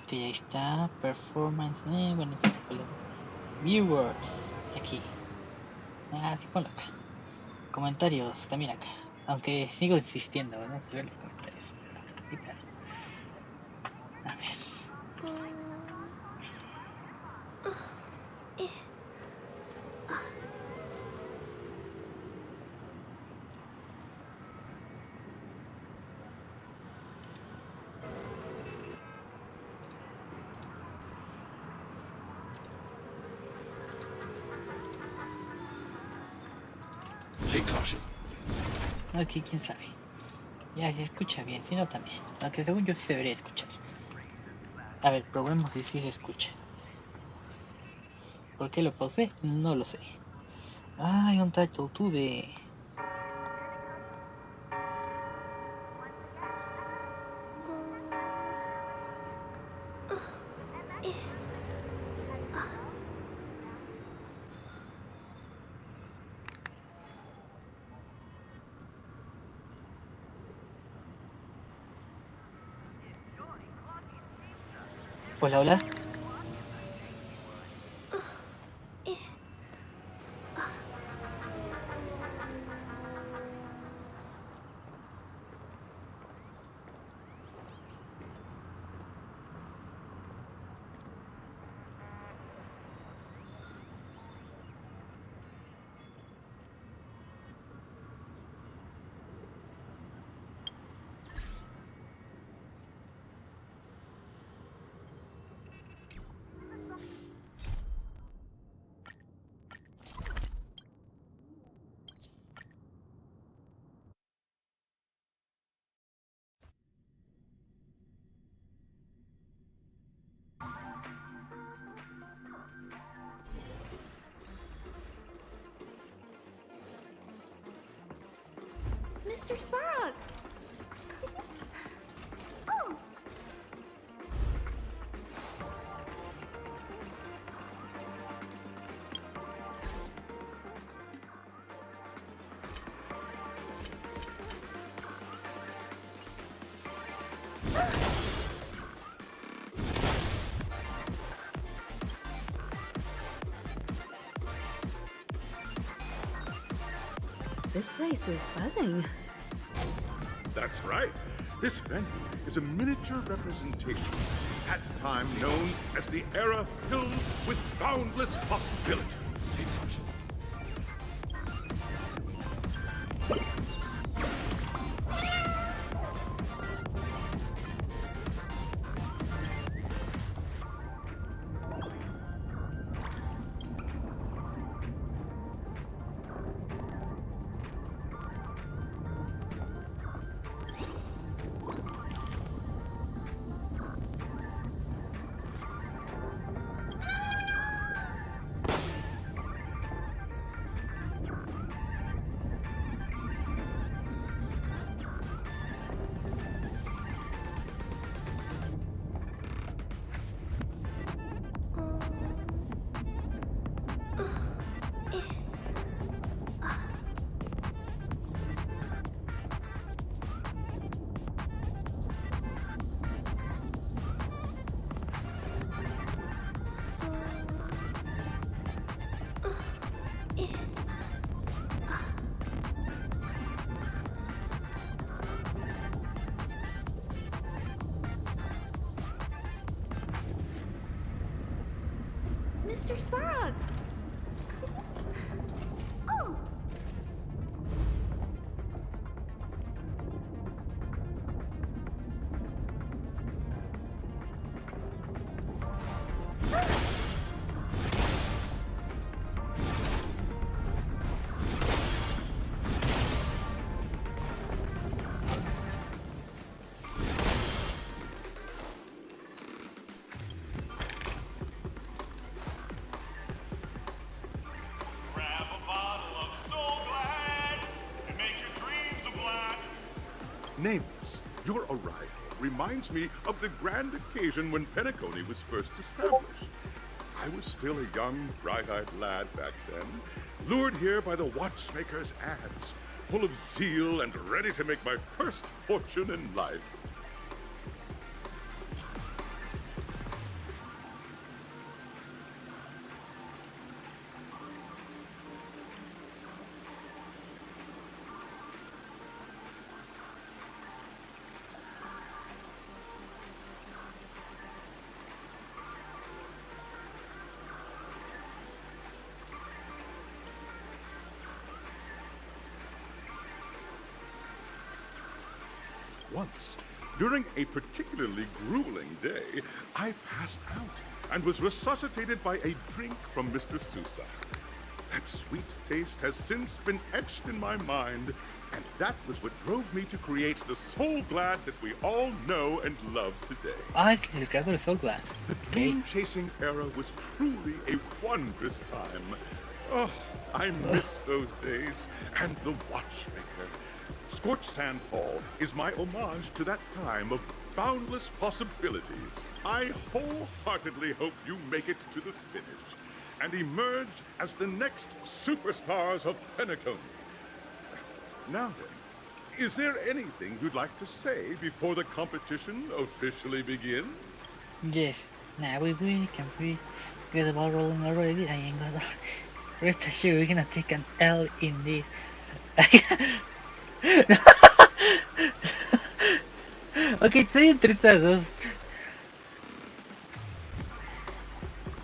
Ok, ahí está. Performance. Bueno, viewers. Aquí. Ah, sí, ponlo acá. Comentarios también acá. Aunque sigo insistiendo, ¿no? Se ven los comentarios. Pero, a ver. Take caution. Aquí, quién sabe. Ya se escucha bien, si no también. Aunque según yo sí se debería escuchar. A ver, probemos si sí se escucha. ¿Por qué lo pausé? No lo sé. Ay, un title tuve. Hola, hola. Mr. Svarog! Oh! This place is buzzing. That's right. This venue is a miniature representation of that time known as the era filled with boundless possibilities. Take caution. Mr. Svarog! Oh! Grab a bottle of Soul Glad and make your dreams a blast. Nameless, your arrival reminds me of the grand occasion when Penacony was first established. I was still a young, bright-eyed lad back then, lured here by the watchmaker's ads, full of zeal and ready to make my first fortune in life. once, during a particularly grueling day, I passed out and was resuscitated by a drink from Mr. Sousa. That sweet taste has since been etched in my mind, and that was what drove me to create the Soul Glad that we all know and love today. Ah, es el creador de Soul Glass. The dream-chasing era was truly a wondrous time. Oh, I miss those days, and the watchmaker. Scorched Sand Hall is my homage to that time of boundless possibilities. I wholeheartedly hope you make it to the finish and emerge as the next superstars of Penacony. Now then, is there anything you'd like to say before the competition officially begins? Yes. Nah, we can free. Get the ball rolling already. I ain't gonna. Rest assured, we're gonna take an L indeed. Ok, estoy interesados.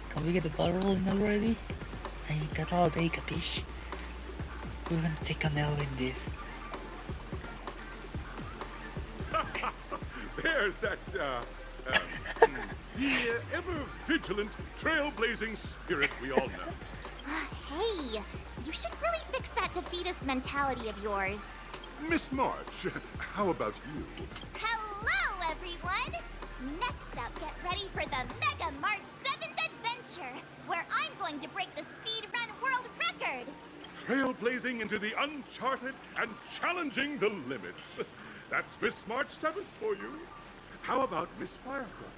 Can we get the ball rolling already? I ain't got all day, capiche. We're gonna take an L in this. There's that, the ever-vigilant, trailblazing spirit we all know. Hey, you should really fix that defeatist mentality of yours. Miss March, how about you? Hello, everyone! Next up, get ready for the Mega March 7th Adventure, where I'm going to break the speedrun world record. Trailblazing into the uncharted and challenging the limits. That's Miss March 7th for you. How about Miss Firefly?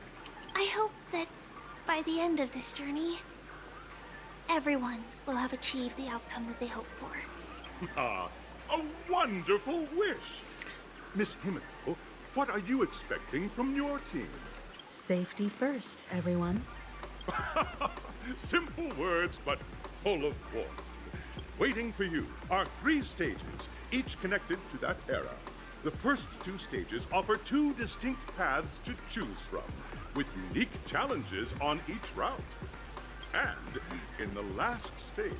I hope that by the end of this journey, everyone will have achieved the outcome that they hoped for. Ah, a wonderful wish. Miss Himiko, what are you expecting from your team? Safety first, everyone. Simple words, but full of warmth. Waiting for you are 3 stages, each connected to that era. The first 2 stages offer 2 distinct paths to choose from, with unique challenges on each route. And in the last stage,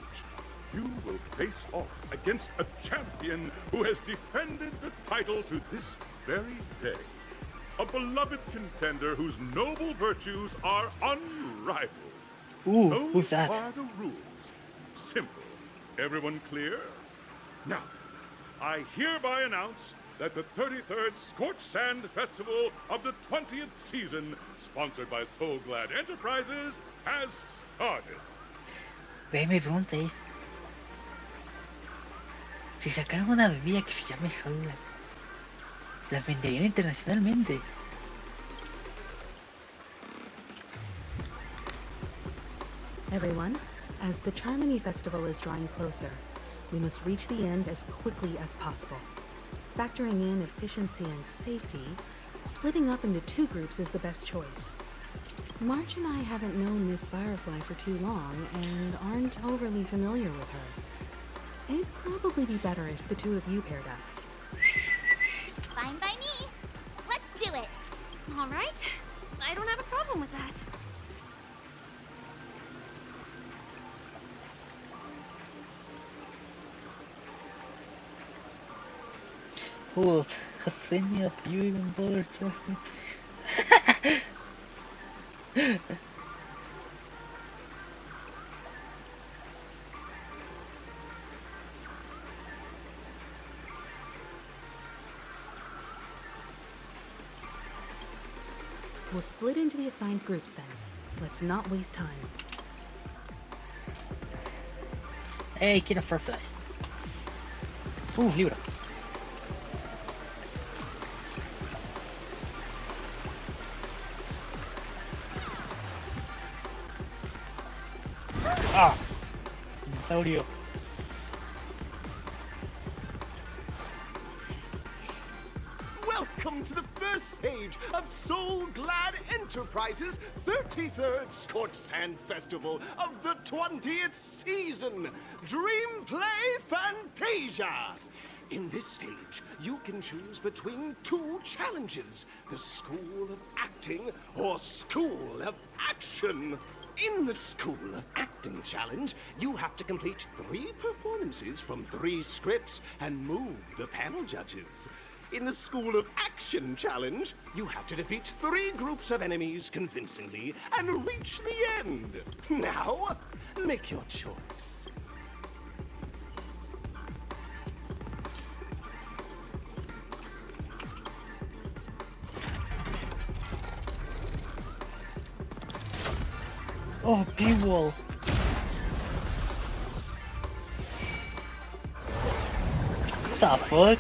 you will face off against a champion who has defended the title to this very day. A beloved contender whose noble virtues are unrivaled. Ooh, Those who's that? are the rules. Simple. Everyone clear? Now, I hereby announce that the 33rd Scorched Sand Festival of the 20th season, sponsored by Soul Glad Enterprises, has started. Ve, me pregunté. Si sacaran una bebida que se llame Soul Glad, la venderían internacionalmente. Everyone, as the Charmony Festival is drawing closer, we must reach the end as quickly as possible. Factoring in efficiency and safety, splitting up into 2 groups is the best choice. March and I haven't known Miss Firefly for too long and aren't overly familiar with her. It'd probably be better if the 2 of you paired up. Fine by me. Let's do it. All right, I don't have a problem with that. Fool, has any of you even bothered to ask me? We'll split into the assigned groups then. Let's not waste time. Hey, quiero Firefly. Libro. Ah, dinosaurio. Welcome to the first stage of Soul Glad Enterprises' 33rd Scorched Sand Festival of the 20th season, Dreamplay Fantasia. In this stage, you can choose between 2 challenges, the School of Acting or School of Action. In the School of Acting challenge, you have to complete 3 performances from 3 scripts and move the panel judges. In the School of Action challenge, you have to defeat 3 groups of enemies convincingly and reach the end. Now, make your choice. Oh, P-Wall. What the fuck?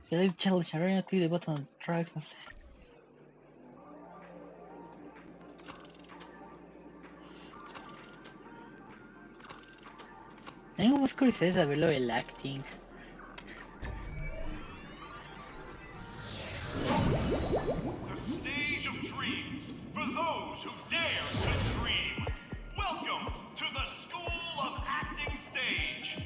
Select challenge arena, click the button on tracks and tengo más curiosidad de saber lo del acting. The stage of dreams for those who dare to dream. Welcome to the School of Acting stage.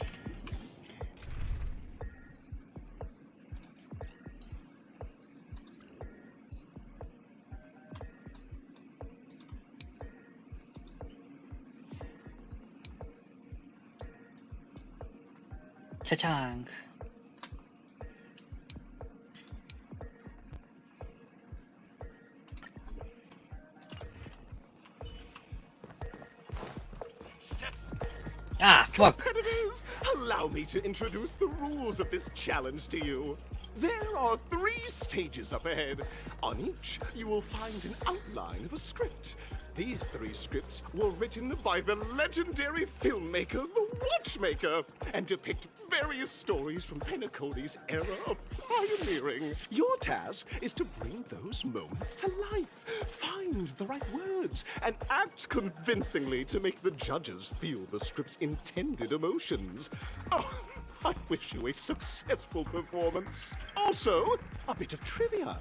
Cha-chang. Ah, fuck. Competitors, allow me to introduce the rules of this challenge to you. There are 3 stages up ahead. On each, you will find an outline of a script. These 3 scripts were written by the legendary filmmaker, The Watchmaker, and depict various stories from Penacony's era of pioneering. Your task is to bring those moments to life, find the right words, and act convincingly to make the judges feel the script's intended emotions. Oh, I wish you a successful performance. Also, a bit of trivia.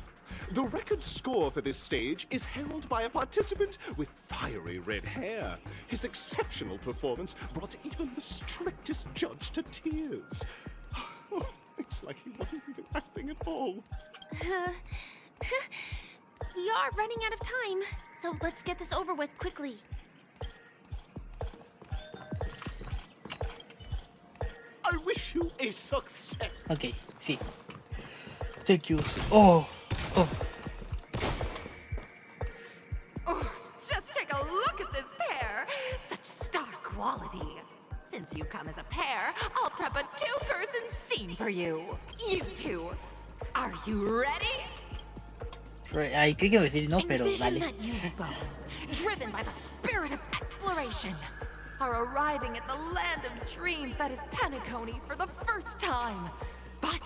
The record score for this stage is held by a participant with fiery red hair. His exceptional performance brought even the strictest judge to tears. Oh, it's like he wasn't even acting at all. We are running out of time, so let's get this over with quickly. I wish you a success. Okay, sí. Thank you. Oh, oh. Oh, just take a look at this pair. Such star quality. Since you come as a pair, I'll prep a 2-person scene for you. You two. Are you ready? Ay, creí que iba a decir no, pero Envision dale. that you both, driven by the spirit of exploration, are arriving at the land of dreams that is Penacony for the first time. But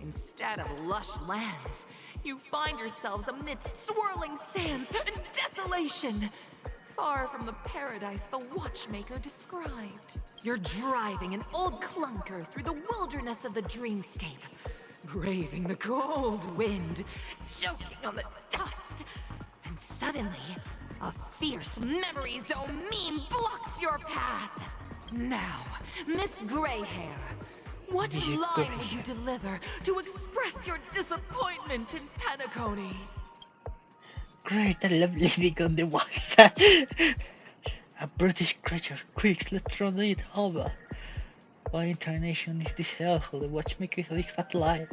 instead of lush lands, you find yourselves amidst swirling sands and desolation, far from the paradise the Watchmaker described. You're driving an old clunker through the wilderness of the dreamscape, braving the cold wind, choking on the dust, and suddenly, a fierce memory zone meme blocks your path. Now, Miss Greyhair, what line would you deliver to express your disappointment in Penacony? Great, I love living on the wild side. A British creature, quick, let's run it over. What incarnation is this hellhole? The Watchmaker is a big fat lie.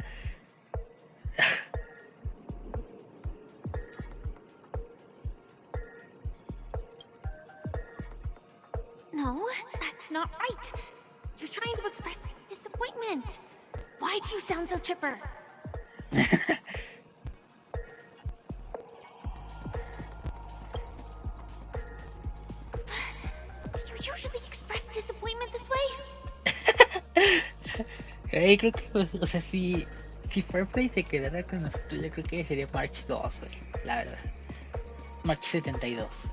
No, that's not right. You're trying to express disappointment. Why do you sound so chipper? Do you usually express disappointment this way? Creo que, o sea, si Fairplay se quedara con nosotros, yo creo que sería March 2, la verdad. March 72.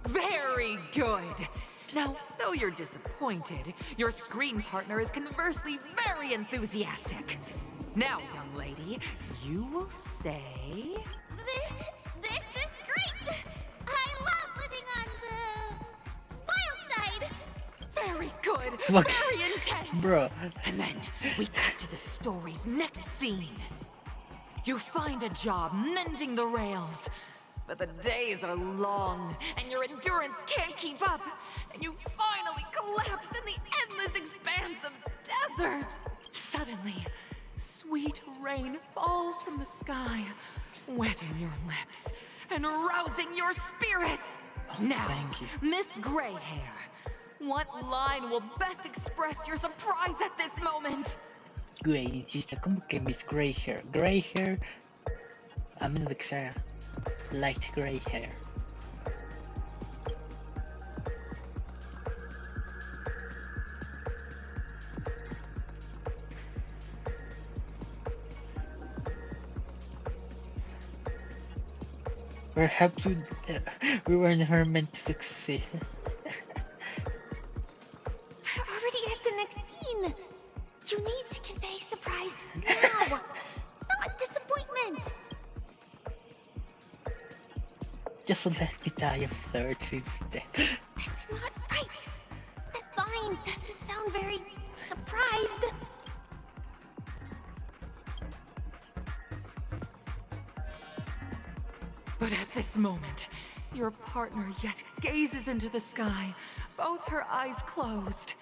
Very good. Now, though you're disappointed, your screen partner is conversely very enthusiastic. Now, young lady, you will say... This is great! I love living on the wild side! Very good. Fuck. Very intense. Bro. And then we cut to the story's next scene. You find a job mending the rails. But the days are long, and your endurance can't keep up. And you finally collapse in the endless expanse of desert. Suddenly, sweet rain falls from the sky, wetting your lips and rousing your spirits. Now, thank you. Miss Gray Hair, what line will best express your surprise at this moment? Güey, insisto, como que Miss Gray Hair. Gray Hair, a menos de que sea light gray hair. Perhaps we were never meant to succeed. We're already at the next scene. You need to convey surprise now, not disappointment. Just let me die of thirst instead. That's not right. That line doesn't sound very surprised. But at this moment, your partner yet gazes into the sky, both her eyes closed.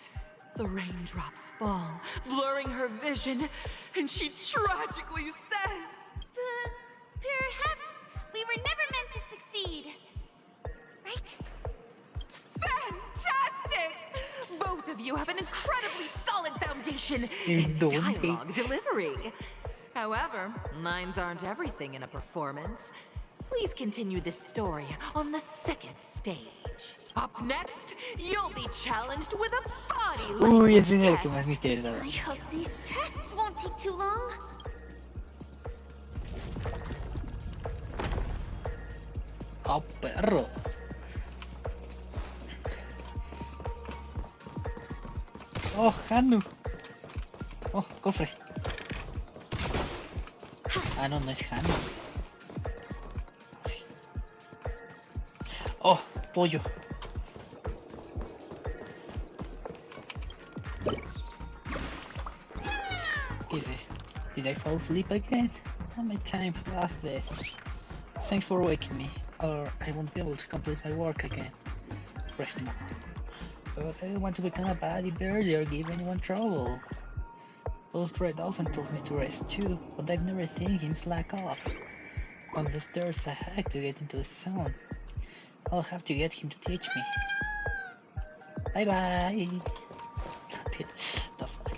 The raindrops fall, blurring her vision, and she tragically says, Perhaps we were never meant to succeed. Right? Fantastic! Both of you have an incredibly solid foundation In in don't dialogue delivery. However, lines aren't everything in a performance. Please continue this story on the second stage. Up next, you'll be challenged with a body Uy, language ese es el que más test. me interesa. I hope these tests won't take too long. Oh, perro. Oh, Hanu. Oh, cofre. Ah, no, no es Hanu. Oh, pollo. Is it? Did I fall asleep again? How many times was this? Thanks for waking me, or I won't be able to complete my work again. Rest more. But I don't want to become a baddie birdie or give anyone trouble. Both Fred often told me to rest too, but I've never seen him slack off. Unless there's a hack to get into the zone. I'll have to get him to teach me. Bye bye! The fuck?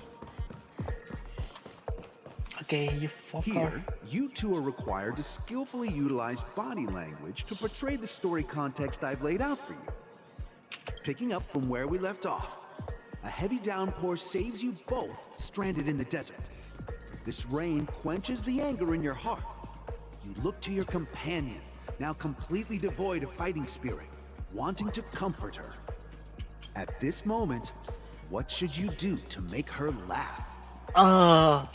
Okay, you fucker. Here, you two are required to skillfully utilize body language to portray the story context I've laid out for you. Picking up from where we left off, a heavy downpour saves you both stranded in the desert. This rain quenches the anger in your heart. You look to your companion, now completely devoid of fighting spirit, wanting to comfort her. At this moment, what should you do to make her laugh? Ah.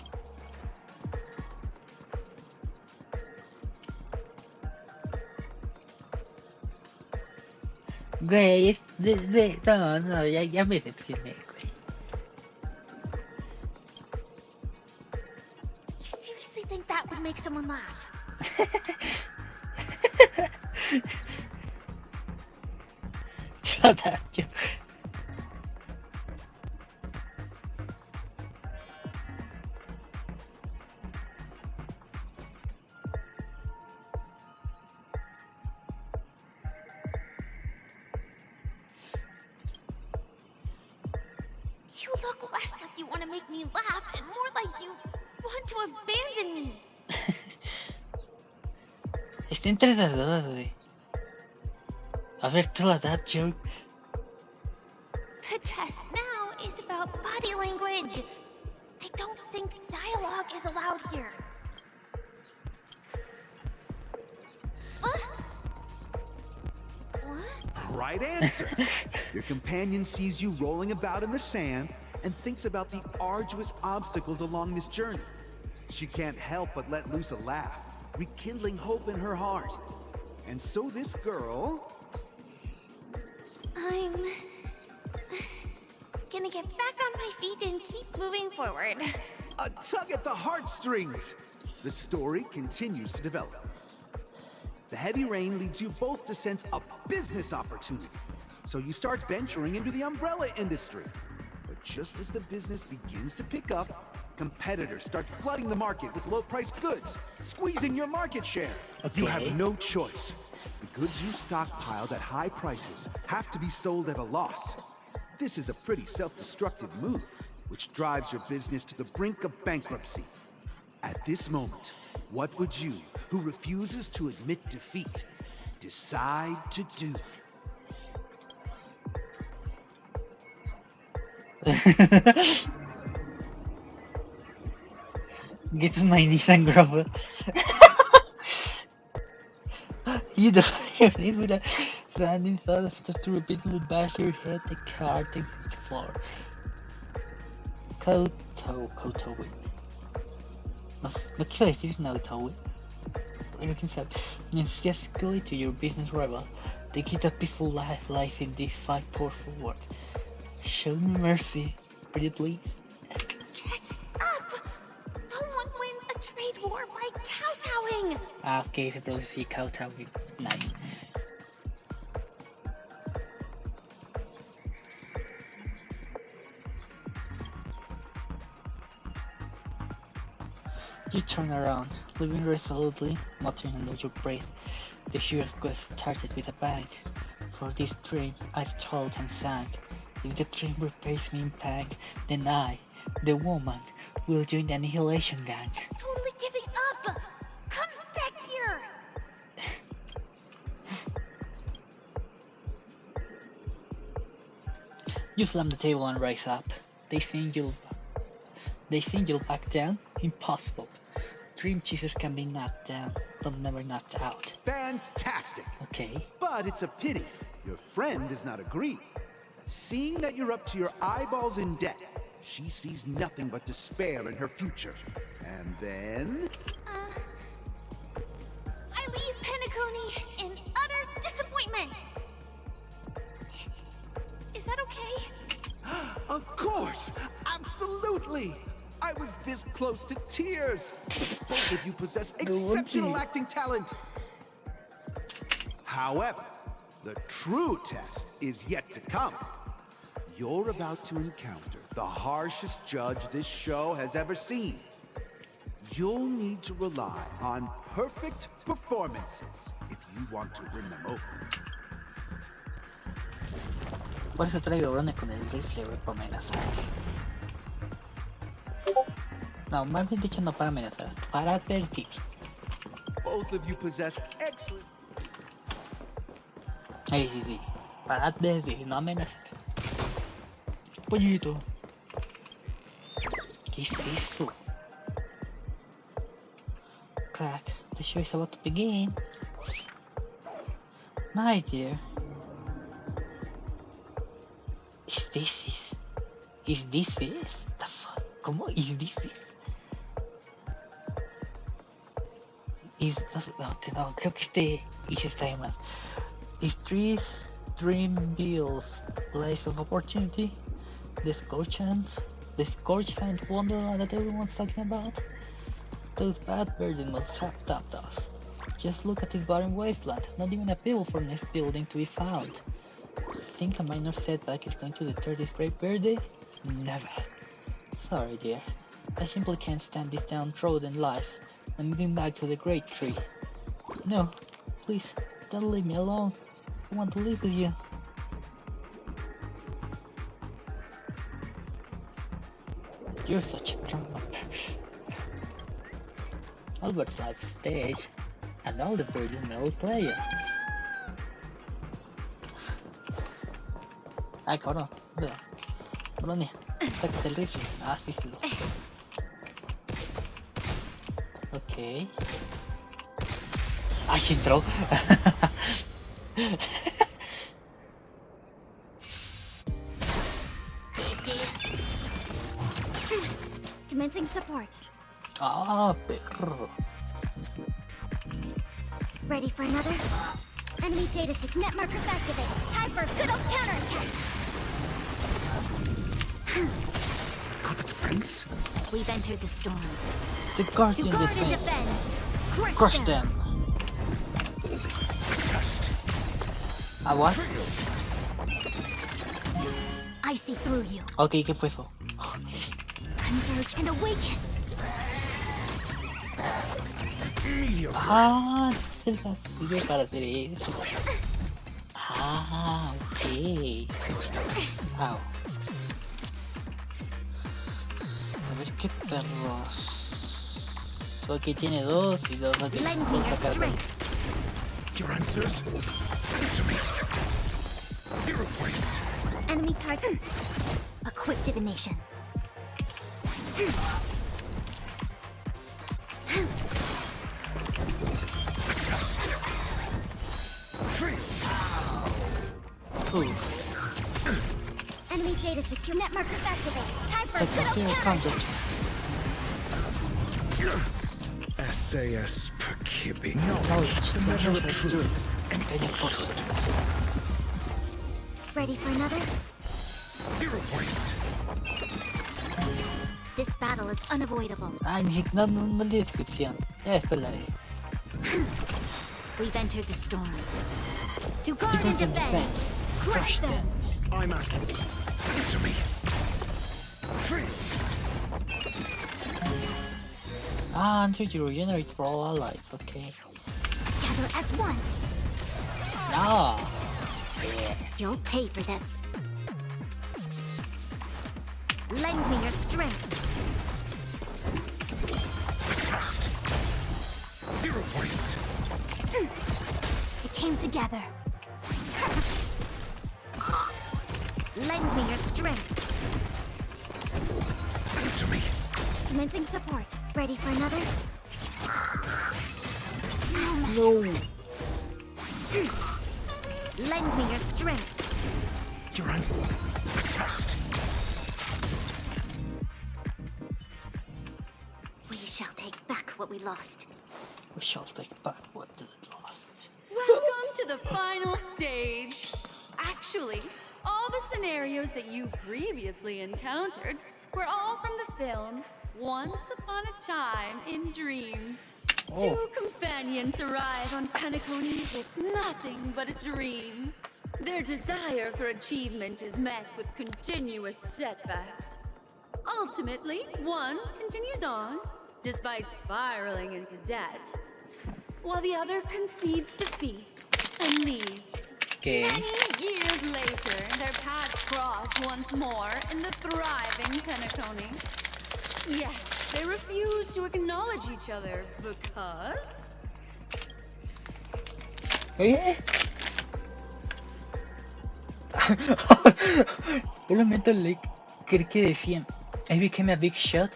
Güey, no, ya me decepcioné, güey. You seriously think that would make someone laugh? Shut up, you. You look less like you want to make me laugh and more like you want to abandon me. Estoy entre las dudas, güey. A ver, tú la das, joke. The test now is about body language. I don't think dialogue is allowed here. What? Right answer. Your companion sees you rolling about in the sand and thinks about the arduous obstacles along this journey. She can't help but let loose a laugh, rekindling hope in her heart. And so this girl... I'm gonna get back on my feet and keep moving forward. A tug at the heartstrings. The story continues to develop. The heavy rain leads you both to sense a business opportunity. So you start venturing into the umbrella industry. But just as the business begins to pick up, competitors start flooding the market with low-priced goods, squeezing your market share. You have no choice. The goods you stockpiled at high prices have to be sold at a loss. This is a pretty self-destructive move, which drives your business to the brink of bankruptcy. At this moment, what would you, who refuses to admit defeat, decide to do? Get to my Nissan Grover. You don't need with a standing solid start to repeatedly bash your head, the car takes the floor. Kotowi. No quiero decir Naotowi. You can say enthusiastically to your business rival. The key to peaceful life lies in these 5 powerful words. Show me mercy, pretty please. Get up! No one wins a trade war by kowtowing! Okay, se produce kowtowing. Nice. You turn around, living resolutely, muttering under your breath. The hero's quest started with a bang. For this dream I've toiled and sang. If the dream repays me in pang, then I, the woman, will join the Annihilation Gang. He's totally giving up! Come back here! You slam the table and rise up. They think you'll back down? Impossible. Dream chasers can be knocked down, but never knocked out. Fantastic! Okay. But it's a pity. Your friend does not agree. Seeing that you're up to your eyeballs in debt, she sees nothing but despair in her future. And then... I leave Penacony in utter disappointment! Is that okay? Of course! Absolutely! I was this close to tears! Both of you possess exceptional acting talent! However, the true test is yet to come. You're about to encounter the harshest judge this show has ever seen. You'll need to rely on perfect performances if you want to win them over. Por eso traigo drones con el rifle para amenazar. No, más bien dicho no para amenazar, para advertir. Both of you possess excellent... Sí. Para advertir, no amenazar. Pollito. ¿Qué es eso? Crack, the show is about to begin. My dear. Is this it? The fuck? ¿Cómo is this it? No, creo que está de más. Is this dream Bill's place of opportunity? The scorch and wonderland that everyone's talking about? Those bad birds must have tapped us. Just look at this barren wasteland, not even a pebble for next building to be found. Think a minor setback is going to deter this great birdie? Never. Sorry dear, I simply can't stand this downtrodden life. I'm moving back to the great tree. No, please, don't leave me alone. I want to live with you. You're such a drama. Albert's life stage, and all the Virgin Metal player. Ay, cabrón, mira. Bronia, sácate el rifle. Ah, sí, sí. Ok. Ay, entró. Commencing support. Ah, perro. Ready for another? Enemy data net markers activated. Time for a good old counterattack. Got the defense? We We've entered the storm. The To Guardian guard and defense. defend. Crush them. ¿Ah, what? I see through you. Ok, ¿qué fue eso? Converge and awaken. Ah, se la sirve para hacer eso. Ah, ok. Wow. A ver qué perros. Ok, tiene dos y dos. Ok, Lend me puedo your sacar dos. strength. Your answers? Answer me. 0 points. Enemy target. A quick divination. Test. Free. Ooh, Enemy data secure. Net markers activate. Time for a check good the old hero counter. concept. SAS per Kibby. Knowledge, The measure of truth, truth and and falsehood. Ready for another? 0 points. This battle is unavoidable. Ah, no leí descripción. Ya después la haré. We've entered the storm. To guard and Defense and defend. defense. Crush them. I'm asking. Answer me. Free. Ah, energy regenerate for all allies. Okay. Gather as one. Ah, yeah. You'll pay for this. Lend me your strength. Test. 0 points. It came together. Lend me your strength. Answer me. Commencing support. Ready for another? No. Lend me your strength. Your answer. Test. We shall take back what we lost. We shall take back what it lost. Welcome to the final stage. Actually, all the scenarios that you previously encountered were all from the film Once Upon a Time in Dreams. Oh. Two companions arrive on Penacony with nothing but a dream. Their desire for achievement is met with continuous setbacks. Ultimately, one continues on, despite spiraling into debt, while the other concedes defeat and leaves. Okay. Many years later, their paths cross once more in the thriving Penacony. Yet, they refuse to acknowledge each other because... Oye. Un momento le creí que decían I became a big shot,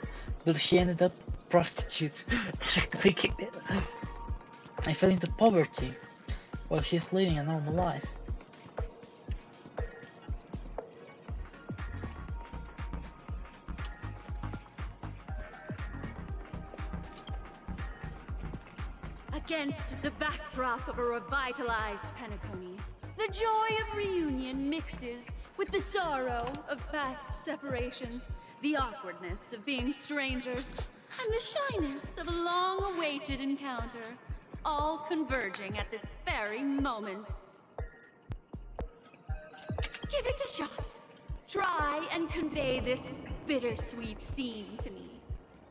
but she ended up prostitute. I fell into poverty while she's leading a normal life. Against the backdrop of a revitalized Penacony, the joy of reunion mixes with the sorrow of past separation, the awkwardness of being strangers, and the shyness of a long-awaited encounter, all converging at this very moment. Give it a shot. Try and convey this bittersweet scene to me.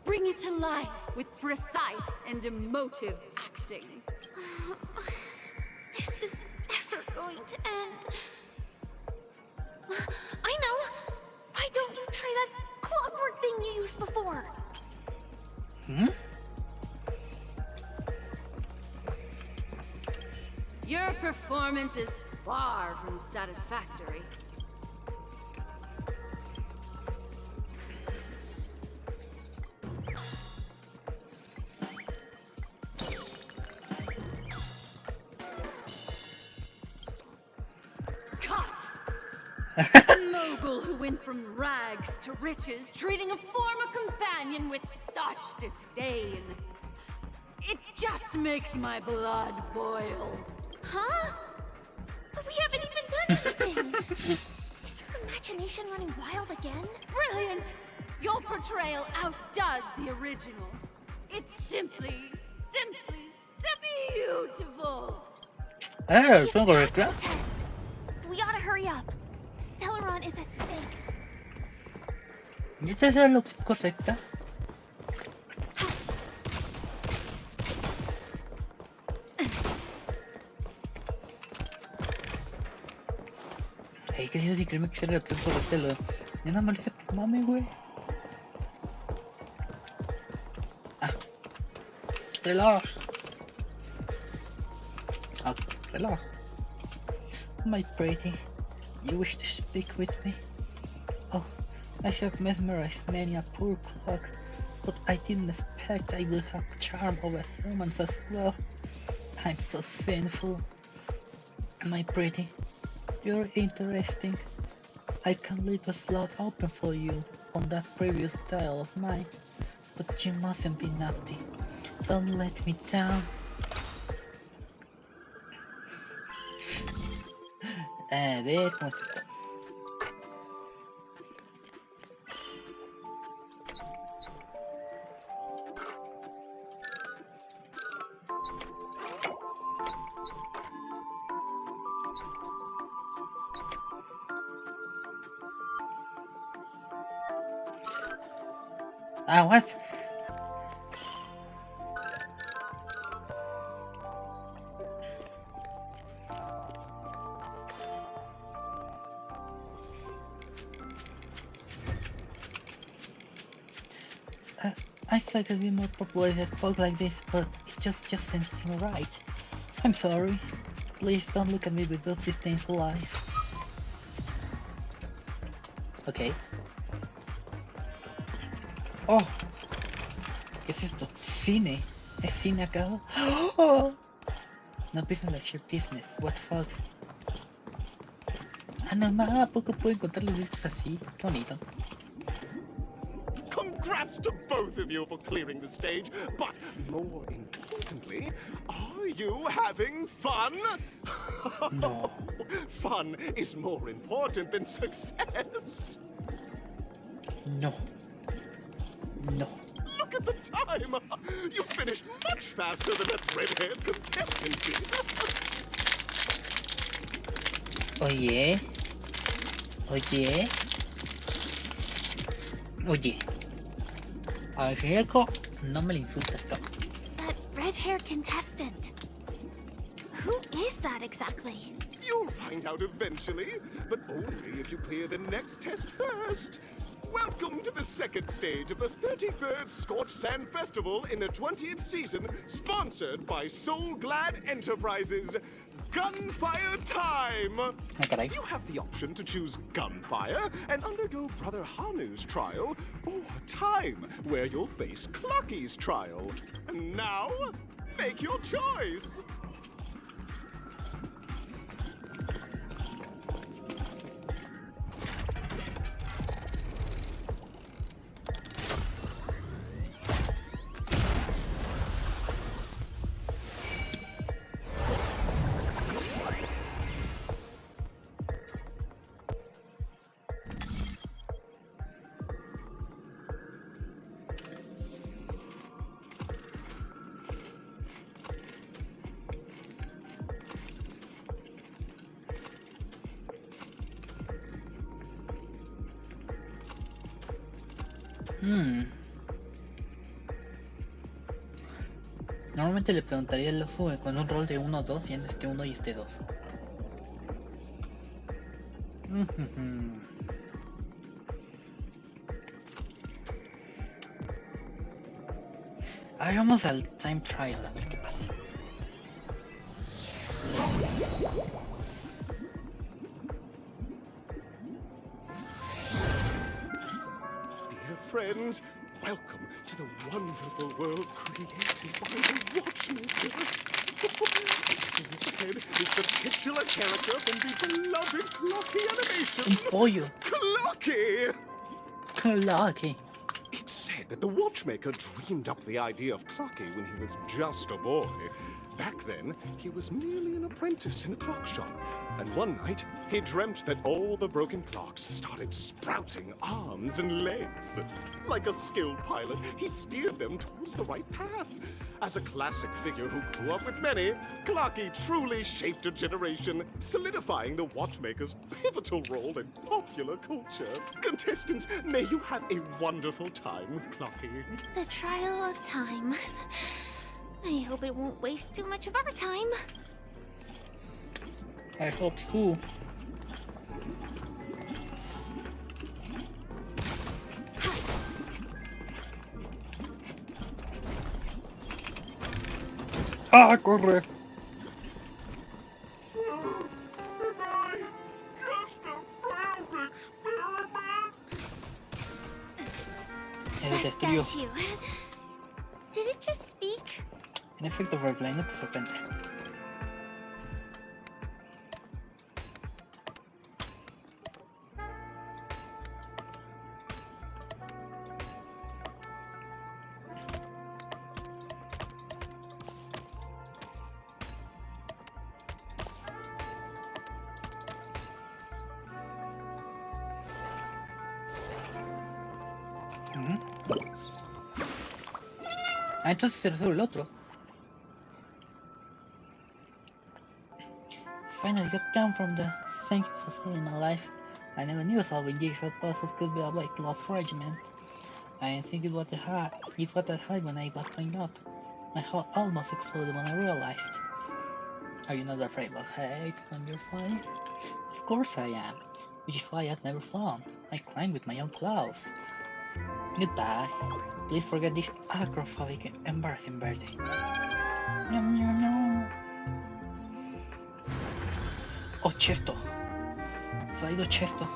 Bring it to life with precise and emotive acting. Is this ever going to end? I know! Why don't you try that clockwork thing you used before? Hmm? Your performance is far from satisfactory. A mogul who went from rags to riches, treating a former companion with such disdain. It just makes my blood boil. Huh? But we haven't even done anything! Is there Imagination running wild again? Brilliant! Your portrayal outdoes the original. It's simply beautiful. Ah, He tengo passed que the test. We gotta hurry up. Stellaron is at stake. ¿Y esa es la opción correcta? Ay, que Dios, sí, créeme que esa es la opción correcta. Yo nada más le hice por mame, güey. Ah. Reloj. Ah, reloj. My pretty, you wish to speak with me? Oh, I have mesmerized many a poor clock, but I didn't expect I would have charm over humans as well. I'm so sinful. My pretty, you're interesting. I can leave a slot open for you on that previous dial of mine, but you mustn't be naughty. Don't let me down. A ver, ¿cómo está esto? Ah, what? I thought it'd be more popular if I spoke like this, but it just doesn't seem right. I'm sorry. Please don't look at me with those disdainful eyes. Okay. Oh, ¿qué es esto? Cine. ¿Es cine acá? Oh. No business like your business. What the fuck? Ah, no más, ¿a poco puedo encontrar los discos así? Qué bonito. Congrats to both of you for clearing the stage, but more importantly, are you having fun? No. Fun is more important than success. No. No. Look at the time! You finished much faster than that red-haired contestant did. Oye. Oye. Oye. Al riesgo, no me lo insultes, Tom. That red-haired contestant. Who is that exactly? You'll find out eventually, but only if you clear the next test first. Welcome to the second stage of the 33rd Scorched Sand Festival in the 20th season, sponsored by Soul Glad Enterprises. Gunfire time! Okay. You have the option to choose gunfire and undergo Brother Hanu's trial, or time, where you'll face Clucky's trial. And now, make your choice! Normalmente le preguntaría el oso con un rol de 1-2 y en este 1 y este 2. Ahora vamos al time trial, a ver qué pasa. Dear friends, welcome to the wonderful world created by the Watchmaker. Ahead is the titular character from the beloved Clocky animation. Un pollo. Clocky! Clocky. It's said that the Watchmaker dreamed up the idea of Clocky when he was just a boy. Back then, he was merely an apprentice in a clock shop. And one night, he dreamt that all the broken clocks started sprouting arms and legs. Like a skilled pilot, he steered them towards the right path. As a classic figure who grew up with many, Clocky truly shaped a generation, solidifying the watchmaker's pivotal role in popular culture. Contestants, may you have a wonderful time with Clocky. The trial of time. I hope it won't waste too much of our time. I hope so. ¡Ah, corre! That destruyó. statue. Did it just speak? En efecto, Roleplay, no te sorprende. Ah, entonces era solo el otro. Finally got down from the thank you for saving my life. I never knew solving jigsaw puzzles could be a weight loss regimen. I didn't think it was that hard when I was going up. My heart almost exploded when I realized. Are you not afraid of heights when you're flying? Of course I am, which is why I've never flown. I climb with my own claws. Goodbye. Please forget this acrophobic, embarrassing birthday. Nyam, nyam, nyam. Oh, Chesto. Zaido Chesto.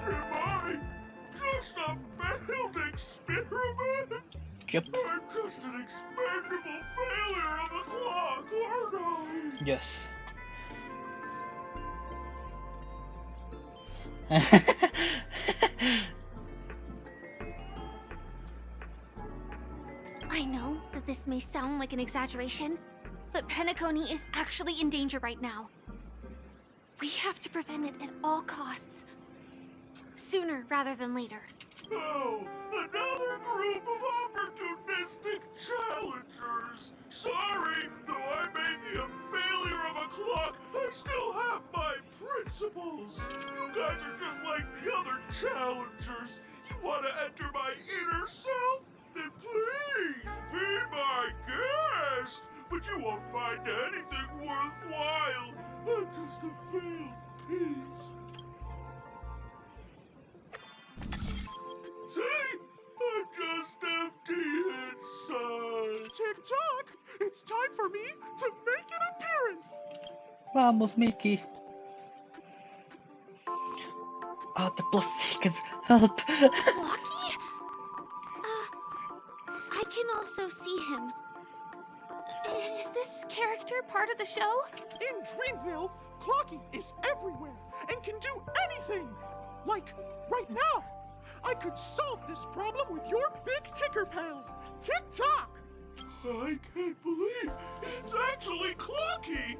Am I just a failed experiment? Yep. I'm just an expendable failure of a clock, aren't I? Yes. I know that this may sound like an exaggeration, but Penacony is actually in danger right now. We have to prevent it at all costs. Sooner rather than later. Oh, another group of opportunistic challengers. Sorry, though I may be a failure of a clock, I still have my principles. You guys are just like the other challengers. You want to enter my inner self? Then please be my guest. But you won't find anything worthwhile. I'm just a failed piece. See? I'm just empty inside. Tick-tock! It's time for me to make an appearance! Vamos, Mickey. Ah, the plus seconds. Help. Clocky? I can also see him. Is this character part of the show? In Dreamville, Clocky is everywhere and can do anything! Like, right now! I could solve this problem with your big ticker pal, Tick-tock! I can't believe it's actually Clocky!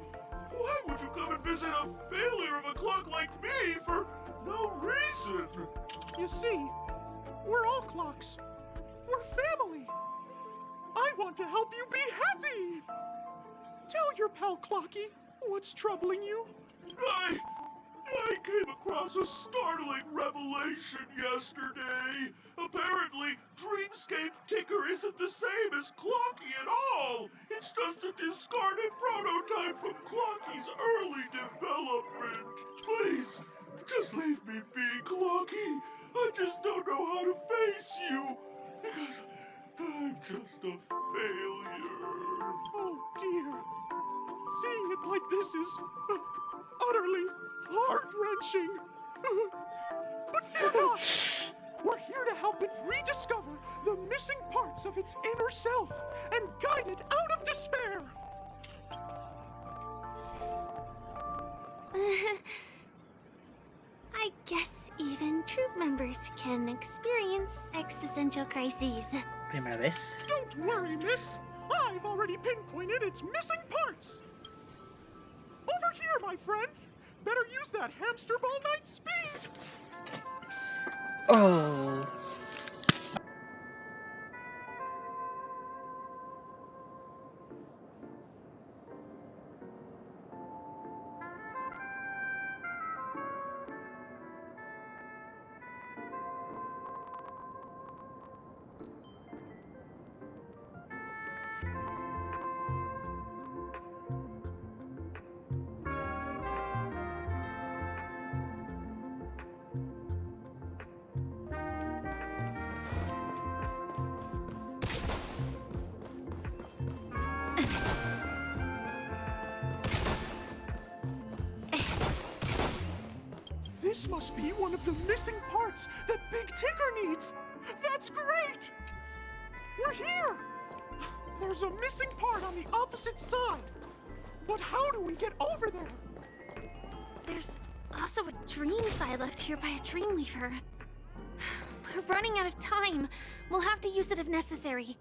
Why would you come and visit a failure of a clock like me for no reason? You see, we're all clocks. We're family. I want to help you be happy! Tell your pal Clocky what's troubling you. I came across a startling revelation yesterday. Apparently, Dreamscape Ticker isn't the same as Clocky at all. It's just a discarded prototype from Clocky's early development. Please, just leave me be, Clocky. I just don't know how to face you. Because I'm just a failure. Oh dear. Seeing it like this is utterly heart-wrenching. But fear not. We're here to help it rediscover the missing parts of its inner self and guide it out of despair. I guess even even troop members can experience existential crises. Primera vez. Don't worry, miss. I've already pinpointed its missing parts. Over here, my friends. Better use that hamster ball night speed. Oh. This must be one of the missing parts that Big Tigger needs. That's great! We're here! There's a missing part on the opposite side. But how do we get over there? There's also a dream side left here by a Dreamweaver. We're running out of time. We'll have to use it if necessary.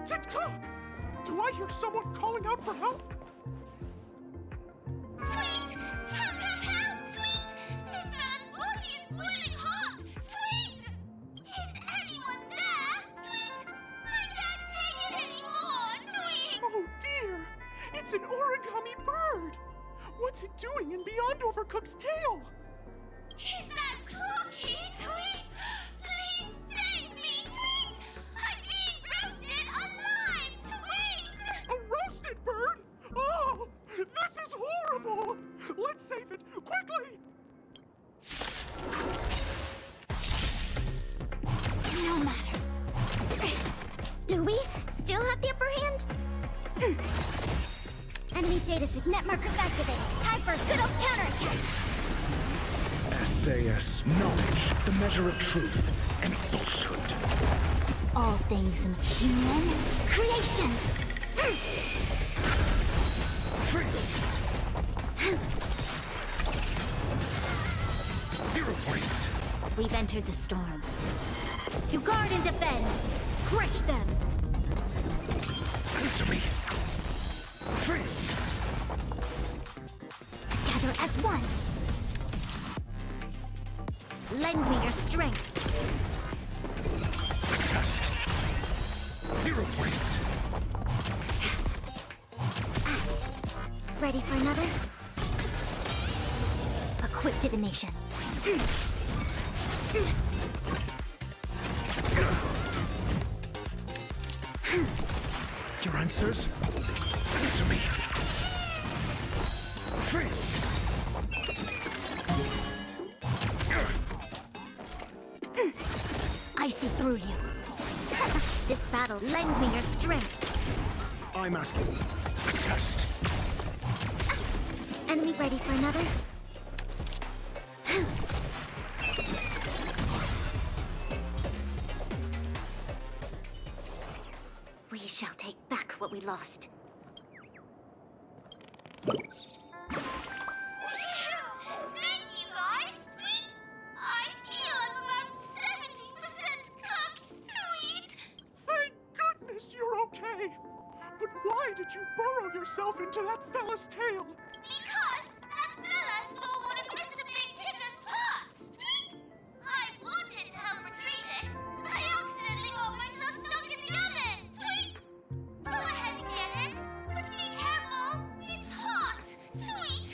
Tick-tock! Do I hear someone calling out for help? Tweet! Help, help, help! Tweet! This fellow's body is boiling hot! Tweet! Is anyone there? Tweet! I can't take it anymore! Tweet! Oh dear! It's an origami bird! What's it doing in beyond Overcooked's tail? Is that Cookie, Tweet? Please save me, Tweet! I'm being roasted alive, Tweet! A roasted bird? Oh, this is horrible! Let's save it, quickly! No matter. Do we still have the upper hand? Enemy data signet markers activated. Time for a good old counterattack. SAS, knowledge, the measure of truth and falsehood. All things human creations. 0 points. We've entered the storm. To guard and defend. Crush them. Answer me. 3. Together as one. Lend me your strength. Test. 0 points. Ready for another? A quick divination. Your answers? Answer me. 3. I see through you. This battle, lend me your strength. I'm asking. Test. Enemy ready for another? We shall take back what we lost. Thank you, guys. Tweet. I feel I'm about 70% cooked. Tweet. Thank goodness you're okay! But why did you burrow yourself into that fella's tail? Because that fella stole one of Mr. Big Ticker's pots. Tweet. I wanted to help retrieve it, but I accidentally got myself stuck in the oven. Tweet. Go ahead and get it, but be careful. It's hot. Tweet.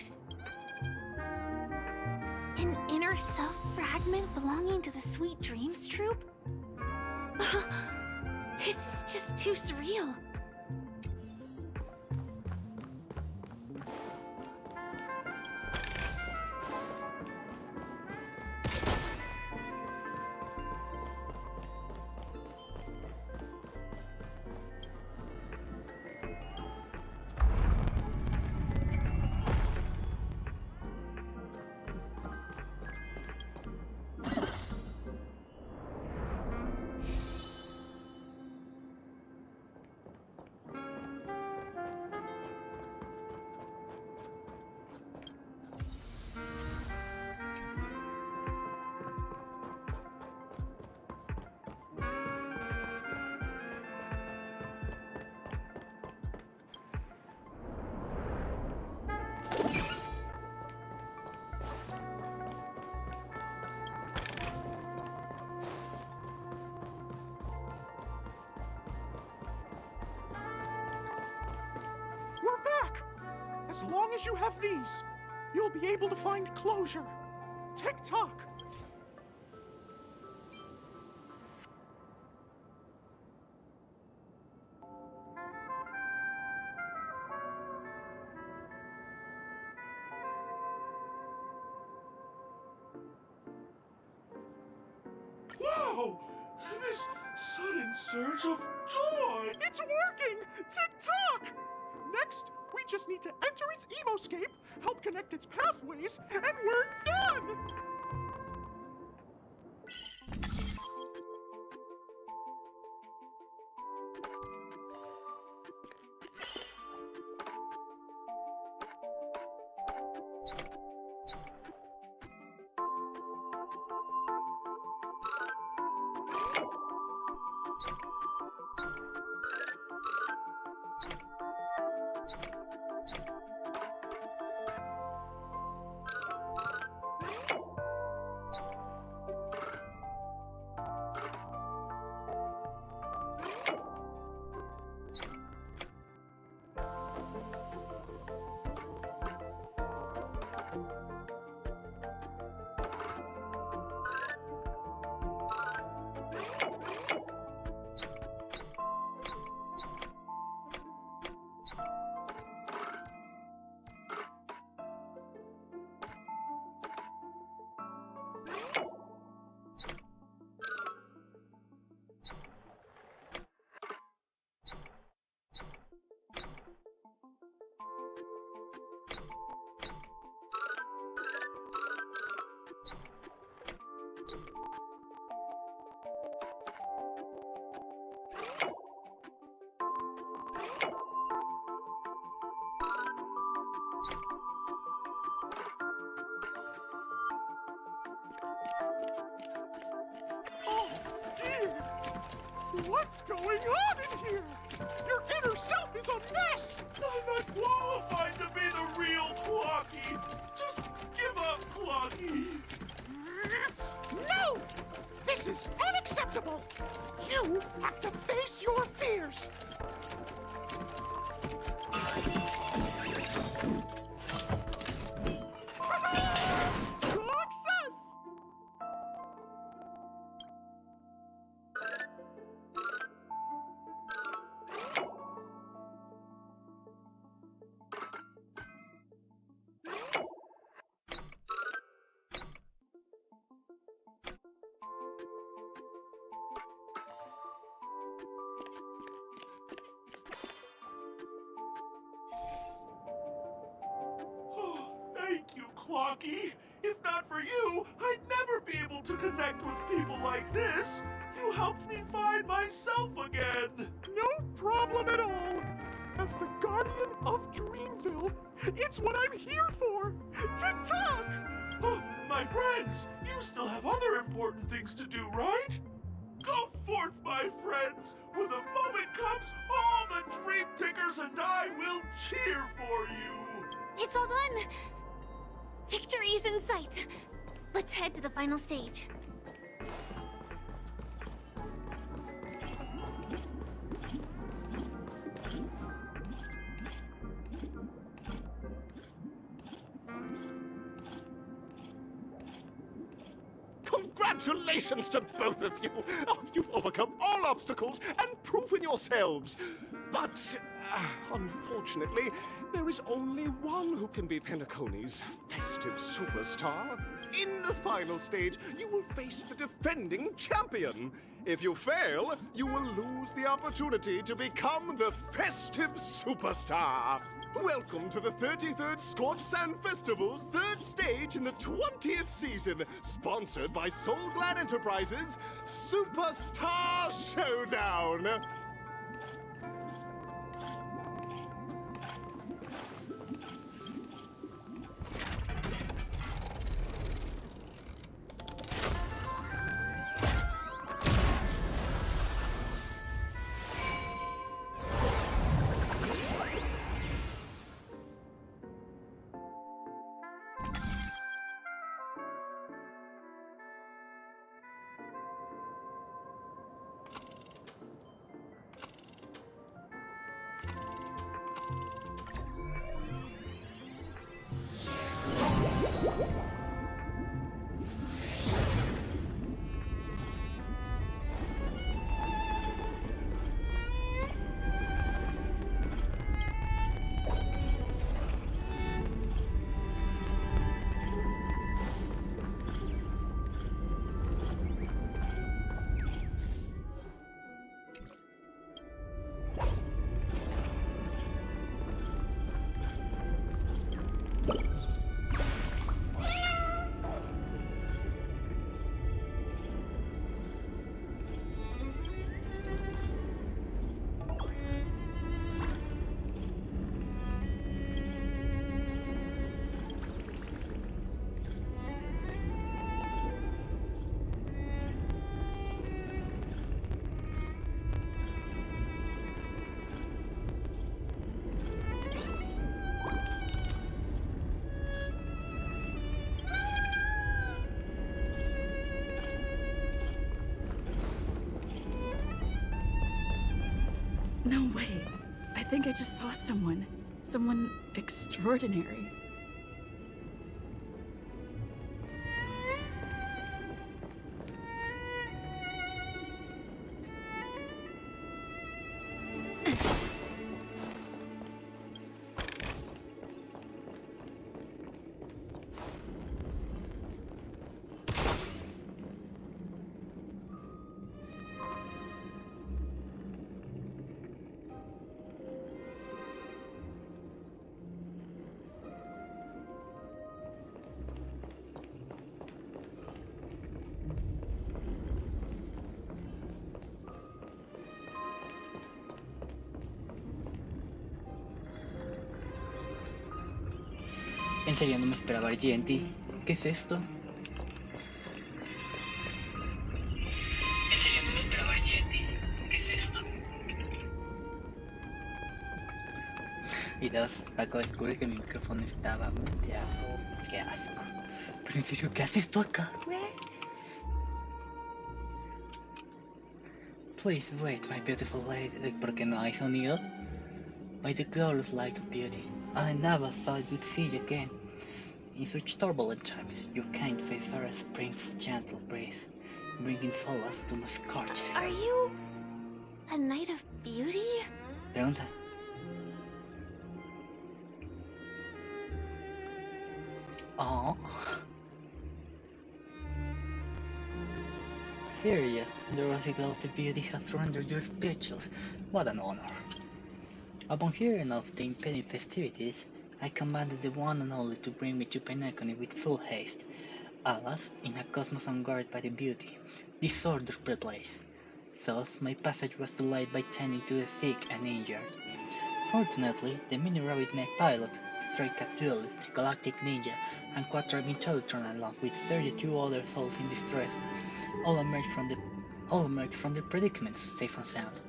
An inner self-fragment belonging to the Sweet Dreams troupe? This is just too surreal. We're back! As long as you have these, you'll be able to find closure. Tick-tock! Wow! This sudden surge of joy! It's working! Tick-tock! Next, we just need to enter its emoscape, help connect its pathways, and we're done! What's going on in here? Your inner self is a mess! I'm not qualified to be the real Clocky. Just give up, Clocky. No! This is unacceptable! You have to face your fears! Success! Oh, thank you, Clocky. If not for you, I'd never be able to connect with people like this. You helped me find myself again. No problem at all! As the guardian of Dreamville, it's what I'm here for! To talk! Oh, my friends, you still have other important things to do, right? Go forth, my friends. When the moment comes, all the Dream Tickers and I will cheer for you. It's all done! Victory's in sight! Let's head to the final stage. Congratulations to both of you! Oh, you've overcome all obstacles and proven yourselves! But, unfortunately, there is only one who can be Penacony's festive superstar. In the final stage, you will face the defending champion. If you fail, you will lose the opportunity to become the festive superstar. Welcome to the 33rd Scorched Sand Festival's third stage in the 20th season, sponsored by Soul Glad Enterprises, Superstar Showdown. No way. I think I just saw someone. Someone extraordinary. En serio, no me esperaba GNT. ¿Qué es esto? En serio, no me esperaba GNT. Y dos, acabo de descubrir que mi micrófono estaba muteado. Qué asco. Pero en serio, ¿qué haces tú acá, güey? Please wait, my beautiful lady. ¿Por qué no hay sonido? By the glorious light of beauty, I never thought we'd see you again. In such turbulent times, your kind face always brings gentle breeze, bringing solace to my scorched Are you a knight of beauty? Pregunta. Oh. Here yet, the rosy glow of the beauty has rendered you speechless. What an honor. Upon hearing of the impending festivities, I commanded the one and only to bring me to Penacony with full haste. Alas, in a cosmos unguarded by the beauty, disorder prevails. Thus, my passage was delayed by tending to the sick and injured. Fortunately, the mini-rabbit mech pilot, stray cat duelist, galactic ninja, and quadrive intellectron along with 32 other souls in distress, all emerged from the predicament safe and sound.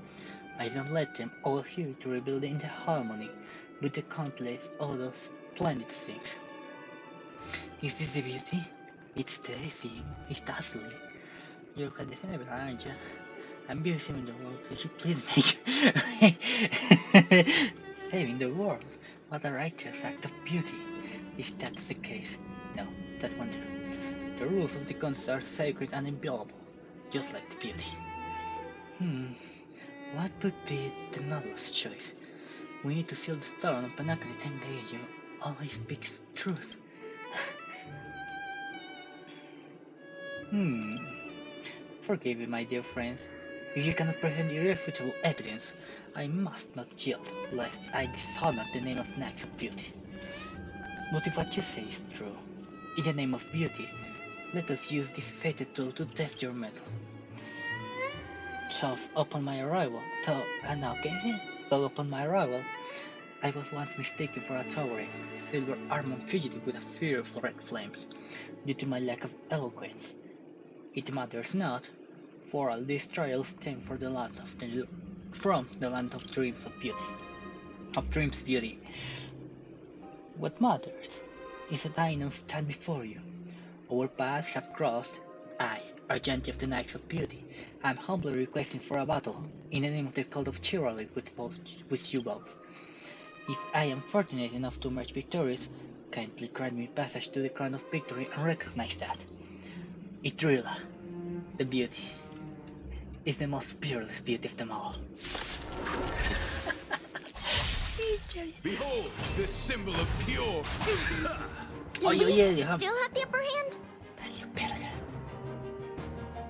I then led them all here to rebuild in the harmony with the countless other splendid things. Is this the beauty? It's dazzling. It's dazzling. You're quite the aren't you? I'm busy in the world. Could you please make saving the world? What a righteous act of beauty. If that's the case, no, that won't do. The rules of the contest are sacred and inviolable, just like the beauty. What would be the noblest choice? We need to seal the star on Penacony and Gaio always speaks truth. Forgive me, my dear friends. If you cannot present irrefutable evidence, I must not yield, lest I dishonor the name of Knights of Beauty. But if what you say is true, in the name of beauty, let us use this fated tool to test your mettle. Though upon my arrival, I was once mistaken for a towering, silver-armored fugitive with a fear of red flames, due to my lack of eloquence. It matters not, for all these trials stem from the land of dreams of beauty. What matters is that I now stand before you. Our paths have crossed. I, Argenti of the Knights of Beauty, am humbly requesting for a battle in the name of the cult of chivalry with you both. If I am fortunate enough to emerge victorious, kindly grant me passage to the crown of victory and recognize that Idrilla, the beauty, is the most peerless beauty of them all. Behold, this symbol of pure. Oye, Still have the upper hand? Dale, verga.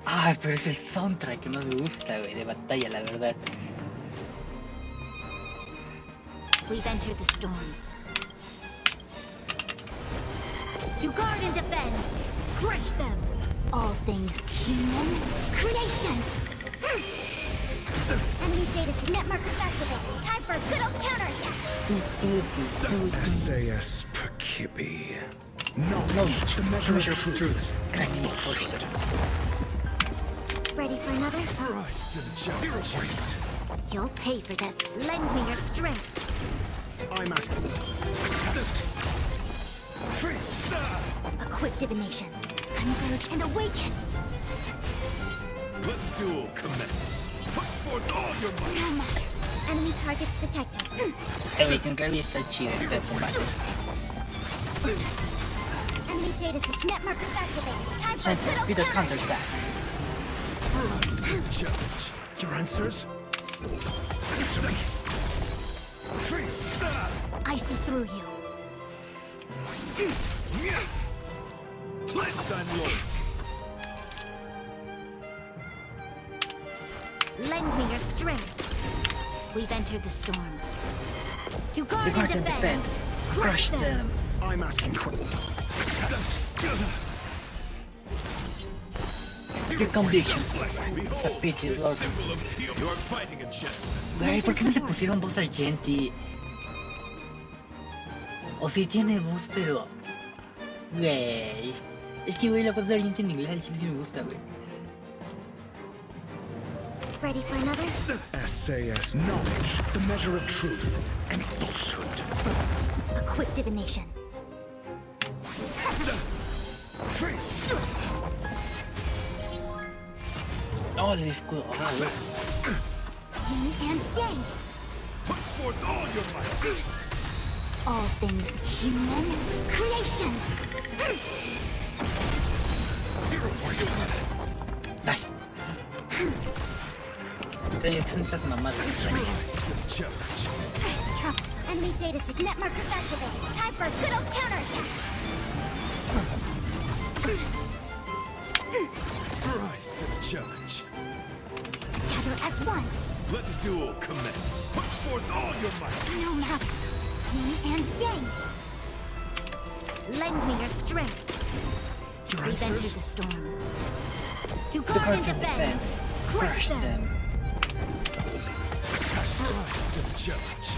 Ay, pero es el soundtrack que más me gusta, güey, de batalla, la verdad. We've entered the storm. To guard and defend, crush them. All things human creations. Enemy data net markers activated. Time for a good old counterattack. SAS Perkibi. Knowledge, the measure of truth, and enforced it. Ready for another? Rise to the challenge. 0 points. You'll pay for this. Lend me your strength. I'm asking. Test. A quick divination. Converge and awaken. Let the duel commence. Put forth all your might. No matter. Enemy targets detected. Everything really está chido en este combate. Enemy data net markers activated. Time for a good old Peter counterattack. counterattack. Rise to the challenge. Your answers? Answer me. I see through you. Pledge thy loyalty. Lend me your strength. We've entered the storm. To guard The guard and and defend. defend. Crush them. I'm asking. Test. Your conviction. Behold, Sapete, this Lord. symbol of pure. You are fighting a gentleman. Güey, ¿por qué no le pusieron voz Argenti? O si tiene voz, pero... Güey... Es que, güey, la voz de Argenti en inglés al chile sí me gusta, güey. Ready for another? SAS knowledge, the measure of truth and falsehood. quick divination. Oh, this is cool. Oh, look. Yin and yang. Push forth all your might. All things human creations. Zero for you. Ay. Estoy haciendo estas mamadas. Rise to the challenge. Trunks. Enemy data sig net markers activated. Time for a good old counterattack. Rise to the challenge. Together as one. Let the duel commence. Push forth all your might. No maps. Yin and yang. Lend me your strength. We've entered the storm. To guard and defend. Crush them. Rise to the challenge.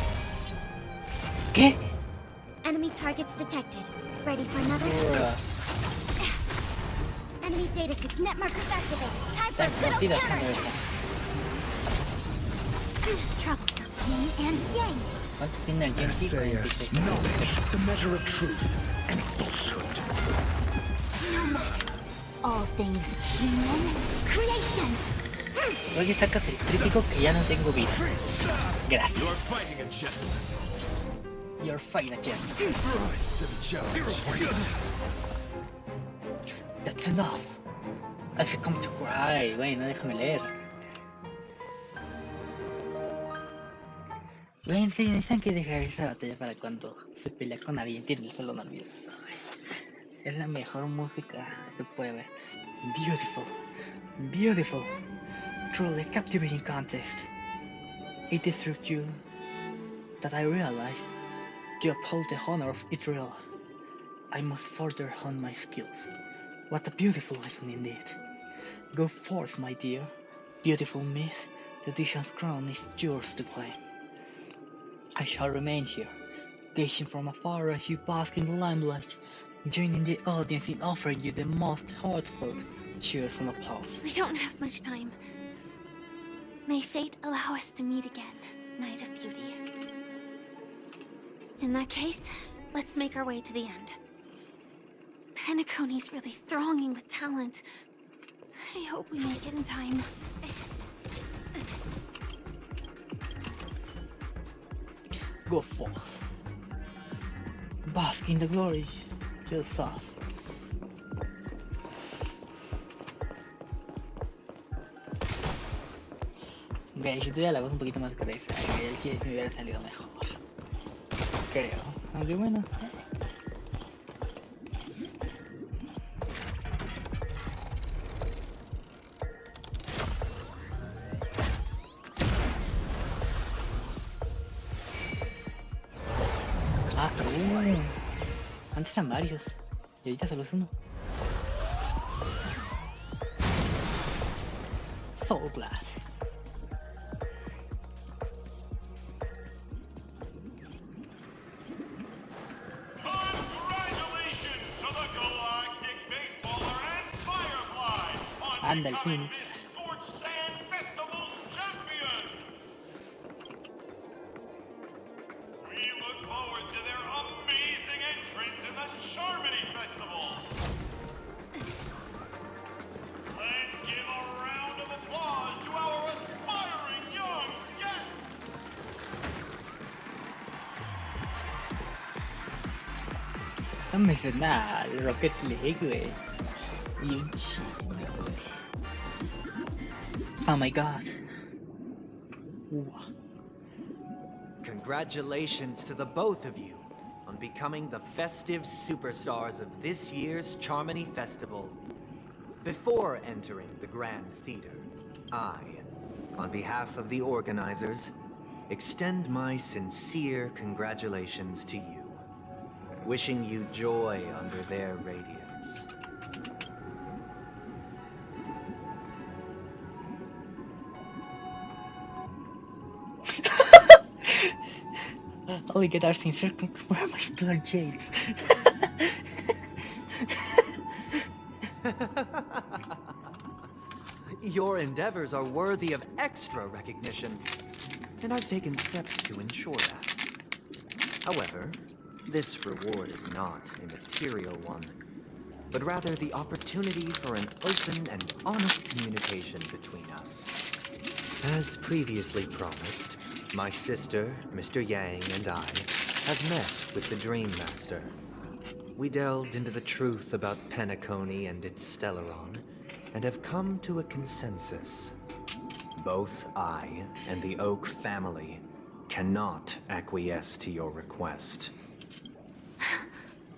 ¿Qué? Enemy targets detected. Ready for another? Enemy data sig net markers activated. Time for a good old counterattack. Troublesome. Yin and yang. ¿Cuánto tiene el Gen Z? 46. knowledge, the measure of truth and falsehood. No matter. All things human creations. Oye, sácate el crítico que ya no tengo vida. Gracias. You're fighting a gentleman. You're fine, Jen. Rise to the challenge. 0 points. That's enough. I have come to cry. Güey, no déjame leer. Güey, en serio, necesitan que dejar esa batalla para cuando se pelea con alguien. Tiene solo una vida. Es la mejor música que puede haber. Beautiful. Beautiful. Truly captivating contest. It is through you that I realize to uphold the honor of Israel. I must further hone my skills. What a beautiful lesson indeed. Go forth, my dear, beautiful miss. The Dishon's crown is yours to claim. I shall remain here, gazing from afar as you bask in the limelight, joining the audience in offering you the most heartfelt cheers and applause. We don't have much time. May fate allow us to meet again, Knight of Beauty. In that case, let's make our way to the end. Penacony's really thronging with talent. I hope we make it in time. Go forth. Bask in the glory yourself. Ok, si tuviera la voz un poquito más gruesa, el chiste me hubiera salido mejor. Creo. Aunque bueno. Ah, antes eran varios. Y ahorita solo es uno. So glad. Congratulations to the Galactic Baseballer and Firefly on Anda, el becoming fin. this Scorched Sand Festival's champion. We look forward to their amazing entrance in the Charmony Festival. Let's give a round of applause to our aspiring young guests. No me sé nada, el Rocket League, güey. Y un chingo, güey. Oh my god. Congratulations to the both of you on becoming the festive superstars of this year's Charmony Festival. Before entering the Grand Theater, I, on behalf of the organizers, extend my sincere congratulations to you, wishing you joy under their radiance. Only get our things circling. Where are my spiller jades? Your endeavors are worthy of extra recognition, and I've taken steps to ensure that. However, This reward is not a material one, but rather the opportunity for an open and honest communication between us. As previously promised, my sister, Mr. Yang, and I have met with the Dream Master. We delved into the truth about Penacony and its Stellaron, and have come to a consensus. Both I and the Oak family cannot acquiesce to your request.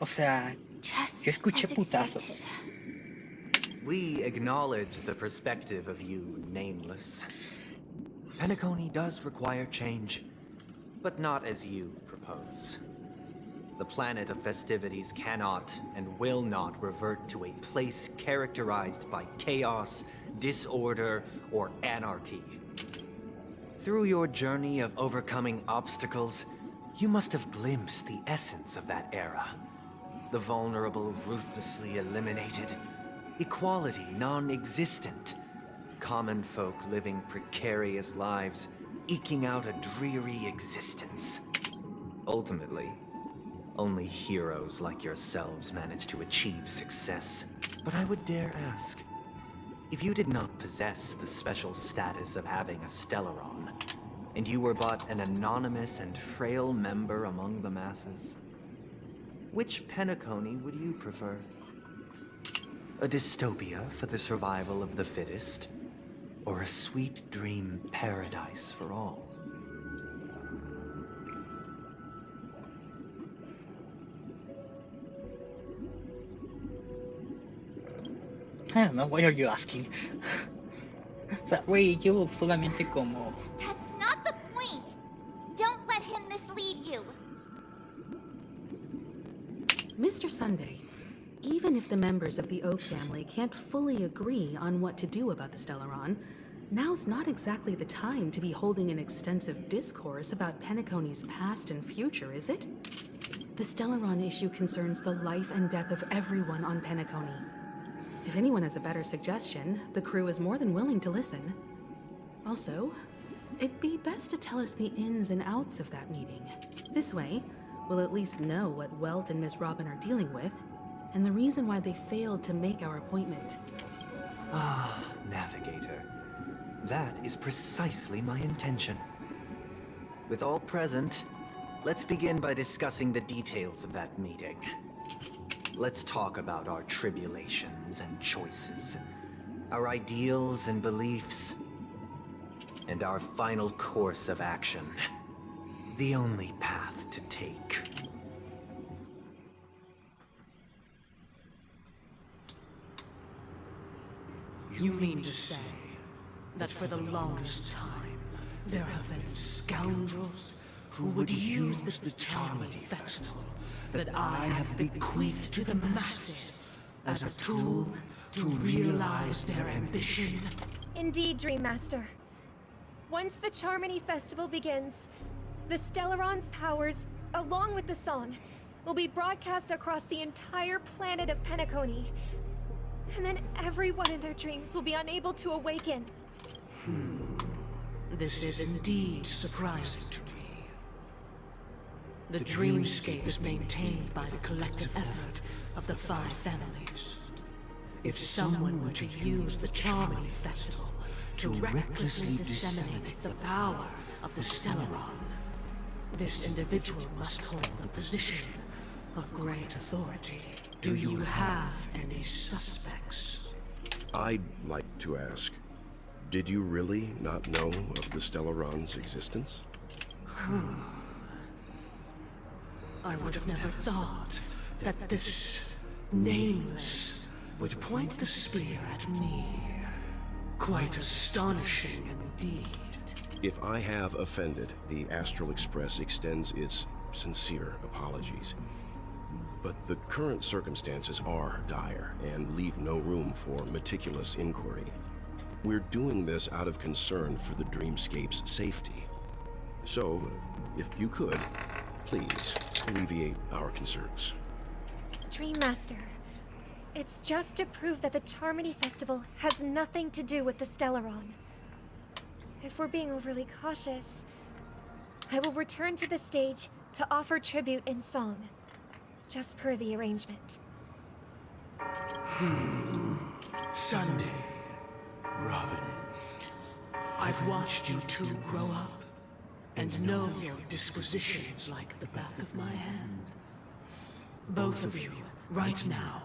O sea, Just yo escuché as putazos. expected. We acknowledge the perspective of you, Nameless. Penacony does require change, but not as you propose. The planet of festivities cannot and will not revert to a place characterized by chaos, disorder, or anarchy. Through your journey of overcoming obstacles, you must have glimpsed the essence of that era. The vulnerable ruthlessly eliminated, equality non-existent, common folk living precarious lives, eking out a dreary existence. Ultimately, only heroes like yourselves manage to achieve success. But I would dare ask, if you did not possess the special status of having a Stellaron, and you were but an anonymous and frail member among the masses, which Penacony would you prefer? A dystopia for the survival of the fittest, or a sweet dream paradise for all? I don't know, what are you asking? O sea, güey, yo solamente como... That's not the point. Don't let him mislead you. Mr. Sunday, even if the members of the Oak family can't fully agree on what to do about the Stellaron, now's not exactly the time to be holding an extensive discourse about Penacony's past and future, is it? The Stellaron issue concerns the life and death of everyone on Penacony. If anyone has a better suggestion, the crew is more than willing to listen. Also, it'd be best to tell us the ins and outs of that meeting. This way, we'll at least know what Welt and Miss Robin are dealing with, and the reason why they failed to make our appointment. Ah, Navigator. That is precisely my intention. With all present, let's begin by discussing the details of that meeting. Let's talk about our tribulations and choices, our ideals and beliefs, and our final course of action. The only path to take. You mean to say that for the longest time, there have been scoundrels who would use the Charmony Festival that I have bequeathed to the masses as a tool to realize their ambition? Indeed, Dream Master. Once the Charmony Festival begins, the Stellaron's powers, along with the song, will be broadcast across the entire planet of Penacony. And then everyone in their dreams will be unable to awaken. This is indeed surprising to me. The dreamscape is maintained by the collective effort of the 5 families. If someone were to use the Charmony Festival to recklessly disseminate the power of the Stellaron, this individual must hold a position of great authority. Do you have any suspects? I'd like to ask, did you really not know of the Stellaron's existence? I would have never thought that this Nameless would point the spear at me. Quite astonishing indeed. If I have offended, the Astral Express extends its sincere apologies. But the current circumstances are dire and leave no room for meticulous inquiry. We're doing this out of concern for the Dreamscape's safety. So, if you could, please alleviate our concerns. Dream Master, it's just to prove that the Charmony Festival has nothing to do with the Stellaron. If we're being overly cautious, I will return to the stage to offer tribute in song. just per the arrangement. Sunday, Robin. I've watched you two grow up and know your dispositions like the back of my hand. Both of you, right now,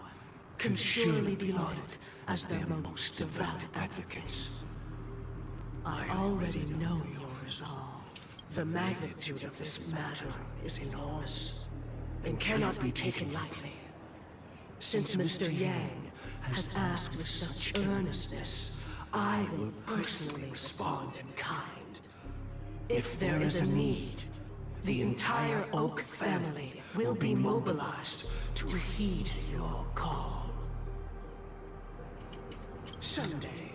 can surely be lauded as their most devout advocates. I already know your resolve. The magnitude of this matter is enormous and cannot be taken lightly. Since Mr. Yang has asked with such earnestness, I will personally respond in kind. If there is a need, the entire Oak family will be mobilized to heed your call. Someday,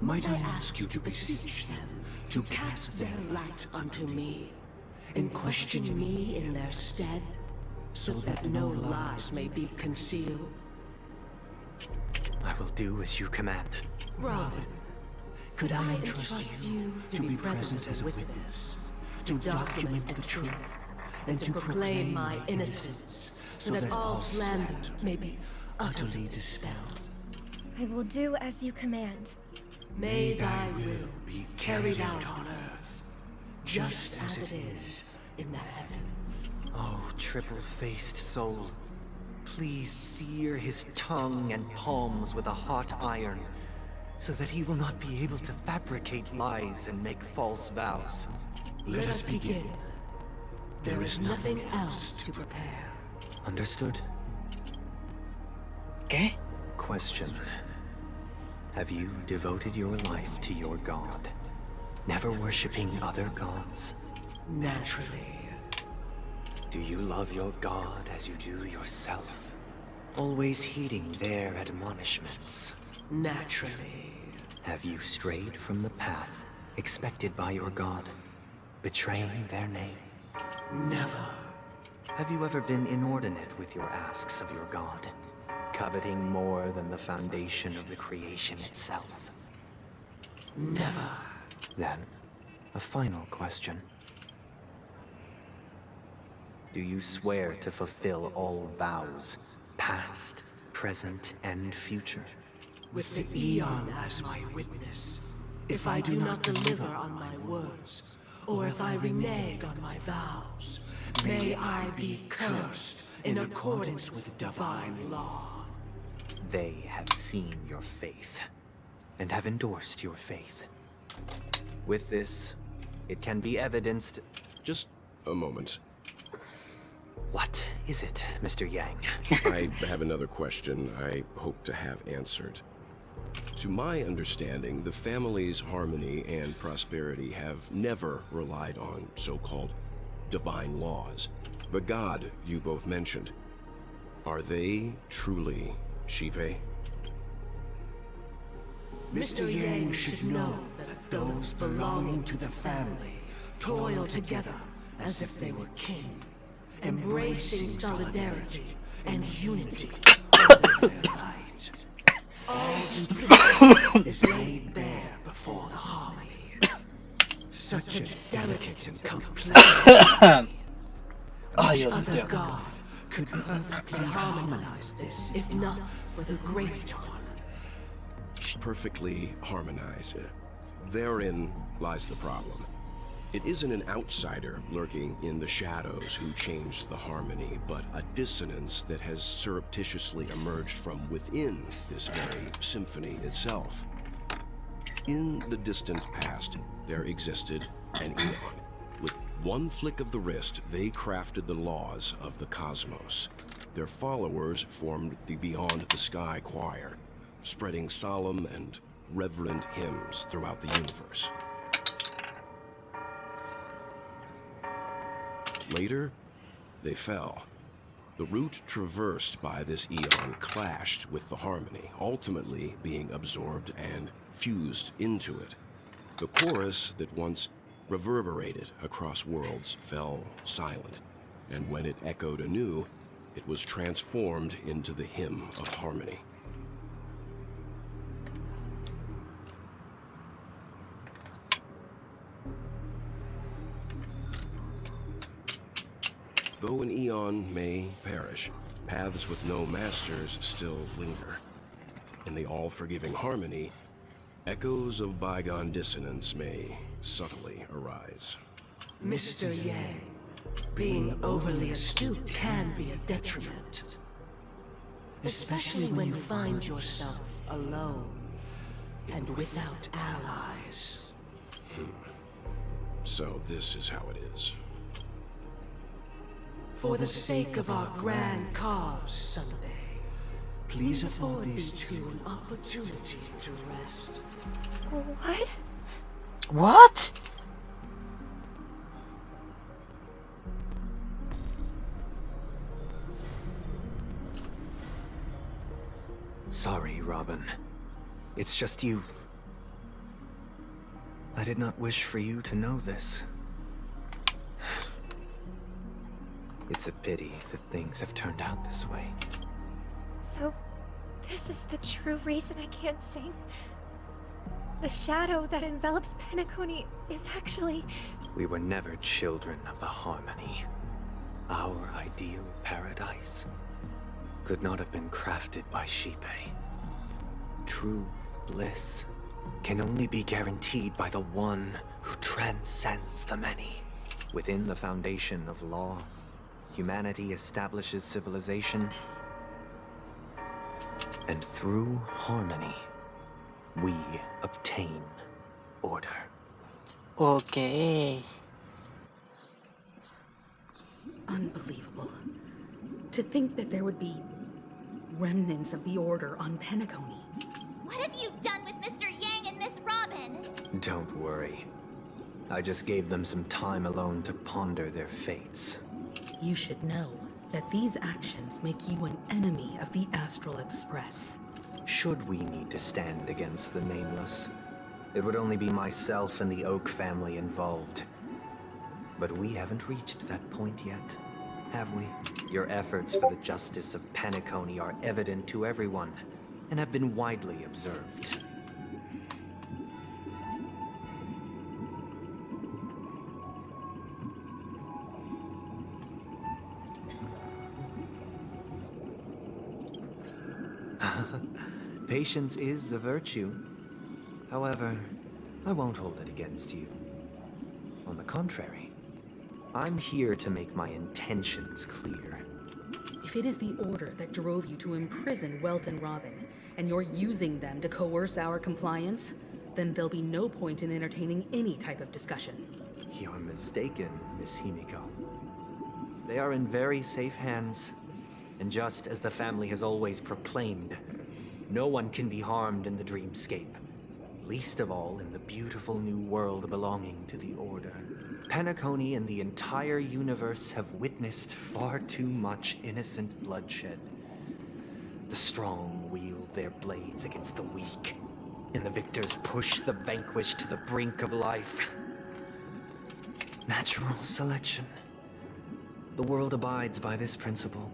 might I ask you to beseech them to cast their light unto me, and question me in their stead, so that no lies may be concealed? I will do as you command. Robin, could I entrust you to be present as a witness, to document the truth, and to proclaim my innocence, so that all slander may be utterly dispelled? I will do as you command. May thy will be carried out on earth, just as it is in the heavens. Oh, triple-faced soul, please sear his tongue and palms with a hot iron, so that he will not be able to fabricate lies and make false vows. Let us begin. There is nothing else to prepare. Understood? Okay. Question. Have you devoted your life to your god, never worshipping other gods? Naturally. Do you love your god as you do yourself, always heeding their admonishments? Naturally. Have you strayed from the path expected by your god, betraying their name? Never. Have you ever been inordinate with your asks of your god, coveting more than the foundation of the creation itself? Never. Then, a final question. Do you swear to fulfill all vows, past, present, and future? With the Eon as my witness, if I do not deliver on my words, or if I renege on my vows, may I be cursed in accordance with divine law. They have seen your faith, and have endorsed your faith. With this, it can be evidenced... Just a moment. What is it, Mr. Yang? I have another question I hope to have answered. To my understanding, the family's harmony and prosperity have never relied on so-called divine laws. The god you both mentioned, are they truly Shipe? Mr. Yang should know that those belonging to the family toil together as if they were kin, embracing solidarity and unity under their light. All duplicity is laid bare before the harmony. Such a delicate and complex Which other god could perfectly harmonize this, if not for the Great One? Perfectly harmonize. Therein lies the problem. It isn't an outsider lurking in the shadows who changed the harmony, but a dissonance that has surreptitiously emerged from within this very symphony itself. In the distant past, there existed an Eon. With one flick of the wrist, they crafted the laws of the cosmos. Their followers formed the Beyond the Sky Choir, spreading solemn and reverent hymns throughout the universe. Later, they fell. The route traversed by this Eon clashed with the harmony, ultimately being absorbed and fused into it. The chorus that once reverberated across worlds fell silent, and when it echoed anew, it was transformed into the hymn of harmony. Though an eon may perish, paths with no masters still linger. In the all-forgiving harmony, echoes of bygone dissonance may subtly arise. Mr. Yang, being overly astute can be a detriment. Especially when you find yourself alone and without allies. So this is how it is. For the sake of our grand cause someday, please afford these two an opportunity to rest. What? What? Sorry, Robin. It's just you. I did not wish for you to know this. It's a pity that things have turned out this way. So, this is the true reason I can't sing? The shadow that envelops Penacony is actually... We were never children of the harmony. Our ideal paradise could not have been crafted by Shipe. True bliss can only be guaranteed by the one who transcends the many. Within the foundation of law, humanity establishes civilization, and through harmony, we obtain order. Okay. Unbelievable. To think that there would be remnants of the Order on Penacony. What have you done with Mr. Yang and Miss Robin? Don't worry. I just gave them some time alone to ponder their fates. You should know that these actions make you an enemy of the Astral Express. Should we need to stand against the Nameless, it would only be myself and the Oak family involved. But we haven't reached that point yet, have we? Your efforts for the justice of Penacony are evident to everyone, and have been widely observed. Patience is a virtue. However, I won't hold it against you. On the contrary, I'm here to make my intentions clear. If it is the Order that drove you to imprison Welt and Robin, and you're using them to coerce our compliance, then there'll be no point in entertaining any type of discussion. You're mistaken, Miss Himiko. They are in very safe hands, and just as the family has always proclaimed, no one can be harmed in the dreamscape, least of all in the beautiful new world belonging to the Order. Penacony and the entire universe have witnessed far too much innocent bloodshed. The strong wield their blades against the weak, and the victors push the vanquished to the brink of life. Natural selection. The world abides by this principle,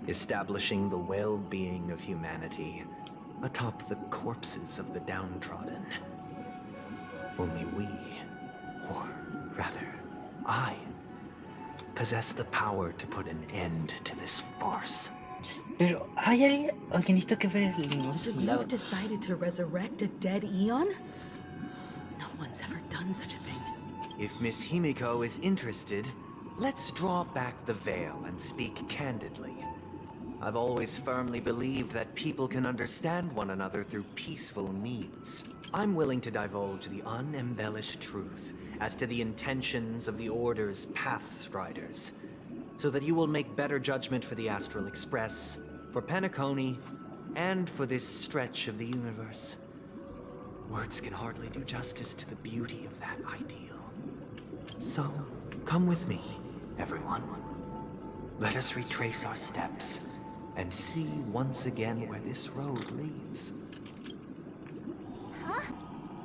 establishing the well-being of humanity atop the corpses of the downtrodden. Only we, or rather, I, possess the power to put an end to this farce. Pero hay alguien que necesito que ver el link. So you've decided to resurrect a dead Eon? No one's ever done such a thing. If Miss Himiko is interested, let's draw back the veil and speak candidly. I've always firmly believed that people can understand one another through peaceful means. I'm willing to divulge the unembellished truth as to the intentions of the Order's Pathstriders, so that you will make better judgment for the Astral Express, for Penacony, and for this stretch of the universe. Words can hardly do justice to the beauty of that ideal. So, come with me, everyone. Let us retrace our steps and see once again where this road leads. Huh?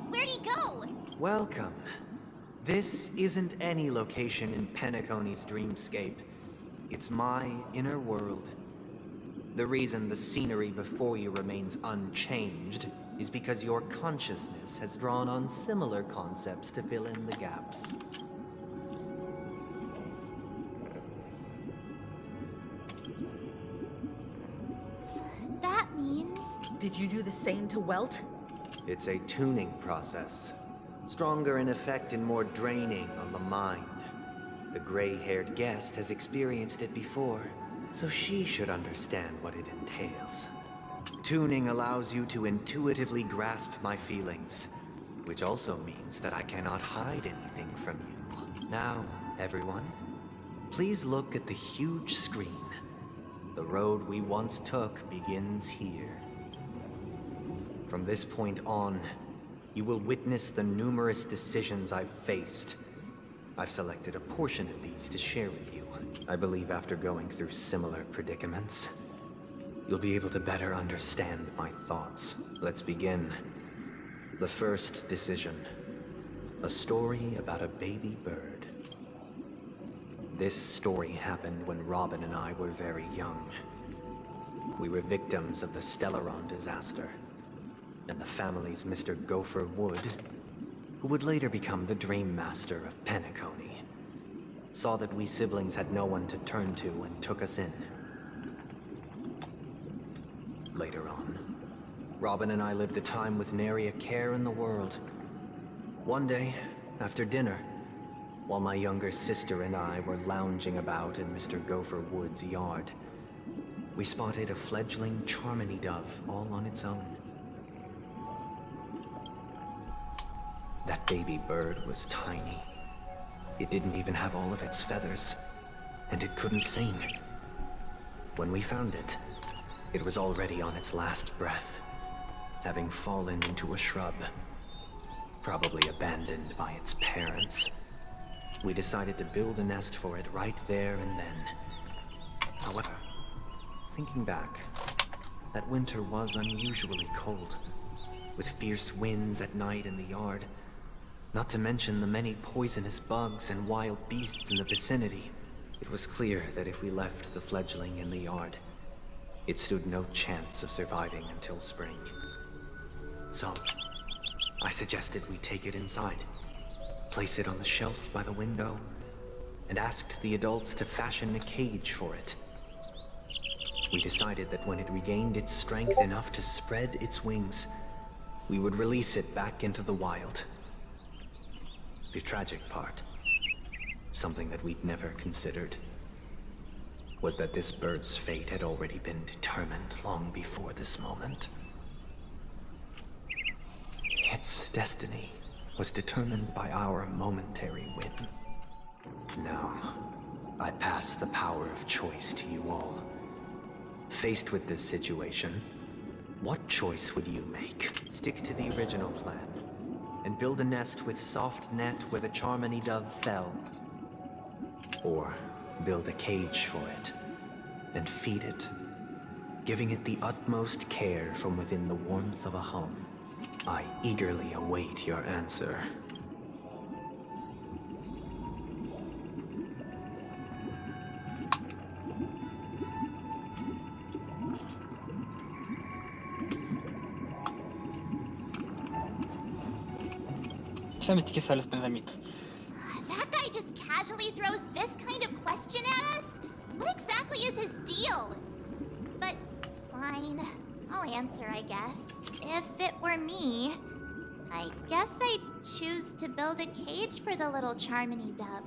Where'd he go? Welcome. This isn't any location in Penacony's dreamscape. It's my inner world. The reason the scenery before you remains unchanged is because your consciousness has drawn on similar concepts to fill in the gaps. Did you do the same to Welt? It's a tuning process. Stronger in effect and more draining on the mind. The gray-haired guest has experienced it before, so she should understand what it entails. Tuning allows you to intuitively grasp my feelings, which also means that I cannot hide anything from you. Now, everyone, please look at the huge screen. The road we once took begins here. From this point on, you will witness the numerous decisions I've faced. I've selected a portion of these to share with you. I believe after going through similar predicaments, you'll be able to better understand my thoughts. Let's begin. The first decision. A story about a baby bird. This story happened when Robin and I were very young. We were victims of the Stellaron disaster, and the family's Mr. Gopher Wood, who would later become the Dream Master of Penacony, saw that we siblings had no one to turn to and took us in. Later on, Robin and I lived a time with nary a care in the world. One day, after dinner, while my younger sister and I were lounging about in Mr. Gopher Wood's yard, we spotted a fledgling Charmony dove all on its own. That baby bird was tiny. It didn't even have all of its feathers, and it couldn't sing. When we found it, it was already on its last breath, having fallen into a shrub, probably abandoned by its parents. We decided to build a nest for it right there and then. However, thinking back, that winter was unusually cold, with fierce winds at night in the yard, not to mention the many poisonous bugs and wild beasts in the vicinity. It was clear that if we left the fledgling in the yard, it stood no chance of surviving until spring. So, I suggested we take it inside, place it on the shelf by the window, and asked the adults to fashion a cage for it. We decided that when it regained its strength enough to spread its wings, we would release it back into the wild. The tragic part, something that we'd never considered, was that this bird's fate had already been determined long before this moment. Its destiny was determined by our momentary whim. Now, I pass the power of choice to you all. Faced with this situation, what choice would you make? Stick to the original plan and build a nest with soft net where the Charmony dove fell. Or build a cage for it and feed it, giving it the utmost care from within the warmth of a home. I eagerly await your answer. That guy just casually throws this kind of question at us? What exactly is his deal? But fine, I'll answer, I guess. If it were me, I guess I'd choose to build a cage for the little Charmony dove.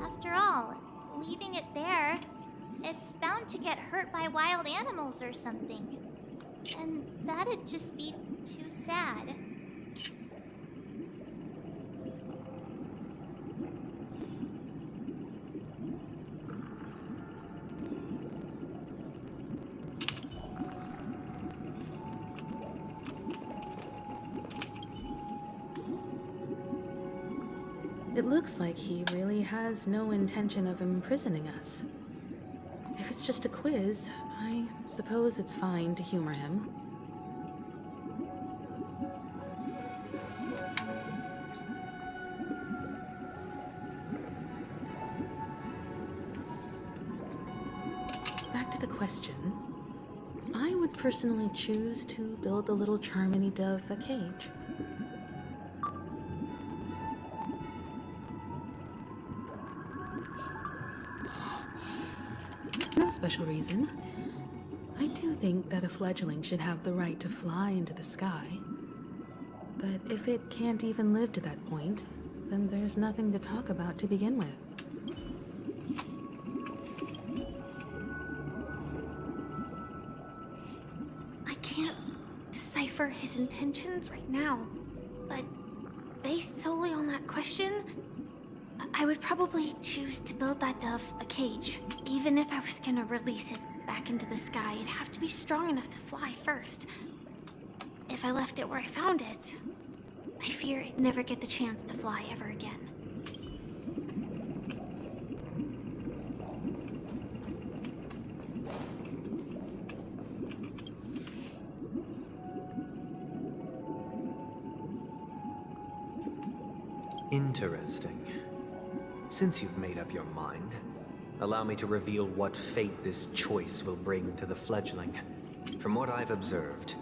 After all, leaving it there, it's bound to get hurt by wild animals or something. And that'd just be too sad. It looks like he really has no intention of imprisoning us. If it's just a quiz, I suppose it's fine to humor him. Back to the question. I would personally choose to build the little Charmony dove a cage. no special reason. I do think that a fledgling should have the right to fly into the sky. But if it can't even live to that point, then there's nothing to talk about to begin with. I can't decipher his intentions right now, but based solely on that question, I would probably choose to build that dove a cage. Even if I was gonna release it back into the sky, it'd have to be strong enough to fly first. If I left it where I found it, I fear it'd never get the chance to fly ever again. Interesting. Since you've made up your mind, allow me to reveal what fate this choice will bring to the fledgling. From what I've observed,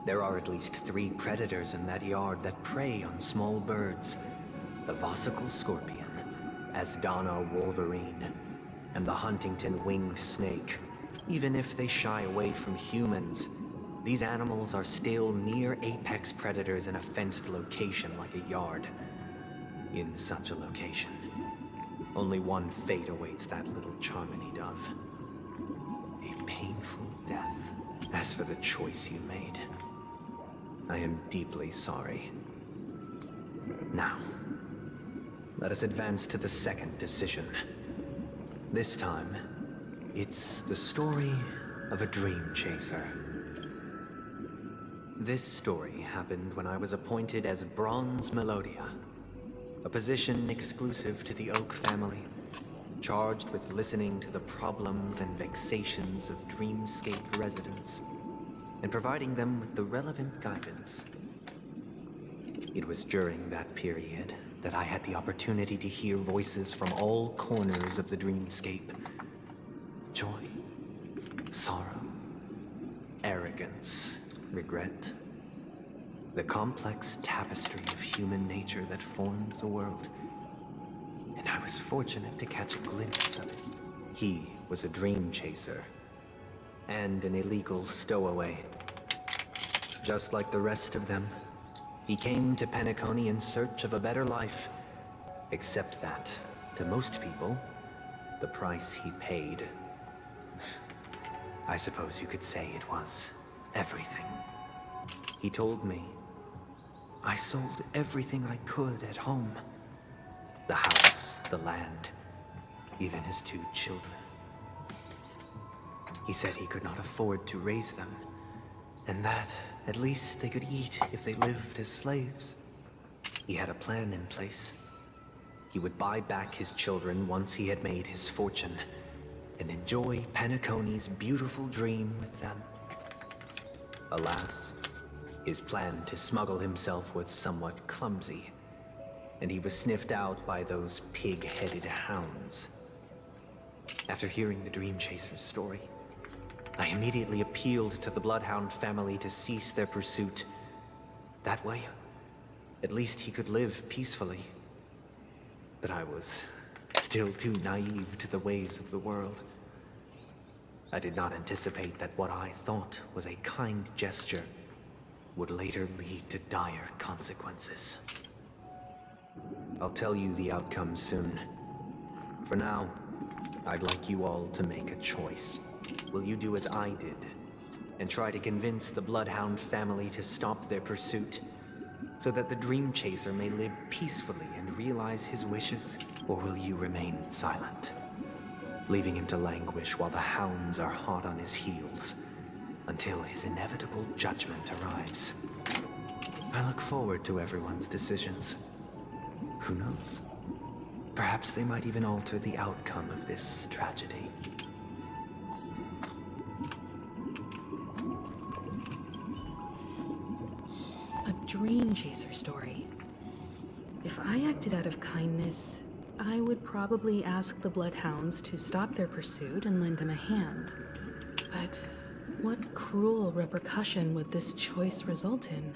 there are at least 3 predators in that yard that prey on small birds. The Vossicle scorpion, Asdana wolverine, and the Huntington winged snake. Even if they shy away from humans, these animals are still near apex predators in a fenced location like a yard. In such a location, only one fate awaits that little Charmony dove. A painful death. As for the choice you made, I am deeply sorry. Now, let us advance to the second decision. This time, it's the story of a dream chaser. This story happened when I was appointed as Bronze Melodia, a position exclusive to the Oak family, charged with listening to the problems and vexations of Dreamscape residents, and providing them with the relevant guidance. It was during that period that I had the opportunity to hear voices from all corners of the Dreamscape. Joy, sorrow, arrogance, regret. The complex tapestry of human nature that formed the world. And I was fortunate to catch a glimpse of it. He was a dream chaser, and an illegal stowaway. Just like the rest of them, he came to Penacony in search of a better life. Except that, to most people, the price he paid, I suppose you could say it was everything. He told me, I sold everything I could at home. The house, the land, even his 2 children. He said he could not afford to raise them, and that at least they could eat if they lived as slaves. He had a plan in place. He would buy back his children once he had made his fortune, and enjoy Penacony's beautiful dream with them. Alas, his plan to smuggle himself was somewhat clumsy, and he was sniffed out by those pig-headed hounds. After hearing the Dream Chaser's story, I immediately appealed to the Bloodhound family to cease their pursuit. That way, at least he could live peacefully. But I was still too naive to the ways of the world. I did not anticipate that what I thought was a kind gesture would later lead to dire consequences. I'll tell you the outcome soon. For now, I'd like you all to make a choice. Will you do as I did, and try to convince the Bloodhound family to stop their pursuit, so that the Dream Chaser may live peacefully and realize his wishes? Or will you remain silent, leaving him to languish while the hounds are hot on his heels, until his inevitable judgment arrives? I look forward to everyone's decisions. Who knows? Perhaps they might even alter the outcome of this tragedy. A dream chaser story. If I acted out of kindness, I would probably ask the Bloodhounds to stop their pursuit and lend him a hand. But what cruel repercussion would this choice result in?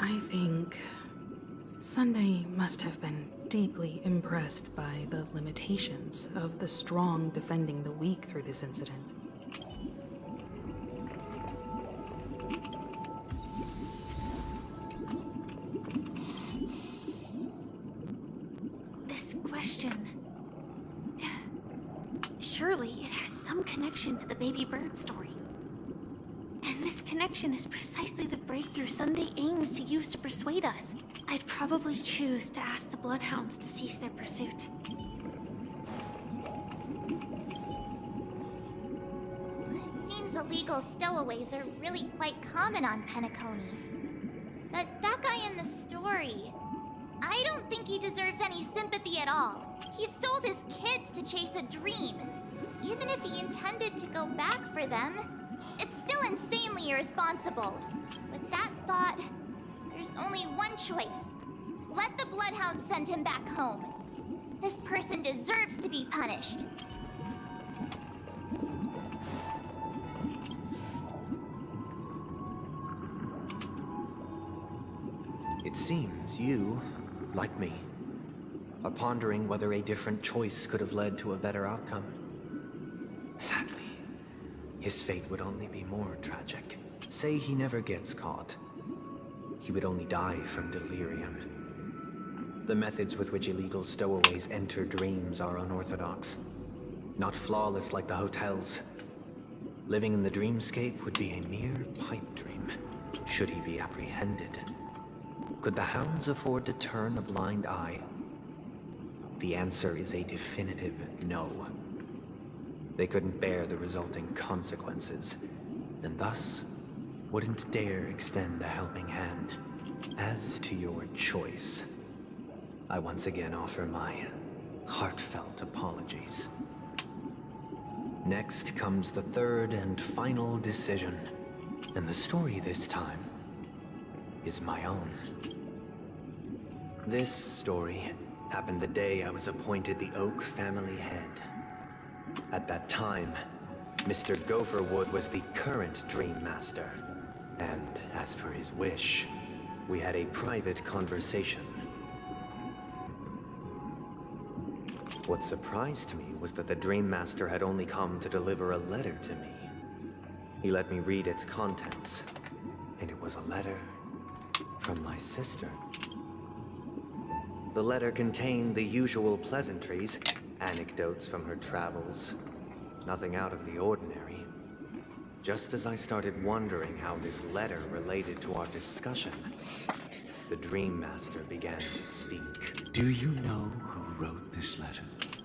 I think Sunday must have been deeply impressed by the limitations of the strong defending the weak through this incident. This question... Surely it has some connection to the baby bird story. And this connection is precisely the breakthrough Sunday aims to use to persuade us. I'd probably choose to ask the Bloodhounds to cease their pursuit. It seems illegal stowaways are really quite common on Penacony. But that guy in the story, I don't think he deserves any sympathy at all. He sold his kids to chase a dream. Even if he intended to go back for them, it's still insanely irresponsible. With that thought, there's only one choice. Let the Bloodhounds send him back home. This person deserves to be punished. It seems you, like me, are pondering whether a different choice could have led to a better outcome. Sadly, his fate would only be more tragic. Say he never gets caught. He would only die from delirium. The methods with which illegal stowaways enter dreams are unorthodox. Not flawless like the hotels. Living in the dreamscape would be a mere pipe dream, should he be apprehended. Could the hounds afford to turn a blind eye? The answer is a definitive no. They couldn't bear the resulting consequences, and thus wouldn't dare extend a helping hand. As to your choice, I once again offer my heartfelt apologies. Next comes the third and final decision, and the story this time is my own. This story happened the day I was appointed the Oak family head. At that time, Mr. Gopherwood was the current Dream Master, and as per his wish, we had a private conversation. What surprised me was that the Dream Master had only come to deliver a letter to me. He let me read its contents, and it was a letter from my sister. The letter contained the usual pleasantries, anecdotes from her travels. Nothing out of the ordinary. Just as I started wondering how this letter related to our discussion, the Dream Master began to speak. Do you know who wrote this letter?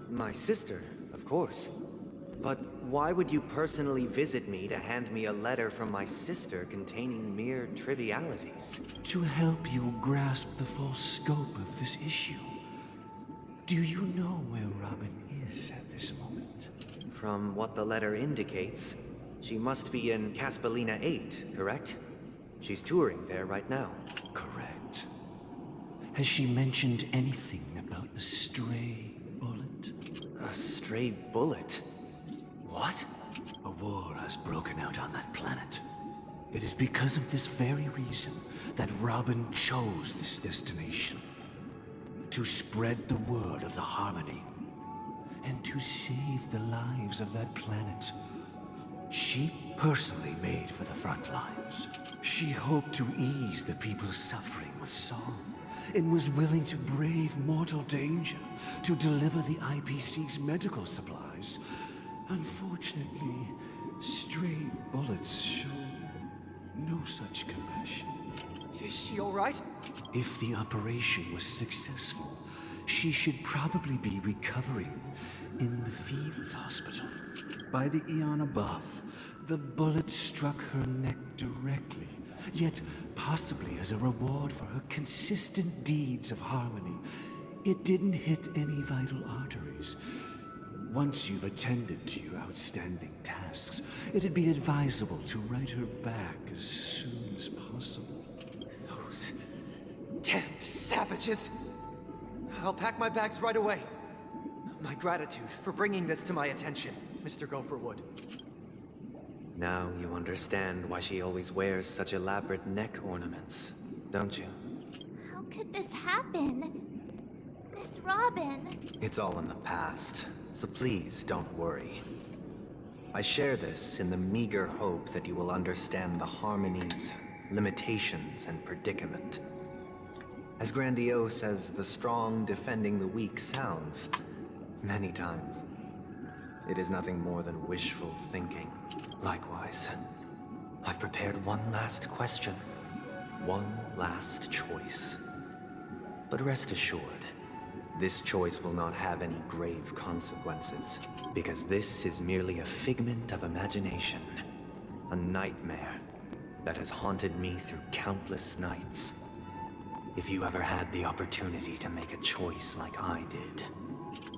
My sister, of course. But why would you personally visit me to hand me a letter from my sister containing mere trivialities? To help you grasp the full scope of this issue. Do you know where Robin is at this moment? From what the letter indicates, she must be in Caspelina 8, correct? She's touring there right now. Correct. Has she mentioned anything about a stray bullet? A stray bullet? What? A war has broken out on that planet. It is because of this very reason that Robin chose this destination. To spread the word of the Harmony. And to save the lives of that planet. She personally made for the front lines. She hoped to ease the people's suffering with song, and was willing to brave mortal danger to deliver the IPC's medical supplies. Unfortunately, stray bullets show no such compassion. Is she all right? If the operation was successful, she should probably be recovering in the field hospital. By the eon above, the bullet struck her neck directly, yet possibly as a reward for her consistent deeds of harmony. It didn't hit any vital arteries. Once you've attended to your outstanding tasks, it'd be advisable to write her back as soon as possible. Those damned savages! I'll pack my bags right away. My gratitude for bringing this to my attention, Mr. Gopherwood. Now you understand why she always wears such elaborate neck ornaments, don't you? How How could this happen? Miss Robin. It's all in the past, so please don't worry. I share this in the meager hope that you will understand the harmony's limitations and predicament. As grandiose as the strong defending the weak sounds, many times, it is nothing more than wishful thinking. Likewise, I've prepared one last question, one last choice. But rest assured, this choice will not have any grave consequences, because this is merely a figment of imagination, a nightmare that has haunted me through countless nights. If you ever had the opportunity to make a choice like I did,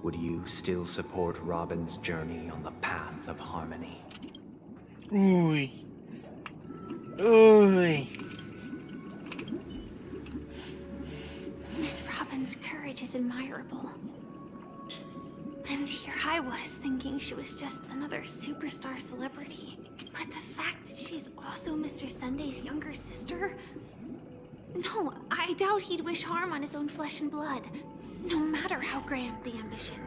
would you still support Robin's journey on the path of harmony? Uy. Uy. Miss Robin's courage is admirable. And here I was thinking she was just another superstar celebrity. But the fact that she's also Mr. Sunday's younger sister? No, I doubt he'd wish harm on his own flesh and blood, no matter how grand the ambition.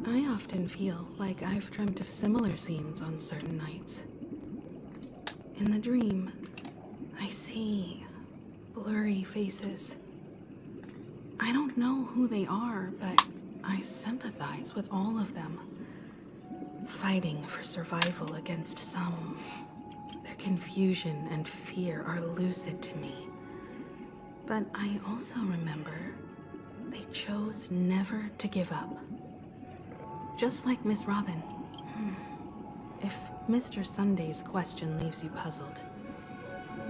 I often feel like I've dreamt of similar scenes on certain nights. In the dream, I see blurry faces. I don't know who they are, but I sympathize with all of them, fighting for survival against some. Their confusion and fear are lucid to me. But I also remember they chose never to give up. Just like Miss Robin. If Mr. Sunday's question leaves you puzzled,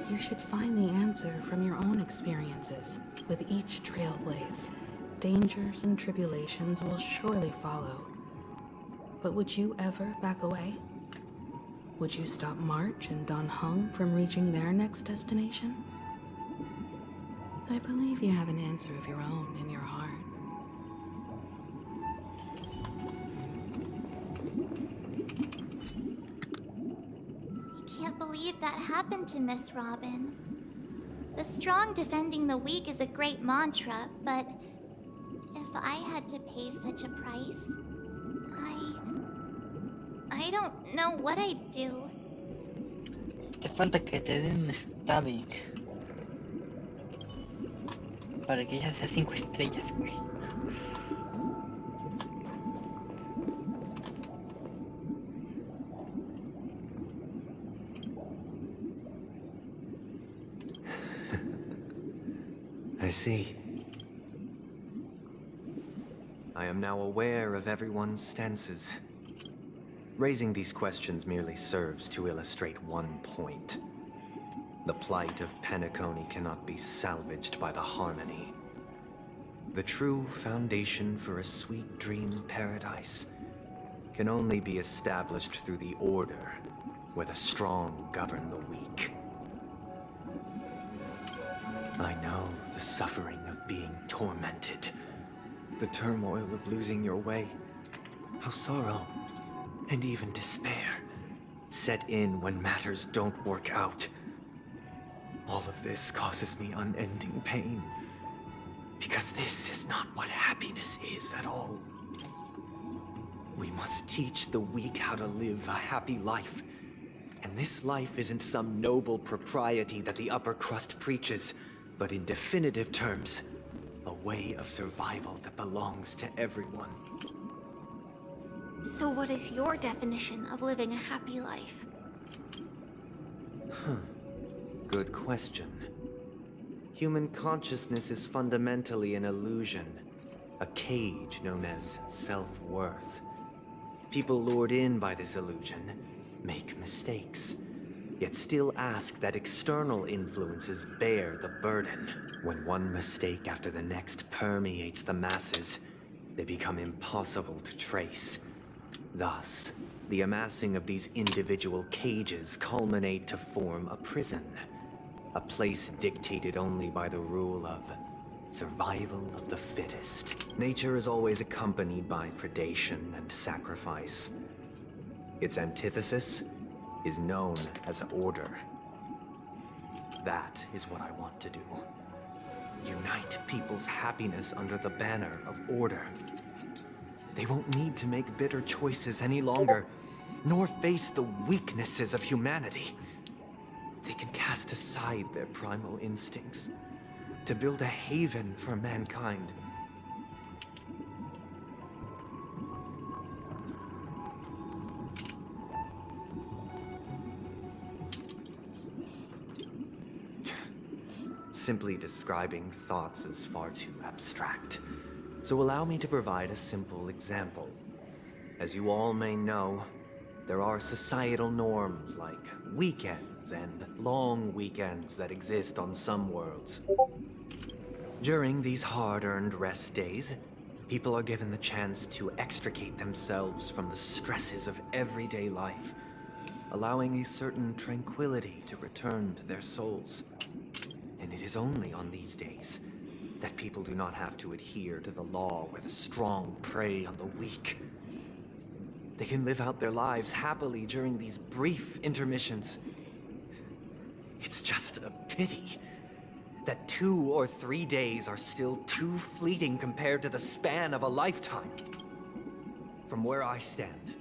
you should find the answer from your own experiences with each trailblaze. Dangers and tribulations will surely follow. But would you ever back away? Would you stop March and Don Hung from reaching their next destination? I believe you have an answer of your own in your heart. I can't believe that happened to Miss Robin. The strong defending the weak is a great mantra, but if I had to pay such a price, I don't know what I'd do. Te falta que te den un stabbing para que ya sea 5 estrellas, güey. I see. I am now aware of everyone's stances. Raising these questions merely serves to illustrate one point. The plight of Penacony cannot be salvaged by the harmony. The true foundation for a sweet dream paradise can only be established through the order where the strong govern the weak. I know the suffering of being tormented, the turmoil of losing your way, how sorrow and even despair set in when matters don't work out. All of this causes me unending pain, because this is not what happiness is at all. We must teach the weak how to live a happy life, and this life isn't some noble propriety that the upper crust preaches, but in definitive terms, a way of survival that belongs to everyone. So what is your definition of living a happy life? Good question. Human consciousness is fundamentally an illusion, a cage known as self-worth. People lured in by this illusion make mistakes, yet still ask that external influences bear the burden. When one mistake after the next permeates the masses, they become impossible to trace. Thus, the amassing of these individual cages culminate to form a prison, a place dictated only by the rule of survival of the fittest. Nature is always accompanied by predation and sacrifice. Its antithesis is known as order. That is what I want to do. Unite people's happiness under the banner of order. They won't need to make bitter choices any longer, nor face the weaknesses of humanity. They can cast aside their primal instincts to build a haven for mankind. Simply describing thoughts is far too abstract. So allow me to provide a simple example. As you all may know, there are societal norms like weekends and long weekends that exist on some worlds. During these hard-earned rest days, people are given the chance to extricate themselves from the stresses of everyday life, allowing a certain tranquility to return to their souls. And it is only on these days that people do not have to adhere to the law where the strong prey on the weak. They can live out their lives happily during these brief intermissions. It's just a pity that 2 or 3 days are still too fleeting compared to the span of a lifetime. From where I stand,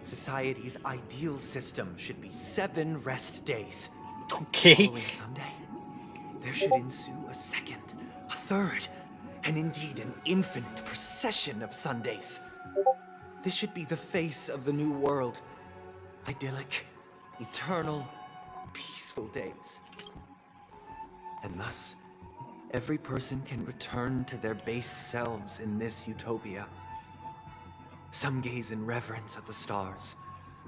society's ideal system should be 7 rest days. Okay. Following Sunday, there should ensue a second, a third, and indeed an infinite procession of Sundays. This should be the face of the new world. Idyllic, eternal, peaceful days. And thus, every person can return to their base selves in this utopia. Some gaze in reverence at the stars,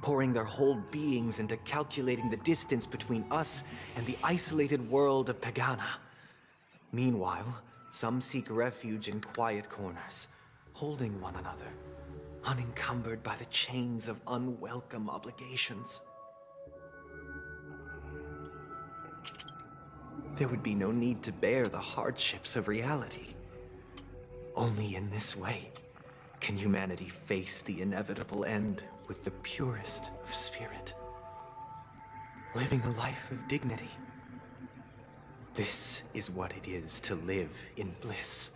pouring their whole beings into calculating the distance between us and the isolated world of Pagana. Meanwhile, some seek refuge in quiet corners, holding one another, unencumbered by the chains of unwelcome obligations. There would be no need to bear the hardships of reality. Only in this way can humanity face the inevitable end with the purest of spirit, living a life of dignity. This is what it is to live in bliss.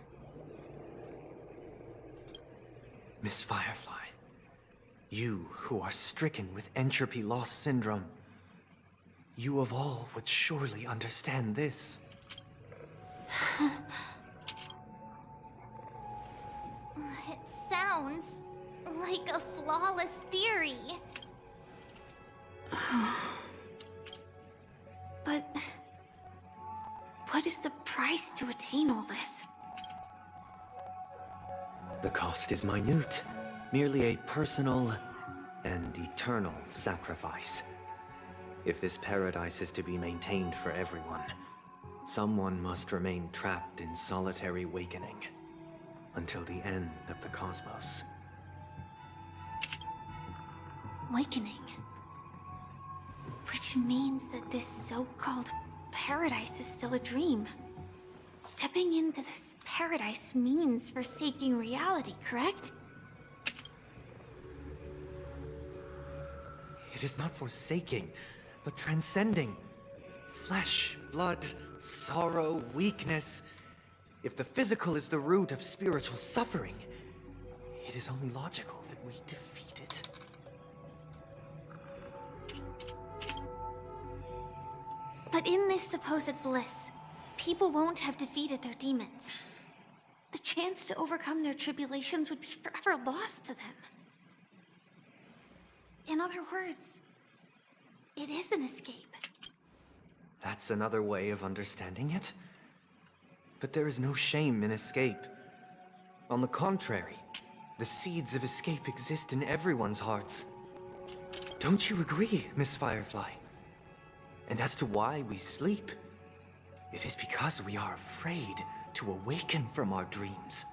Miss Firefly, you who are stricken with entropy loss syndrome, you of all would surely understand this. It sounds like a flawless theory. But what is the price to attain all this? The cost is minute, merely a personal and eternal sacrifice. If this paradise is to be maintained for everyone, someone must remain trapped in solitary awakening until the end of the cosmos. Awakening. Which means that this so-called paradise is still a dream. Stepping into this paradise means forsaking reality, correct? It is not forsaking, but transcending. Flesh, blood, sorrow, weakness. If the physical is the root of spiritual suffering, it is only logical that we defeat it. But in this supposed bliss, people won't have defeated their demons. The chance to overcome their tribulations would be forever lost to them. In other words, it is an escape. That's another way of understanding it. But there is no shame in escape. On the contrary, the seeds of escape exist in everyone's hearts. Don't you agree, Miss Firefly? And as to why we sleep, it is because we are afraid to awaken from our dreams.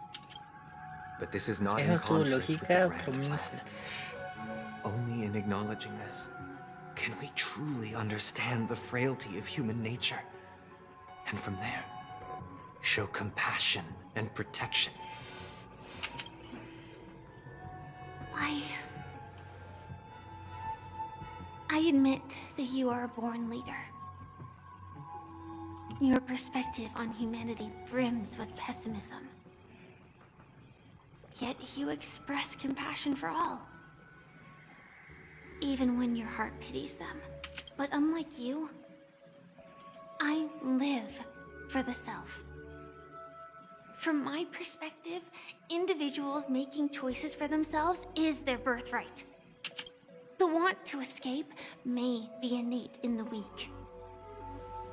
But this is not in Eso tu conflict with the lógica grand comienza. plan. Only in acknowledging this can we truly understand the frailty of human nature, and from there, show compassion and protection. I admit that you are a born leader. Your perspective on humanity brims with pessimism. Yet you express compassion for all. Even when your heart pities them. But unlike you, I live for the self. From my perspective, individuals making choices for themselves is their birthright. The want to escape may be innate in the weak.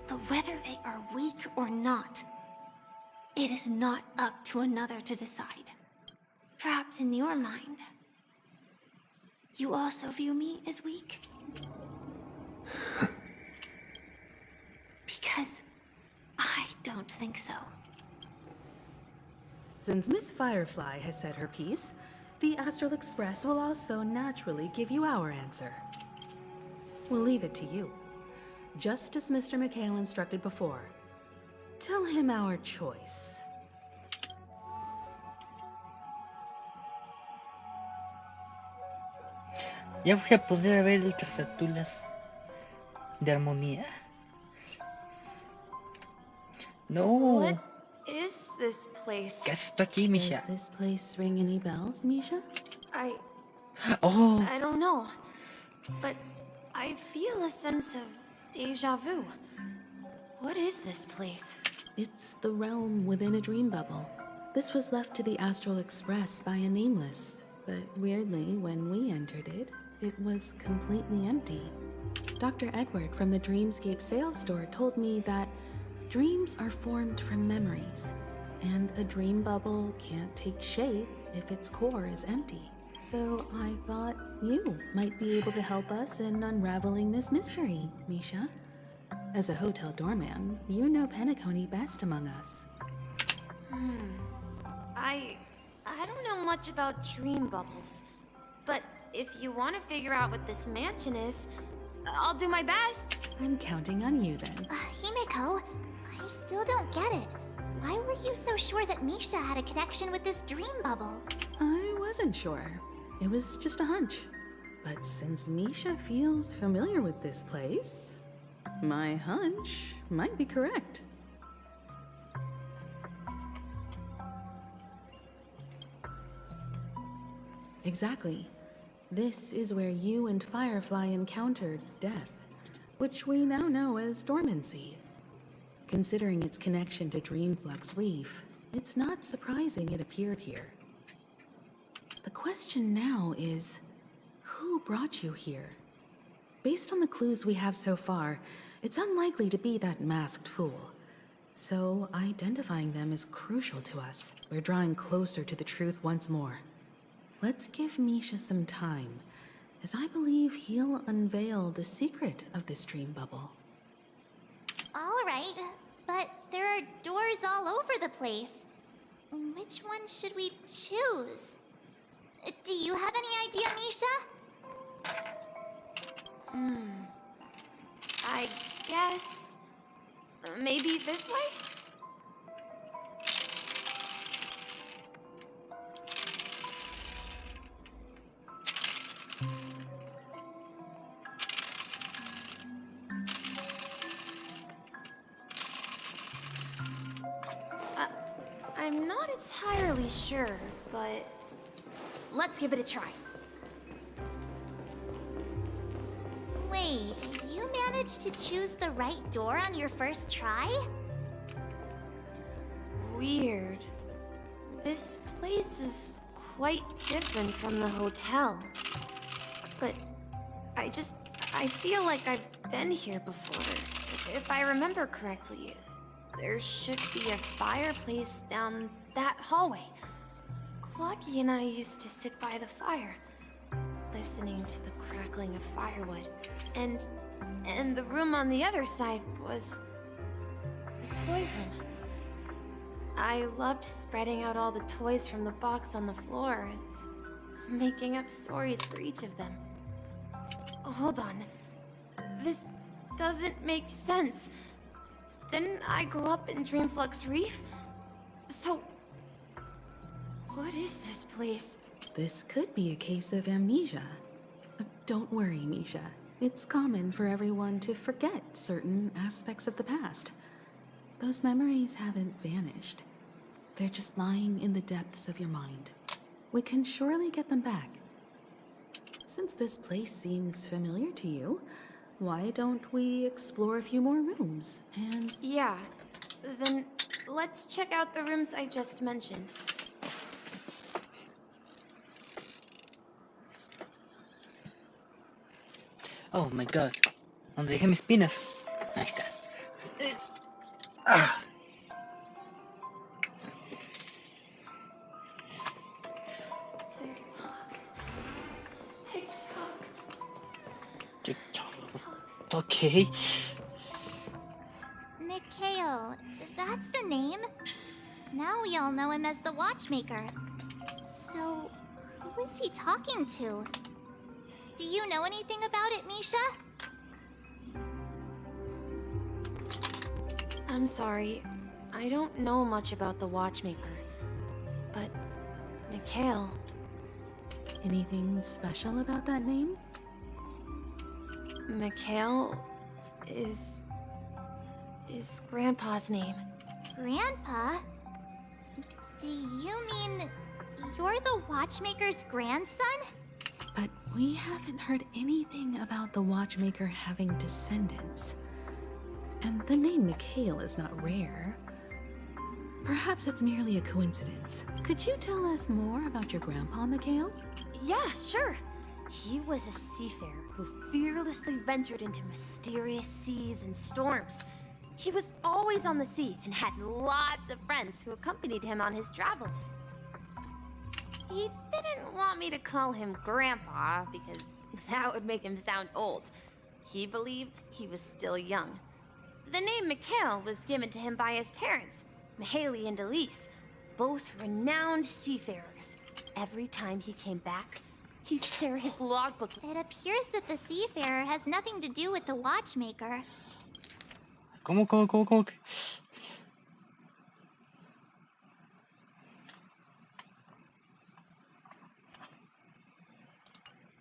But whether they are weak or not, it is not up to another to decide. Perhaps in your mind, you also view me as weak? Because I don't think so. Since Miss Firefly has said her piece, the Astral Express will also naturally give you our answer. We'll leave it to you. Just as Mr. McHale instructed before. Tell him our choice. Ya voy a poder ver las caratulas de armonía. No. What is this place? ¿Qué haces tú aquí, Misha? Does this place ring any bells, Misha? Oh. I don't know. But I feel a sense of deja vu. What is this place? It's the realm within a dream bubble. This was left to the Astral Express by a nameless, but weirdly, when we entered it, it was completely empty. Dr. Edward from the Dreamscape sales store told me that dreams are formed from memories, and a dream bubble can't take shape if its core is empty. So I thought you might be able to help us in unraveling this mystery, Misha. As a hotel doorman, you know Penacony best among us. I don't know much about dream bubbles, but if you want to figure out what this mansion is, I'll do my best. I'm counting on you then. Himeko, I still don't get it. Why were you so sure that Misha had a connection with this dream bubble? I wasn't sure. It was just a hunch. But since Misha feels familiar with this place, my hunch might be correct. Exactly. This is where you and Firefly encountered death, which we now know as dormancy. Considering its connection to Dreamflux Reef, it's not surprising it appeared here. The question now is, who brought you here? Based on the clues we have so far, it's unlikely to be that masked fool. So identifying them is crucial to us. We're drawing closer to the truth once more. Let's give Misha some time, as I believe he'll unveil the secret of this dream bubble. All right, but there are doors all over the place. Which one should we choose? Do you have any idea, Misha? I guess... maybe this way? I'm not entirely sure, but let's give it a try. Wait, you managed to choose the right door on your first try? Weird. This place is quite different from the hotel. But I feel like I've been here before. If I remember correctly, there should be a fireplace down that hallway. Clocky and I used to sit by the fire, listening to the crackling of firewood. And the room on the other side was a toy room. I loved spreading out all the toys from the box on the floor and making up stories for each of them. Hold on. This doesn't make sense. Didn't I grow up in Dreamflux Reef? So, what is this place? This could be a case of amnesia. Don't worry, Misha. It's common for everyone to forget certain aspects of the past. those memories haven't vanished. They're just lying in the depths of your mind. We can surely get them back. Since this place seems familiar to you, why don't we explore a few more rooms and... Yeah, then let's check out the rooms I just mentioned. Oh my god. ¿Dónde dejé mi spinner? Ahí está. Ah. TikTok. Okay. Mikhail, that's the name. Now we all know him as the Watchmaker. So, who is he talking to? Do you know anything about it, Misha? I'm sorry, I don't know much about the Watchmaker. But, Mikhail... Anything special about that name? Mikhail is Grandpa's name. Grandpa? Do you mean you're the Watchmaker's grandson? But we haven't heard anything about the Watchmaker having descendants. And the name Mikhail is not rare. Perhaps it's merely a coincidence. Could you tell us more about your grandpa, Mikhail? Yeah, sure. He was a seafarer who fearlessly ventured into mysterious seas and storms. He was always on the sea and had lots of friends who accompanied him on his travels. He didn't want me to call him Grandpa because that would make him sound old. He believed he was still young. The name Mikhail was given to him by his parents, Mihaly and Elise, both renowned seafarers. Every time he came back, he'd share his logbook. It appears that the seafarer has nothing to do with the Watchmaker. ¿Cómo?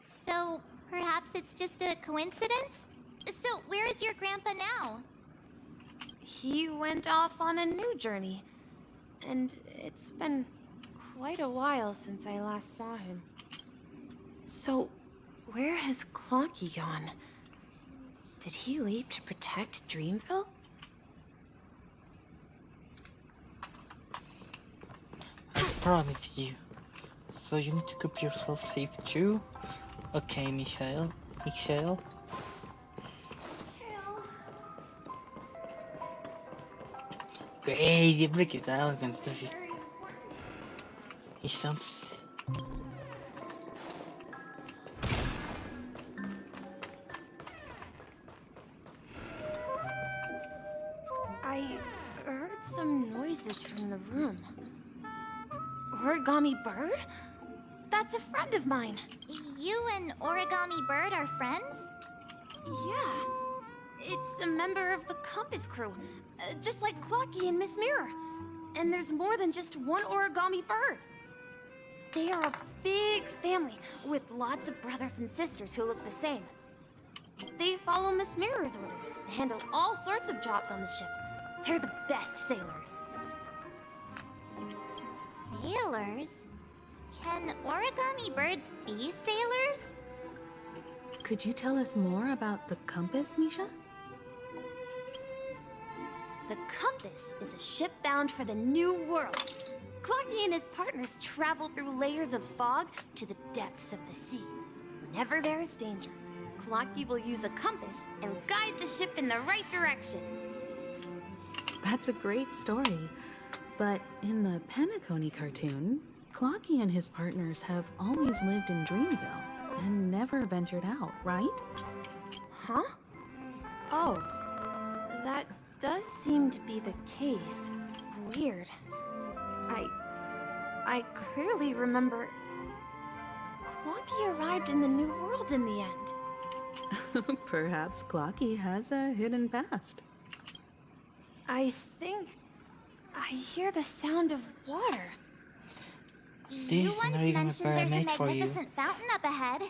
So, perhaps it's just a coincidence? So, where is your grandpa now? He went off on a new journey, and it's been quite a while since I last saw him. So, where has Clocky gone? Did he leave to protect Dreamville? I promise you. So you need to keep yourself safe too? Okay, Mikhail. Güey, siempre que estaba con esto y sounds... I heard some noises from the room. Origami Bird? That's a friend of mine. You and Origami Bird are friends? Yeah. It's a member of the Compass crew, just like Clocky and Miss Mirror. And there's more than just one Origami Bird. They are a big family with lots of brothers and sisters who look the same. They follow Miss Mirror's orders and handle all sorts of jobs on the ship. They're the best sailors. Sailors? Can Origami Birds be sailors? Could you tell us more about the compass, Misha? The Compass is a ship bound for the New World. Clocky and his partners travel through layers of fog to the depths of the sea. Whenever there is danger, Clocky will use a compass and guide the ship in the right direction. That's a great story. But in the Penacony cartoon, Clocky and his partners have always lived in Dreamville and never ventured out, right? Huh? Oh, that does seem to be the case. Weird. I clearly remember Clocky arrived in the New World in the end. Perhaps Clocky has a hidden past. I think I hear the sound of water. You once mentioned there's a magnificent fountain up ahead.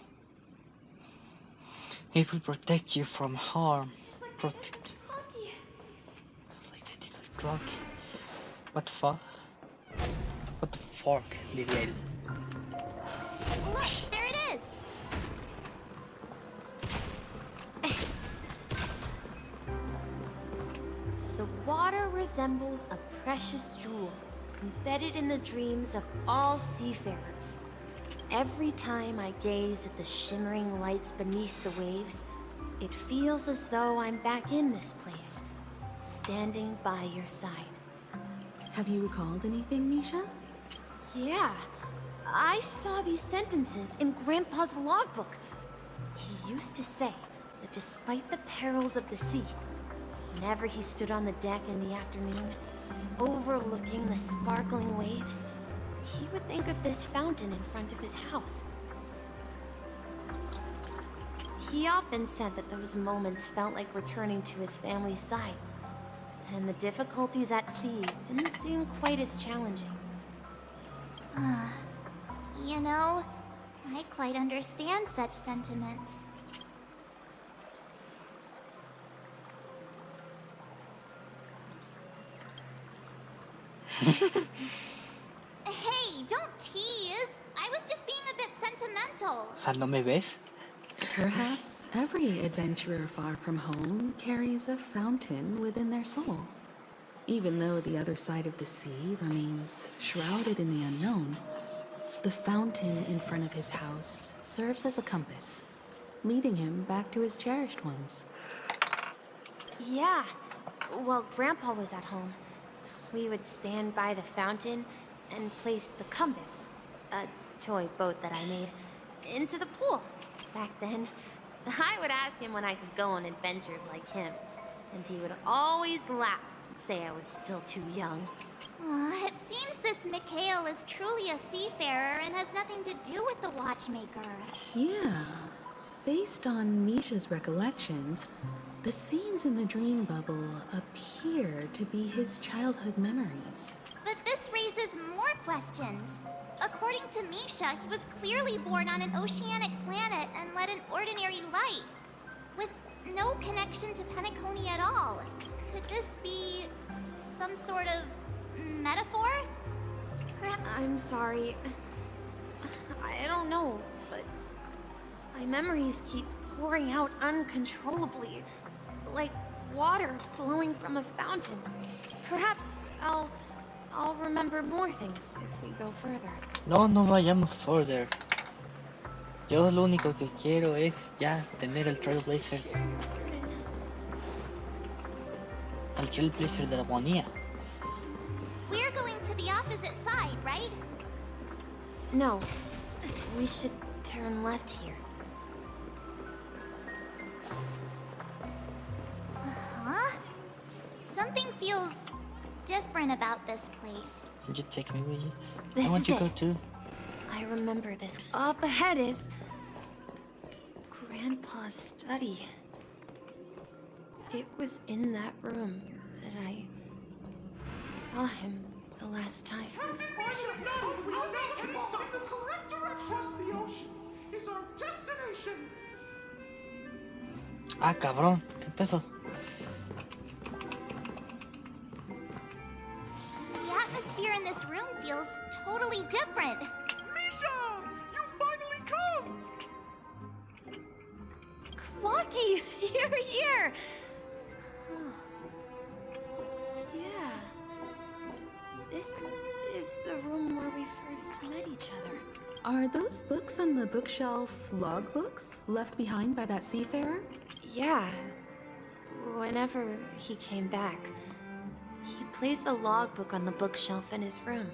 It will protect you from harm. fuck? What the fuck? What the fuck, diría él. Look, there it is. The water resembles a precious jewel, embedded in the dreams of all seafarers. Every time I gaze at the shimmering lights beneath the waves, it feels as though I'm back in this place, standing by your side. Have you recalled anything, Misha? Yeah, I saw these sentences in Grandpa's logbook. He used to say that despite the perils of the sea, whenever he stood on the deck in the afternoon, overlooking the sparkling waves, he would think of this fountain in front of his house. He often said that those moments felt like returning to his family's side, and the difficulties at sea didn't seem quite as challenging. You know, I quite understand such sentiments. Hey, don't tease. I was just being a bit sentimental. O sea, ¿no me ves? Perhaps every adventurer far from home carries a fountain within their soul. Even though the other side of the sea remains shrouded in the unknown, the fountain in front of his house serves as a compass, leading him back to his cherished ones. Yeah, while Grandpa was at home, we would stand by the fountain and place the compass, a toy boat that I made, into the pool. Back then, I would ask him when I could go on adventures like him, and he would always laugh and say I was still too young. It seems this Mikhail is truly a seafarer and has nothing to do with the watchmaker. Yeah. Based on Misha's recollections, the scenes in the dream bubble appear to be his childhood memories. But this raises more questions. According to Misha, he was clearly born on an oceanic planet and led an ordinary life, with no connection to Penacony at all. Could this be some sort of metaphor? I'm sorry. I don't know, but my memories keep pouring out uncontrollably, like water flowing from a fountain. Perhaps I'll remember more things if we go further. No, no vayamos further. Yo lo único que quiero es ya tener el Trailblazer. El Trailblazer de la Bonía. We're going to the opposite side, right? No, we should turn left here. Huh? Something feels different about this place. Can you take me with you? This I want is to go it. too. I remember this. Up ahead is Grandpa's study. It was in that room that I saw him the last time. I should know! We can stop the correct direction across the ocean is our destination! Ah, cabrón. ¿Qué pedo? The atmosphere in this room feels totally different. Misha! You finally come! Clocky! You're here! Yeah. This is the room where we first met each other. Are those books on the bookshelf logbooks left behind by that seafarer? Yeah. Whenever he came back, he placed a logbook on the bookshelf in his room.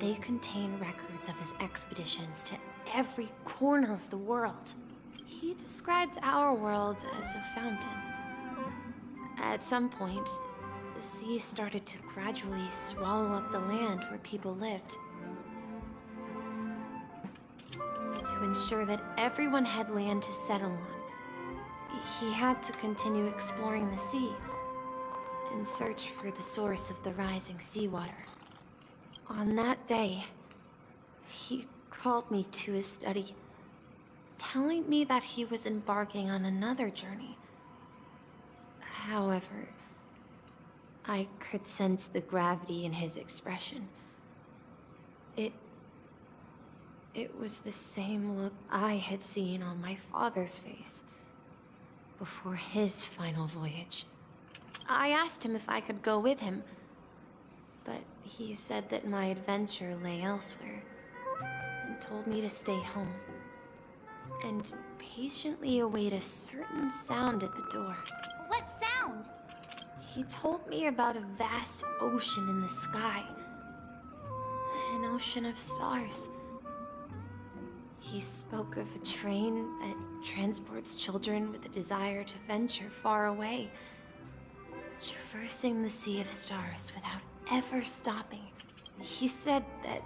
They contain records of his expeditions to every corner of the world. He described our world as a fountain. At some point, the sea started to gradually swallow up the land where people lived. To ensure that everyone had land to settle on, he had to continue exploring the sea and search for the source of the rising seawater. On that day, he called me to his study, telling me that he was embarking on another journey. However, I could sense the gravity in his expression. It was the same look I had seen on my father's face before his final voyage. I asked him if I could go with him, but he said that my adventure lay elsewhere and told me to stay home and patiently await a certain sound at the door. What sound? He told me about a vast ocean in the sky. An ocean of stars. He spoke of a train that transports children with a desire to venture far away, traversing the sea of stars without ever stopping. He said that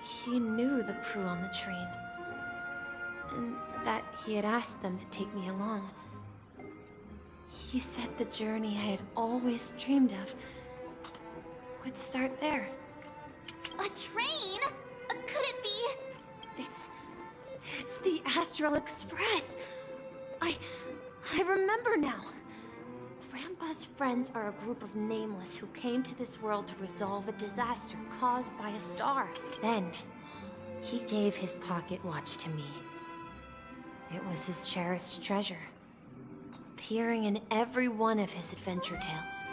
he knew the crew on the train, and that he had asked them to take me along. He said the journey I had always dreamed of would start there. A train? Could it be? It's the Astral Express. I remember now. Grandpa's friends are a group of nameless who came to this world to resolve a disaster caused by a star. Then, he gave his pocket watch to me. It was his cherished treasure, appearing in every one of his adventure tales.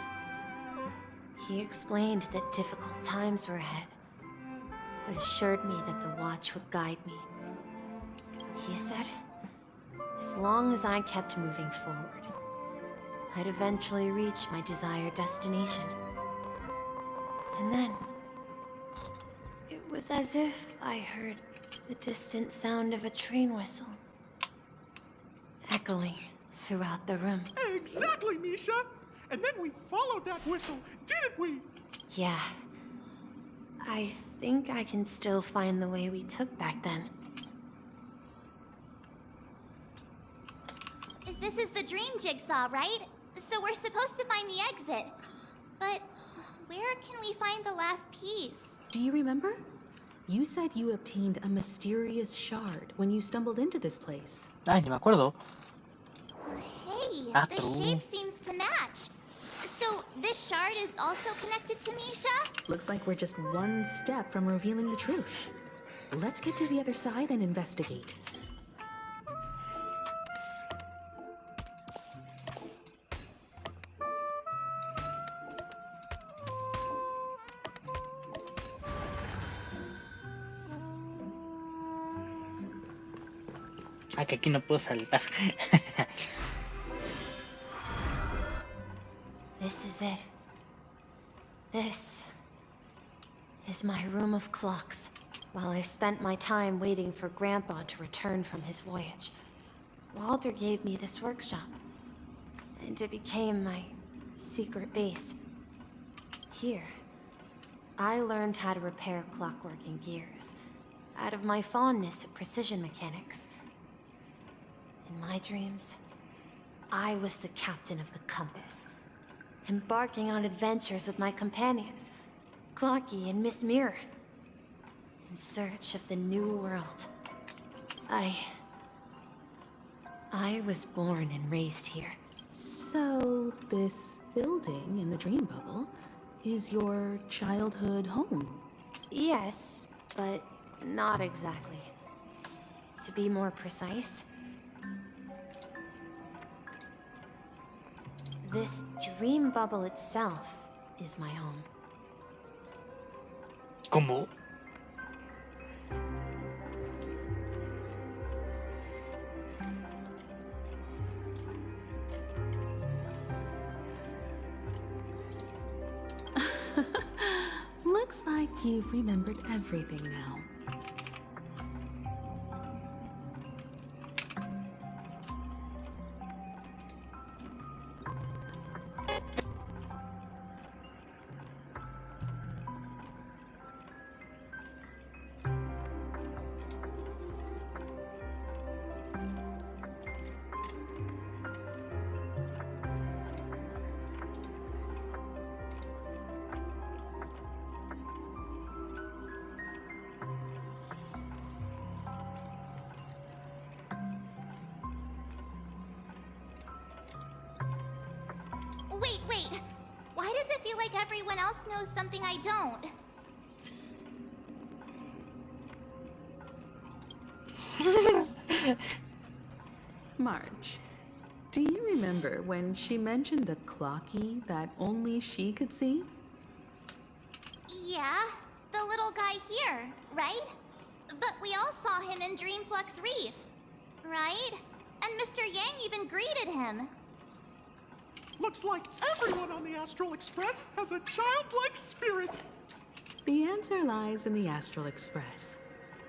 He explained that difficult times were ahead, but assured me that the watch would guide me. He said, as long as I kept moving forward, I'd eventually reach my desired destination. And then, it was as if I heard the distant sound of a train whistle, echoing throughout the room. Exactly, Misha! And then we followed that whistle, didn't we? Yeah. I think I can still find the way we took back then. This is the dream jigsaw, right? So we're supposed to find the exit. But where can we find the last piece? Do you remember? You said you obtained a mysterious shard when you stumbled into this place. Ay, ni me acuerdo. Hey, Ah, the shape seems to match. So this shard is also connected to Misha? Looks like we're just one step from revealing the truth. Let's get to the other side and investigate. Ah, que aquí no puedo saltar. This is it. This is my room of clocks. While I spent my time waiting for Grandpa to return from his voyage, Walter gave me this workshop, and it became my secret base. Here, I learned how to repair clockworking gears out of my fondness of precision mechanics. In my dreams, I was the captain of the compass, embarking on adventures with my companions, Clocky and Miss Mirror, in search of the new world. I was born and raised here. So, this building in the dream bubble is your childhood home? Yes, but not exactly. To be more precise, this dream bubble itself is my home. ¿Cómo? Looks like you've remembered everything now. Wait. Why does it feel like everyone else knows something I don't? Marge, do you remember when she mentioned the clocky that only she could see? Yeah, the little guy here, right? But we all saw him in Dreamflux Reef, right? And Mr. Yang even greeted him. Looks like everyone on the Astral Express has a childlike spirit. The answer lies in the Astral Express.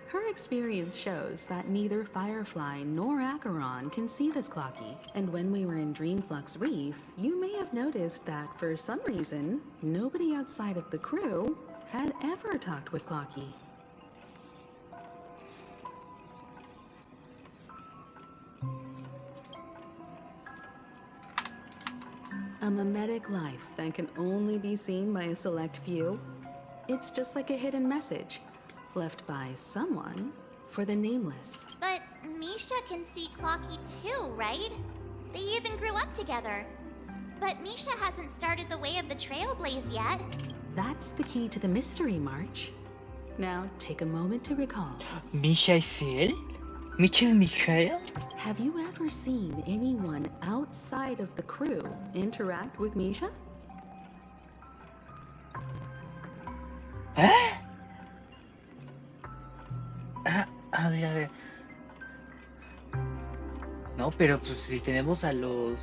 Her experience shows that neither Firefly nor Acheron can see this clocky. And when we were in Dreamflux Reef, you may have noticed that for some reason, nobody outside of the crew had ever talked with Clocky. A mimetic life that can only be seen by a select few. It's just like a hidden message left by someone for the nameless. But Misha can see Clocky too, right? They even grew up together. But Misha hasn't started the way of the Trailblaze yet. That's the key to the mystery, March. Now take a moment to recall. ¿Misha es él? ¿Misha es Michael? Have you ever seen anyone outside of the crew interact with Misha? ¿Eh? A ver. No, pero pues si tenemos a los...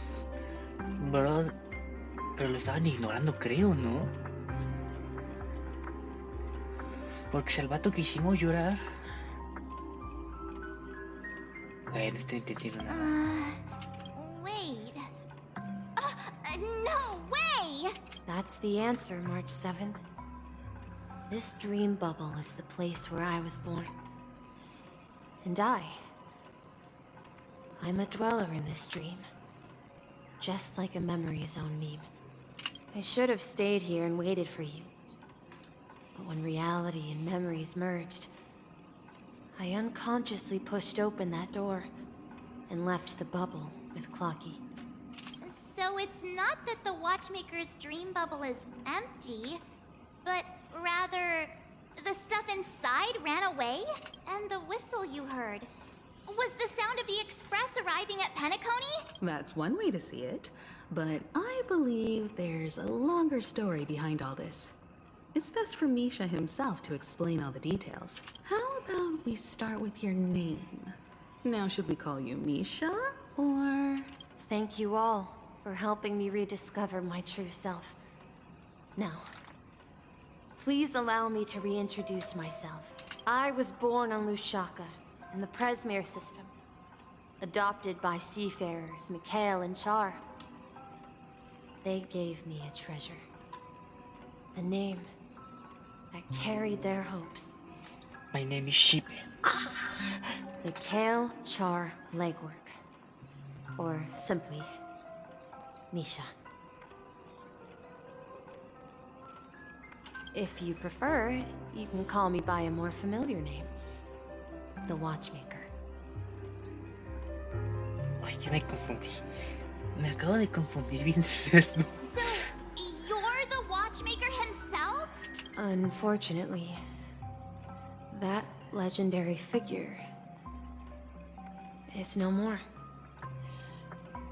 Bro... Pero lo estaban ignorando, creo, ¿no? Porque si al vato que hicimos llorar... A ver, no estoy entendiendo nada. Wait. No way! That's the answer, March 7th. This dream bubble is the place where I was born. And I'm a dweller in this dream. Just like a memory zone meme. I should have stayed here and waited for you. But when reality and memories merged, I unconsciously pushed open that door and left the bubble with Clocky. So it's not that the Watchmaker's dream bubble is empty, but rather the stuff inside ran away? And the whistle you heard was the sound of the Express arriving at Penacony? That's one way to see it, but I believe there's a longer story behind all this. It's best for Misha himself to explain all the details. How about we start with your name? Now, should we call you Misha, or...? Thank you all for helping me rediscover my true self. Now, please allow me to reintroduce myself. I was born on Lushaka, in the Presmere system. Adopted by seafarers Mikhail and Char. They gave me a treasure. A name that carried their hopes. My name is Shipe. Mikhail Char Legwork. Or simply, Misha. If you prefer, you can call me by a more familiar name. The Watchmaker. Ay, ya me confundí. Me acabo de confundir bien cerdo. So, you're the Watchmaker himself? Unfortunately, that legendary figure is no more.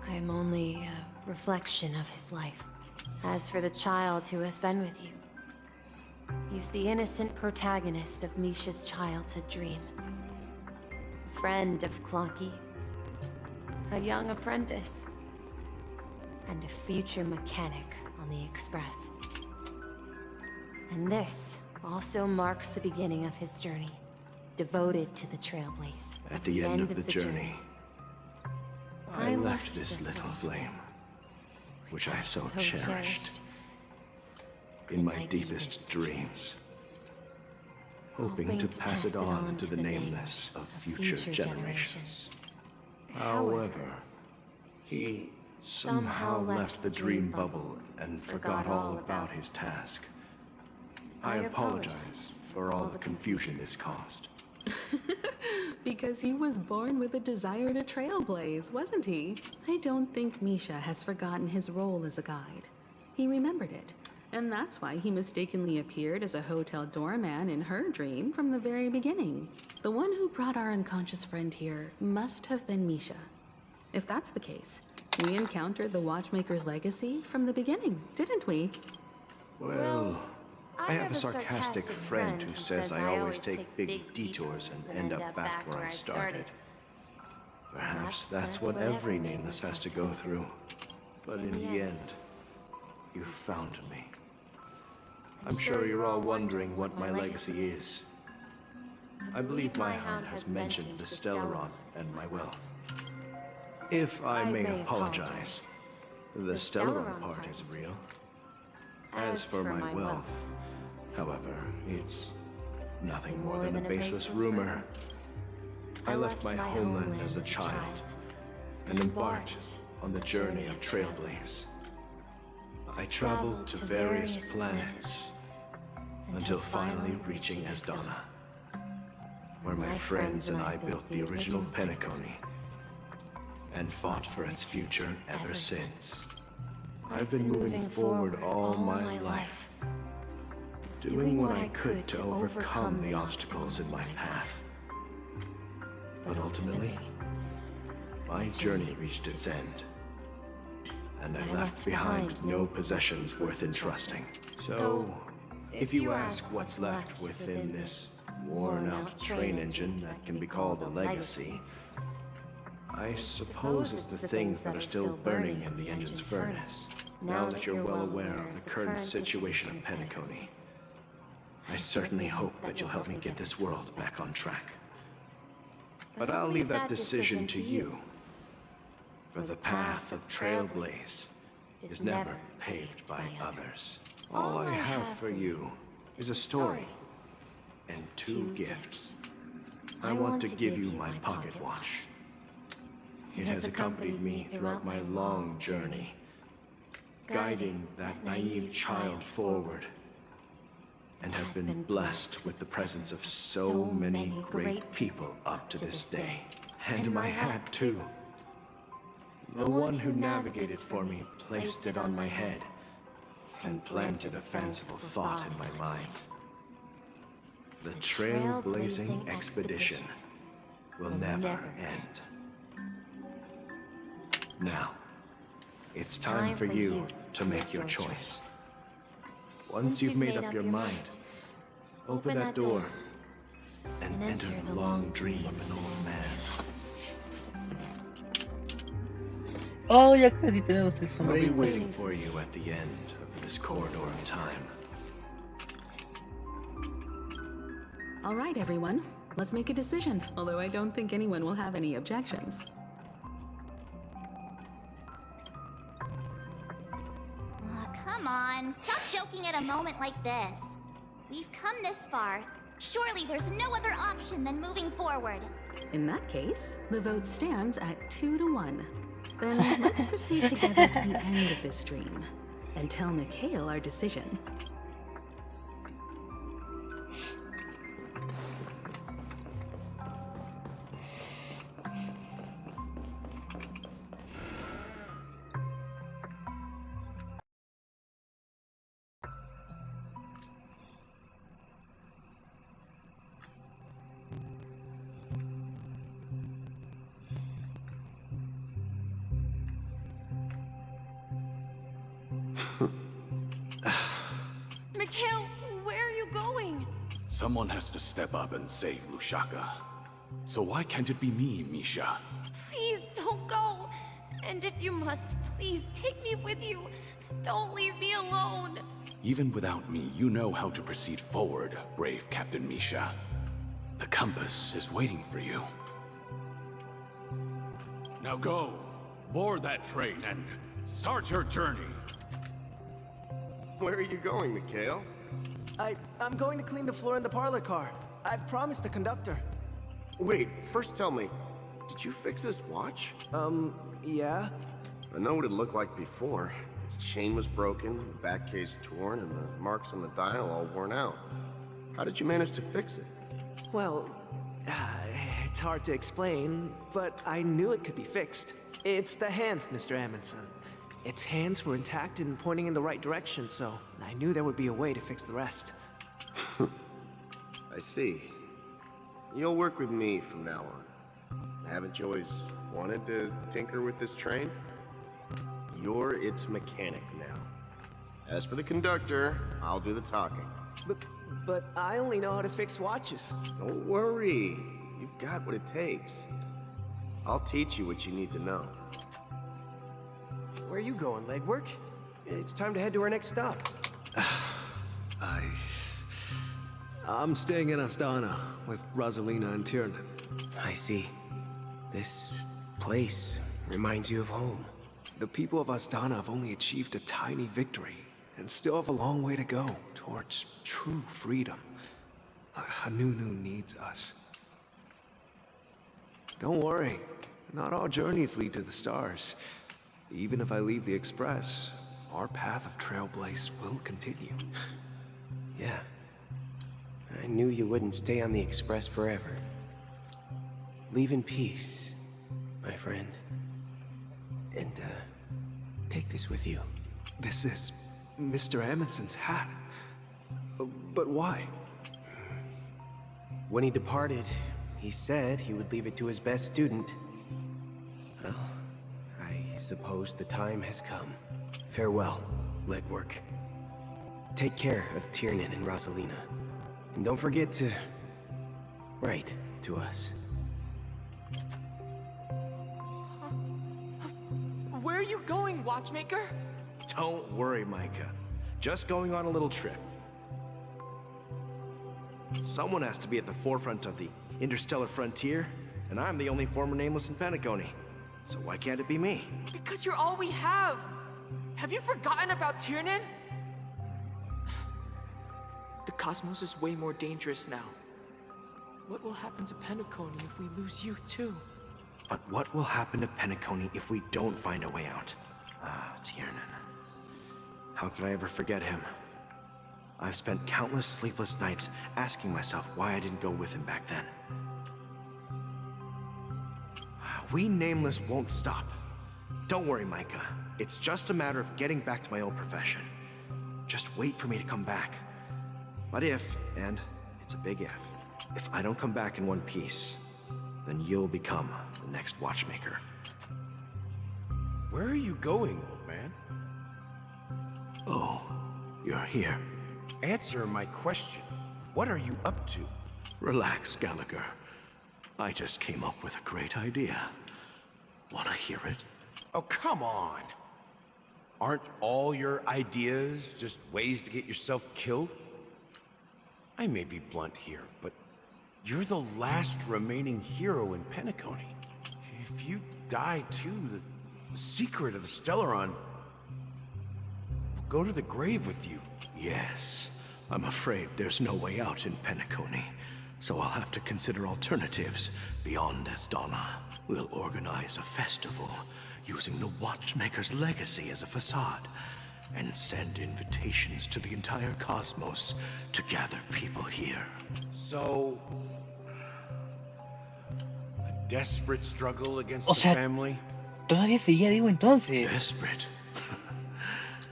I am only a reflection of his life. As for the child who has been with you, he's the innocent protagonist of Misha's childhood dream. Friend of Clocky, a young apprentice, and a future mechanic on the Express. And this also marks the beginning of his journey, devoted to the Trailblaze. At the end of the journey, I left this little flame, which I so cherished, in my deepest dreams, hoping to pass it on to the nameless of future generations. However, he somehow left the dream bubble and forgot all about his task. I apologize for all the confusion this caused. Because he was born with a desire to trailblaze, wasn't he? I don't think Misha has forgotten his role as a guide. he remembered it. And that's why he mistakenly appeared as a hotel doorman in her dream from the very beginning. The one who brought our unconscious friend here must have been Misha. If that's the case, we encountered the Watchmaker's legacy from the beginning, didn't we? Well, I have a sarcastic friend who says I always take big detours and end up back where I started. Perhaps that's what every nameless has to go through. But in the end, you found me. I'm sure you're all wondering what my legacy is. I believe my hound has mentioned the Stellaron and my wealth. If I may apologize, the Stellaron part is real. As for my wealth, however, it's nothing more than a baseless rumor. I left my homeland as a child and embarked on the journey of Trailblaze. I traveled to various planets until finally reaching Asdana, where my friends and I built the original Penacony and fought for its future ever since. I've been moving forward all my life, doing what I could to overcome the obstacles in my path. But ultimately, my journey reached its end, and I left behind no possessions worth entrusting. So, if you ask what's left within this worn-out train engine that can be called a legacy, I suppose it's the things that are still burning in the engine's furnace. Now that you're well aware of the current situation of Penacony, I certainly hope that you'll help me get this world back on track. But I'll leave that decision to you, for the path of Trailblaze is never paved by others. All I have for you is a story and 2 gifts. I want to give you my pocket watch. It has accompanied me throughout my long journey, guiding that naive child forward, and has been blessed with the presence of so many great people up to this day. And my hat, too. The one who navigated for me placed it on my head and planted a fanciful thought in my mind. The trailblazing expedition will never end. Now, it's time for you to make your choice. Once you've made up your mind, open that door and enter the long dream of an old man. Oh, ya casi tenemos el I'll be sombrerito. waiting for you at the end of this corridor of time. All right, everyone. Let's make a decision, although I don't think anyone will have any objections. Come on, stop joking at a moment like this. We've come this far. Surely there's no other option than moving forward. In that case, the vote stands at 2-1. Then let's proceed together to the end of this dream and tell Mikhail our decision. Mikhail, where are you going? Someone has to step up and save Lushaka. So why can't it be me, Misha? Please don't go. And if you must, please take me with you. Don't leave me alone. Even without me, you know how to proceed forward, brave Captain Misha. The compass is waiting for you. Now go, board that train and start your journey. Where are you going, Mikhail? I'm going to clean the floor in the parlor car. I've promised the conductor. Wait, first tell me, did you fix this watch? Yeah? I know what it looked like before. Its chain was broken, the back case torn, and the marks on the dial all worn out. How did you manage to fix it? Well, it's hard to explain, but I knew it could be fixed. It's the hands, Mr. Amundsen. Its hands were intact and pointing in the right direction, so I knew there would be a way to fix the rest. I see. You'll work with me from now on. Haven't you always wanted to tinker with this train? You're its mechanic now. As for the conductor, I'll do the talking. But I only know how to fix watches. Don't worry. You've got what it takes. I'll teach you what you need to know. Where are you going, legwork? It's time to head to our next stop. I'm staying in Astana with Rosalina and Tiernan. I see. This place reminds you of home. The people of Astana have only achieved a tiny victory and still have a long way to go towards true freedom. Hanunu needs us. Don't worry, not all journeys lead to the stars. Even if I leave the Express, our path of Trailblaze will continue. Yeah. I knew you wouldn't stay on the Express forever. Leave in peace, my friend. And, take this with you. This is Mr. Amundsen's hat. But why? When he departed, he said he would leave it to his best student. Well, I suppose the time has come. Farewell, legwork. Take care of Tiernan and Rosalina. And don't forget to write to us. Where are you going, Watchmaker? Don't worry, Micah. Just going on a little trip. Someone has to be at the forefront of the interstellar frontier, and I'm the only former Nameless in Penacony. So why can't it be me? Because you're all we have! Have you forgotten about Tiernan? The cosmos is way more dangerous now. What will happen to Penacony if we lose you too? But what will happen to Penacony if we don't find a way out? Ah, Tiernan. How could I ever forget him? I've spent countless sleepless nights asking myself why I didn't go with him back then. We Nameless won't stop. Don't worry, Micah. It's just a matter of getting back to my old profession. Just wait for me to come back. But if, and it's a big if I don't come back in one piece, then you'll become the next Watchmaker. Where are you going, old man? Oh, you're here. Answer my question. What are you up to? Relax, Gallagher. I just came up with a great idea. Wanna hear it? Oh, come on. Aren't all your ideas just ways to get yourself killed? I may be blunt here, but you're the last remaining hero in Penacony. If you die too, the secret of the Stellaron will go to the grave with you. Yes. I'm afraid there's no way out in Penacony, so I'll have to consider alternatives beyond Astana. We'll organize a festival using the Watchmaker's legacy as a facade, and send invitations to the entire cosmos to gather people here. So, a desperate struggle against O the sea, family? Todavía seguía vivo entonces. Desperate?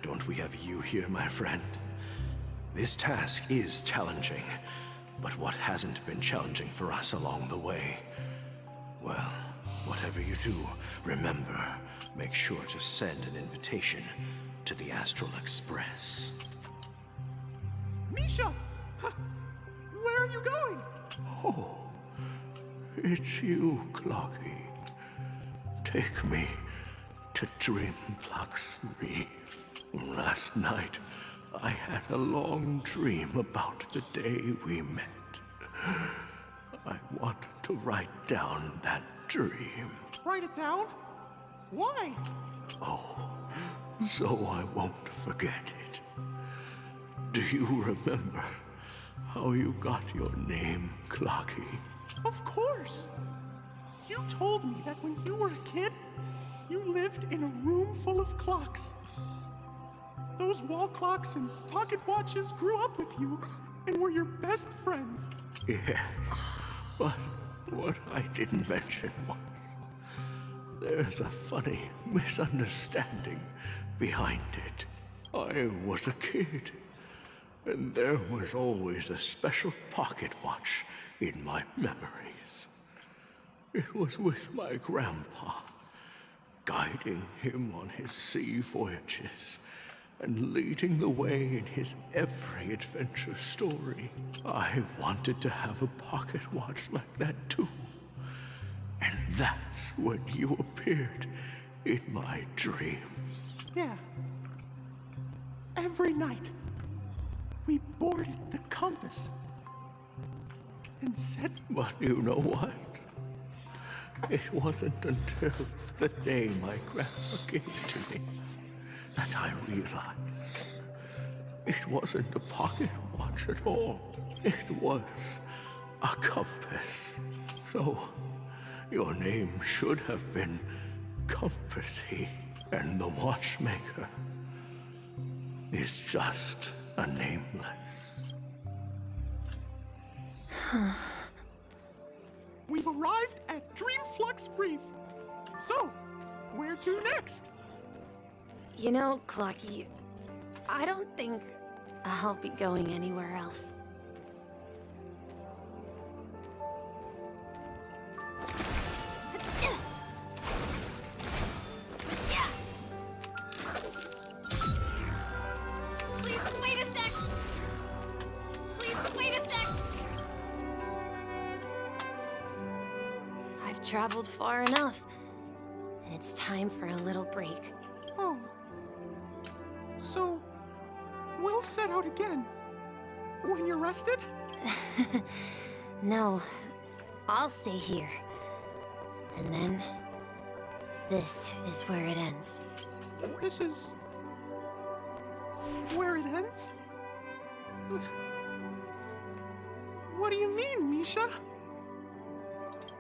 Don't we have you here, my friend? This task is challenging, but what hasn't been challenging for us along the way? Well, whatever you do, remember, make sure to send an invitation to the Astral Express. Misha! Where are you going? Oh, it's you, Clocky. Take me to Dreamflux Reef. Last night, I had a long dream about the day we met. I want to write down that dream. Write it down? Why? Oh, so I won't forget it. Do you remember how you got your name, Clocky? Of course! You told me that when you were a kid, you lived in a room full of clocks. Those wall clocks and pocket watches grew up with you and were your best friends. Yes, but what I didn't mention was there's a funny misunderstanding behind it. I was a kid, and there was always a special pocket watch in my memories. It was with my grandpa, guiding him on his sea voyages and leading the way in his every adventure story. I wanted to have a pocket watch like that too. And that's when you appeared in my dreams. Yeah. Every night, we boarded the compass and set... But you know what? It wasn't until the day my grandpa gave it to me that I realized it wasn't a pocket watch at all. It was a compass. So, your name should have been Compassy, and the watchmaker is just a nameless. We've arrived at Dreamflux Reef. So, where to next? You know, Clocky, I don't think I'll be going anywhere else. Please wait a sec! Please wait a sec! I've traveled far enough, and it's time for a little break. Oh. So, we'll set out again. When you're rested? No, I'll stay here. And then, this is where it ends. This is... where it ends? What do you mean, Misha?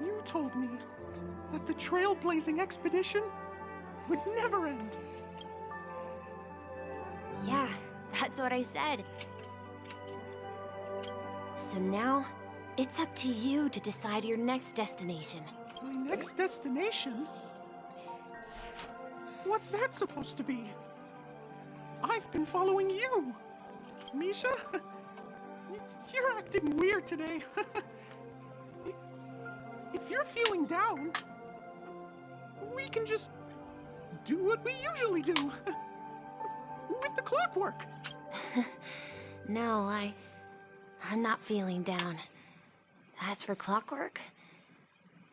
You told me that the trailblazing expedition would never end. Yeah, that's what I said. So now, it's up to you to decide your next destination. My next destination? What's that supposed to be? I've been following you. Misha? You're acting weird today. If you're feeling down, we can just do what we usually do. With the clockwork. No, I'm not feeling down. As for clockwork,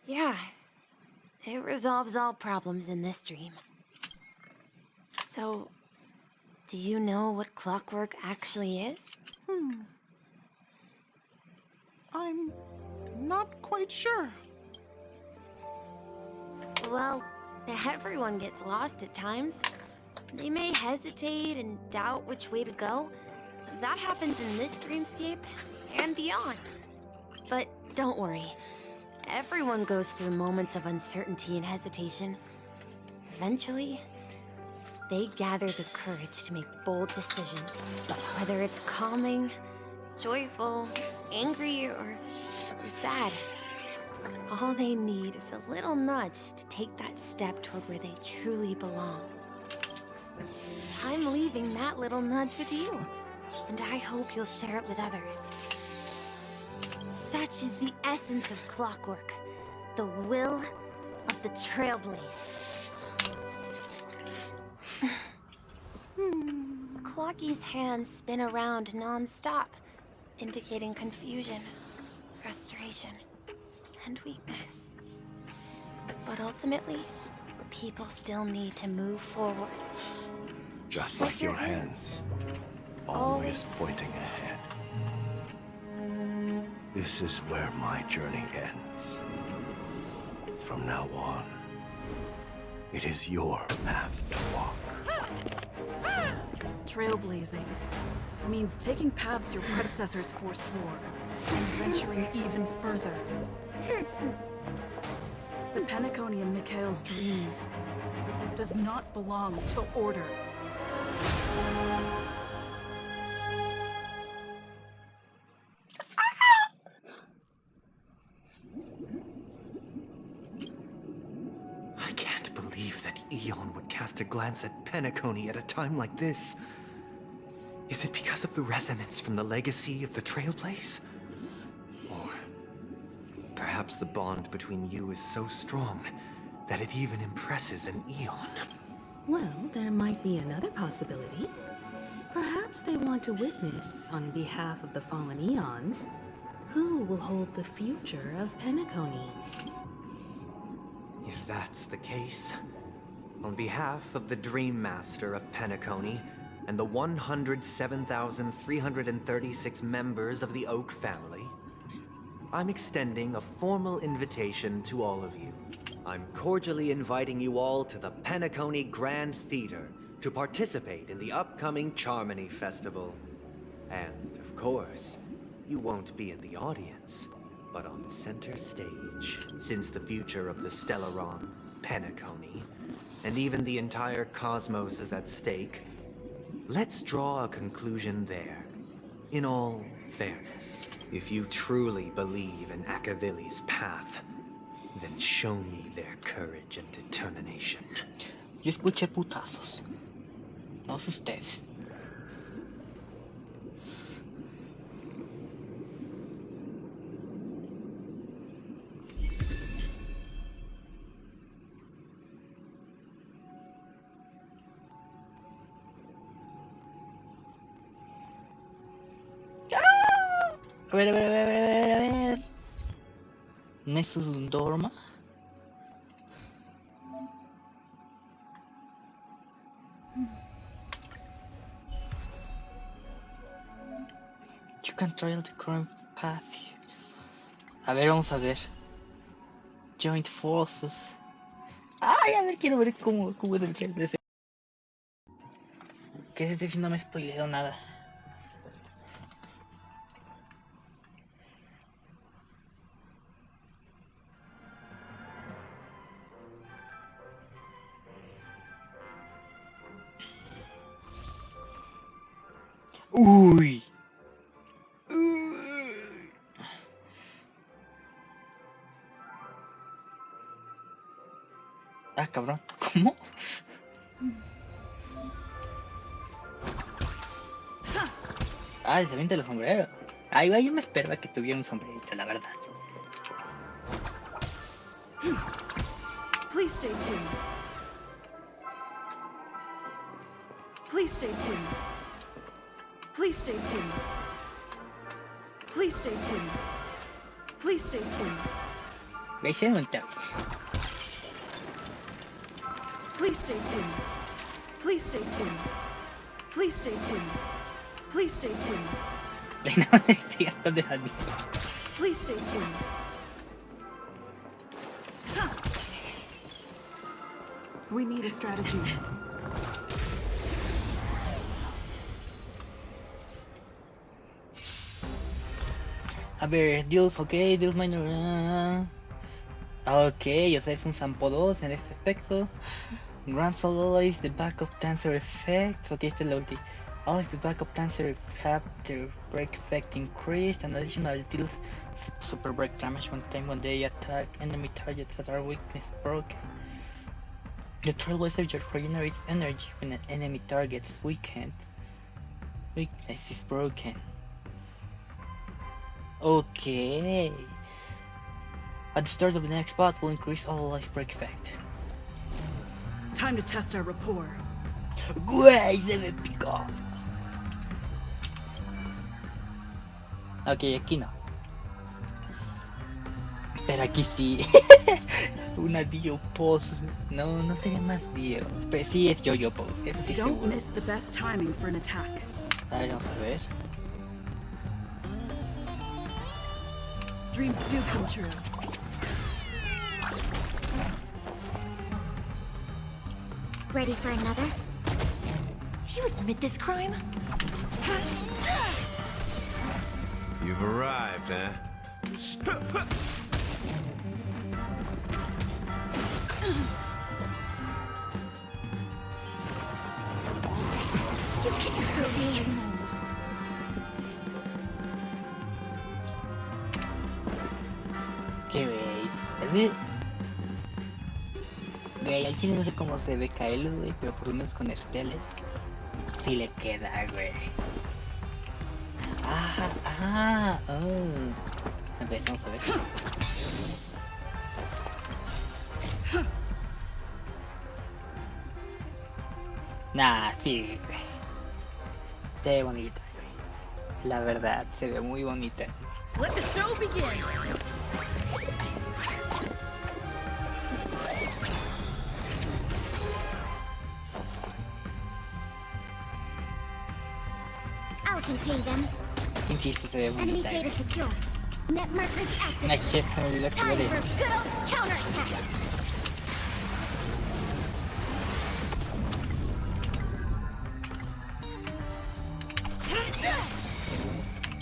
yeah, it resolves all problems in this dream. So, do you know what clockwork actually is? I'm not quite sure. Well, everyone gets lost at times. They may hesitate and doubt which way to go. That happens in this dreamscape and beyond. But don't worry. Everyone goes through moments of uncertainty and hesitation. Eventually, they gather the courage to make bold decisions. Whether it's calming, joyful, angry, or sad. All they need is a little nudge to take that step toward where they truly belong. I'm leaving that little nudge with you, and I hope you'll share it with others. Such is the essence of clockwork, the will of the trailblaze. Clocky's hands spin around non-stop, indicating confusion, frustration, and weakness. But ultimately, people still need to move forward. Just like your hands, always pointing ahead. This is where my journey ends. From now on, it is your path to walk. Trailblazing means taking paths your predecessors forswore and venturing even further. The Penacony in Mikhail's dreams does not belong to order. I can't believe that that Eon would cast a glance at Penacony at a time like this? Is it because of the resonance from the legacy of the Trailblaze? Or perhaps the bond between you is so strong that it even impresses an Eon? Well, there might be another possibility. Perhaps they want to witness, on behalf of the fallen Eons, who will hold the future of Penacony. If that's the case, on behalf of the Dream Master of Penacony and the 107,336 members of the Oak family, I'm extending a formal invitation to all of you. I'm cordially inviting you all to the Penacony Grand Theater to participate in the upcoming Charmony Festival. And, of course, you won't be in the audience, but on center stage, since the future of the Stellaron, Penacony, and even the entire cosmos is at stake. Let's draw a conclusion there. In all fairness, if you truly believe in Akavili's path, then show me their courage and determination. Yo escuché putazos. No sé ustedes. A ver. Nexus Dorma. You can trail the current path. A ver, vamos a ver. Joint forces. Ay, a ver, quiero ver cómo es el trailer de ese. Que desde si no me spoileo nada. Uy. Ah, cabrón. ¿Cómo? Ah, se avienta el sombrero. Ay, yo me esperaba que tuviera un sombrerito, la verdad. Please stay tuned. Please stay tuned. Please stay tuned. Please stay tuned. Please stay tuned. Me hicieron un tag. Please stay tuned. Please stay tuned. Please stay tuned. Please stay tuned. Reina de Tierra de Annie. Please stay tuned. We need a strategy. A ver, deals, ok, deals minor. Ok, o sea, es un Sampo 2 en este aspecto. Grand Solo is the backup dancer effect. Ok, esta es la ulti. All of the backup dancer have their break effect increased, and additional deals super break damage one time when they attack enemy targets that are weakness broken. The Trailblazer regenerates energy when an enemy target's weakness is broken. Okay. At the start of the next spot will increase all life break effect. Time to test our rapport. Güey, se me picó. Ok, aquí no. Pero aquí sí. Una Dio pose. No, no sería más Dio. Pero sí es yo pose, eso sí Don't seguro. miss the best timing for an attack. A ver, vamos a ver. Dreams do come true. Ready for another? You admit this crime? You've arrived, huh? You can still be in. ¿Qué veis? Güey, al chile no sé cómo se ve Kaelus, güey, pero por lo menos con Stelet sí le queda, güey. A ver, vamos a ver. Nah, sí, güey. Se ve bonita, güey. La verdad, se ve muy bonita. Let the show begin. I'll contain them. Insisto, se ve Enemy bonita, data güey. secure. Net markers Una active. chef se me olvidó que Time vale. for good old counterattack.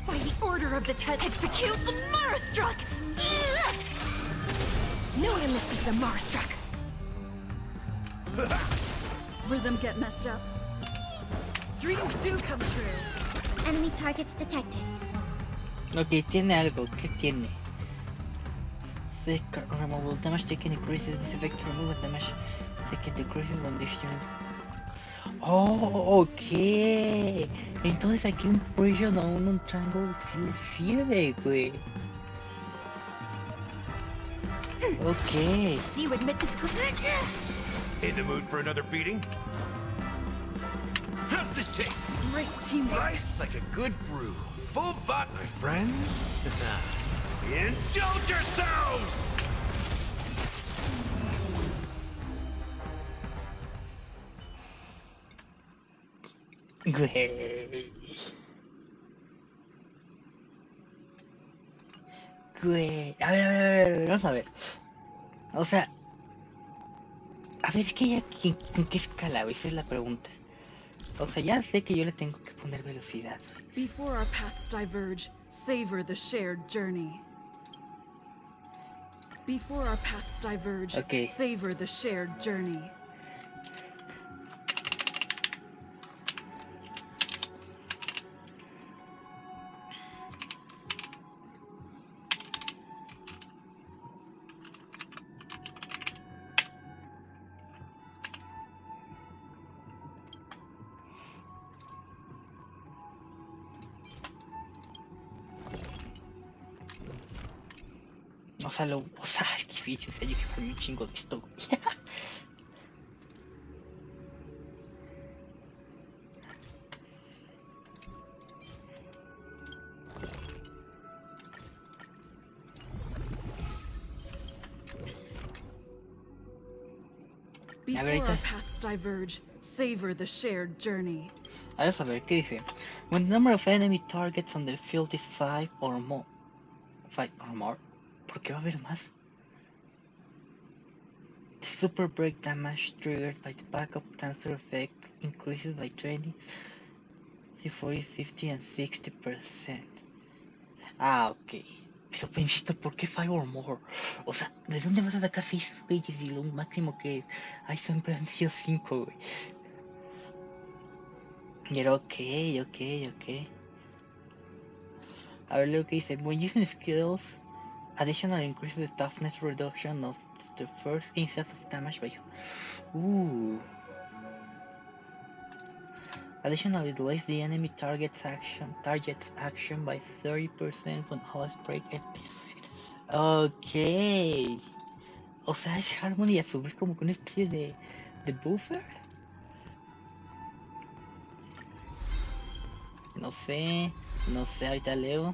By the order of the Tet, execute the Marastruck! No one misses the Marastruck. Rhythm get messed up. Dreams do come true. Enemy targets detected. Ok, tiene algo. ¿Qué tiene? Remove damage taken increases this effect. Remove damage taken decreases when this unit. Oh, ok. Entonces aquí un pressure on un triangle sí sirve, güey. Ok. Do you admit this? In the mood for another beating? How's this taste? Great teamwork. Rice like a good brew. Full bot, my friends. Indulge yourselves! Güey. Güey. A ver, vamos a ver. O sea. A ver, es que ya en qué escala, güey, esa es la pregunta. O sea, ya sé que yo le tengo que poner velocidad. Before our paths diverge, savor the shared journey. Before our paths diverge, Okay. savor the shared journey. O sea, es que bicho, o sea, yo sí fui un chingo de esto, güey. Before our paths diverge, savor the shared journey. A ver, ¿qué dice? When the number of enemy targets on the field is 5 or more. 5 or more. ¿Por qué va a haber más? The super break damage triggered by the backup transfer effect increases by 20, 40, 50 and 60%. Ah, ok. Pero insisto, ¿por qué 5 or more? O sea, ¿de dónde vas a sacar 6 güeyes y lo máximo que hay siempre han sido 5, güey? Y era ok. A ver lo que dice. When using skills, additional increases the toughness reduction of the first instance of damage by... Additionally, delays the enemy target's action by 30% when all break enemies. Ok. O sea, es Harmony a su vez como que una especie de buffer. No sé, ahorita leo.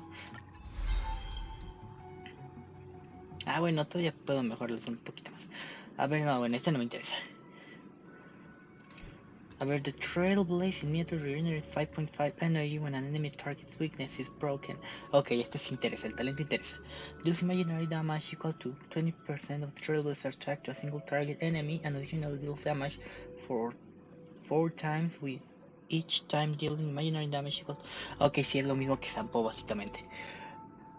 Ah, bueno, todavía puedo mejorarlo un poquito más. A ver, no, bueno, este no me interesa. A ver, the Trailblaze immediately regenerates 5.5 energy when an enemy target's weakness is broken. Ok, esto sí interesa, el talento interesa. Deals imaginary damage equal to 20% of the Trailblaze attack to a single target enemy and additionally deals damage for 4 times with each time dealing imaginary damage equal... Ok, sí, es lo mismo que Sampo básicamente.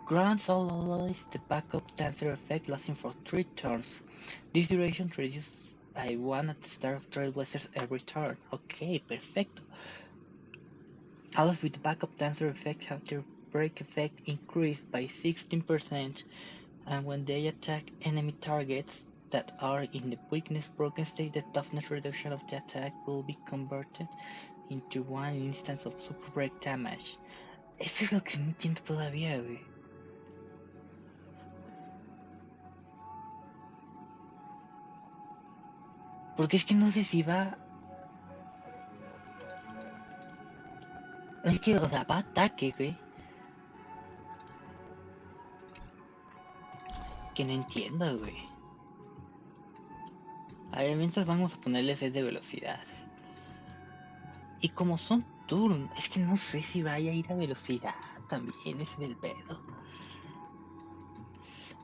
Grants all alloys the backup dancer effect lasting for 3 turns. This duration reduces by 1 at the start of Trailblazers every turn. Ok, perfecto. Alloys with the backup dancer effect have their break effect increased by 16% and when they attack enemy targets that are in the weakness broken state, the toughness reduction of the attack will be converted into one instance of super break damage. Eso es lo que no entiendo todavía, güey. Porque es que no sé si va... Es que, o sea, va a ataque, güey. Que no entiendo, güey. A ver, mientras vamos a ponerle set de velocidad. Y como son turnos, es que no sé si vaya a ir a velocidad también, ese del pedo.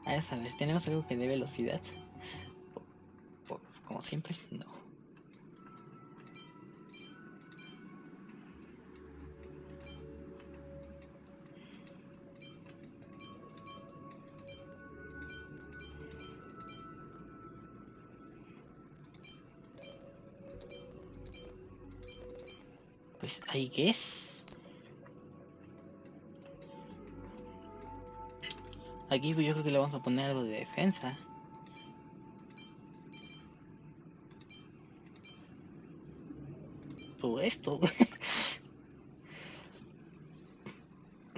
A ver, ¿tenemos algo que dé velocidad? Como siempre, no. Pues, I guess. Aquí yo creo que le vamos a poner algo de defensa. Todo esto.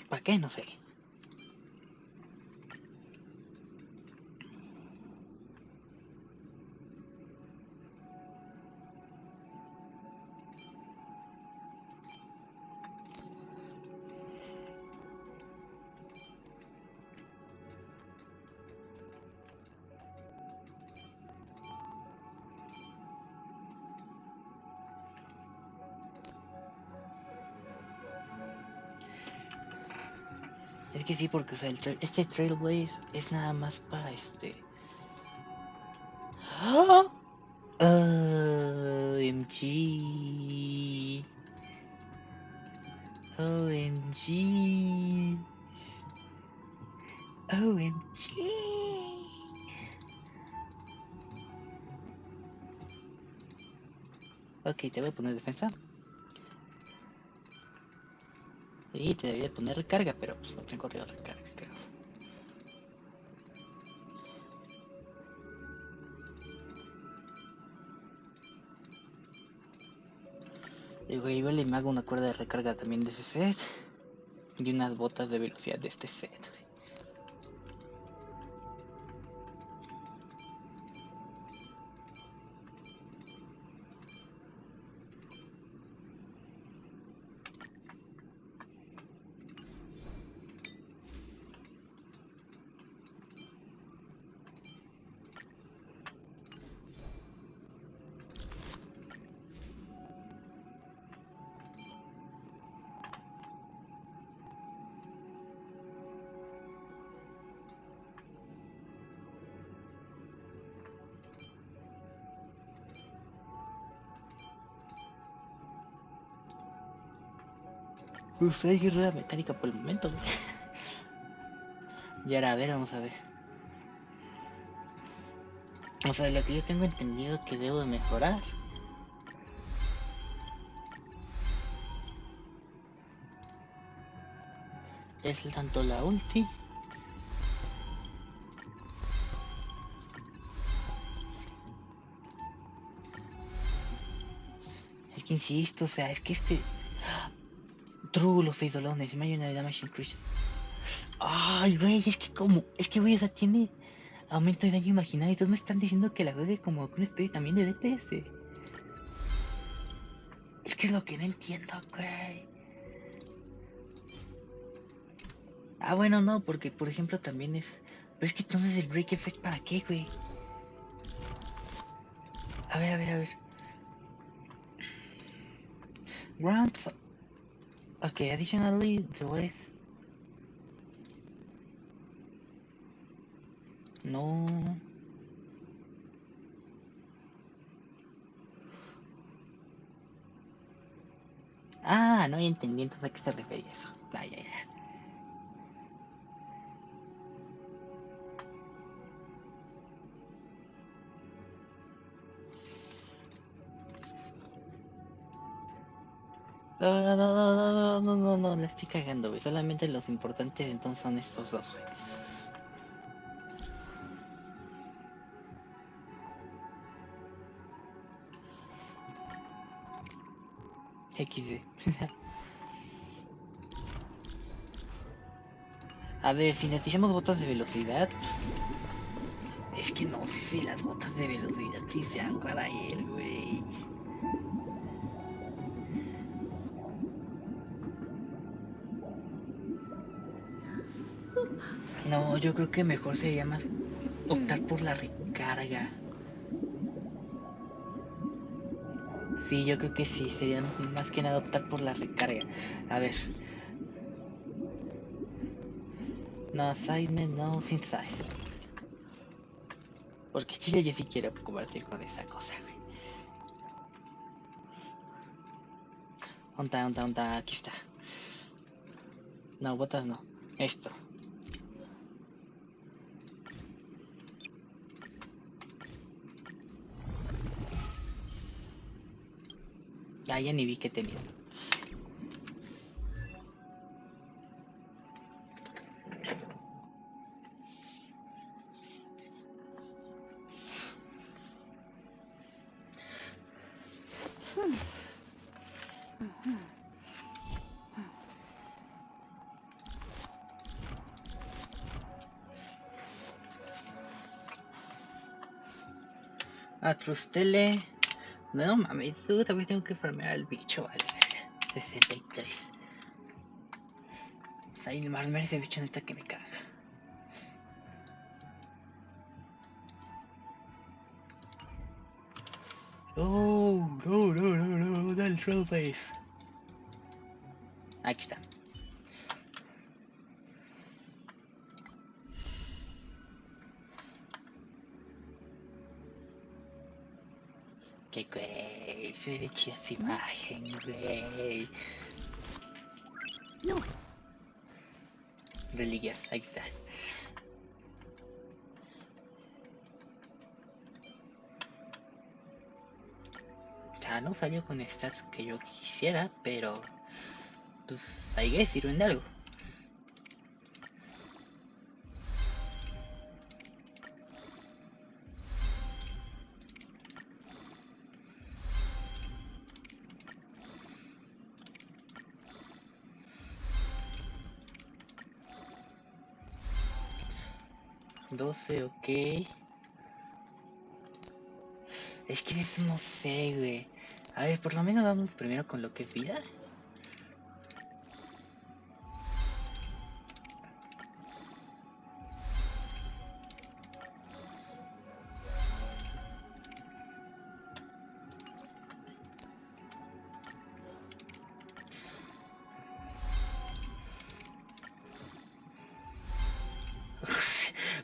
¿Para qué? No sé. Es que sí, porque o sea, este Trailblaze es nada más para ¡Ah! OMG. OMG. OMG. Ok, te voy a poner defensa. Sí, te debería poner recarga, pero pues no tengo recarga, creo. Digo, igual me hago una cuerda de recarga también de ese set. Y unas botas de velocidad de este set. Usé guerra mecánica por el momento, güey. Y ahora, a ver, vamos a ver. O sea, lo que yo tengo entendido que debo de mejorar es tanto la ulti es que insisto, o sea, es que True, los 6 dolones, y me hay una damage increase. Ay, güey, es que güey, o sea, tiene aumento de daño imaginario y todos me están diciendo que la juegue como con una especie también de DPS. Es que es lo que no entiendo, güey. Ah, bueno, no, porque por ejemplo también es... Pero es que entonces el break effect, ¿para qué, güey? A ver. Grants... Ok, additionally, delays... No... Ah, no entendí entonces a qué se refería eso. Ya. No, la estoy cagando, güey. Solamente los importantes entonces son estos dos, güey. XD. A ver, si necesitamos botas de velocidad. Es que no sé si las botas de velocidad sí sean para él, güey. No, yo creo que mejor sería más optar por la recarga. Sí, yo creo que sí, sería más que nada optar por la recarga. A ver. No, assignment, no, synthesize. Porque Chile yo sí quiero compartir con esa cosa, güey. ¿Dónde? Aquí está. No, botas no. Esto. Ah, ya ni vi que tenía. Atrustele. No mames, tú también tengo que farmear al bicho, vale. 63. Ahí farmear ese bicho neta que me caga. Oh, no, del troll base. Aquí está. Qué güey, se ve chida esa imagen, güey. Nice. Reliquias, ahí está. Ya no salió con stats que yo quisiera, pero pues ahí que sirven de algo. Ok. Es que eso no sé, güey. A ver, por lo menos vamos primero con lo que es vida.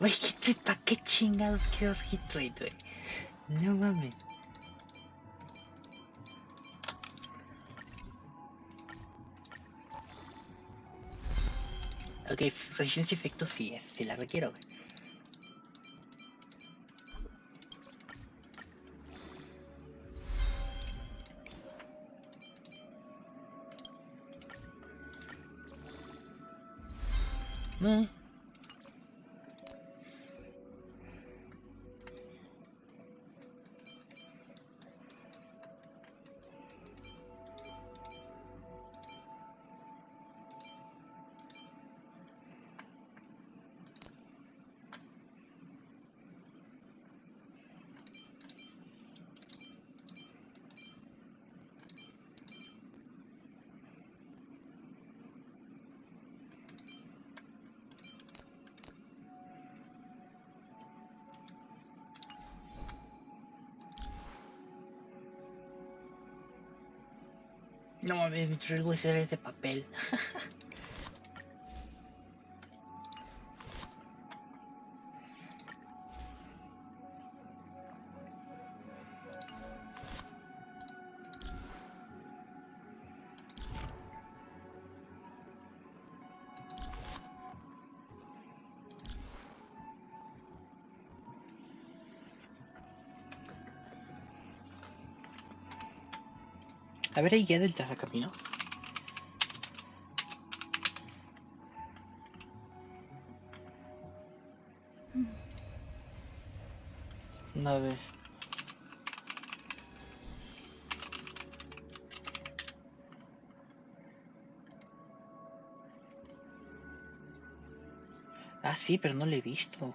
Güey, ¿para qué chingados quiero hit rate, güey? No mames. Ok, resistencia efecto sí es, si la requiero, güey. No. No mames, mi riesgo es ser ese papel. A ver, hay guía del trazacaminos. A ver. Ah, sí, pero no lo he visto.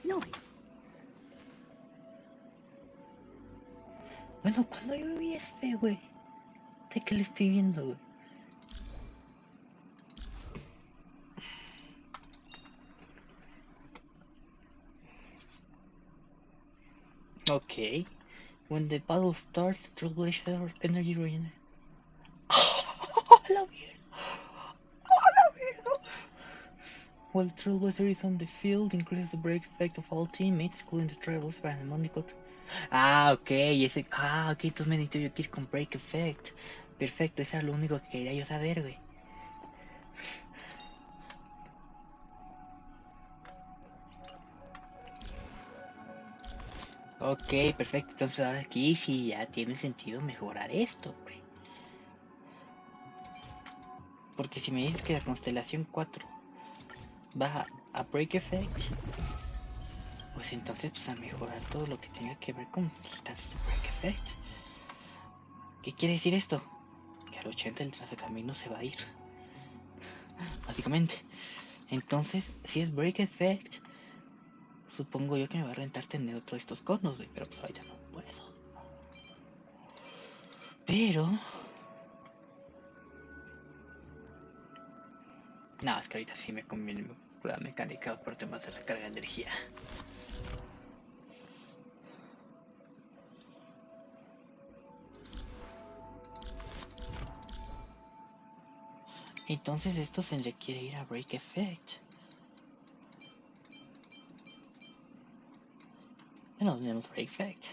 Nice. Bueno, cuando yo vi este, güey. ¿De qué le estoy viendo, güey? Okay. When the battle starts, Trailblazer energy regeneration. La mierda. While Trailblazer is on the field, increases the break effect of all teammates, including the Trailblazer and the Mondicut. Ah, ok, ese. Ah, ok, entonces me necesito yo ir con break effect. Perfecto, eso es lo único que quería yo saber, güey. Ok, perfecto, entonces ahora aquí sí ya tiene sentido mejorar esto, güey. Porque si me dices que la constelación 4 va a break effect, pues entonces pues a mejorar todo lo que tenga que ver con status de break effect. ¿Qué quiere decir esto? Que al 80 el camino se va a ir. Básicamente. Entonces, si es break effect, supongo yo que me va a rentar tener todos estos conos, güey. Pero pues ahorita no puedo. Pero... no, es que ahorita sí me conviene la mecánica por temas de recarga de energía. Entonces esto se requiere ir a break effect. No tenemos break effect.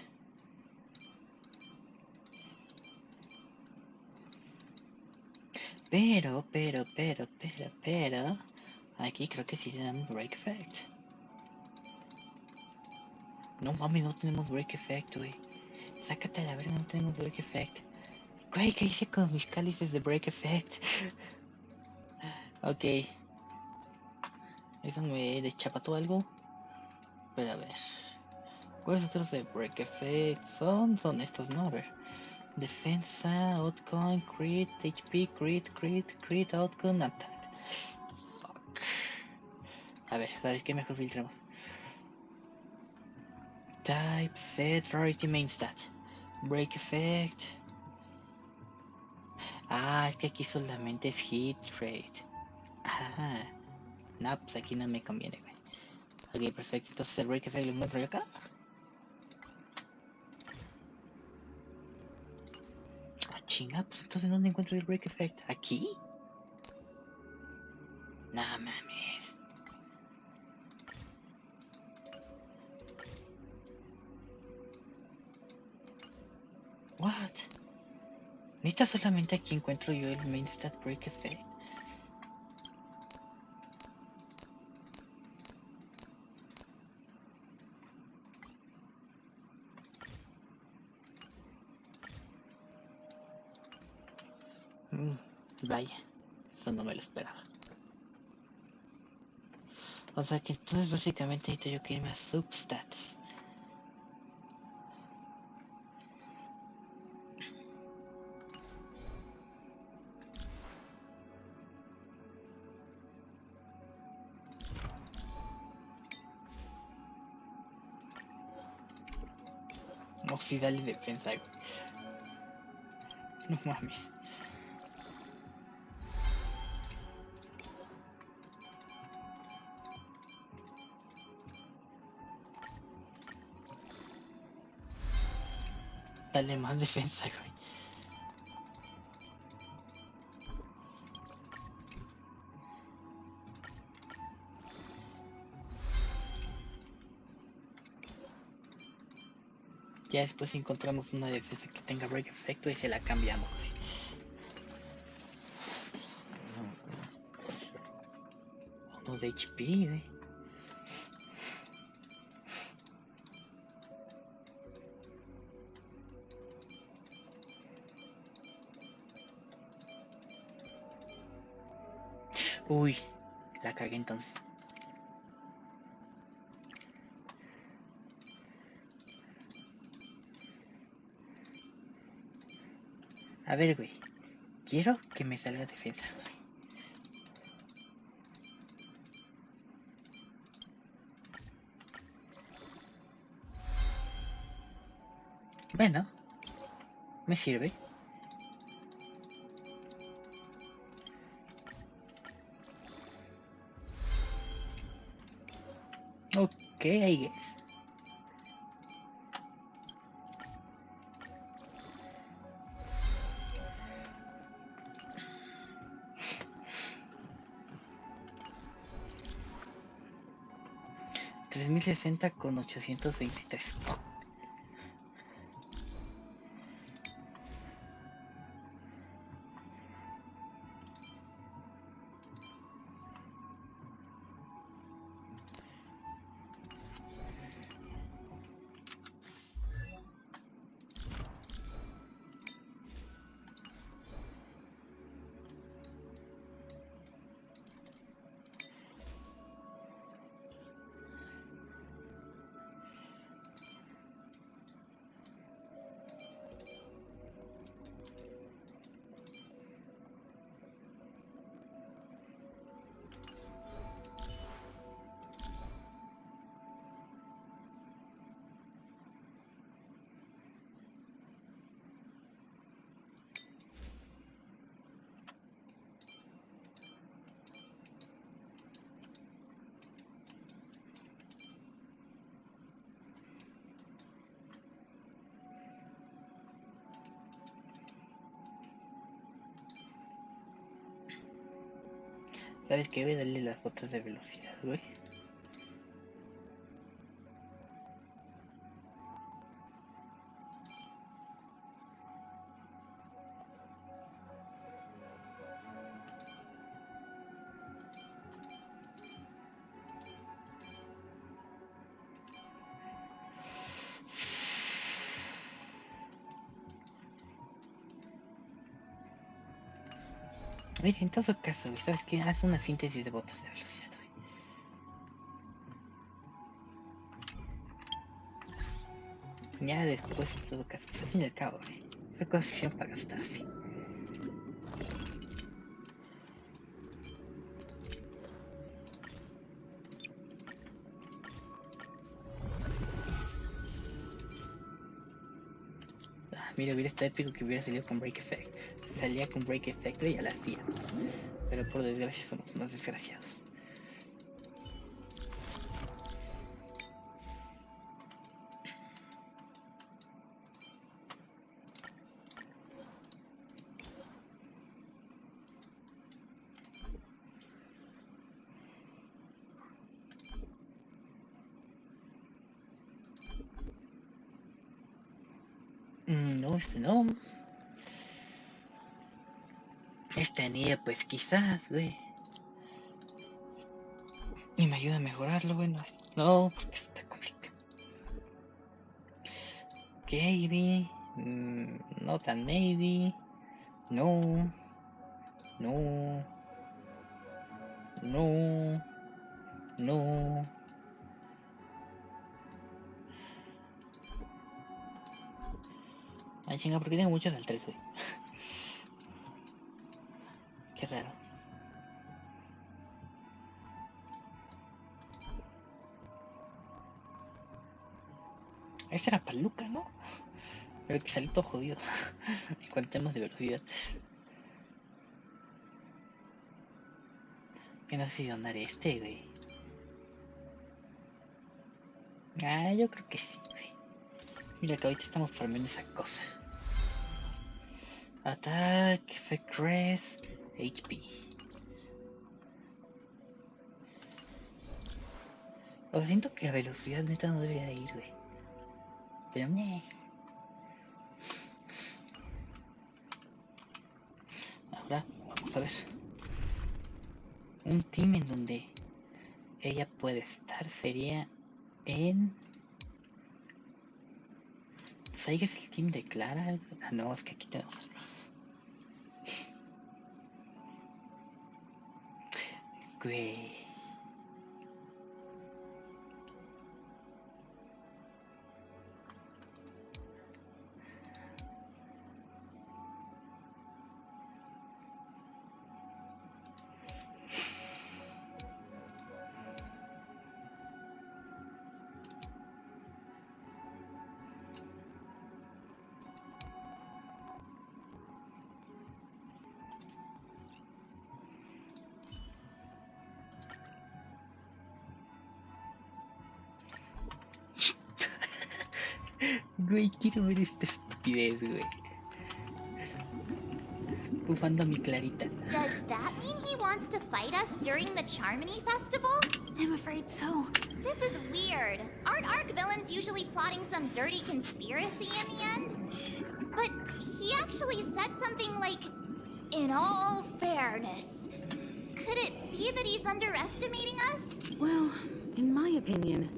Pero, aquí creo que sí tenemos break effect. No mames, no tenemos break effect, güey. Sácate a la verga, no tenemos break effect. Güey, ¿qué hice con mis cálices de break effect? Ok. ¿Eso me deschapató algo? Pero a ver. ¿Cuáles otros de break effect son? Son estos, ¿no? A ver. Defensa, outcome, crit, HP, crit, outcome, attack. Fuck. A ver, ¿sabes qué? Mejor filtramos. Type, set, rarity, main stat. Break effect. Ah, es que aquí solamente es hit rate. Ajá. No, pues aquí no me conviene, güey. Ok, perfecto. Entonces el break effect lo encuentro yo acá. Ah, chinga, pues entonces ¿dónde encuentro el break effect? ¿Aquí? No mames. What? Neta, solamente aquí encuentro yo el main stat break effect. Vaya, eso no me lo esperaba. O sea que entonces básicamente necesito yo que irme a substats. O si dale defensa, güey. No mames. Dale más defensa, güey. Ya después encontramos una defensa que tenga break effect y se la cambiamos, güey. Uno de HP, güey. Uy, la cagué entonces. A ver, güey. quiero que me salga defensa. Bueno, me sirve. Ok, I guess. $3060 con 823. ¿Sabes qué? Voy a darle las botas de velocidad, güey. Mira, en todo caso, güey, ¿sabes qué? Haz una síntesis de botas de velocidad, güey. Ya después, en todo caso, pues al fin y al cabo, güey. Esa cosa hicieron para gastarse. Mira, hubiera estado épico que hubiera salido con Break Effect. Si salía con Break Effect, ya la hacíamos. Pero por desgracia somos unos desgraciados. No, este no. Esta niña, pues quizás, güey. Y me ayuda a mejorarlo, bueno. No, porque está complicado. Maybe. No tan maybe. No. No. No. No. Ay, chinga, porque tengo muchos al 3, güey. Qué raro. Ese era Paluca, ¿no? Pero que salió todo jodido. En cuanto a temas de velocidad. Que no sé si donar este, güey. Ah, yo creo que sí, güey. Mira que ahorita estamos farmeando esa cosa. Attack, Effect Rest, HP. O sea, siento que a velocidad neta no debería ir, güey. Pero ahora, vamos a ver. Un team en donde ella puede estar sería en... Pues ahí es el team de Clara. Ah, no, es que aquí tenemos... Güey. Güey, quiero ver esta estupidez, güey. Bufando a mi Clarita. Does that mean he wants to fight us during the Charmony Festival? I'm afraid so. This is weird. Aren't Arc villains usually plotting some dirty conspiracy in the end? But he actually said something like, in all fairness. Could it be that he's underestimating us? Well, in my opinion,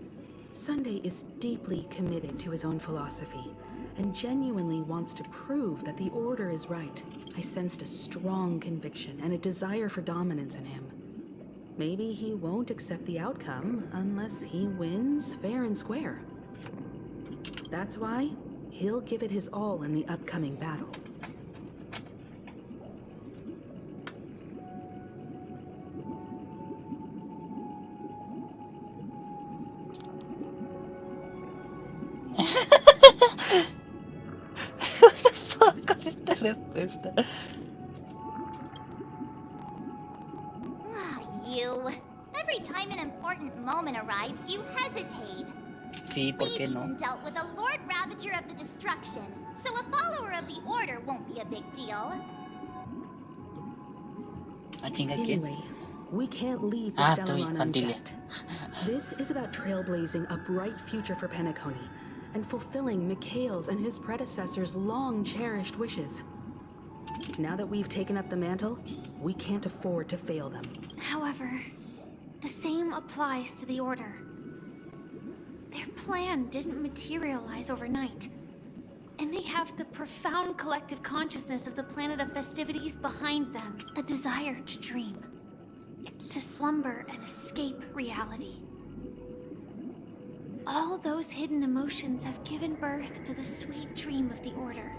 Sunday is deeply committed to his own philosophy and genuinely wants to prove that the Order is right. I sensed a strong conviction and a desire for dominance in him. Maybe he won't accept the outcome unless he wins fair and square. That's why he'll give it his all in the upcoming battle. What the fuck con esta respuesta? You. Every time an important moment arrives, you hesitate. Sí, ¿por We've qué no? even dealt with a Lord Ravager of the Destruction, so a follower of the Order won't be a big deal. ¿A chinga quién? Anyway, we can't leave the Tu Stellaron Pantilia. unchecked. This is about trailblazing a bright future for Penacony and fulfilling Mikhail's and his predecessors' long-cherished wishes. Now that we've taken up the mantle, we can't afford to fail them. However, the same applies to the Order. Their plan didn't materialize overnight, and they have the profound collective consciousness of the planet of festivities behind them, a desire to dream, to slumber and escape reality. All those hidden emotions have given birth to the sweet dream of the Order.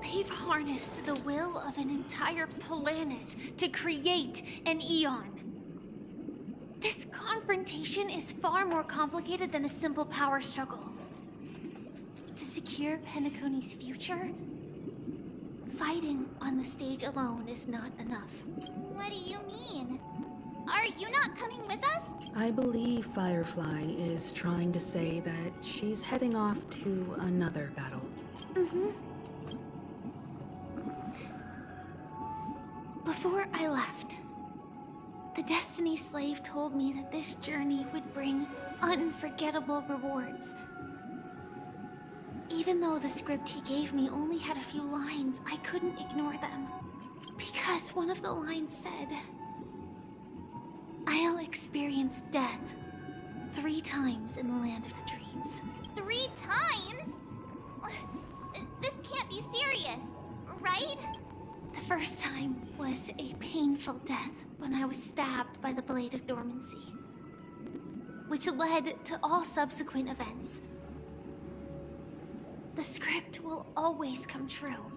They've harnessed the will of an entire planet to create an Eon. This confrontation is far more complicated than a simple power struggle. To secure Penacony's future, fighting on the stage alone is not enough. What do you mean? Are you not coming with us? I believe Firefly is trying to say that she's heading off to another battle. Mm-hmm. Before I left, the Destiny Slave told me that this journey would bring unforgettable rewards. Even though the script he gave me only had a few lines, I couldn't ignore them. Because one of the lines said, I'll experience death 3 times in the land of the dreams. 3 times? This can't be serious, right? The first time was a painful death when I was stabbed by the Blade of Dormancy, which led to all subsequent events. The script will always come true,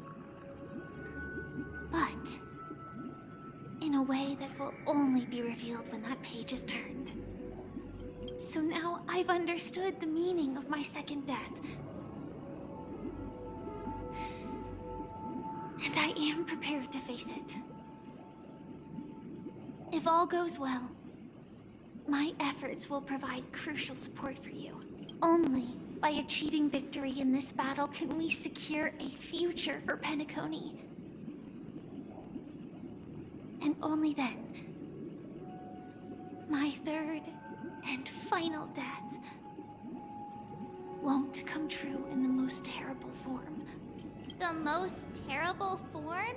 but in a way that will only be revealed when that page is turned. So now I've understood the meaning of my second death. And I am prepared to face it. If all goes well, my efforts will provide crucial support for you. Only by achieving victory in this battle can we secure a future for Penacony. And only then, my third and final death won't come true in the most terrible form. The most terrible form?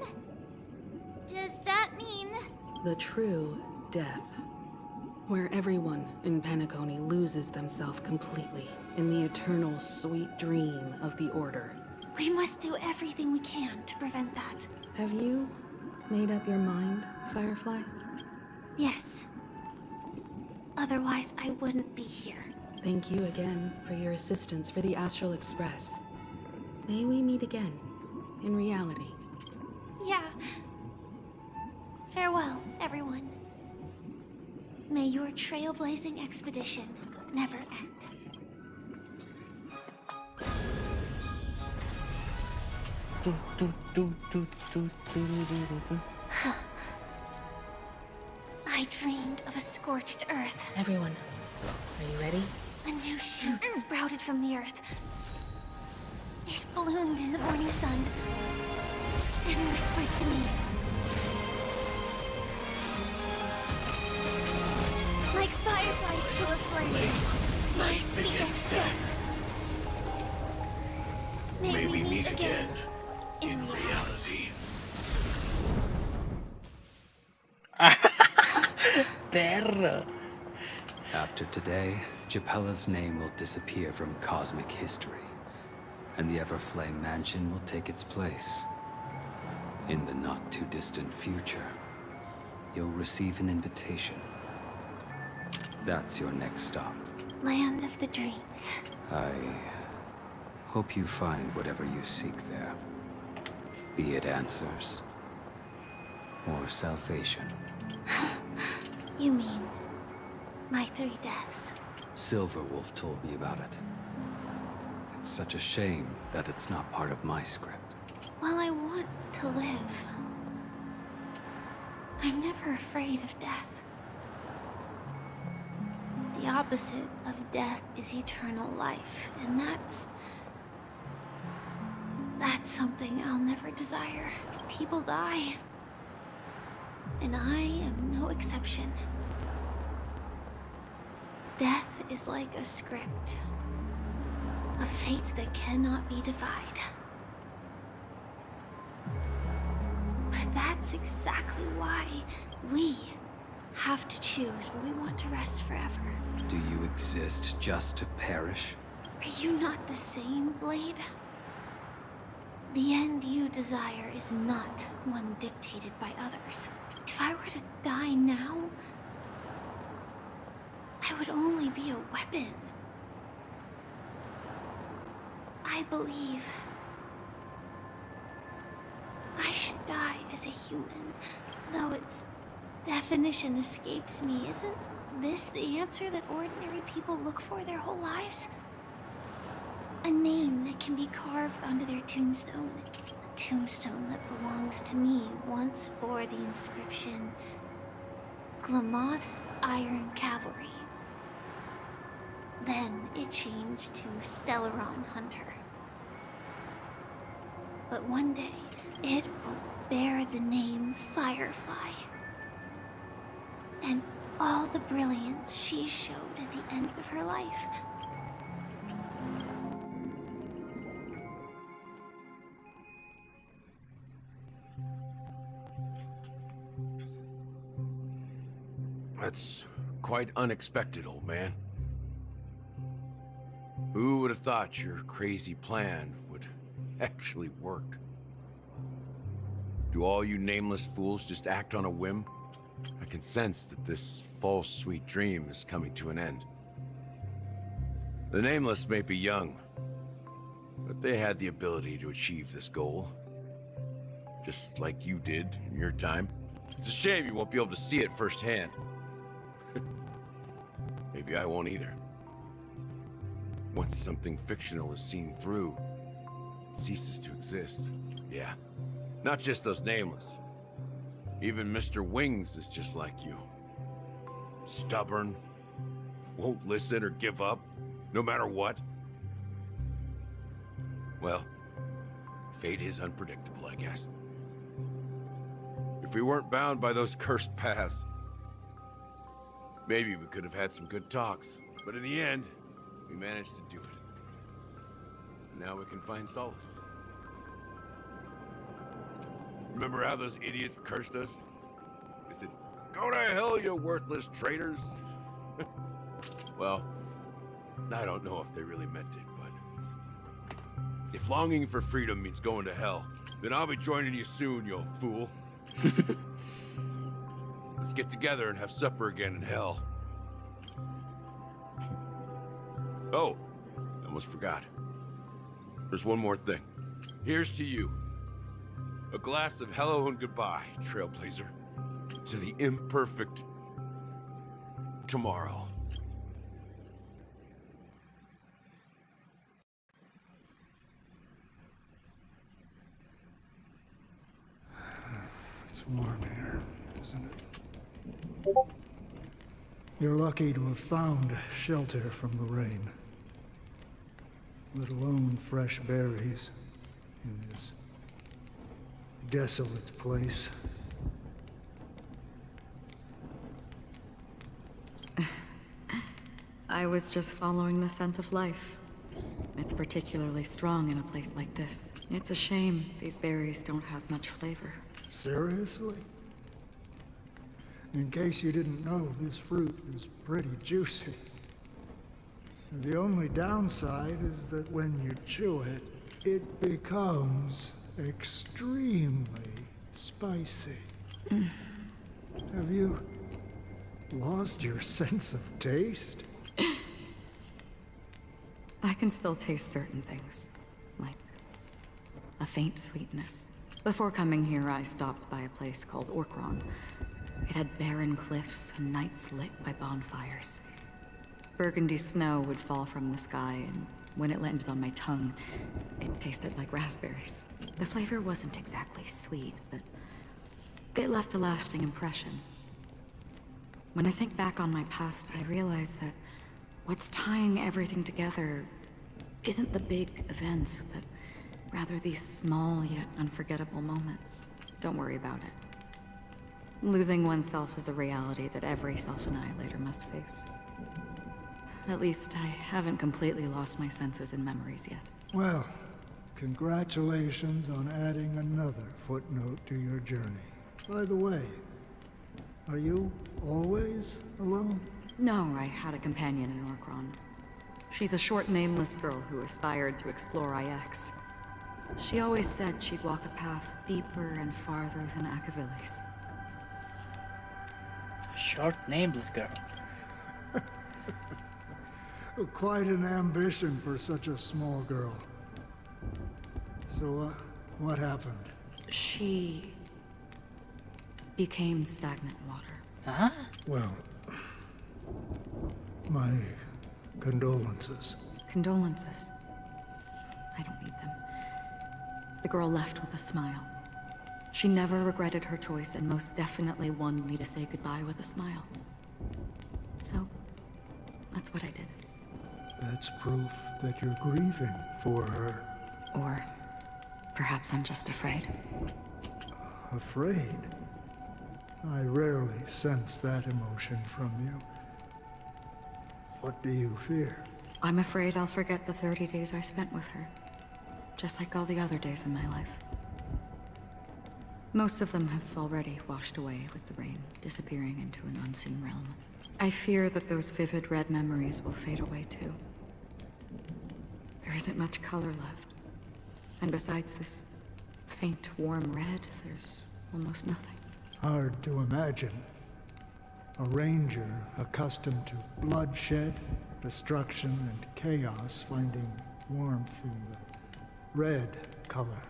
Does that mean... The true death. Where everyone in Penacony loses themselves completely in the eternal sweet dream of the Order. We must do everything we can to prevent that. Have you made up your mind, Firefly? Yes. Otherwise, I wouldn't be here. Thank you again for your assistance for the Astral Express. May we meet again, in reality. Yeah. Farewell, everyone. May your trailblazing expedition never end. I dreamed of a scorched earth. Everyone, are you ready? A new shoot sprouted from the earth. It bloomed in the morning sun and whispered to me. Like fireflies to a flame, life begets death. May we meet again in reality. Perro. After today, Japella's name will disappear from cosmic history, and the Everflame Mansion will take its place. In the not-too-distant future, you'll receive an invitation. That's your next stop. Land of the dreams. I hope you find whatever you seek there. Be it answers, or salvation. You mean my 3 deaths? Silverwolf told me about it. It's such a shame that it's not part of my script. Well, I want to live. I'm never afraid of death. The opposite of death is eternal life, and that's something I'll never desire. People die, and I am no exception. Death is like a script, a fate that cannot be defied. But that's exactly why we have to choose where we want to rest forever. Do you exist just to perish? Are you not the same, Blade? The end you desire is not one dictated by others. If I were to die now, I would only be a weapon. I believe I should die as a human, though its definition escapes me. Isn't this the answer that ordinary people look for their whole lives? A name that can be carved onto their tombstone. The tombstone that belongs to me once bore the inscription, Glamoth's Iron Cavalry. Then it changed to Stellaron Hunter. But one day, it will bear the name Firefly. And all the brilliance she showed at the end of her life. That's quite unexpected, old man. Who would have thought your crazy plan would actually work? Do all you nameless fools just act on a whim? I can sense that this false sweet dream is coming to an end. The nameless may be young, but they had the ability to achieve this goal. Just like you did in your time. It's a shame you won't be able to see it firsthand. Maybe I won't either. Once something fictional is seen through, it ceases to exist. Yeah, not just those nameless. Even Mr. Wings is just like you. Stubborn, won't listen or give up, no matter what. Well, fate is unpredictable, I guess. If we weren't bound by those cursed paths, maybe we could have had some good talks. But in the end, we managed to do it. And now we can find solace. Remember how those idiots cursed us? They said, "Go to hell, you worthless traitors." Well, I don't know if they really meant it, but if longing for freedom means going to hell, then I'll be joining you soon, you fool. Let's get together and have supper again in hell. Oh, I almost forgot. There's one more thing. Here's to you. A glass of hello and goodbye, Trailblazer. To the imperfect tomorrow. It's warm here, isn't it? You're lucky to have found shelter from the rain. Let alone fresh berries in this desolate place. I was just following the scent of life. It's particularly strong in a place like this. It's a shame these berries don't have much flavor. Seriously? In case you didn't know, this fruit is pretty juicy. The only downside is that when you chew it, it becomes extremely spicy. Have you lost your sense of taste? I can still taste certain things, like a faint sweetness. Before coming here, I stopped by a place called Orkron. It had barren cliffs and nights lit by bonfires. Burgundy snow would fall from the sky, and when it landed on my tongue, it tasted like raspberries. The flavor wasn't exactly sweet, but it left a lasting impression. When I think back on my past, I realize that what's tying everything together isn't the big events, but rather these small yet unforgettable moments. Don't worry about it. Losing oneself is a reality that every self-annihilator must face. At least I haven't completely lost my senses and memories yet. Well, congratulations on adding another footnote to your journey. By the way, are you always alone? No, I had a companion in Orkron. She's a short, nameless girl who aspired to explore IX. She always said she'd walk a path deeper and farther than Akavili's. Short, nameless girl. Quite an ambition for such a small girl. So, what happened? She became stagnant water. Huh? Well, my condolences. Condolences. I don't need them. The girl left with a smile. She never regretted her choice and most definitely wanted me to say goodbye with a smile. So, that's what I did. That's proof that you're grieving for her. Or perhaps I'm just afraid. Afraid? I rarely sense that emotion from you. What do you fear? I'm afraid I'll forget the 30 days I spent with her. Just like all the other days in my life. Most of them have already washed away with the rain, disappearing into an unseen realm. I fear that those vivid red memories will fade away too. There isn't much color left. And besides this faint, warm red, there's almost nothing. Hard to imagine. A ranger accustomed to bloodshed, destruction, and chaos finding warmth in the red color.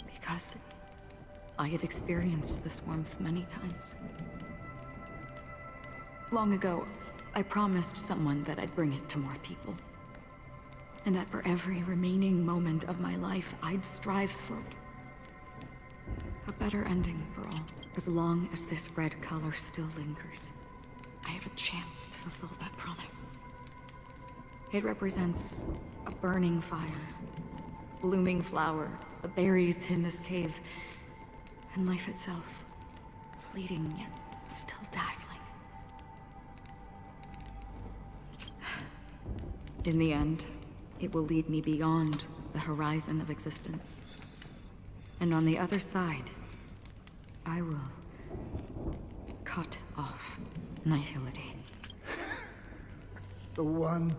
Because I have experienced this warmth many times. Long ago, I promised someone that I'd bring it to more people. And that for every remaining moment of my life, I'd strive for a better ending for all. As long as this red color still lingers, I have a chance to fulfill that promise. It represents a burning fire, blooming flower, the berries in this cave, and life itself, fleeting yet still dazzling. In the end, it will lead me beyond the horizon of existence. And on the other side, I will cut off nihility. The one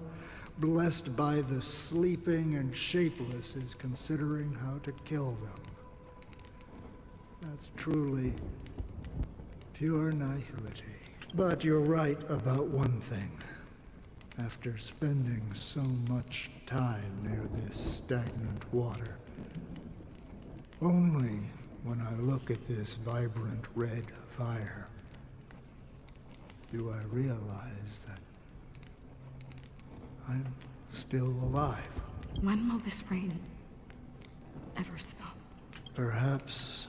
blessed by the sleeping and shapeless is considering how to kill them. That's truly pure nihility. But you're right about one thing. After spending so much time near this stagnant water, only when I look at this vibrant red fire do I realize that I'm still alive. When will this rain ever stop? Perhaps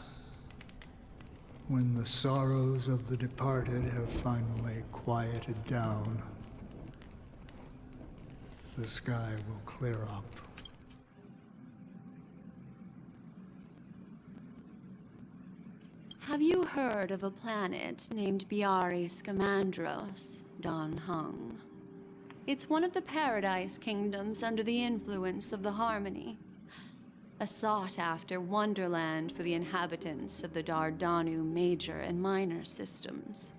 When the sorrows of the departed have finally quieted down, the sky will clear up. Have you heard of a planet named Biari Scamandros, Don Hung? It's one of the Paradise Kingdoms under the influence of the Harmony. A sought-after wonderland for the inhabitants of the Dardanu major and minor systems.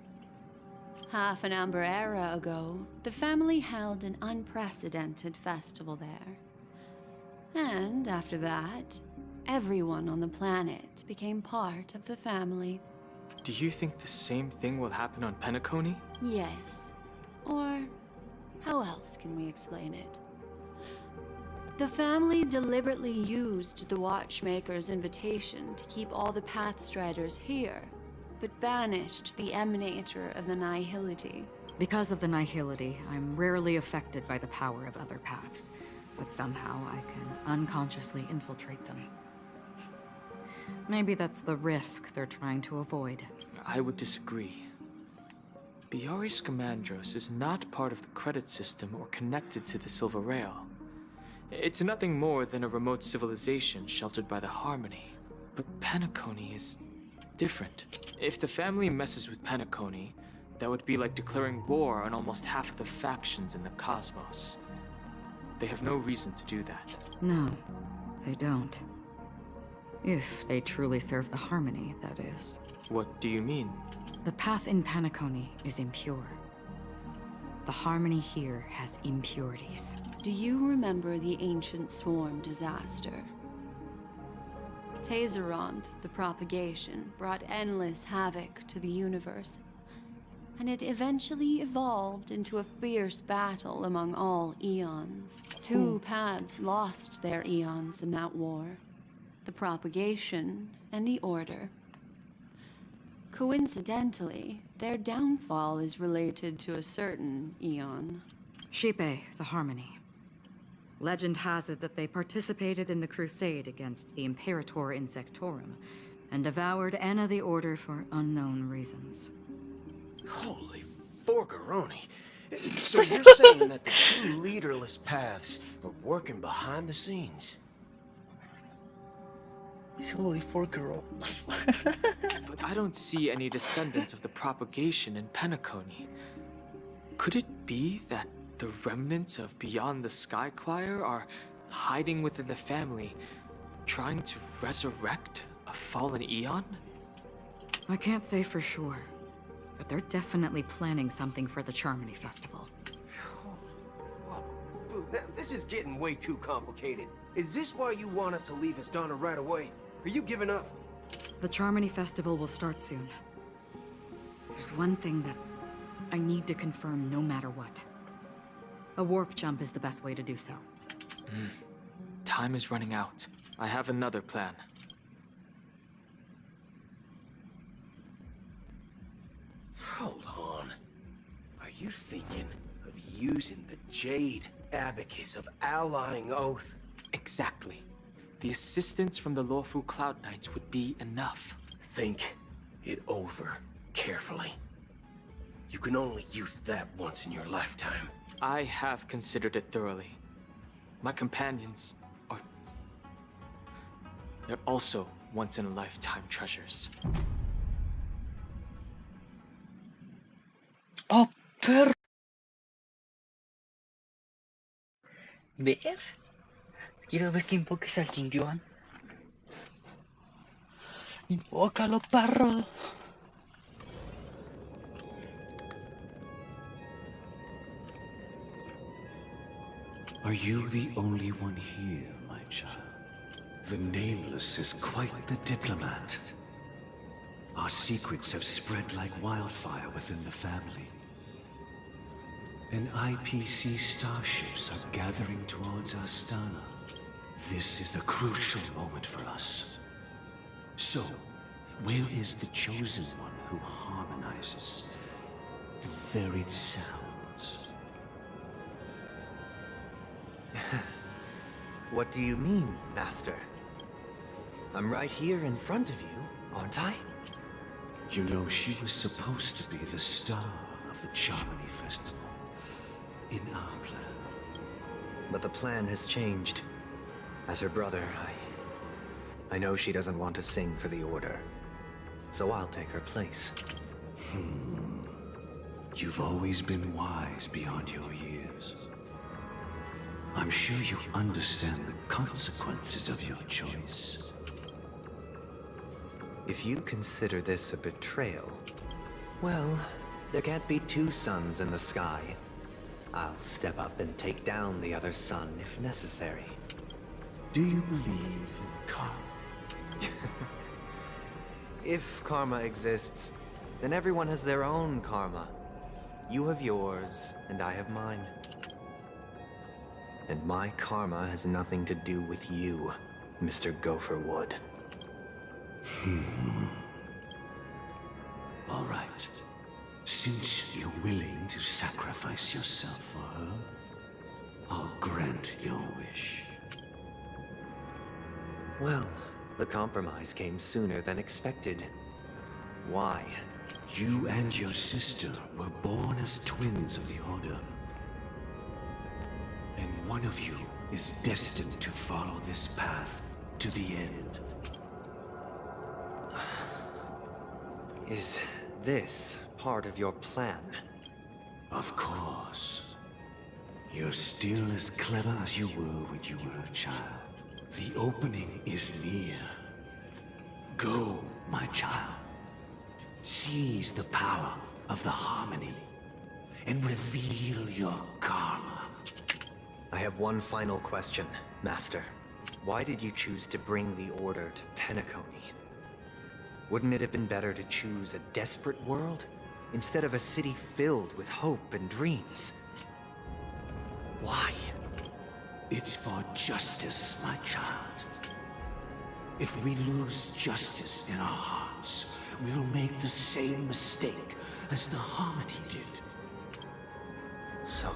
Half an Amber era ago, the family held an unprecedented festival there. And after that, everyone on the planet became part of the family. Do you think the same thing will happen on Penacony? Yes. Or how else can we explain it? The family deliberately used the Watchmaker's invitation to keep all the Pathstriders here, but banished the Emanator of the Nihility. Because of the Nihility, I'm rarely affected by the power of other paths, but somehow I can unconsciously infiltrate them. Maybe that's the risk they're trying to avoid. I would disagree. Biari Scamandros is not part of the credit system or connected to the Silver Rail. It's nothing more than a remote civilization sheltered by the Harmony. But Penacony is different. If the family messes with Penacony, that would be like declaring war on almost half of the factions in the cosmos. They have no reason to do that. No, they don't. If they truly serve the Harmony, that is. What do you mean? The path in Penacony is impure. The Harmony here has impurities. Do you remember the Ancient Swarm disaster? Tazeront, the propagation, brought endless havoc to the universe, and it eventually evolved into a fierce battle among all eons. Two paths lost their eons in that war. The propagation and the order. Coincidentally, their downfall is related to a certain eon. Shipe, the Harmony. Legend has it that they participated in the crusade against the Imperator Insectorum, and devoured Anna the Order for unknown reasons. Holy forgaroni. So you're saying that the two leaderless paths are working behind the scenes? Holy forgaroni. But I don't see any descendants of the propagation in Penacony. Could it be that the remnants of Beyond the Sky Choir are hiding within the family, trying to resurrect a fallen eon? I can't say for sure, but they're definitely planning something for the Charmony Festival. Now, this is getting way too complicated. Is this why you want us to leave Astana right away? Are you giving up? The Charmony Festival will start soon. There's one thing that I need to confirm no matter what. A warp jump is the best way to do so. Time is running out. I have another plan. Hold on. Are you thinking of using the Jade Abacus of Allying Oath? Exactly. The assistance from the Lawful Cloud Knights would be enough. Think it over carefully. You can only use that once in your lifetime. I have considered it thoroughly. My companions are... they're also once-in-a-lifetime treasures. Oh, perro. ¿Ver? Quiero ver que invoques al Jin Yuan. Invócalo, perro. Are you the only one here, my child? The Nameless is quite the diplomat. Our secrets have spread like wildfire within the family. And IPC starships are gathering towards Astana. This is a crucial moment for us. So, where is the chosen one who harmonizes the varied sounds? What do you mean, Master? I'm right here in front of you, aren't I? You know, she was supposed to be the star of the Charmony Festival. In our plan. But the plan has changed. As her brother, I know she doesn't want to sing for the Order. So I'll take her place. You've always been wise beyond your years. I'm sure you understand the consequences of your choice. If you consider this a betrayal, well, there can't be two suns in the sky. I'll step up and take down the other sun if necessary. Do you believe in karma? If karma exists, then everyone has their own karma. You have yours, and I have mine. And my karma has nothing to do with you, Mr. Gopherwood. All right. Since you're willing to sacrifice yourself for her, I'll grant your wish. Well, the compromise came sooner than expected. Why? You and your sister were born as twins of the Order. And one of you is destined to follow this path to the end. Is this part of your plan? Of course. You're still as clever as you were when you were a child. The opening is near. Go, my child. Seize the power of the Harmony and reveal your karma. I have one final question, Master. Why did you choose to bring the Order to Penacony? Wouldn't it have been better to choose a desperate world instead of a city filled with hope and dreams? Why? It's for justice, my child. If we lose justice in our hearts, we'll make the same mistake as the Harmony did. So,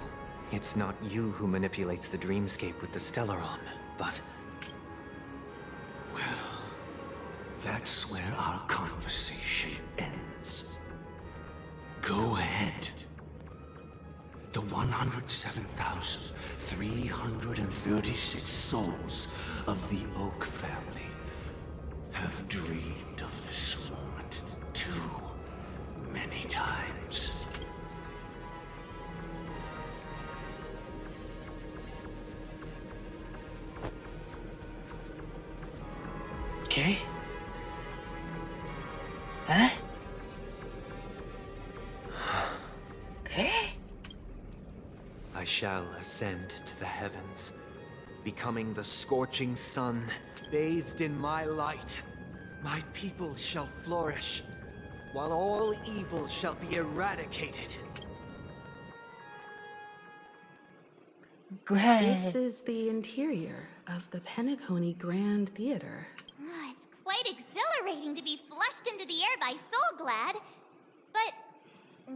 it's not you who manipulates the dreamscape with the Stellaron, but... Well, that's where our conversation ends. Go ahead. The 107,336 souls of the Oak family have dreamed of this moment too many times. Okay. Huh? Okay. I shall ascend to the heavens, becoming the scorching sun, bathed in my light. My people shall flourish, while all evil shall be eradicated. This is the interior of the Penacony Grand Theater. It's quite exhilarating to be flushed into the air by Soulglad. But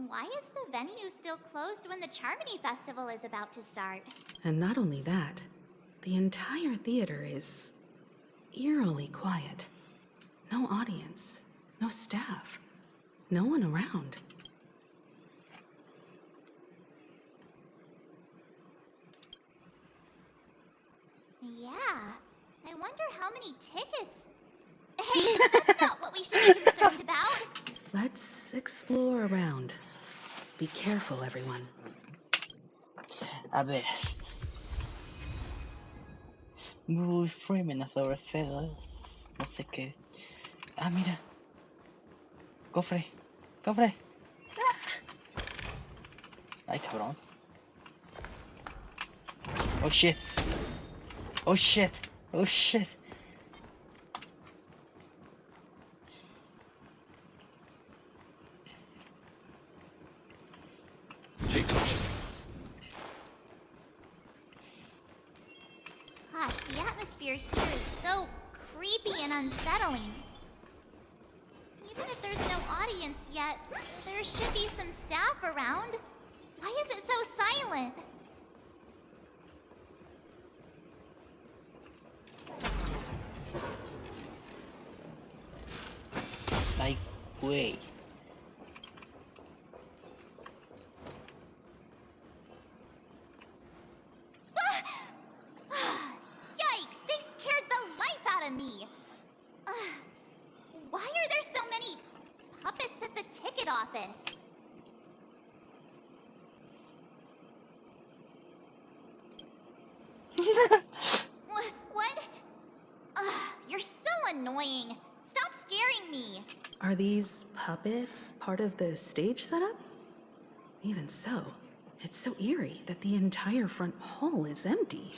why is the venue still closed when the Charmony Festival is about to start? And not only that, the entire theater is eerily quiet. No audience, no staff, no one around. Yeah, I wonder how many tickets... Hey, that's not what we should be concerned about. Let's explore around. Be careful, everyone. A ver. Google Framing sobre Fedas. No sé qué. Ah, mira. Cofre. Cofre. Ah. Ay, cabrón. Oh shit. Oh shit. Oh shit. Take caution. Gosh, the atmosphere here is so creepy and unsettling. Even if there's no audience yet, there should be some staff around. Why is it so silent? Like, way. Yikes! They scared the life out of me! Why are there so many puppets at the ticket office? What? You're so annoying. Stop scaring me. Are these puppets part of the stage setup? Even so, it's so eerie that the entire front hall is empty.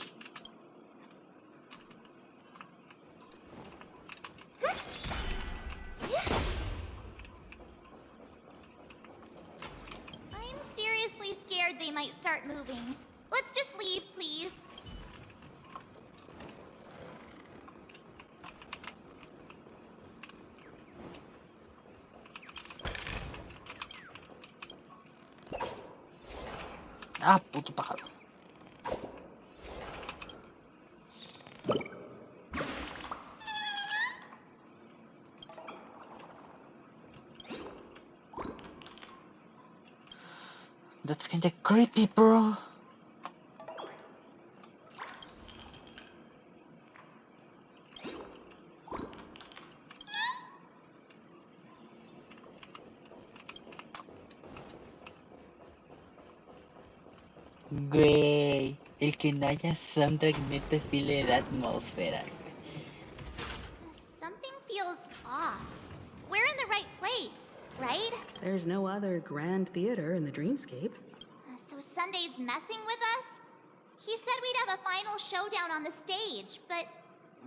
I'm seriously scared they might start moving. Let's just leave, please. Ah, puto pájaro. That's kinda creepy, bro. Güey, el que no haya soundtrack neta sí le da atmósfera. Something feels off. We're in the right place, right? There's no other grand theater in the dreamscape. So Sunday's messing with us? He said we'd have a final showdown on the stage, but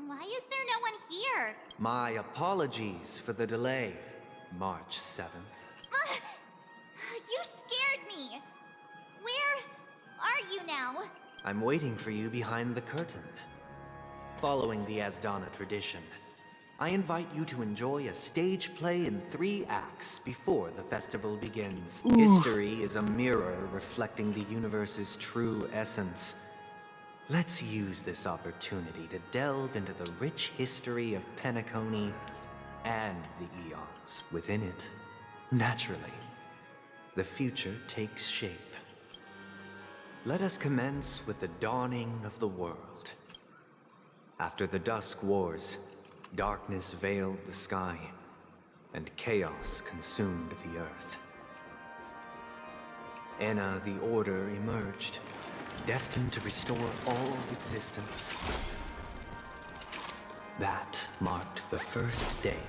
why is there no one here? My apologies for the delay, March 7th. You scared me. Where are you now? I'm waiting for you behind the curtain. Following the Asdana tradition, I invite you to enjoy a stage play in 3 acts before the festival begins. Ooh. History is a mirror reflecting the universe's true essence. Let's use this opportunity to delve into the rich history of Penacony and the eons within it. Naturally, the future takes shape. Let us commence with the dawning of the world. After the Dusk Wars, darkness veiled the sky, and chaos consumed the earth. Enna the Order emerged, destined to restore all existence. That marked the first day.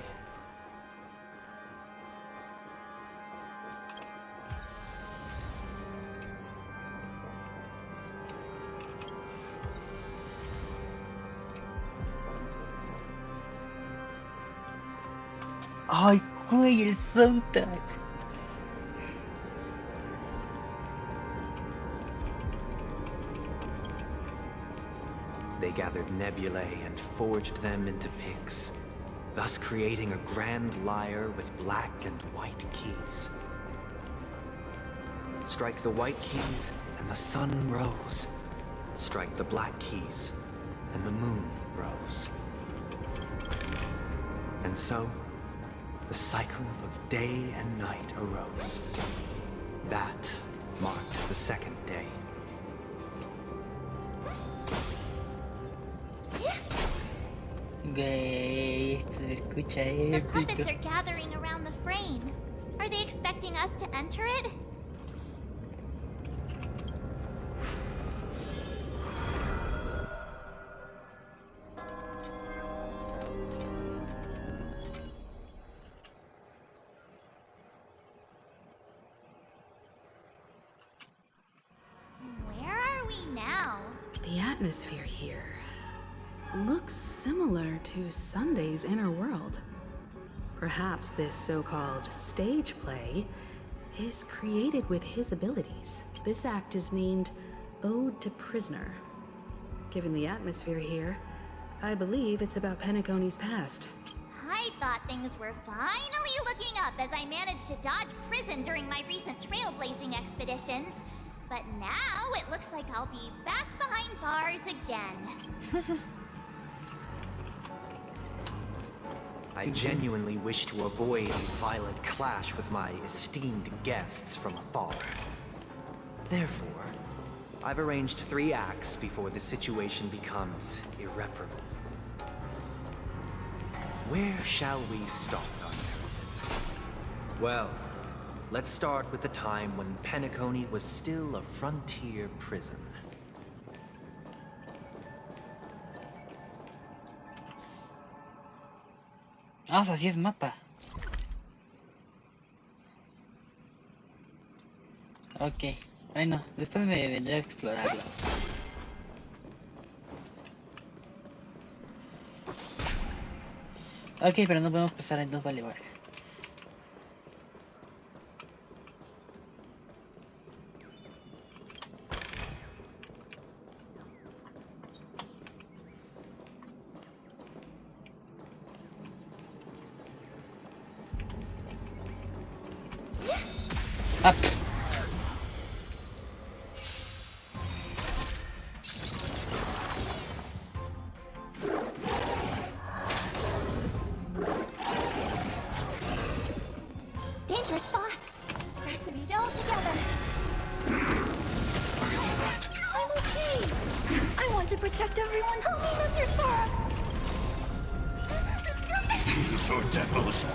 Ay, güey, el soundtrack. They gathered nebulae and forged them into picks, thus creating a grand lyre with black and white keys. Strike the white keys, and the sun rose. Strike the black keys, and the moon rose. And so, the cycle of day and night arose. That marked the second day. Güey, esto se escucha The puppets épico. are gathering around the frame. Are they expecting us to enter it? Where are we now? The atmosphere here looks similar to Sunday's inner world. Perhaps this so-called stage play is created with his abilities. This act is named Ode to Prisoner. Given the atmosphere here, I believe it's about Penacony's past. I thought things were finally looking up as I managed to dodge prison during my recent trailblazing expeditions. But now it looks like I'll be back behind bars again. I genuinely wish to avoid a violent clash with my esteemed guests from afar. Therefore, I've arranged 3 acts before the situation becomes irreparable. Where shall we start? Well, let's start with the time when Penacony was still a frontier prison. Ah, así es mapa. Ok, bueno, después me vendré a explorarlo. Ok, pero no podemos pasar en 2, vale, vale. Ah, Dangerous spots. Let's meet all together. I'm okay. I want to protect everyone. Help me, Mr. Sora. These are so devilish.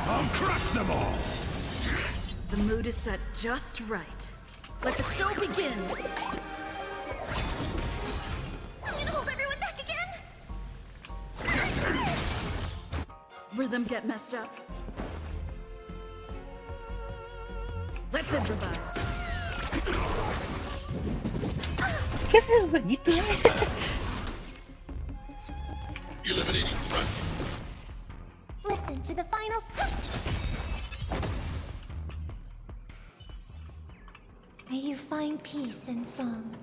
I'll crush them all. The mood is set just right. Let the show begin! I'm gonna hold everyone back again. Rhythm get messed up. Let's improvise. ¿Qué haces, bonito? Eliminating front. Listen to the final. May you find peace in song.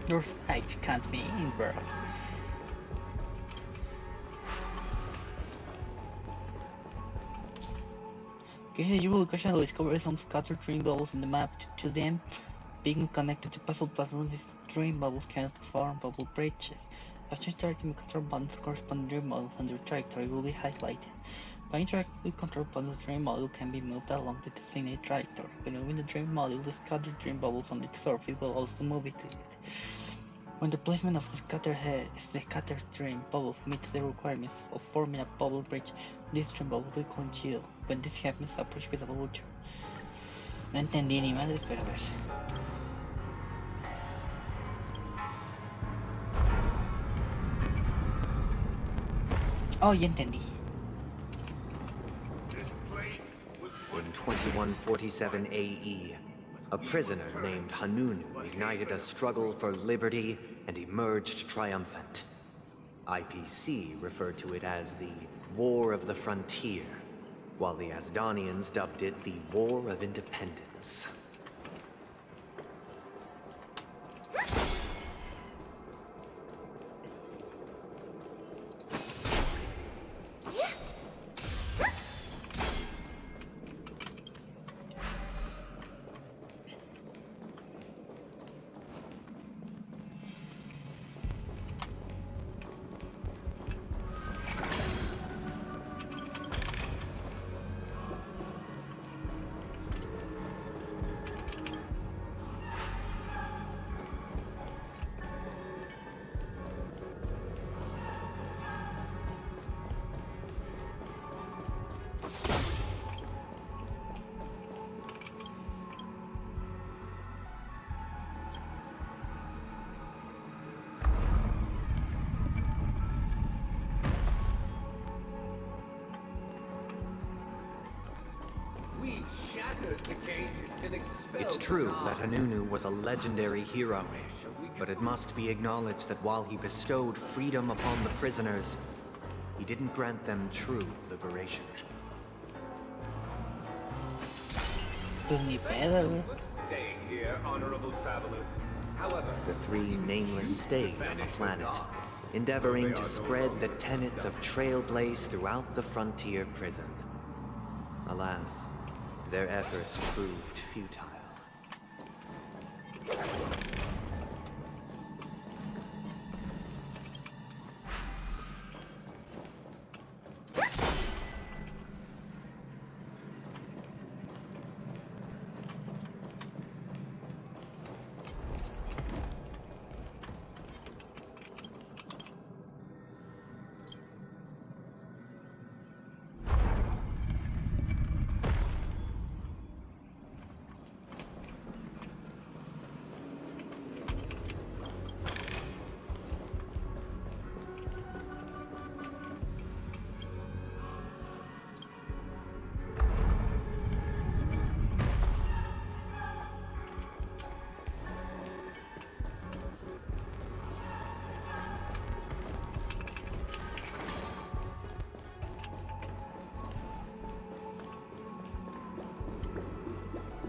Your sight can't be in, bro. Okay, you will occasionally discover some scattered dream bubbles in the map. To them, being connected to puzzle platforms, these dream bubbles cannot form bubble bridges. After interacting with control buttons, corresponding dream models and their trajectory will be highlighted. By interacting with control buttons, the dream model can be moved along the designated trajectory. When moving the dream model, the scattered dream bubbles on its surface will also move it to it. When the placement of the scattered dream bubbles meets the requirements of forming a bubble bridge, this dream bubble will congeal. When this happens, approach with a bubble jar. No entendí ni madres, pero a ver. Oh, ya entendí. In 2147 AE, a prisoner named Hanunu ignited a struggle for liberty and emerged triumphant. IPC referred to it as the War of the Frontier, while the Asdanians dubbed it the War of Independence. It's true that Hanunu was a legendary hero, but it must be acknowledged that while he bestowed freedom upon the prisoners, he didn't grant them true liberation. Pues ni pedo, güey. Staying here, honorable travelers. However, the three nameless stayed on the planet, endeavoring to spread the tenets of Trailblaze throughout the frontier prison. Alas, their efforts proved futile.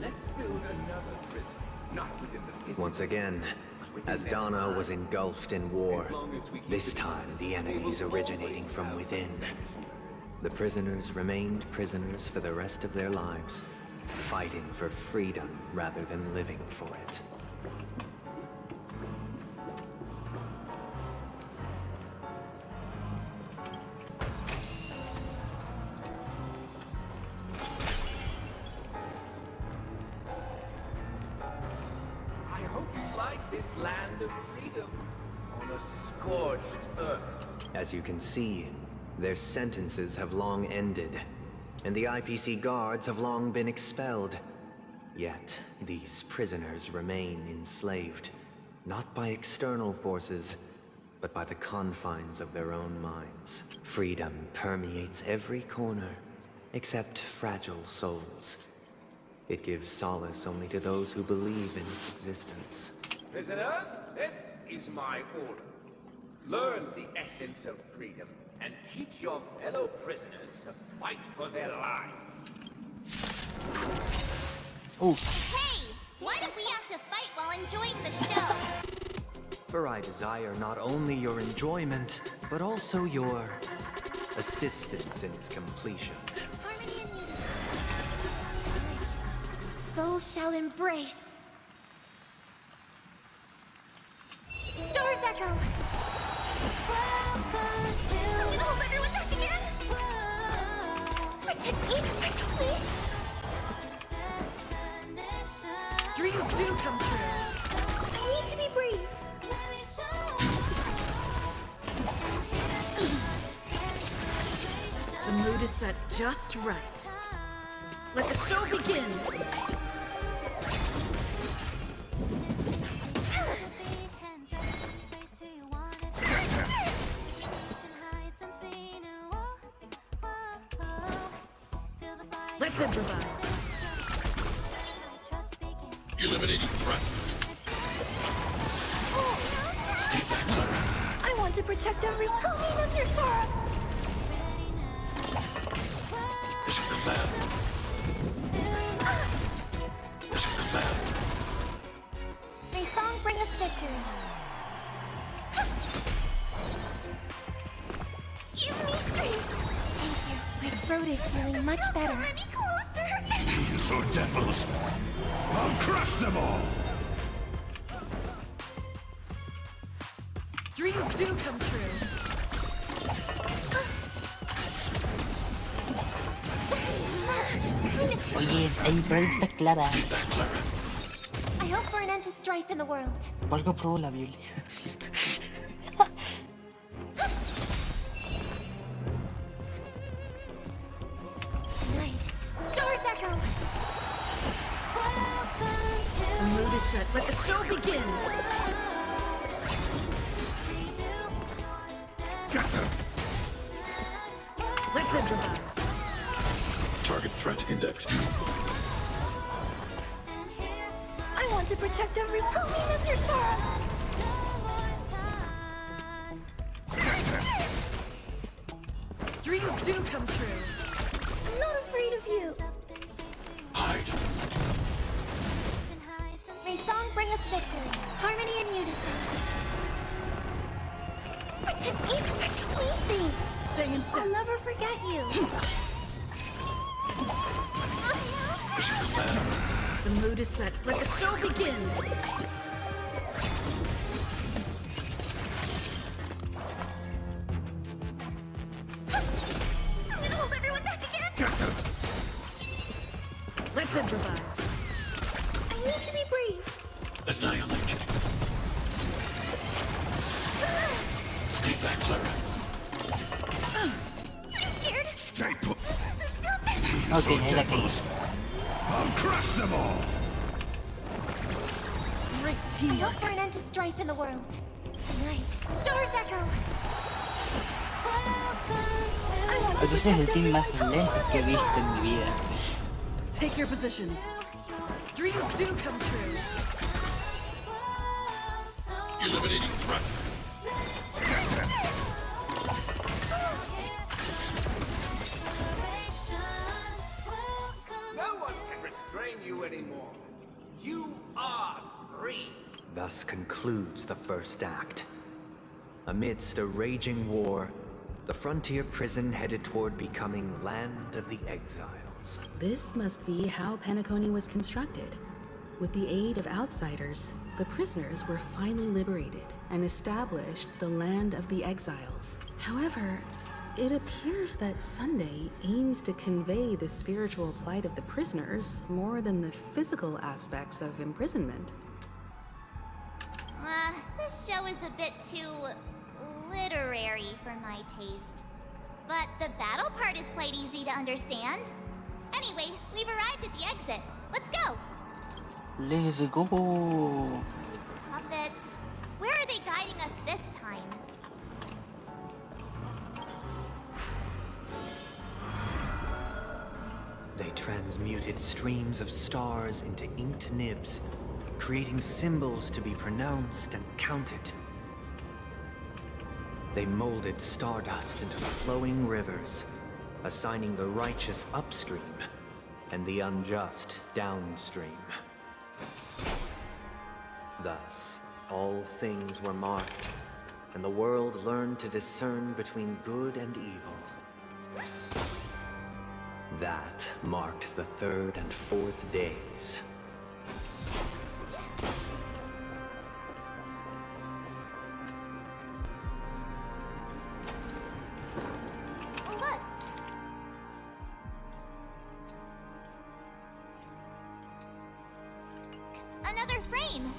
Let's build another prison. Not within the Once again, as Dana was engulfed in war, this time the enemies originating from within. The prisoners remained prisoners for the rest of their lives, fighting for freedom rather than living for it. I hope you like this land of freedom on a scorched earth. As you can see, their sentences have long ended, and the IPC guards have long been expelled. Yet, these prisoners remain enslaved, not by external forces, but by the confines of their own minds. Freedom permeates every corner, except fragile souls. It gives solace only to those who believe in its existence. Prisoners, this is my order. Learn the essence of freedom and teach your fellow prisoners to fight for their lives. Oh. Hey! Why don't we have to fight while enjoying the show? For I desire not only your enjoyment, but also your assistance in its completion. Souls shall embrace. Stars echo. Welcome to. I'm gonna hold everyone back again. Protect me. Protect me. Dreams do come true. I need to be brief. The mood is set just right. Let the show begin! Let's improvise. Eliminating threat. I want to protect everyone. Help me, Mr. Sora. Mission command. Mission command. May song bring us victory. Give me strength. Thank you. My throat is feeling much better. Come any closer. These are devils. I'll crush them all. Dreams do come true. Oye, ahí Brad está clara. I hope for an end to strife in the world. Por algo probó la Biblia. Night. Stars echo. The mood is set. Let the show begin! Get them. Let's improvise. Target threat index. I want to protect everyone. Help me, Mr. Sora. Dreams do come true. I'm not afraid of you. Hide. May song bring us victory. Harmony and unity. Stay in step. I'll never forget you. The mood is set. Let the show begin. I'm gonna hold everyone back again. Let's improvise. I need to be brave. Annihilate. Stay back, Clara. I'm scared. Stay put. Stop it. These Okay, are okay. devils. I'll crush them all. Great I team. hope for an end to strife in the world. Tonight. Stars echo. Pues este es el team más lento que he visto en mi vida. Take your positions. Dreams do come true. Eliminating threat. No one can restrain you anymore. You are free. Thus concludes the first act. Amidst a raging war, the frontier prison headed toward becoming Land of the Exiles. This must be how Penacony was constructed. With the aid of outsiders, the prisoners were finally liberated and established the Land of the Exiles. However, it appears that Sunday aims to convey the spiritual plight of the prisoners more than the physical aspects of imprisonment. This show is a bit too literary for my taste. But the battle part is quite easy to understand. Anyway, we've arrived at the exit. Let's go! Let's go. These puppets. Where are they guiding us this time? They transmuted streams of stars into inked nibs, creating symbols to be pronounced and counted. They molded stardust into flowing rivers, assigning the righteous upstream and the unjust downstream. Thus, all things were marked, and the world learned to discern between good and evil. That marked the third and fourth days. Look! Another frame!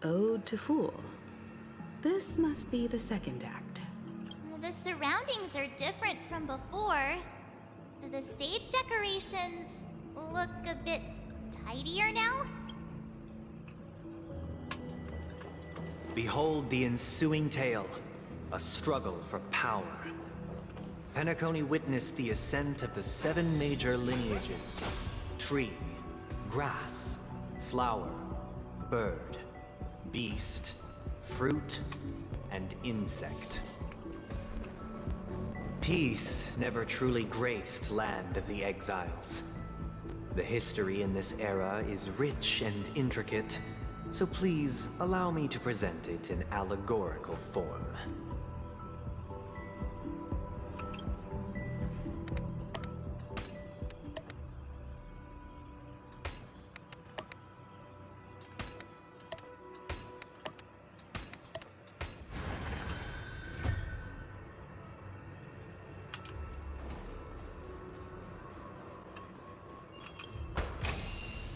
Ode to Fool. This must be the second act. The surroundings are different from before. The stage decorations look a bit tidier now. Behold the ensuing tale, a struggle for power. Penacony witnessed the ascent of the 7 major lineages: tree, grass, flower, bird, beast, fruit, and insect. Peace never truly graced Land of the Exiles. The history in this era is rich and intricate, so please allow me to present it in allegorical form.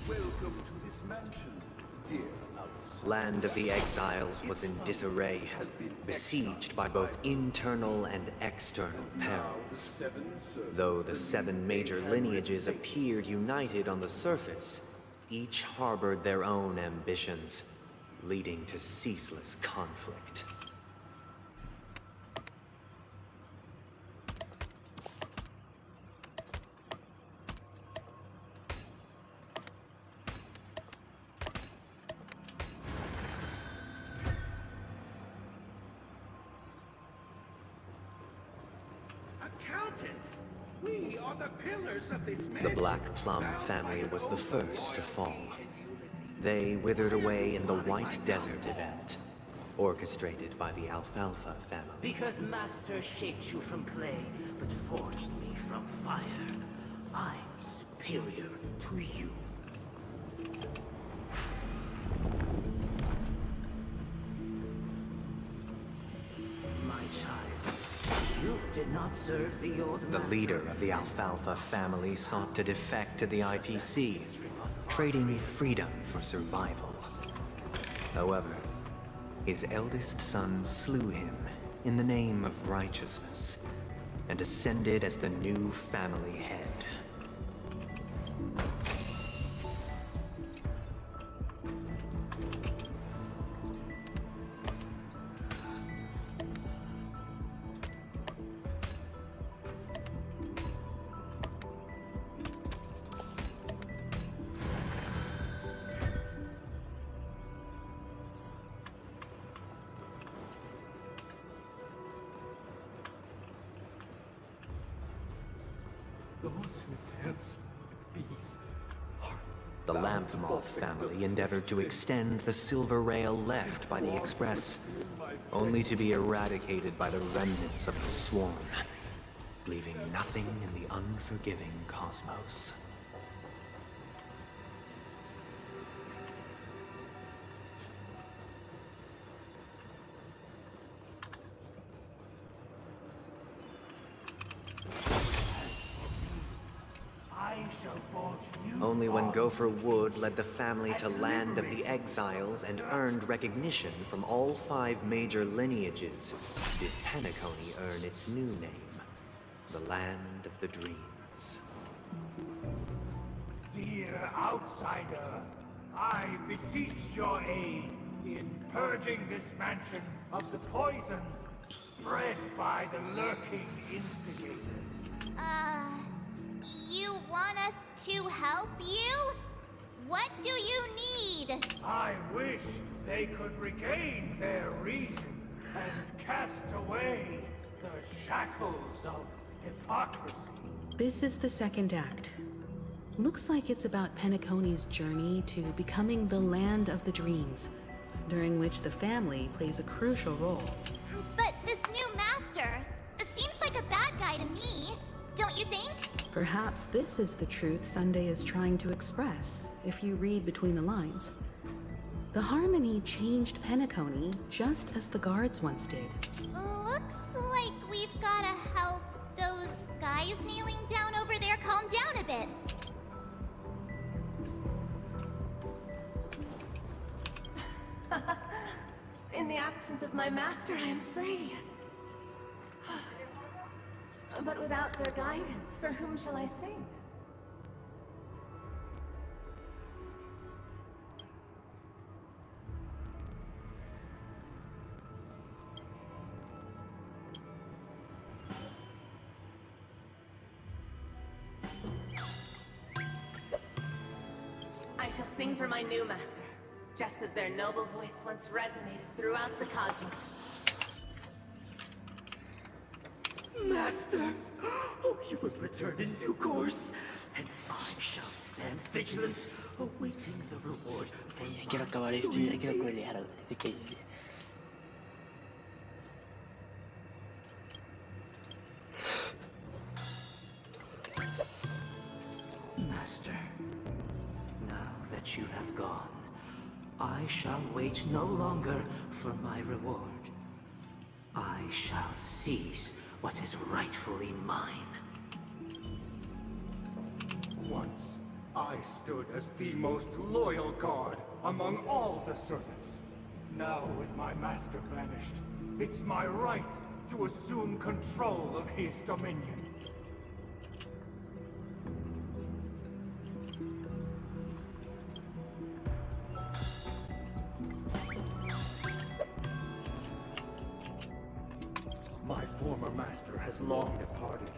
Welcome to this mansion, dear outsider. Land of the Exiles was in disarray, besieged by both internal and external perils. Though the 7 major lineages appeared united on the surface, each harbored their own ambitions, leading to ceaseless conflict. accountant. We are the pillars of this The mansion. Black Plum family was the first to fall. They withered away in the White Desert event, orchestrated by the Alfalfa family. Because Master shaped you from clay, but forged me from fire. I'm superior to you. My child, you did not serve the old The master. leader of the Alfalfa family sought to defect to the IPC, trading freedom for survival. However, his eldest son slew him in the name of righteousness and ascended as the new family head. Those who dance with bees are The Lamp Moth family endeavored to extend the silver rail left by the Express, only to be eradicated by the remnants of the Swarm, leaving nothing in the unforgiving cosmos. I shall forge new Only when Gopher Wood led the family to Land of the Exiles and earned recognition from all 5 major lineages did Penacony earn its new name, the Land of the Dreams. Dear outsider, I beseech your aid in purging this mansion of the poison spread by the lurking instigators. You want us to help you? What do you need? I wish they could regain their reason and cast away the shackles of hypocrisy. This is the second act. Looks like it's about Penacony's journey to becoming the Land of the Dreams, during which the family plays a crucial role. But this new master seems like a bad guy to me, don't you think? Perhaps this is the truth Sunday is trying to express, if you read between the lines. The Harmony changed Penacony just as the guards once did. Looks like we've gotta help those guys kneeling down over there calm down a bit. In the absence of my master, I am free. But without their guidance, for whom shall I sing? I shall sing for my new master, just as their noble voice once resonated throughout the cosmos. Master! Oh, you will return in due course, and I shall stand vigilant, awaiting the reward for Quiero acabar esto y ya quiero pelear. Así que... Master, now that you have gone, I shall wait no longer for my reward. I shall seize what is rightfully mine. Once, I stood as the most loyal guard among all the servants. Now, with my master banished, it's my right to assume control of his dominion. My former master has long departed.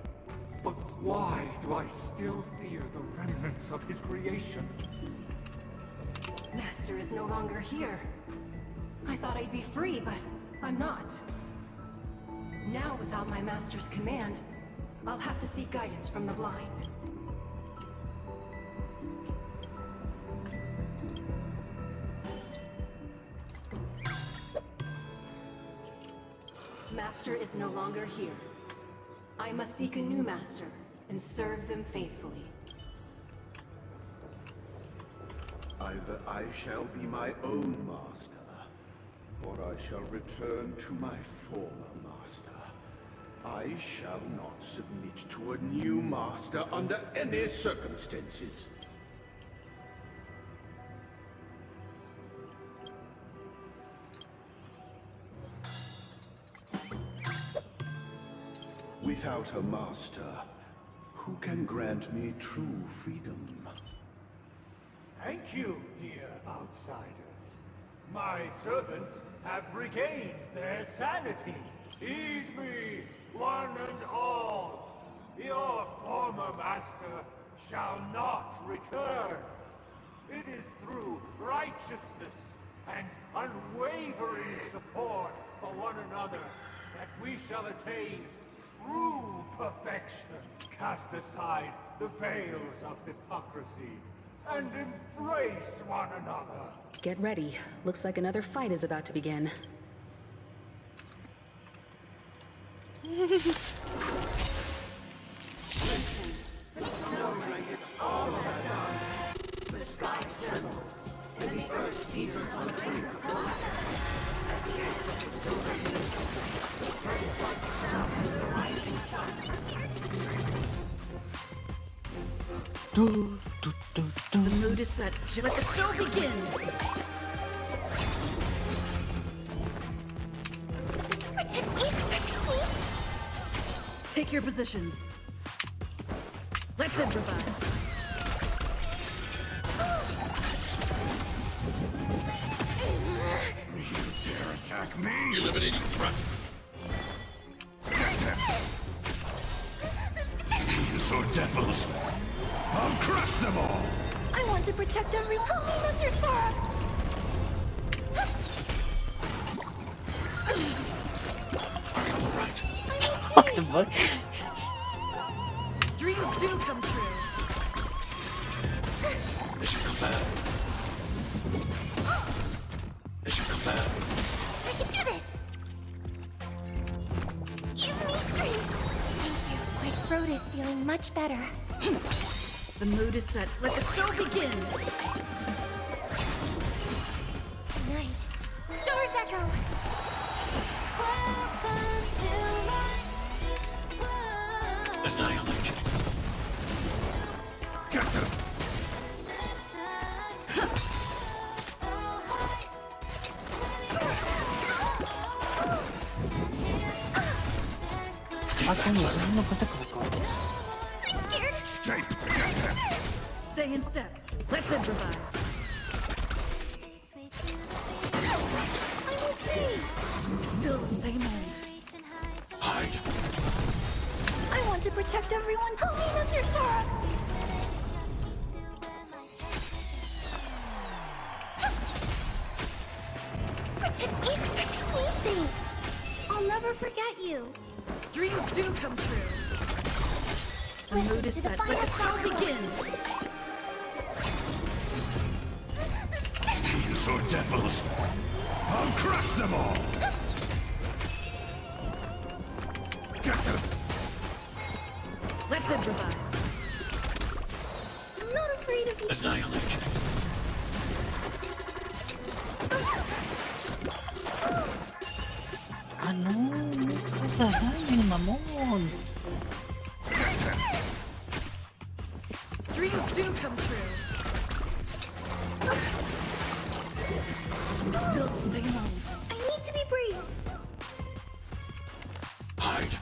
But why do I still fear the remnants of his creation? Master is no longer here. I thought I'd be free, but I'm not. Now, without my master's command, I'll have to seek guidance from the blind. Master is no longer here. I must seek a new master and serve them faithfully. Either I shall be my own master, or I shall return to my former master. I shall not submit to a new master under any circumstances. Without a master, who can grant me true freedom? Thank you, dear outsiders. My servants have regained their sanity. Heed me, one and all. Your former master shall not return. It is through righteousness and unwavering support for one another that we shall attain true perfection. Cast aside the veils of hypocrisy and embrace one another. Get ready. Looks like another fight is about to begin. Listen, the snow blankets all of us on. The sky trembles, and the earth teeters on the brink of collapse. At the edge of the silver universe, the first blood sprout of the rising sun. The mood is set. Let the show begin! Take your positions. Let's improvise. You dare attack me? Eliminating threat. These are devils. I'll crush them all! I want to protect everyone. Help me, Mr. Sora! What the fuck? Dreams do come true. Mission command. Mission command. I can do this! Give me strength! Thank you. My throat is feeling much better. The mood is set. Let the show begin! Night. Stars echo! Welcome to my world. Annihilate. Get them! Stay in step. Let's improvise. Still the same way. Hide. I want to protect everyone. Help me, Mr. Sora! Protect me! Protect me! Thanks. I'll never forget you. Dreams do come true. The mood is set. Let the show begin! These are devils. I'll crush them all! Get them! Let's improvise. I'm not afraid of you. Annihilate. Ah, no, no causas daño, mamón. Dreams do come true. Still the same old. I need to be brave. Hide.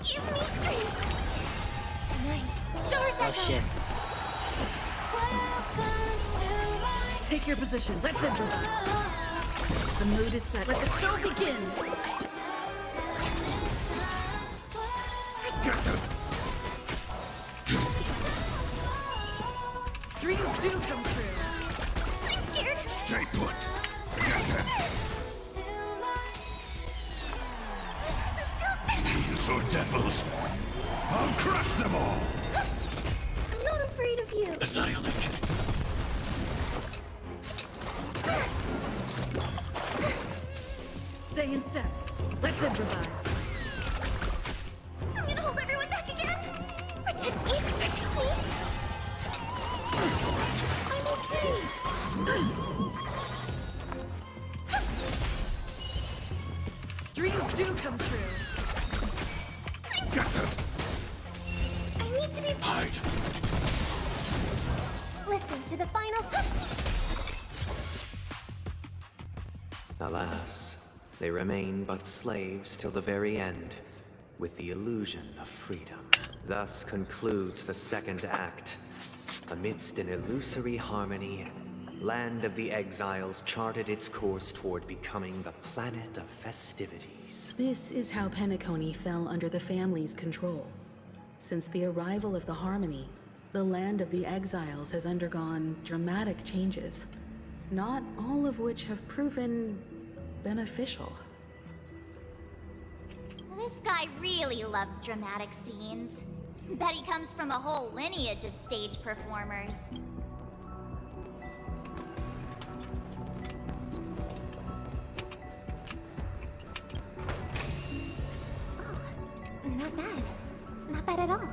Give me strength. Night. Stars Oh shit. Take your position. Let's improvise. The mood is set. Let the show begin! Get them! Dreams do come true. I'm scared. Stay put! Get them! devils! I'll crush them all! I'm not afraid of you. Annihilate. Stay in step. Let's improvise. I'm gonna hold everyone back again. Protect me. Protect me. I'm okay. Dreams do come true. Get them! I need to be. Hide. Listen to the final. Alas, they remain but slaves till the very end, with the illusion of freedom. Thus concludes the second act. Amidst an illusory harmony, Land of the Exiles charted its course toward becoming the planet of festivities. This is how Penacony fell under the family's control. Since the arrival of the Harmony, the Land of the Exiles has undergone dramatic changes, not all of which have proven beneficial. This guy really loves dramatic scenes. Bet he comes from a whole lineage of stage performers. Oh, not bad. Not bad at all.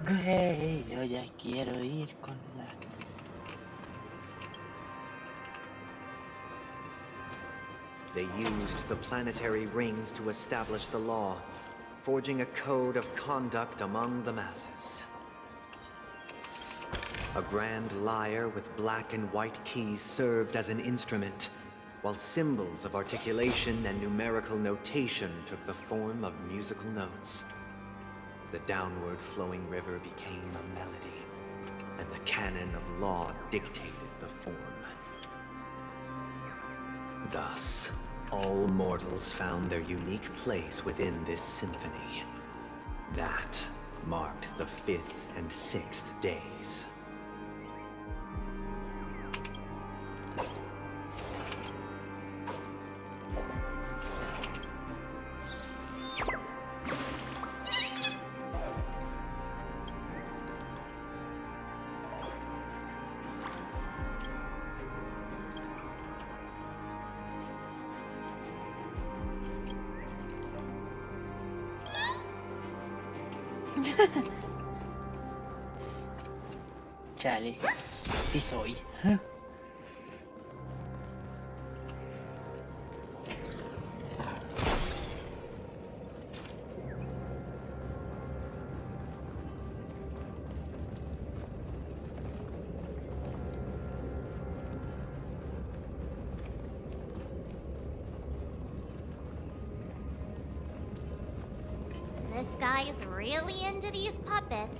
Güey, yo ya quiero ir con la... They used the planetary rings to establish the law, forging a code of conduct among the masses. A grand lyre with black and white keys served as an instrument, while symbols of articulation and numerical notation took the form of musical notes. The downward flowing river became a melody, and the canon of law dictated the form. Thus, all mortals found their unique place within this symphony. That marked the 5th and 6th days. Chale, sí soy. This guy is really into these puppets.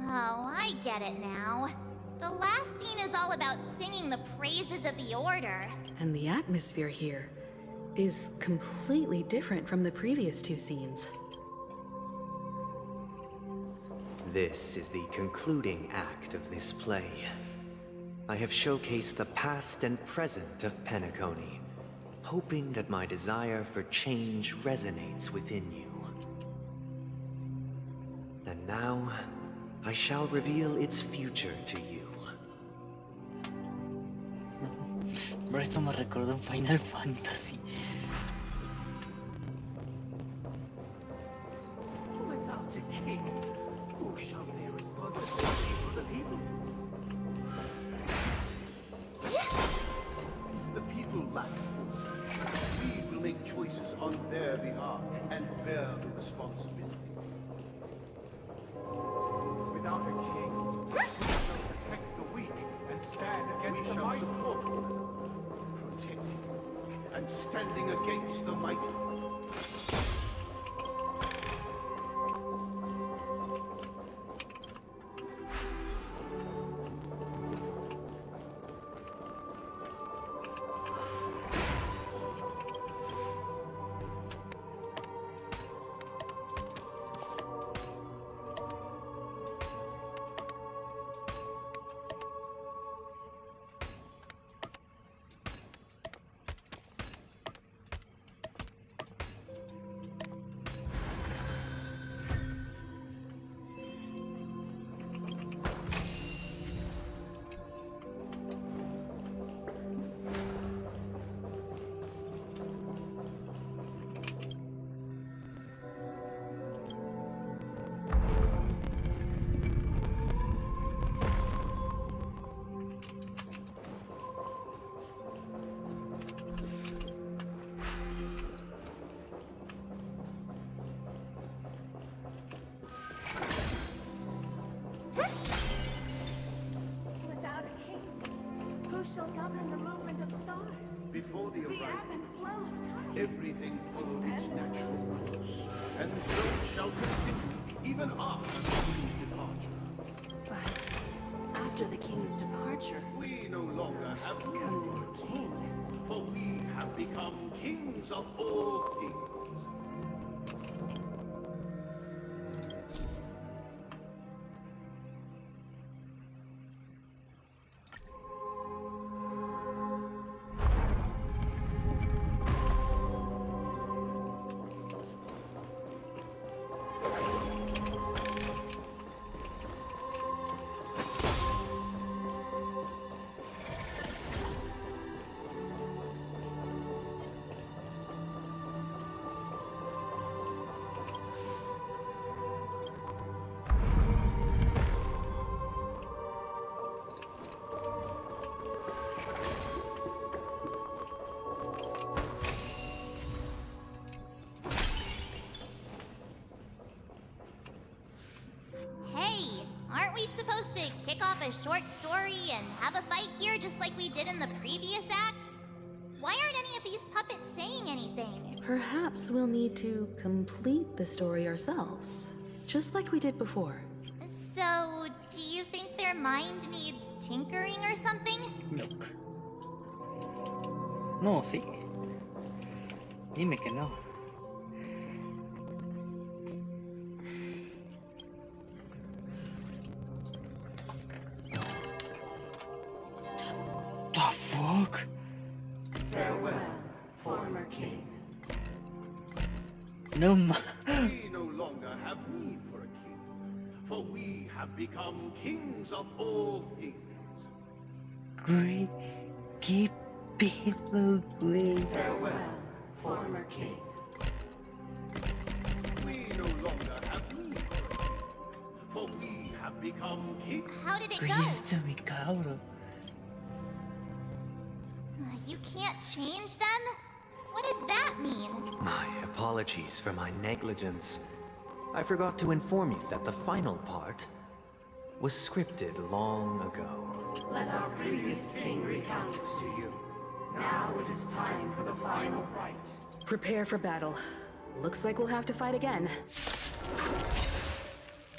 Oh, I get it now. The last scene is all about singing the praises of the Order. And the atmosphere here is completely different from the previous two scenes. This is the concluding act of this play. I have showcased the past and present of Penacony, hoping that my desire for change resonates within you. And now, I shall reveal its future to you. Pero esto me recordó un Final Fantasy. Without a king, who shall bear responsibility for the people? If the people lack foresight, we will make choices on their behalf and bear the responsibility. Without a king, who shall protect the weak and stand against the We shall mighty? support one another, protecting the weak and standing against the mighty. Without a king, who shall govern the movement of stars? Before the The ebb arrival, and flow of time. everything followed its natural course, and so it shall continue, even after the king's departure. But after the king's departure, We no longer have become the new king. for we have become kings of all things. Hey, aren't we supposed to kick off a short story and have a fight here just like we did in the previous acts? Why aren't any of these puppets saying anything? Perhaps we'll need to complete the story ourselves, just like we did before. So, do you think their mind needs tinkering or something? Look. No, sí. Dime que no. The fuck? Farewell, former king. No ma. We no longer have need for a king, for we have become kings of all things. Great. Keep people great. Farewell, former king. We no longer have need for a king, for we have become kings. How did it go? Cristo, mi cabro. You can't change them? What does that mean? My apologies for my negligence. I forgot to inform you that the final part was scripted long ago. Let our previous king recount it to you. Now it is time for the final rite. Prepare for battle. Looks like we'll have to fight again.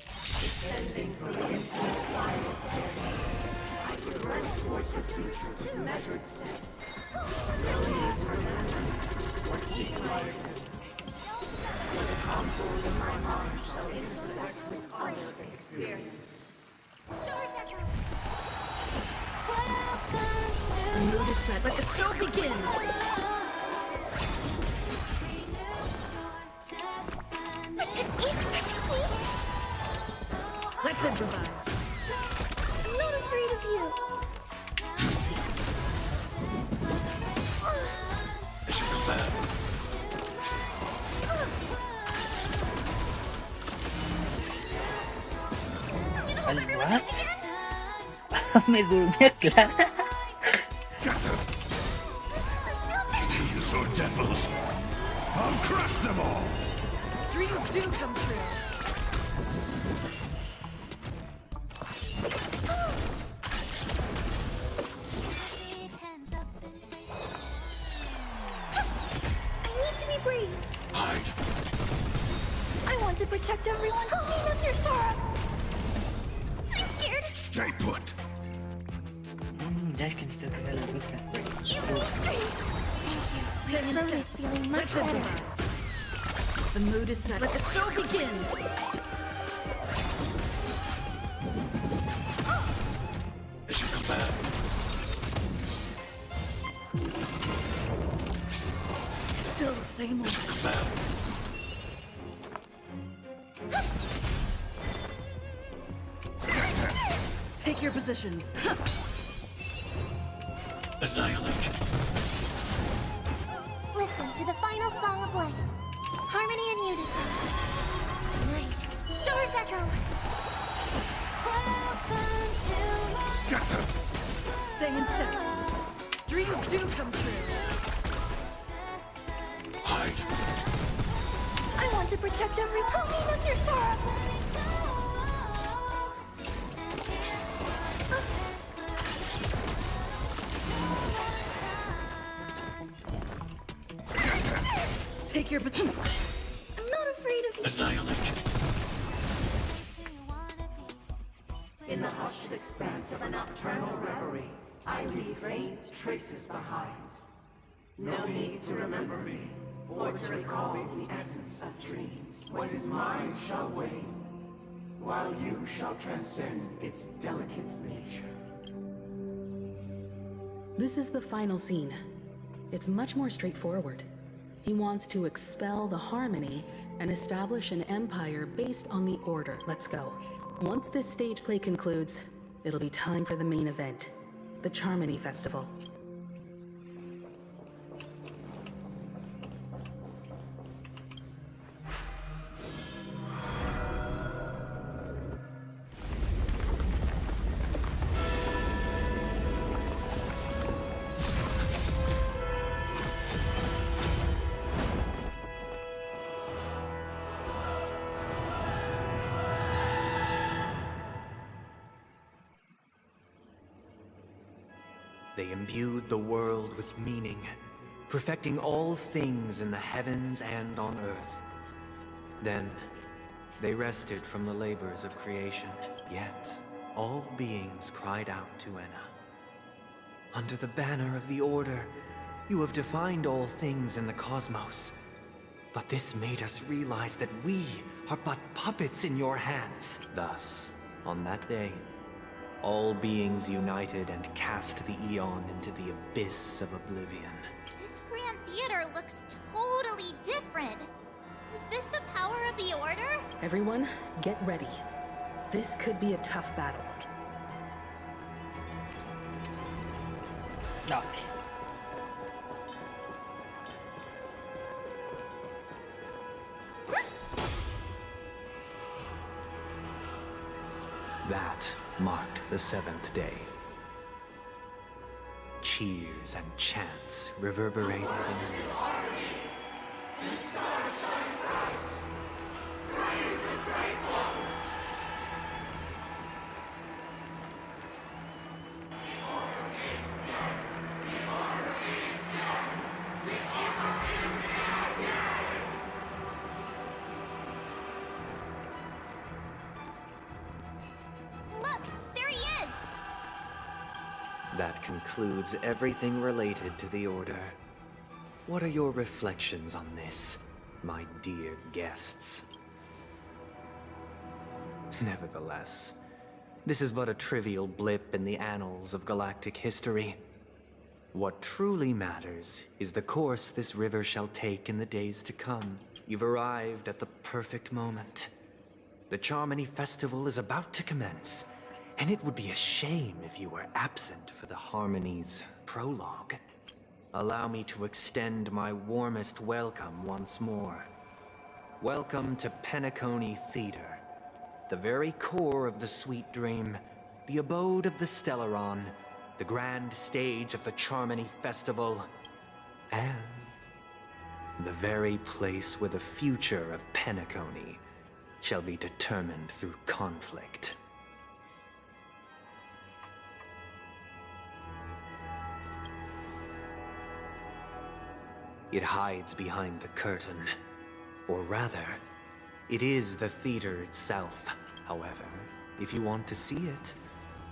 Descending from the infinite spiral staircase, I progress towards the future with measured steps. No need to remember or seek my existence. The contours of my mind shall intersect with other experiences. The mood is set. Let the show begin. Let's improvise. I'm not afraid of you. Mission command. ¿What? Me durmió, claro. These are devils. I'll crush them all! Dreams do come true. I need to be brave. Hide. I want to protect everyone. Help me, Mr. Sora. I'm scared. Stay put. Dash can still get a little bit. Give me strength. Thank you. My throat is feeling much better. The mood is set. Let the show begin. As you command. Still the same As you command. Take your positions. Annihilate. Listen to the final song of life. Harmony and unison. Night. Stars echo. Welcome to my... Get them! Stay in step. Dreams do come true. Hide. I want to protect everyone. Help me, Mr. Sora. Take your position. I'm not afraid of you. Annihilate. In the hushed expanse of a nocturnal reverie, I leave faint traces behind. No need to remember me, or to recall the essence of dreams. What is mine shall wane, while you shall transcend its delicate nature. This is the final scene. It's much more straightforward. He wants to expel the Harmony and establish an empire based on the Order. Let's go. Once this stage play concludes, it'll be time for the main event, the Charmony Festival. They imbued the world with meaning, perfecting all things in the heavens and on earth. Then, they rested from the labors of creation, yet all beings cried out to Enna. Under the banner of the Order, you have defined all things in the cosmos. But this made us realize that we are but puppets in your hands. Thus, on that day, all beings united and cast the Eon into the abyss of oblivion. This Grand Theater looks totally different. Is this the power of the Order? Everyone, get ready. This could be a tough battle. Knock. That marked the seventh day. Cheers and chants reverberated in ears. Look, there he is! That concludes everything related to the Order. What are your reflections on this, my dear guests? Nevertheless, this is but a trivial blip in the annals of galactic history. What truly matters is the course this river shall take in the days to come. You've arrived at the perfect moment. The Charmony Festival is about to commence, and it would be a shame if you were absent for the Harmony's prologue. Allow me to extend my warmest welcome once more. Welcome to Penacony Theater, the very core of the Sweet Dream, the abode of the Stellaron, the grand stage of the Charmony Festival, and The very place where the future of Penacony shall be determined through conflict. It hides behind the curtain. Or rather, it is the theater itself. However, if you want to see it,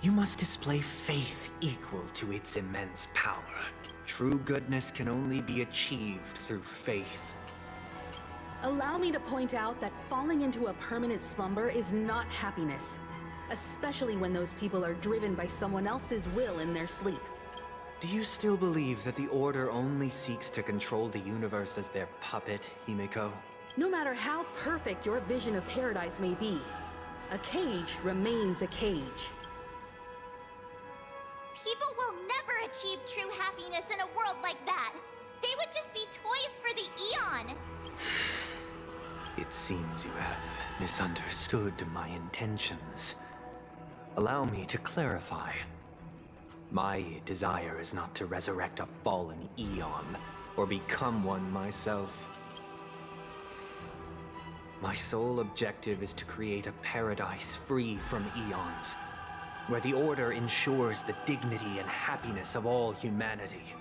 you must display faith equal to its immense power. True goodness can only be achieved through faith. Allow me to point out that falling into a permanent slumber is not happiness, especially when those people are driven by someone else's will in their sleep. Do you still believe that the Order only seeks to control the universe as their puppet, Himiko? No matter how perfect your vision of paradise may be, a cage remains a cage. People will never achieve true happiness in a world like that. They would just be toys for the Eon. It seems you have misunderstood my intentions. Allow me to clarify. My desire is not to resurrect a fallen Eon, or become one myself. My sole objective is to create a paradise free from Eons, where the Order ensures the dignity and happiness of all humanity.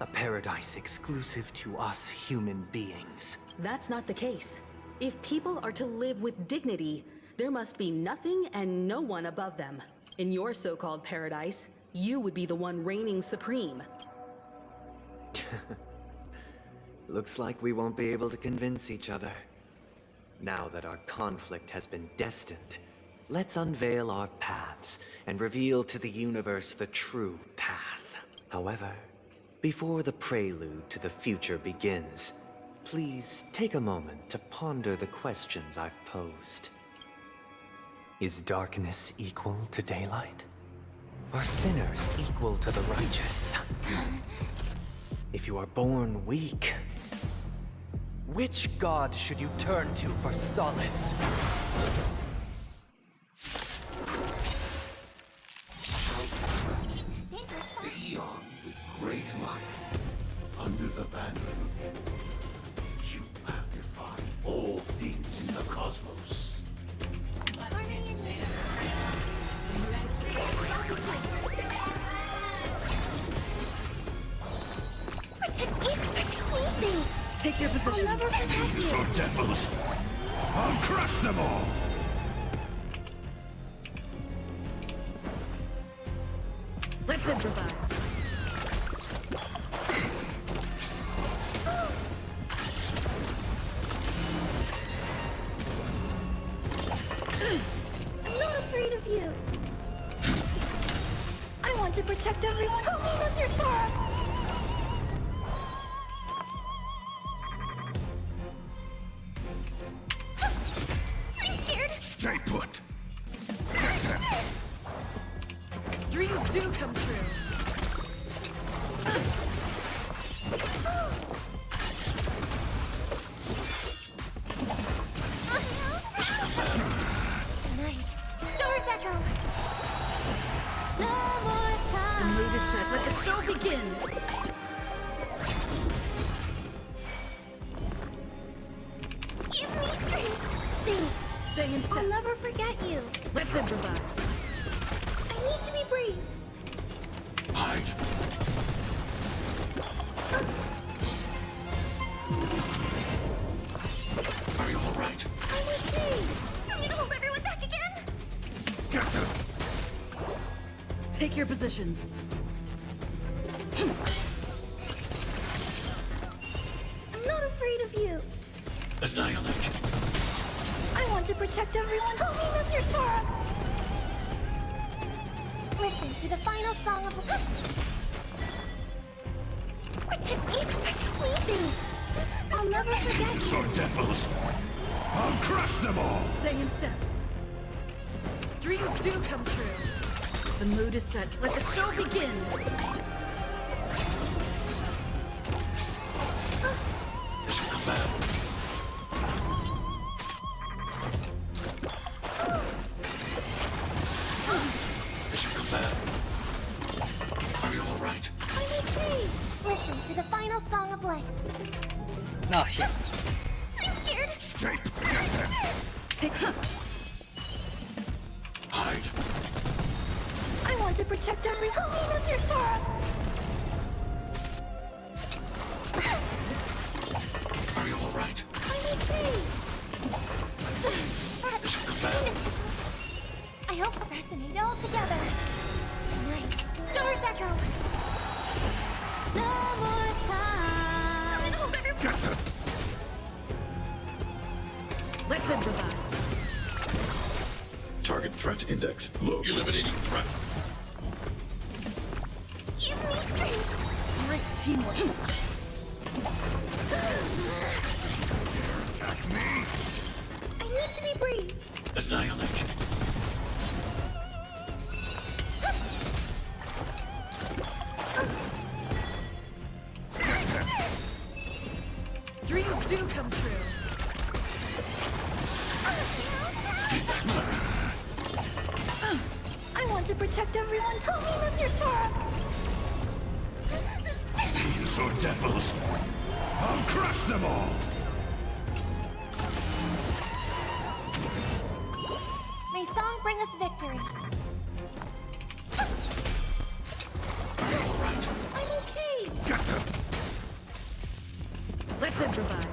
A paradise exclusive to us human beings. That's not the case. If people are to live with dignity, there must be nothing and no one above them. In your so-called paradise, you would be the one reigning supreme. Looks like we won't be able to convince each other. Now that our conflict has been destined, let's unveil our paths and reveal to the universe the true path. However, before the prelude to the future begins, please take a moment to ponder the questions I've posed. Is darkness equal to daylight? Are sinners equal to the righteous? If you are born weak, which god should you turn to for solace? The Eon with great might, under the banner, you have defied all things in the cosmos. Protect it! Protect me! Take your position. I'll never protect you! So devils! I'll crush them all! Let's improvise. I'm not afraid of you! I want to protect everyone who knows your sorrow! I'm scared! Stay put! Dreams do come true. Tonight, Stars Echo! No more The time! mood is set. Let the show begin. Give me strength! Thanks! Stay in step. I'll never forget you! Let's improvise. I need to be brave! Hide. Are you all right? I'm okay! I'm gonna hold everyone back again! Get them! Take your positions. I'm not afraid of you! Annihilate. I want to protect everyone who knows your sorrow! Listen to the final song of Protect me! Protect me! Thanks! I'll never forget you! So devils! I'll crush them all! Stay in step. Dreams do come true. The mood is set. Let the show begin. As you command. As you command. Are you all right? I'm okay! Listen to the final song of life. Oh shit. I'm scared. Straight. Get them. Take Hide. I want to protect everyone. Help me, Mr. Sora. Are you all right? I'm okay. Is your command? I hope we resonate all together. Right. Stars echo. No more time. Get them. Let's improvise. Target threat index low. Eliminating threat. Give me strength. Great teamwork. Dare attack me? I need to be brave. Annihilate. Get them. Dreams do come true. Stay back, Clara. I want to protect everyone. Tell me, Mr. Sora. Thieves or devils. I'll crush them all. May song bring us victory. Are you all right? I'm okay. Get them. Let's improvise.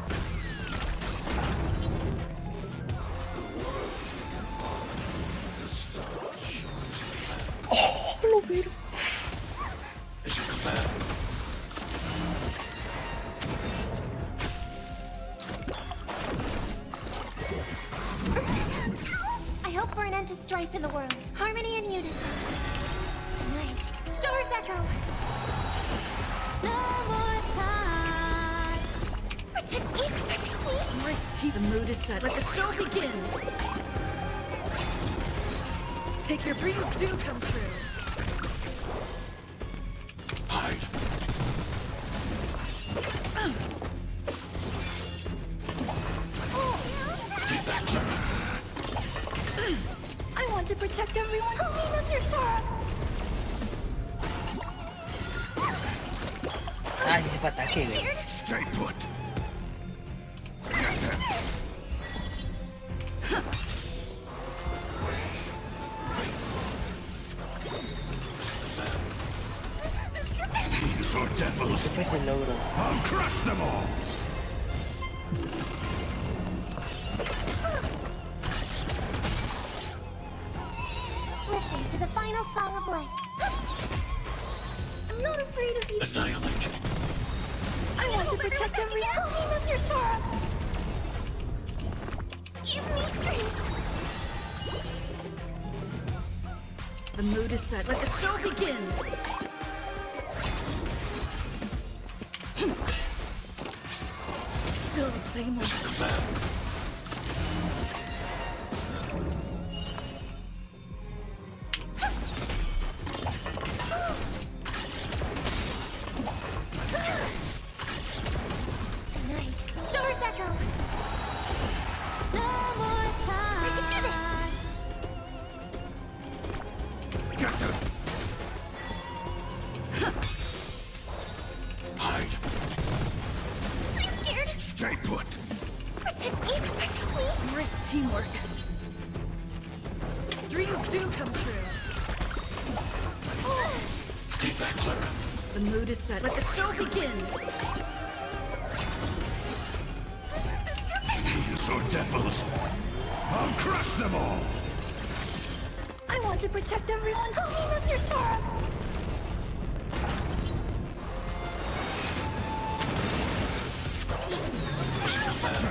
Oh, lo vero. Is your command? I hope for an end to strife in the world. Harmony and unison. Right. Stars echo. No more times. Protect me. Protect me. Great team. The mood is set. Let the show begin. Take your dreams do come true. Hide. Stay back, Clara. I want to protect everyone. Help me, Mr. Sora. Ah, ese fue ataque, güey. Stay put. Get them. Thieves or devils. Ese fue ese logro. I'll crush them all. Listen to the final song of life. I'm not afraid of you. Annihilate. I want to protect everyone. Help me, Mr. Sora. Give me strength. The mood is set. Let the show begin. Still the same Is way. your command? Night. Stars echo. No more time. I can do this. Get them. Hide. I'm scared. Stay put. Protect me. Protect me. Great teamwork. Dreams do come true. Stay back, Clara. The mood is set. Let the show begin. Thieves or devils. I'll crush them all. I want to protect everyone. Help me, Mr. Sora. Is your command?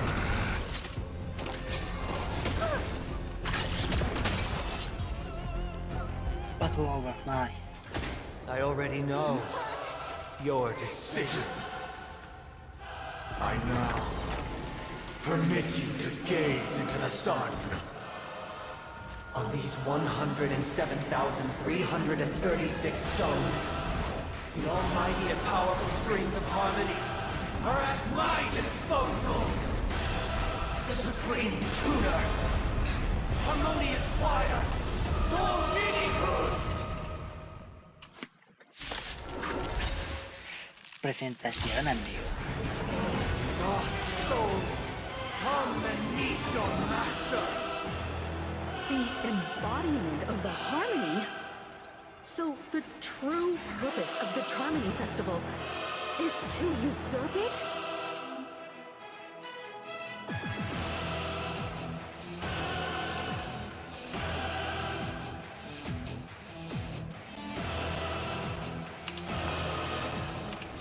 Battle over. Nice. I already know your decision. I now permit you to gaze into the sun. On these 107,336 stones, the almighty and powerful strings of harmony are at my disposal. The supreme tuner, harmonious choir, Dominicus. Presentación, amigo. Lost souls, come and meet your master! The embodiment of the harmony? So the true purpose of the Charmony Festival is to usurp it?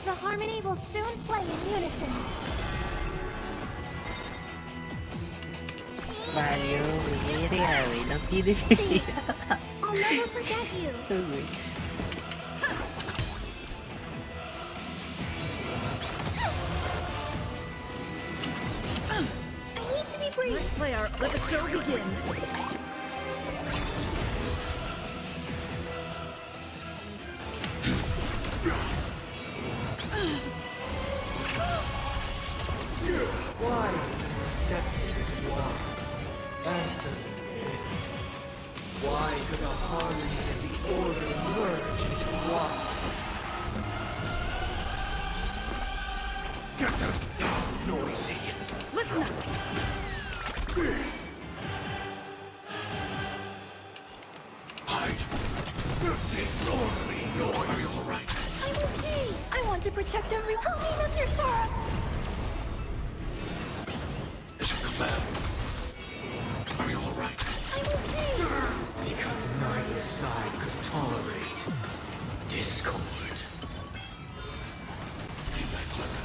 The harmony will soon play in unison. Valió verga, güey, no tiene vida. I'll never forget you. Güey. I need to be brief. Let the show begin. Why is it receptive as you are? Answer me this. Why could the harmony and the order merge into one? Get them! Noisy! Listen up! Hide! Disorderly noise! Are you alright? I'm okay. I want to protect everyone. Help me, Mr. Sora. As your command. Are you alright? I'm okay. Because neither side could tolerate discord. Stay back, London.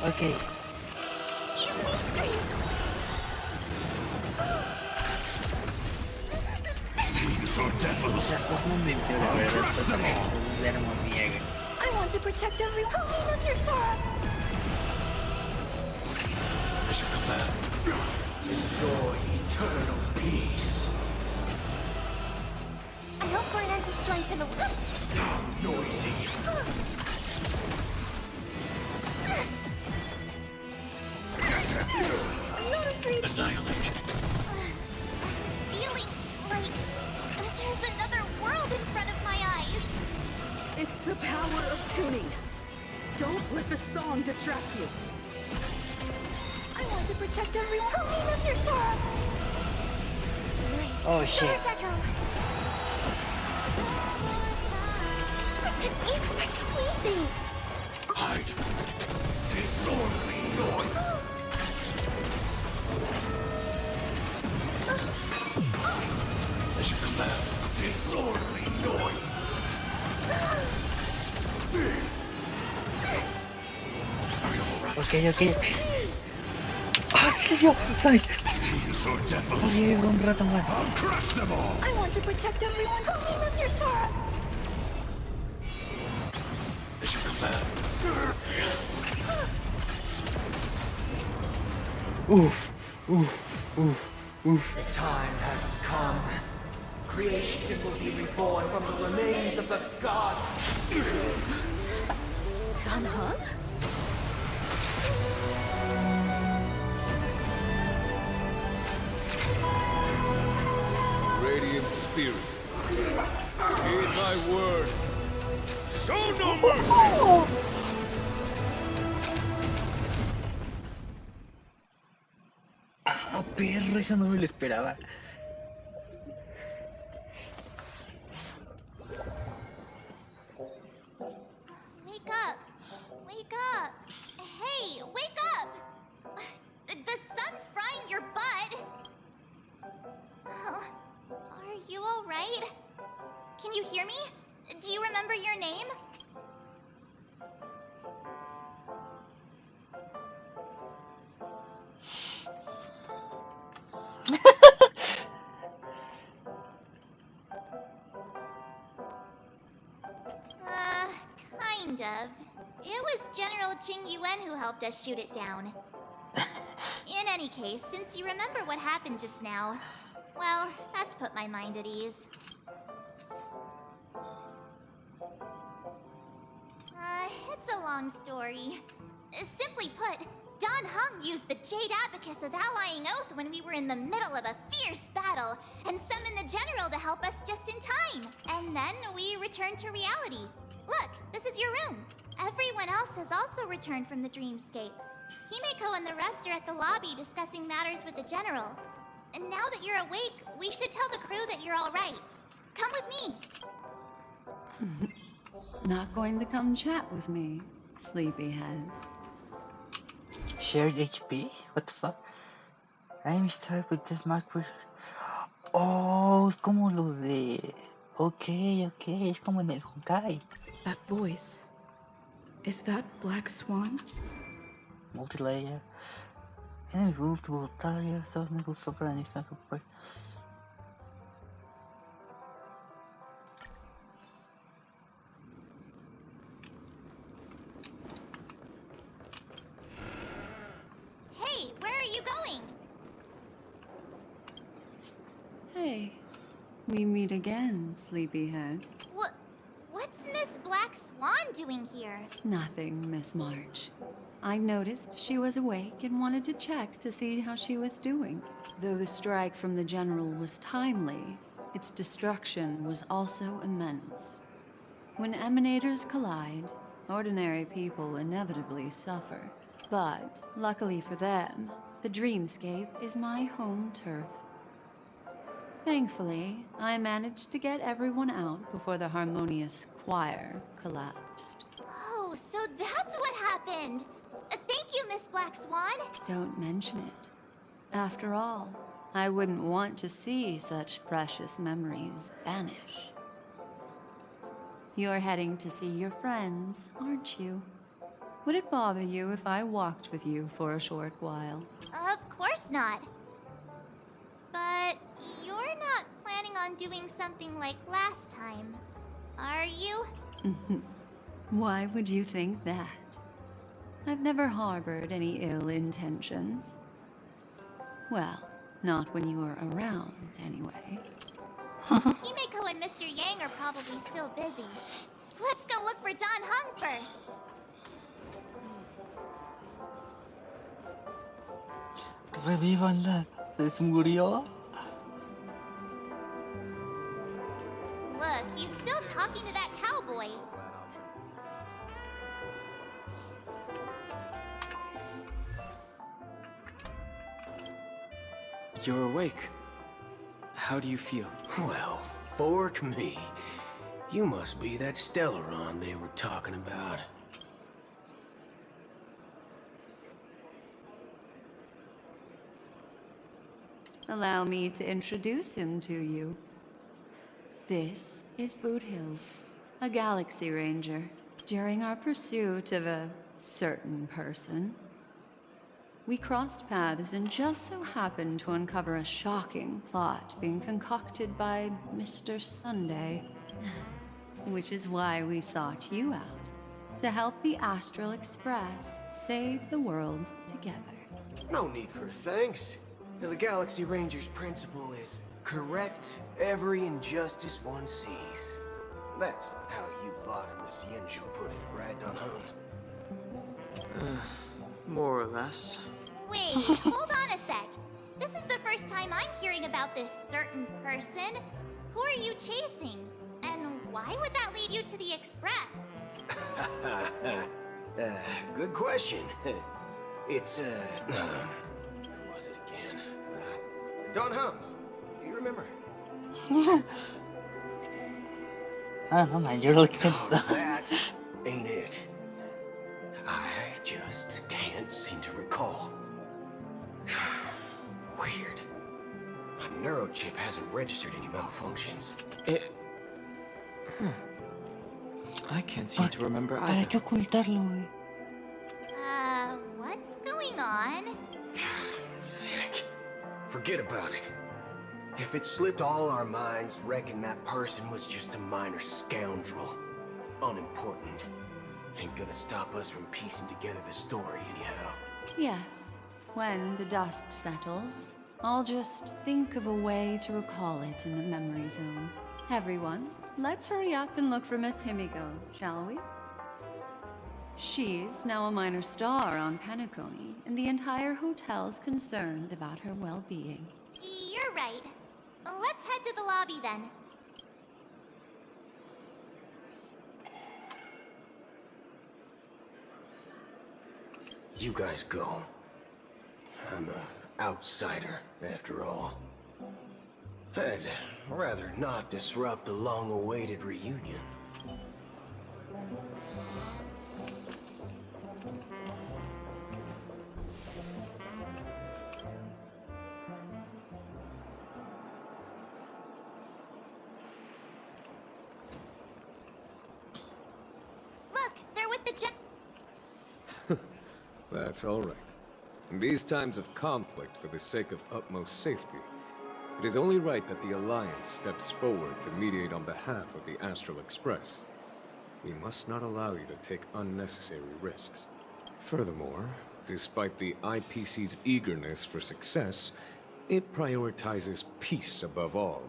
Okay. These are devils! Sacos momento de verdad, vermo bien. I want to protect everyone. Help me, Mr. Sora. As your command. Enjoy eternal peace. I hope Garnet's strength in the Now noisy! I'm not afraid. Annihilate! Feeling like there's another world in front of my eyes. It's the power of tuning. Don't let the song distract you. I want to protect everyone. Help me, Mr. Sora. Great. Oh shit. There's Echo. Protect me from my things. Hide! Disorderly noise! As your command. Disorderly noise! Are you alright? Ok. ¡Ah, qué yo! ¡Ay! These are devils! Oye, un rato más. I'll crush them all! I want to protect everyone. Help me, Mr. Sora. As your command. Oof. The time has come. Creation will be reborn from the remains of the gods. Dan Heng? Radiant spirits, heed my word. Show no mercy! Ah, perro, eso no me lo esperaba. Wake up. Wake up. Hey, wake up. The sun's frying your butt. Are you all right? Can you hear me? Do you remember your name? Kind of. It was General Qing Yuan who helped us shoot it down. In any case, since you remember what happened just now, well, that's put my mind at ease. It's a long story. Simply put, Dan Heng used the Jade Abacus of Allying Oath when we were in the middle of a fierce battle, and summoned the General to help us just in time. And then we returned to reality. Look, this is your room. Everyone else has also returned from the dreamscape. Himeko and the rest are at the lobby discussing matters with the general. And now that you're awake, we should tell the crew that you're all right. Come with me. Not going to come chat with me, sleepyhead. Shared HP? What the fuck? I'm stuck with this mark. Oh, es como los de. Okay, es como en el Honkai. That voice. Is that Black Swan? Multilayer. Enemies multiple tires, those niggles suffer an extent of break. Hey, where are you going? Hey, we meet again, sleepyhead. What's Miss Black Swan doing here? Nothing, Miss March. I noticed she was awake and wanted to check to see how she was doing. Though the strike from the general was timely, its destruction was also immense. When emanators collide, ordinary people inevitably suffer. But, luckily for them, the dreamscape is my home turf. Thankfully, I managed to get everyone out before the harmonious choir collapsed. Oh, so that's what happened. Thank you, Miss Black Swan. Don't mention it. After all, I wouldn't want to see such precious memories vanish. You're heading to see your friends, aren't you? Would it bother you if I walked with you for a short while? Of course not. But you're not planning on doing something like last time, are you? Why would you think that? I've never harbored any ill intentions. Well, not when you were around, anyway. Himeko and Mr. Yang are probably still busy. Let's go look for Don Hung first. Revívanla. Se murió. Look, he's still talking to that cowboy. You're awake. How do you feel? Well, fork me. You must be that Stellaron they were talking about. Allow me to introduce him to you. This is Boot Hill, a Galaxy Ranger. During our pursuit of a certain person, we crossed paths and just so happened to uncover a shocking plot being concocted by Mr. Sunday. Which is why we sought you out, to help the Astral Express save the world together. No need for thanks. The Galaxy Ranger's principle is correct every injustice one sees. That's how you bottomless Yinzhou put it, right, Don Hung? More or less. Wait, hold on a sec. This is the first time I'm hearing about this certain person. Who are you chasing? And why would that lead you to the Express? Good question. It's, who was it again? Don Hung, do you remember? I don't know, man, you're looking No, that ain't it. I just can't seem to recall. Weird. My neurochip hasn't registered any malfunctions. I can't seem to remember ¿Para either. qué ocultarlo, güey? What's going on? Heck, forget about it. If it slipped all our minds, reckon that person was just a minor scoundrel. Unimportant. Ain't gonna stop us from piecing together the story anyhow. Yes, when the dust settles, I'll just think of a way to recall it in the memory zone. Everyone, let's hurry up and look for Miss Himiko, shall we? She's now a minor star on Penacony, and the entire hotel's concerned about her well-being. You're right. Let's head to the lobby then. You guys go. I'm an outsider, after all. I'd rather not disrupt a long-awaited reunion. Look, they're with the That's all right. In these times of conflict for the sake of utmost safety, it is only right that the Alliance steps forward to mediate on behalf of the Astral Express. We must not allow you to take unnecessary risks. Furthermore, despite the IPC's eagerness for success, it prioritizes peace above all.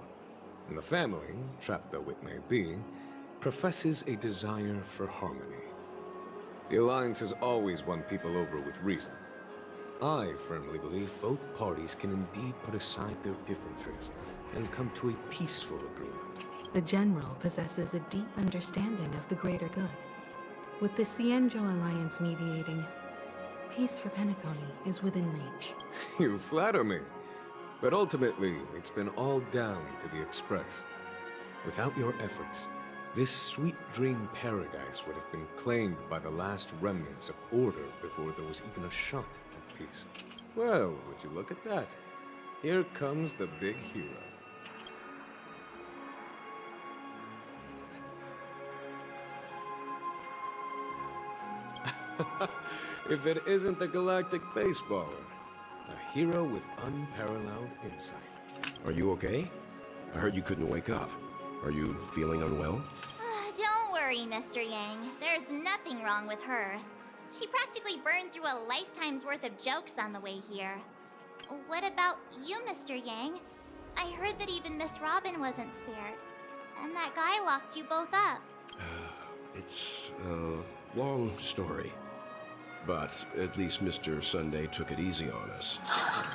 And the family, trapped though it may be, professes a desire for harmony. The Alliance has always won people over with reason. I firmly believe both parties can indeed put aside their differences and come to a peaceful agreement. The General possesses a deep understanding of the greater good. With the Cienjo Alliance mediating, peace for Penacony is within reach. You flatter me. But ultimately, it's been all down to the Express. Without your efforts, this sweet dream paradise would have been claimed by the last remnants of order before there was even a shot at peace. Well, would you look at that? Here comes the big hero. If it isn't the galactic baseballer, a hero with unparalleled insight. Are you okay? I heard you couldn't wake up. Are you feeling unwell? Don't worry, Mr. Yang. There's nothing wrong with her. She practically burned through a lifetime's worth of jokes on the way here. What about you, Mr. Yang? I heard that even Miss Robin wasn't spared. And that guy locked you both up. It's a long story. But at least Mr. Sunday took it easy on us.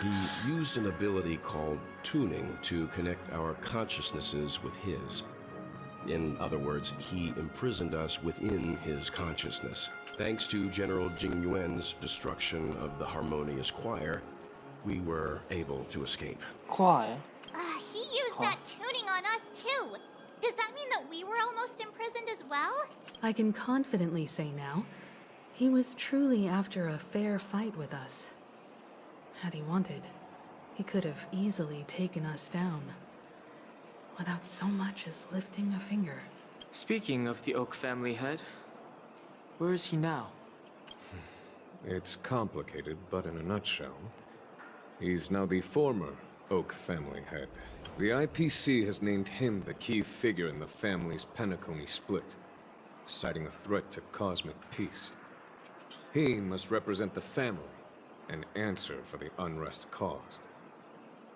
He used an ability called tuning to connect our consciousnesses with his. In other words, he imprisoned us within his consciousness. Thanks to General Jing Yuan's destruction of the Harmonious Choir, we were able to escape. Choir? He used that tuning on us too. Does that mean that we were almost imprisoned as well? I can confidently say now, he was truly after a fair fight with us. Had he wanted, he could have easily taken us down, without so much as lifting a finger. Speaking of the Oak family head, where is he now? It's complicated, but in a nutshell, he's now the former Oak family head. The IPC has named him the key figure in the family's Penacony split, citing a threat to cosmic peace. He must represent the family and answer for the unrest caused.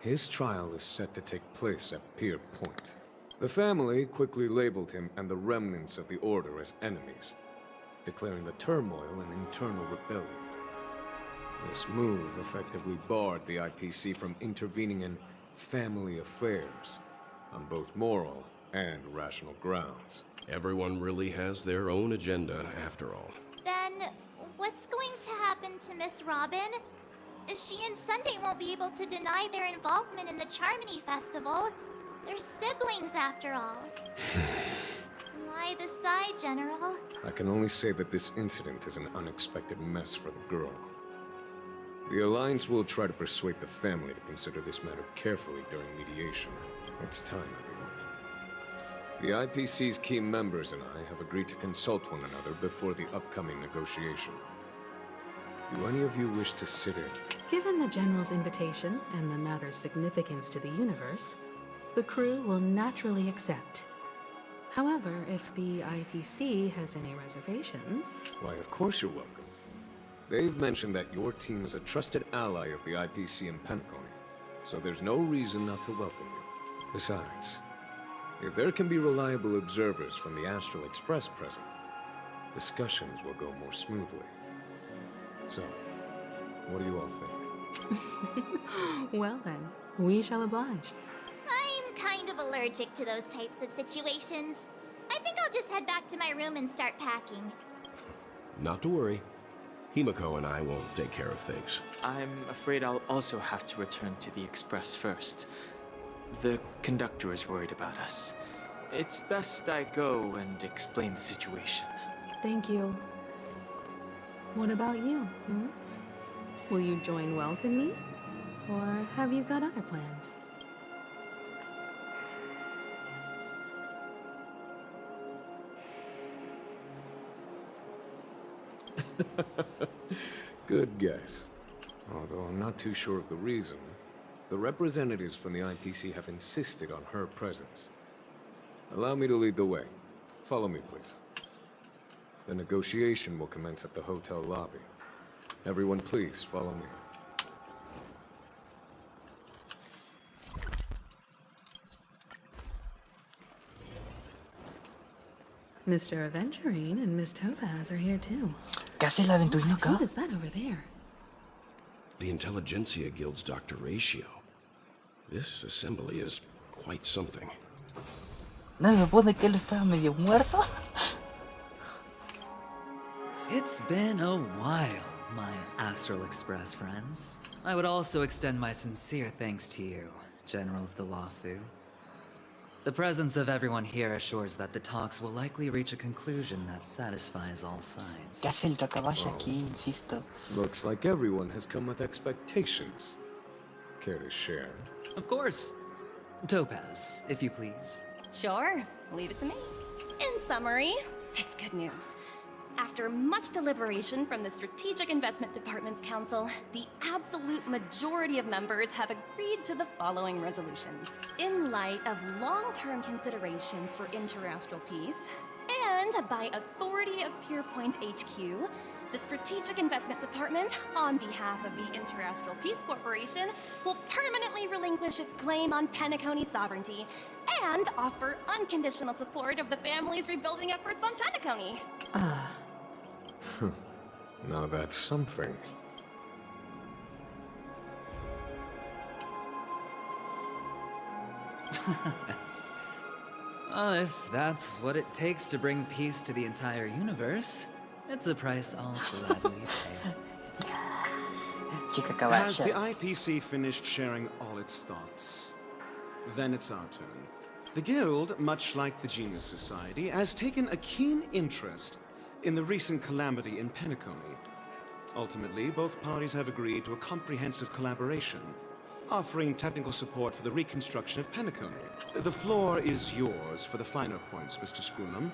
His trial is set to take place at Pier Point. The family quickly labeled him and the remnants of the Order as enemies, declaring the turmoil an internal rebellion. This move effectively barred the IPC from intervening in family affairs on both moral and rational grounds. Everyone really has their own agenda, after all. Then, what's going to happen to Miss Robin? She and Sunday won't be able to deny their involvement in the Charmony Festival. They're siblings, after all. Why the sigh, General? I can only say that this incident is an unexpected mess for the girl. The Alliance will try to persuade the family to consider this matter carefully during mediation. It's time, everyone. The IPC's key members and I have agreed to consult one another before the upcoming negotiation. Do any of you wish to sit in? Given the General's invitation and the matter's significance to the universe, the crew will naturally accept. However, if the IPC has any reservations... Why, of course you're welcome. They've mentioned that your team is a trusted ally of the IPC in Penacony, so there's no reason not to welcome you. Besides, if there can be reliable observers from the Astral Express present, discussions will go more smoothly. So, what do you all think? Well then, we shall oblige. I'm kind of allergic to those types of situations. I think I'll just head back to my room and start packing. Not to worry. Himiko and I will take care of things. I'm afraid I'll also have to return to the Express first. The conductor is worried about us. It's best I go and explain the situation. Thank you. What about you? Hmm? Will you join Welt and me? Or have you got other plans? Good guess. Although I'm not too sure of the reason. The representatives from the IPC have insisted on her presence. Allow me to lead the way. Follow me, please. The negotiation will commence at the hotel lobby. Everyone, please follow me. Mr. Aventurine and Miss Topaz are here too. ¿Qué hace el aventurino acá? What is that over there? The Intelligentsia Guild's Dr. Ratio. This assembly is quite something. ¿No se supone que él estaba medio muerto? It's been a while, my Astral Express friends. I would also extend my sincere thanks to you, General of the Lawfu. The presence of everyone here assures that the talks will likely reach a conclusion that satisfies all sides. ¿Qué hace el caballo aquí? Insisto. Looks like everyone has come with expectations. Care to share? Of course. Topaz, if you please. Sure, leave it to me. In summary, it's good news. After much deliberation from the Strategic Investment Department's Council, the absolute majority of members have agreed to the following resolutions. In light of long-term considerations for interastral peace, and by authority of Pierpoint HQ, the Strategic Investment Department, on behalf of the Interastral Peace Corporation, will permanently relinquish its claim on Penacony sovereignty and offer unconditional support of the family's rebuilding efforts on Penacony. Now that's something. Well, if that's what it takes to bring peace to the entire universe, it's a price I'll gladly pay. Has the IPC finished sharing all its thoughts? Then it's our turn. The Guild, much like the Genius Society, has taken a keen interest in the recent calamity in Penacony. Ultimately, both parties have agreed to a comprehensive collaboration, offering technical support for the reconstruction of Penacony. The floor is yours for the finer points, Mr. Scroolum.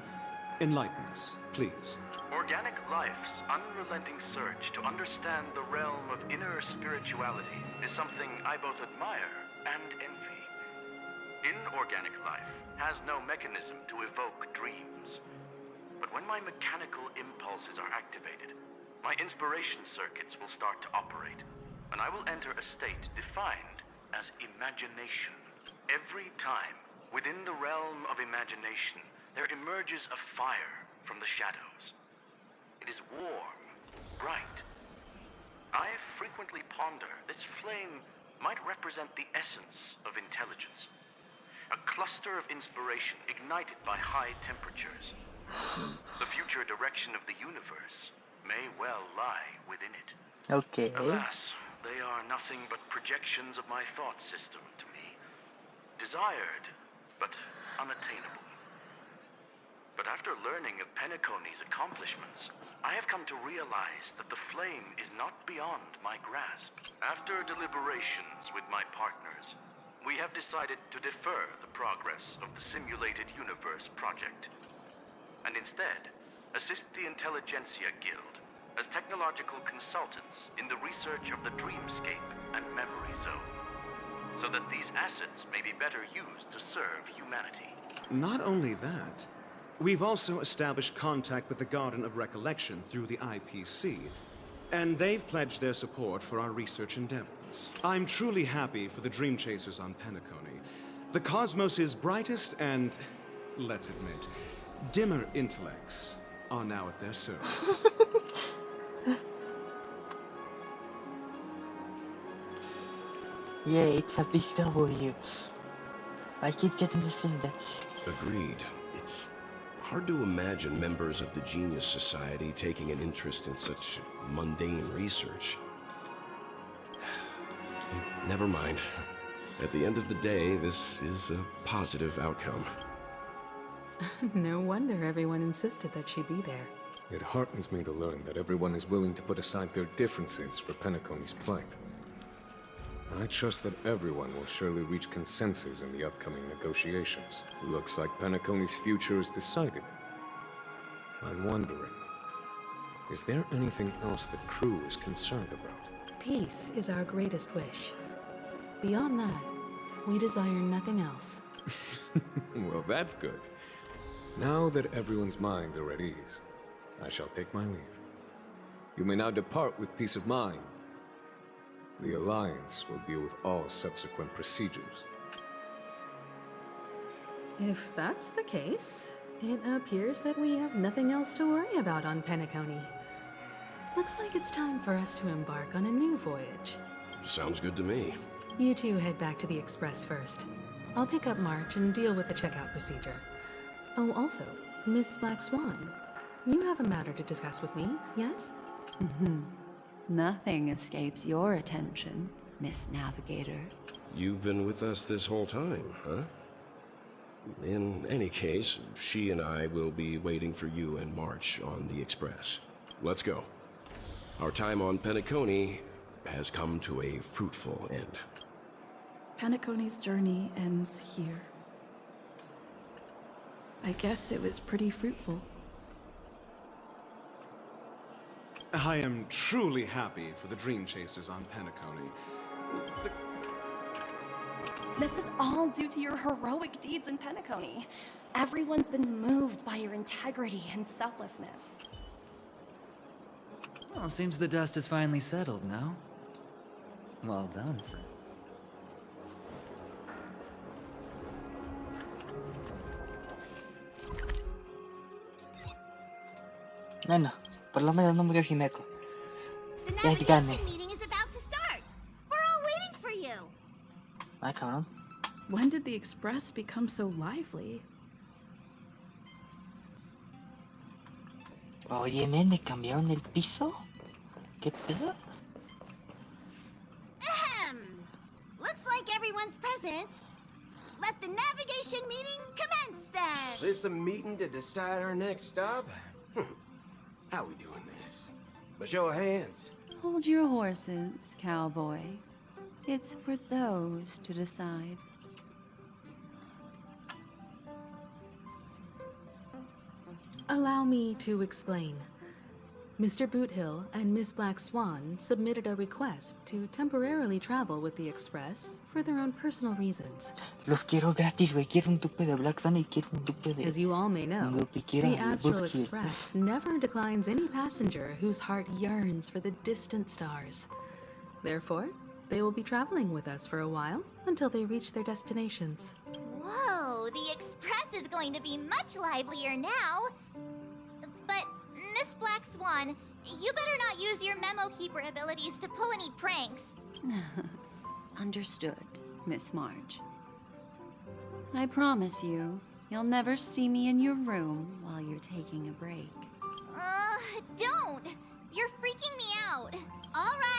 Enlighten us, please. Organic life's unrelenting search to understand the realm of inner spirituality is something I both admire and envy. Inorganic life has no mechanism to evoke dreams. But when my mechanical impulses are activated, my inspiration circuits will start to operate, and I will enter a state defined as imagination. Every time, within the realm of imagination, there emerges a fire from the shadows. It is warm, bright. I frequently ponder this flame might represent the essence of intelligence. A cluster of inspiration ignited by high temperatures. The future direction of the universe may well lie within it. Okay. Alas, they are nothing but projections of my thought system to me. Desired, but unattainable. But after learning of Penacony's accomplishments, I have come to realize that the flame is not beyond my grasp. After deliberations with my partners, we have decided to defer the progress of the Simulated Universe project, and instead assist the Intelligentsia Guild as technological consultants in the research of the Dreamscape and Memory Zone, so that these assets may be better used to serve humanity. Not only that, we've also established contact with the Garden of Recollection through the IPC, and they've pledged their support for our research endeavors. I'm truly happy for the Dream Chasers on Penacony. The cosmos' brightest and, let's admit, dimmer intellects are now at their service. Yeah, it's a big W. I keep getting the feeling that... Agreed. It's Hard to imagine members of the Genius Society taking an interest in such mundane research. Never mind. At the end of the day, this is a positive outcome. No wonder everyone insisted that she be there. It heartens me to learn that everyone is willing to put aside their differences for Penacony's plight. I trust that everyone will surely reach consensus in the upcoming negotiations. Looks like Penacony's future is decided. I'm wondering, is there anything else the crew is concerned about? Peace is our greatest wish. Beyond that, we desire nothing else. Well, that's good. Now that everyone's minds are at ease, I shall take my leave. You may now depart with peace of mind. The Alliance will deal with all subsequent procedures. If that's the case, it appears that we have nothing else to worry about on Penacony. Looks like it's time for us to embark on a new voyage. Sounds good to me. You two head back to the Express first. I'll pick up March and deal with the checkout procedure. Oh, also, Miss Black Swan, you have a matter to discuss with me, yes? Nothing escapes your attention, Miss Navigator. You've been with us this whole time, huh? In any case, she and I will be waiting for you in March on the Express. Let's go. Our time on Penacony has come to a fruitful end. Penacony's journey ends here. I guess it was pretty fruitful. I am truly happy for the Dream Chasers on Penacony. This is all due to your heroic deeds in Penacony. Everyone's been moved by your integrity and selflessness. Well, seems the dust is finally settled, no? Well done, friend. Bueno, por lo menos no murió Himeko. The Ya gané. navigation meeting is about to start. We're all waiting for you. Ay, cabrón. When did the Express become so lively? Oye, men, ¿me cambiaron el piso? ¿Qué pedo? Ahem. Looks like everyone's present. Let the navigation meeting commence then. This a meeting to decide our next stop? How we doing this? By show of hands. Hold your horses, cowboy. It's for those to decide. Allow me to explain. Mr. Boothill and Miss Black Swan submitted a request to temporarily travel with the Express for their own personal reasons. Los quiero gratis, güey. Quiero un tupe de Black Sun y quiero un tupe de... As you all may know, Lo que quiera the de Astral Boothill. Express never declines any passenger whose heart yearns for the distant stars. Therefore, they will be traveling with us for a while until they reach their destinations. Whoa, the Express is going to be much livelier now. But, Miss Black Swan, you better not use your memo keeper abilities to pull any pranks. Understood, Miss March. I promise you, you'll never see me in your room while you're taking a break. Don't! You're freaking me out. All right.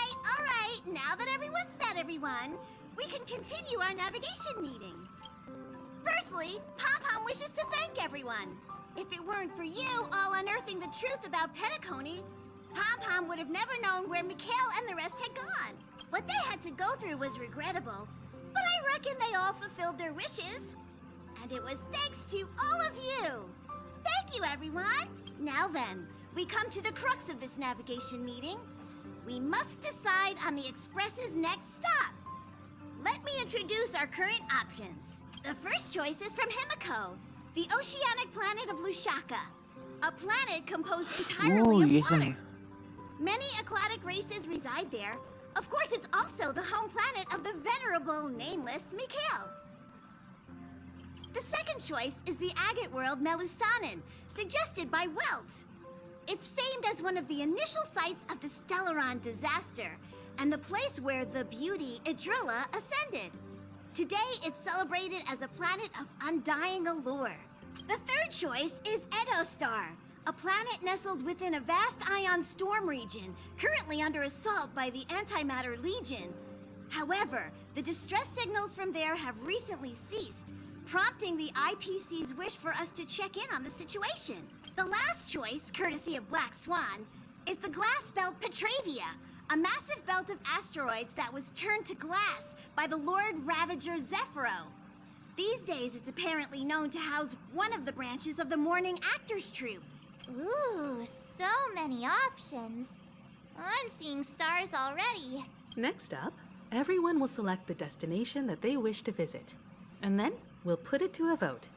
Now that everyone's met everyone, we can continue our navigation meeting. Firstly, Pom-Pom wishes to thank everyone. If it weren't for you all unearthing the truth about Penacony, Pom-Pom would have never known where Mikhail and the rest had gone. What they had to go through was regrettable, but I reckon they all fulfilled their wishes. And it was thanks to all of you. Thank you, everyone. Now then, we come to the crux of this navigation meeting. We must decide on the Express's next stop. Let me introduce our current options. The first choice is from Himiko, the oceanic planet of Lushaka, a planet composed entirely of water. Many aquatic races reside there. Of course, it's also the home planet of the venerable, nameless Mikhail. The second choice is the agate world Melustanin, suggested by Welt. It's famed as one of the initial sites of the Stellaron disaster, and the place where the beauty Idrilla ascended. Today, it's celebrated as a planet of undying allure. The third choice is Edostar, a planet nestled within a vast ion storm region, currently under assault by the Antimatter Legion. However, the distress signals from there have recently ceased, prompting the IPC's wish for us to check in on the situation. The last choice, courtesy of Black Swan, is the glass belt Petravia, a massive belt of asteroids that was turned to glass by the Lord Ravager Zephyro. These days, it's apparently known to house one of the branches of the Morning Actors Troupe. Ooh, so many options. I'm seeing stars already. Next up, everyone will select the destination that they wish to visit. And then, we'll put it to a vote.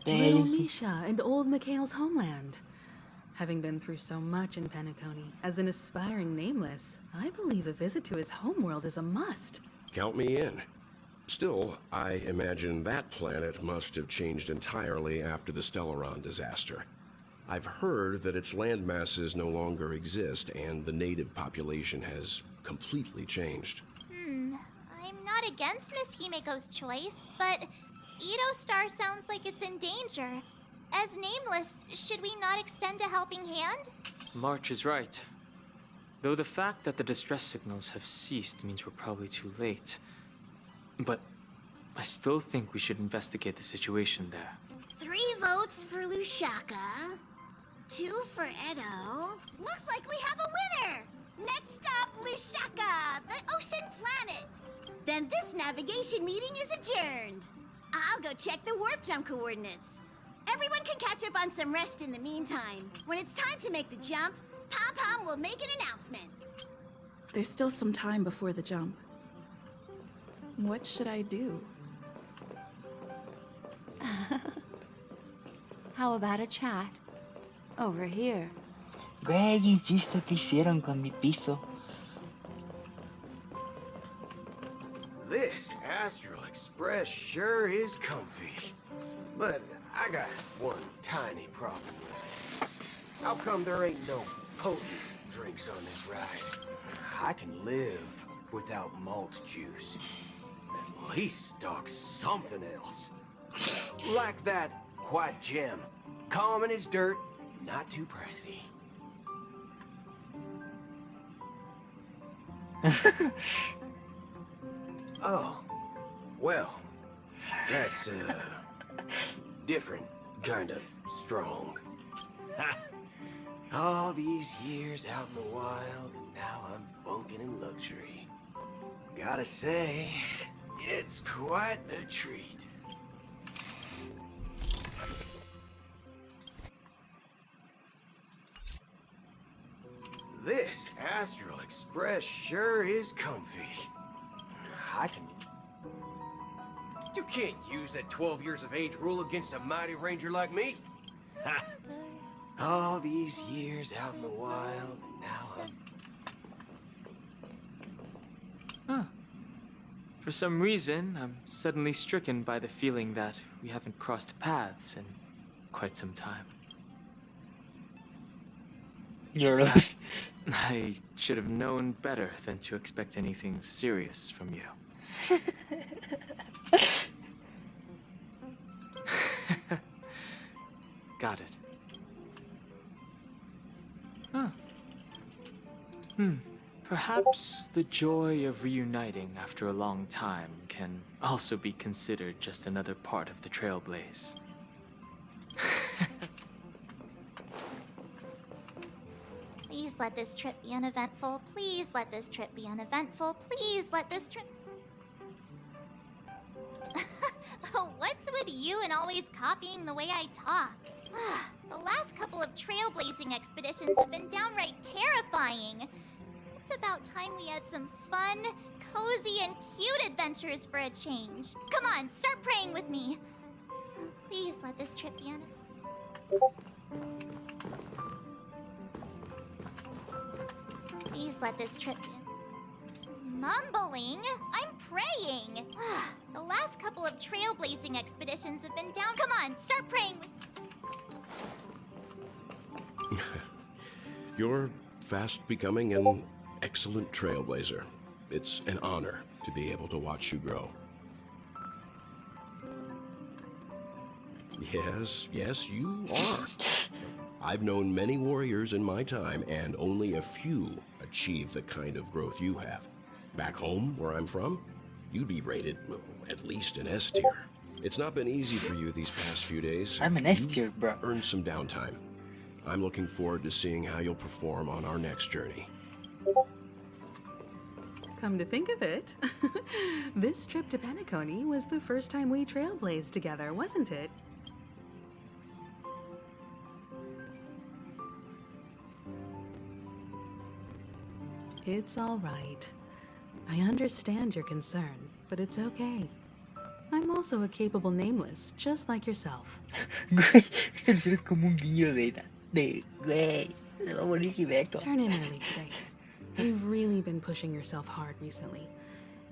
Little Misha and old Mikhail's homeland. Having been through so much in Penacony, as an aspiring nameless, I believe a visit to his homeworld is a must. Count me in. Still, I imagine that planet must have changed entirely after the Stellaron disaster. I've heard that its land masses no longer exist and the native population has completely changed. I'm not against Miss Himiko's choice, but Edostar sounds like it's in danger. As nameless, should we not extend a helping hand? March is right. Though the fact that the distress signals have ceased means we're probably too late. But I still think we should investigate the situation there. 3 votes for Lushaka, 2 for Edo. Looks like we have a winner! Next up, Lushaka, the ocean planet. Then this navigation meeting is adjourned. I'll go check the warp jump coordinates. Everyone can catch up on some rest in the meantime. When it's time to make the jump, Pom-Pom will make an announcement. There's still some time before the jump. What should I do? How about a chat? Over here. Güey, insisto, ¿qué hicieron con mi piso? This Astral Express sure is comfy. But I got one tiny problem with it. How come there ain't no potent drinks on this ride? I can live without malt juice. At least stock something else. Like that white gem. Common as dirt, not too pricey. Oh, well, that's different kind of strong. All these years out in the wild, and now I'm bunking in luxury. Gotta say, it's quite a treat. This Astral Express sure is comfy. I can... You can't use that 12 years of age rule against a mighty ranger like me. All these years out in the wild, and now I'm... For some reason, I'm suddenly stricken by the feeling that we haven't crossed paths in quite some time. You're right. I should have known better than to expect anything serious from you. Got it. Perhaps the joy of reuniting after a long time can also be considered just another part of the Trailblaze. Please let this trip be uneventful. Please let this trip be uneventful. Please let this trip... What's with you and always copying the way I talk? The last couple of trailblazing expeditions have been downright terrifying. It's about time we had some fun, cozy, and cute adventures for a change. Come on, start praying with me. Please let this trip be Please let this trip be Mumbling? I'm praying. The last couple of trailblazing expeditions have been down. Come on, start praying with... You're fast becoming an excellent trailblazer. It's an honor to be able to watch you grow. Yes, you are. I've known many warriors in my time, and only a few achieve the kind of growth you have. Back home, where I'm from, you'd be rated, well, at least an S tier. It's not been easy for you these past few days. I'm an S tier, bro. Earned some downtime. I'm looking forward to seeing how you'll perform on our next journey. Come to think of it, this trip to Penacony was the first time we trailblazed together, wasn't it? It's all right. I understand your concern, but it's okay. I'm also a capable nameless, just like yourself. Güey, se le como un guiño güey, se va a morir Hideko. Turn in early today. You've really been pushing yourself hard recently.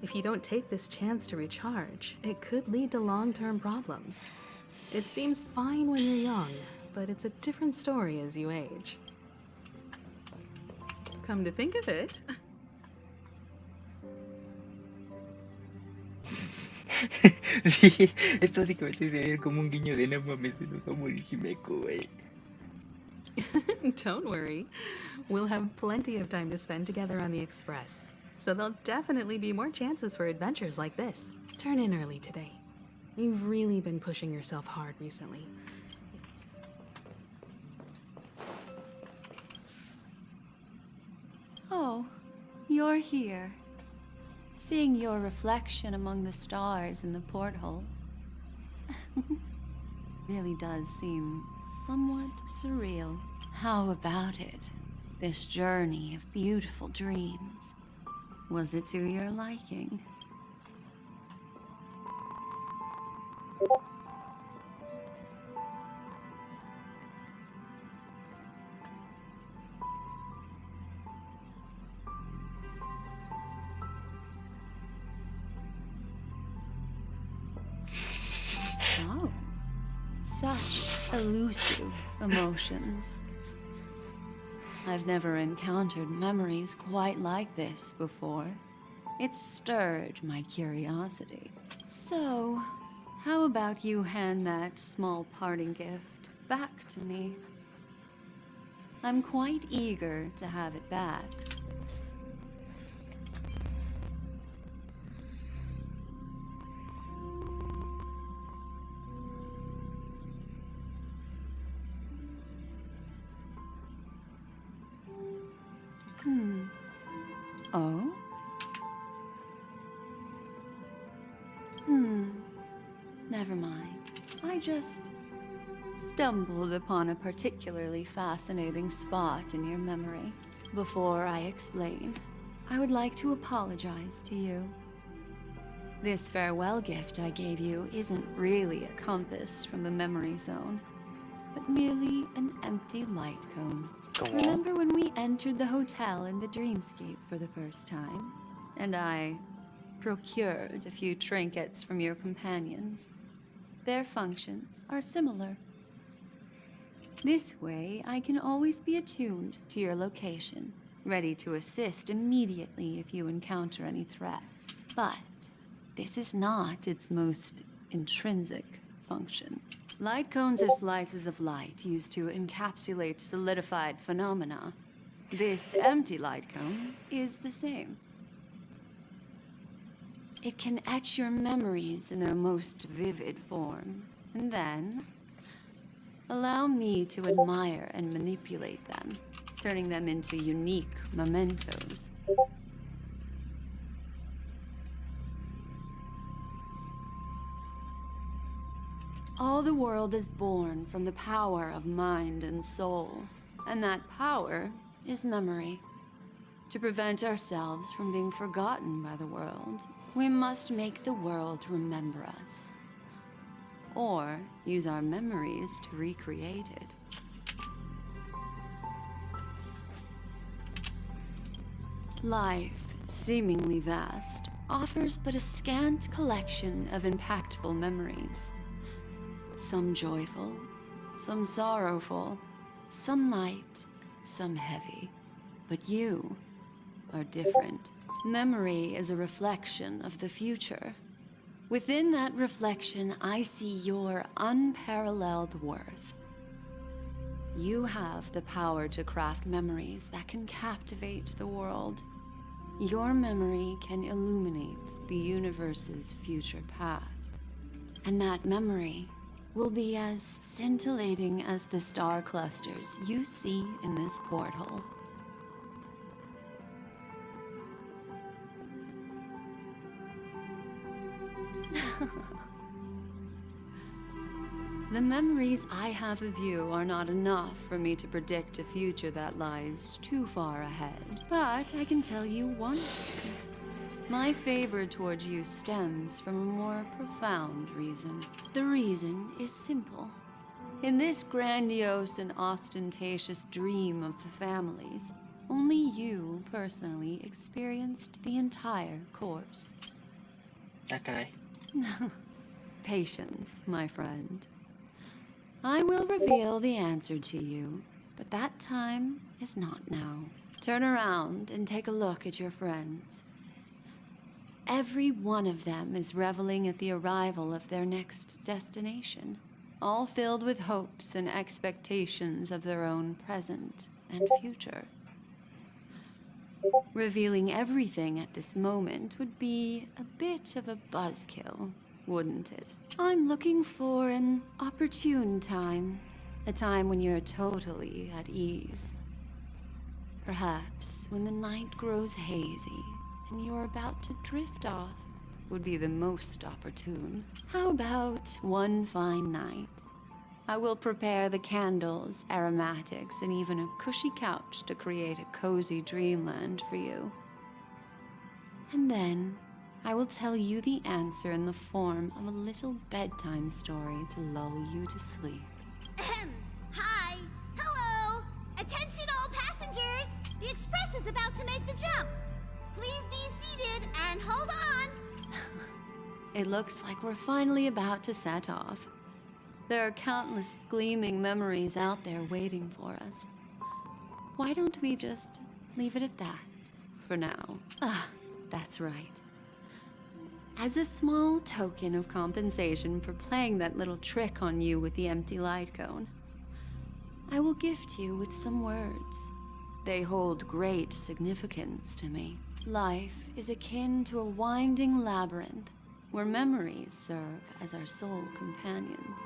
If you don't take this chance to recharge, it could lead to long-term problems. It seems fine when you're young, but it's a different story as you age. Come to think of it... Sí, esto básicamente se ve como un guiño de no mames, se nos va a morir Hideko, güey. Don't worry. We'll have plenty of time to spend together on the Express. So there'll definitely be more chances for adventures like this. Turn in early today. You've really been pushing yourself hard recently. Oh, you're here. Seeing your reflection among the stars in the porthole really does seem somewhat surreal. How about it? This journey of beautiful dreams. Was it to your liking? Oh, such elusive emotions. I've never encountered memories quite like this before. It stirred my curiosity. So, how about you hand that small parting gift back to me? I'm quite eager to have it back. Oh? Never mind. I just stumbled upon a particularly fascinating spot in your memory. Before I explain, I would like to apologize to you. This farewell gift I gave you isn't really a compass from the memory zone, but merely an empty light cone. Remember when we entered the hotel in the dreamscape for the first time, and I procured a few trinkets from your companions? Their functions are similar. This way, I can always be attuned to your location, ready to assist immediately if you encounter any threats. But this is not its most intrinsic function. Light cones are slices of light used to encapsulate solidified phenomena. This empty light cone is the same. It can etch your memories in their most vivid form, and then allow me to admire and manipulate them, turning them into unique mementos. All the world is born from the power of mind and soul, and that power is memory. To prevent ourselves from being forgotten by the world, we must make the world remember us, or use our memories to recreate it. Life, seemingly vast, offers but a scant collection of impactful memories. Some joyful, some sorrowful, some light, some heavy. But you are different. Memory is a reflection of the future. Within that reflection, I see your unparalleled worth. You have the power to craft memories that can captivate the world. Your memory can illuminate the universe's future path. And that memory will be as scintillating as the star clusters you see in this porthole. The memories I have of you are not enough for me to predict a future that lies too far ahead. But I can tell you one thing. My favor towards you stems from a more profound reason. The reason is simple. In this grandiose and ostentatious dream of the families, only you personally experienced the entire course. Okay. Patience, my friend. I will reveal the answer to you, but that time is not now. Turn around and take a look at your friends. Every one of them is reveling at the arrival of their next destination, all filled with hopes and expectations of their own present and future. Revealing everything at this moment would be a bit of a buzzkill, wouldn't it? I'm looking for an opportune time, a time when you're totally at ease. Perhaps when the night grows hazy and you're about to drift off would be the most opportune. How about one fine night? I will prepare the candles, aromatics, and even a cushy couch to create a cozy dreamland for you. And then I will tell you the answer in the form of a little bedtime story to lull you to sleep. Hi! Hello! Attention all passengers! The express is about to make the jump! Please be seated and hold on! It looks like we're finally about to set off. There are countless gleaming memories out there waiting for us. Why don't we just leave it at that for now? Ah, that's right. As a small token of compensation for playing that little trick on you with the empty light cone, I will gift you with some words. They hold great significance to me. Life is akin to a winding labyrinth where memories serve as our sole companions.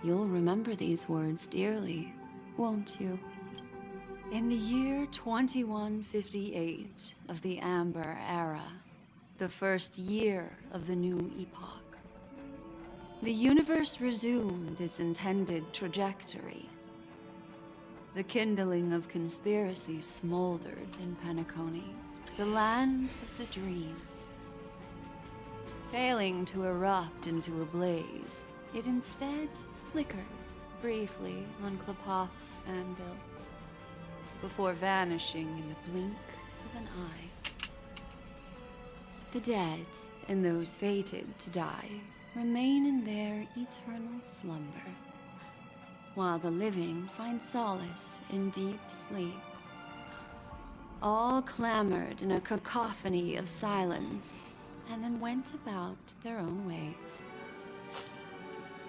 You'll remember these words dearly, won't you? In the year 2158 of the Amber Era, the first year of the new epoch, the universe resumed its intended trajectory. The kindling of conspiracy smoldered in Penacony, the land of the dreams. Failing to erupt into a blaze, it instead flickered briefly on Klapoth's anvil, before vanishing in the blink of an eye. The dead and those fated to die remain in their eternal slumber, while the living find solace in deep sleep. All clamored in a cacophony of silence, and then went about their own ways.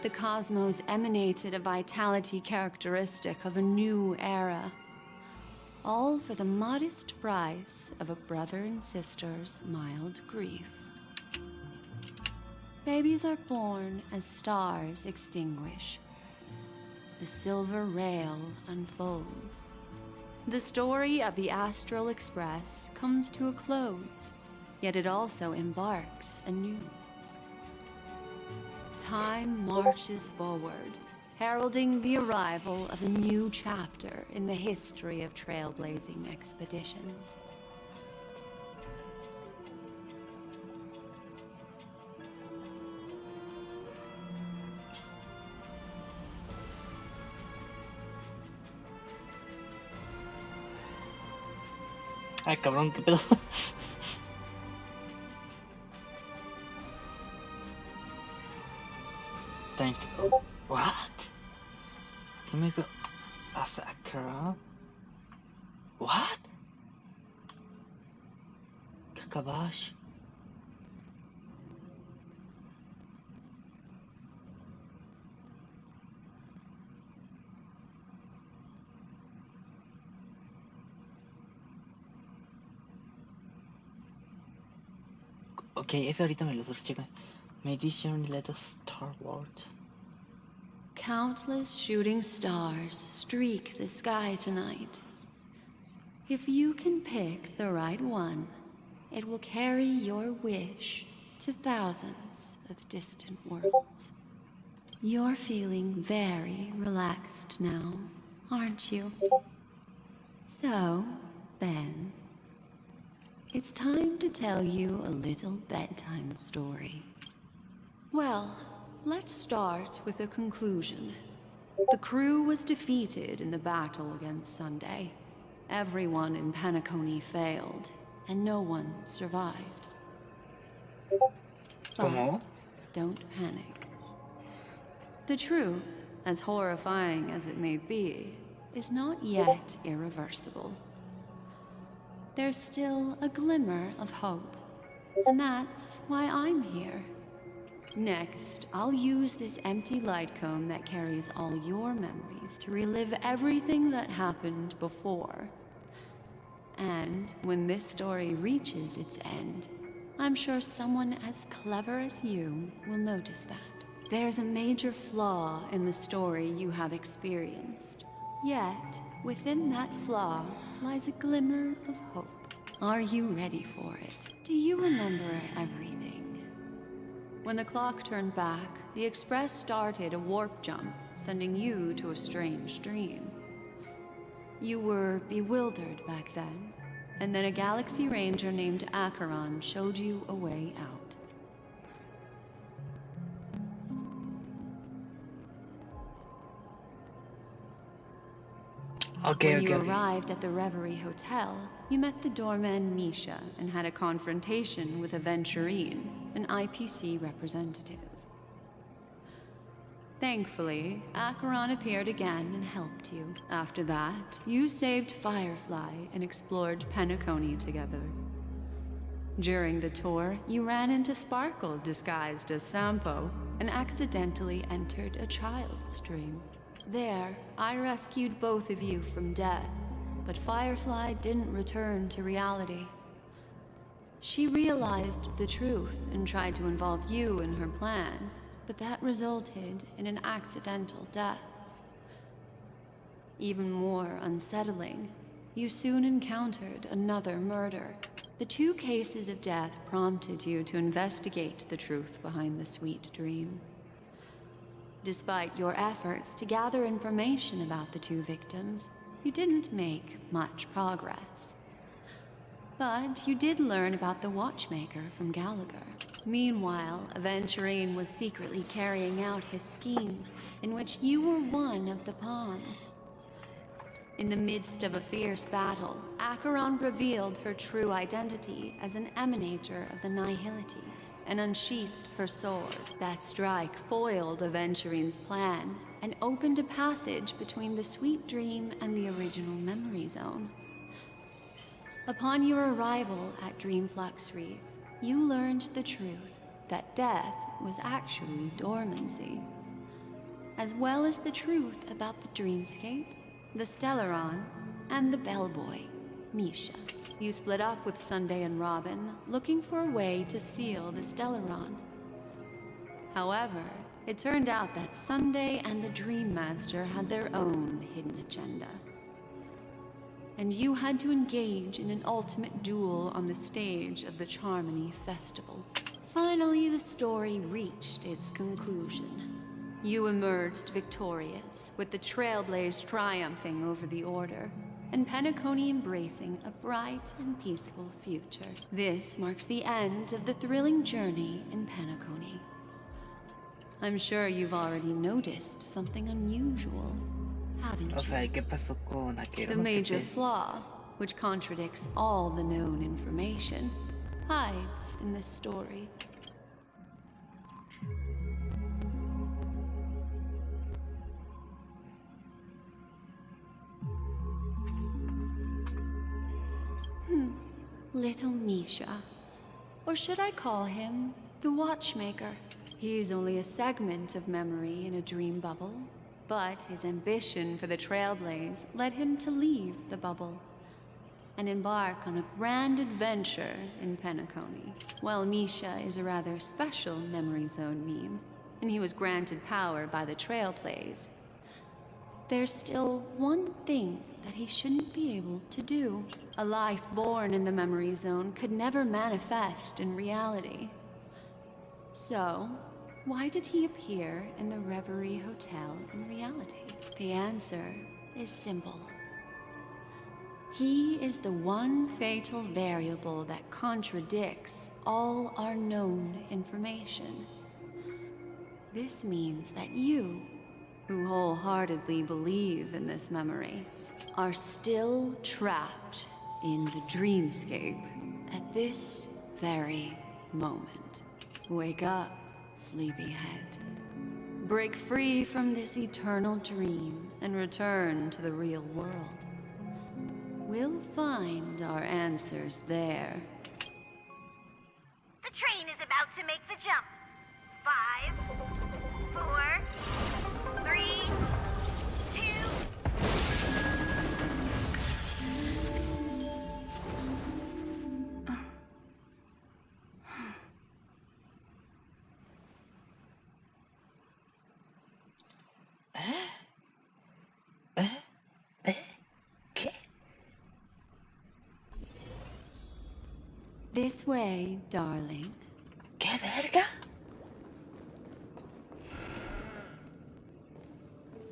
The cosmos emanated a vitality characteristic of a new era, all for the modest price of a brother and sister's mild grief. Babies are born as stars extinguish. The silver rail unfolds. The story of the Astral Express comes to a close, yet it also embarks anew. Time marches forward, heralding the arrival of a new chapter in the history of trailblazing expeditions. Ay, cabrón, qué pedo. Thank you. What? Can we go Asakura? What? Kakabash? Ok, eso ahorita me lo checan. May this journey let us starboard. Countless shooting stars streak the sky tonight. If you can pick the right one, it will carry your wish to thousands of distant worlds. You're feeling very relaxed now, aren't you? So, then, it's time to tell you a little bedtime story. Well, let's start with a conclusion. The crew was defeated in the battle against Sunday. Everyone in Penacony failed, and no one survived. But don't panic. The truth, as horrifying as it may be, is not yet irreversible. There's still a glimmer of hope, and that's why I'm here. Next, I'll use this empty light cone that carries all your memories to relive everything that happened before. And when this story reaches its end, I'm sure someone as clever as you will notice that. There's a major flaw in the story you have experienced. Yet, within that flaw lies a glimmer of hope. Are you ready for it? Do you remember everything? When the clock turned back, the Express started a warp jump, sending you to a strange dream. You were bewildered back then, and then a Galaxy Ranger named Acheron showed you a way out. When you arrived at the Reverie Hotel, you met the doorman Misha and had a confrontation with Aventurine, an IPC representative. Thankfully, Acheron appeared again and helped you. After that, you saved Firefly and explored Penacony together. During the tour, you ran into Sparkle disguised as Sampo and accidentally entered a child's dream. There, I rescued both of you from death, but Firefly didn't return to reality. She realized the truth and tried to involve you in her plan, but that resulted in an accidental death. Even more unsettling, you soon encountered another murder. The two cases of death prompted you to investigate the truth behind the sweet dream. Despite your efforts to gather information about the two victims, you didn't make much progress. But you did learn about the watchmaker from Gallagher. Meanwhile, Aventurine was secretly carrying out his scheme, in which you were one of the pawns. In the midst of a fierce battle, Acheron revealed her true identity as an emanator of the Nihility, and unsheathed her sword. That strike foiled Aventurine's plan and opened a passage between the sweet dream and the original memory zone. Upon your arrival at Dreamflux Reef, you learned the truth that death was actually dormancy, as well as the truth about the dreamscape, the Stellaron, and the bellboy, Misha. You split up with Sunday and Robin, looking for a way to seal the Stellaron. However, it turned out that Sunday and the Dream Master had their own hidden agenda. And you had to engage in an ultimate duel on the stage of the Charmony Festival. Finally, the story reached its conclusion. You emerged victorious, with the Trailblaze triumphing over the Order, and Penacony embracing a bright and peaceful future. This marks the end of the thrilling journey in Penacony. I'm sure you've already noticed something unusual, haven't you? O sea, ¿qué pasó con Acheron? The major flaw, which contradicts all the known information, hides in this story. Little Misha. Or should I call him the Watchmaker? He's only a segment of memory in a dream bubble, but his ambition for the Trailblaze led him to leave the bubble. and embark on a grand adventure in Penacony. Well, Misha is a rather special memory zone meme, and he was granted power by the Trailblaze. There's still one thing that he shouldn't be able to do. A life born in the memory zone could never manifest in reality. So, why did he appear in the Reverie Hotel in reality? The answer is simple. He is the one fatal variable that contradicts all our known information. This means that you, who wholeheartedly believe in this memory, are still trapped in the dreamscape at this very moment. Wake up, sleepyhead. Break free from this eternal dream and return to the real world. We'll find our answers there. The train is about to make the jump. 5, 4, 3, 2. This way, darling. ¿Qué verga?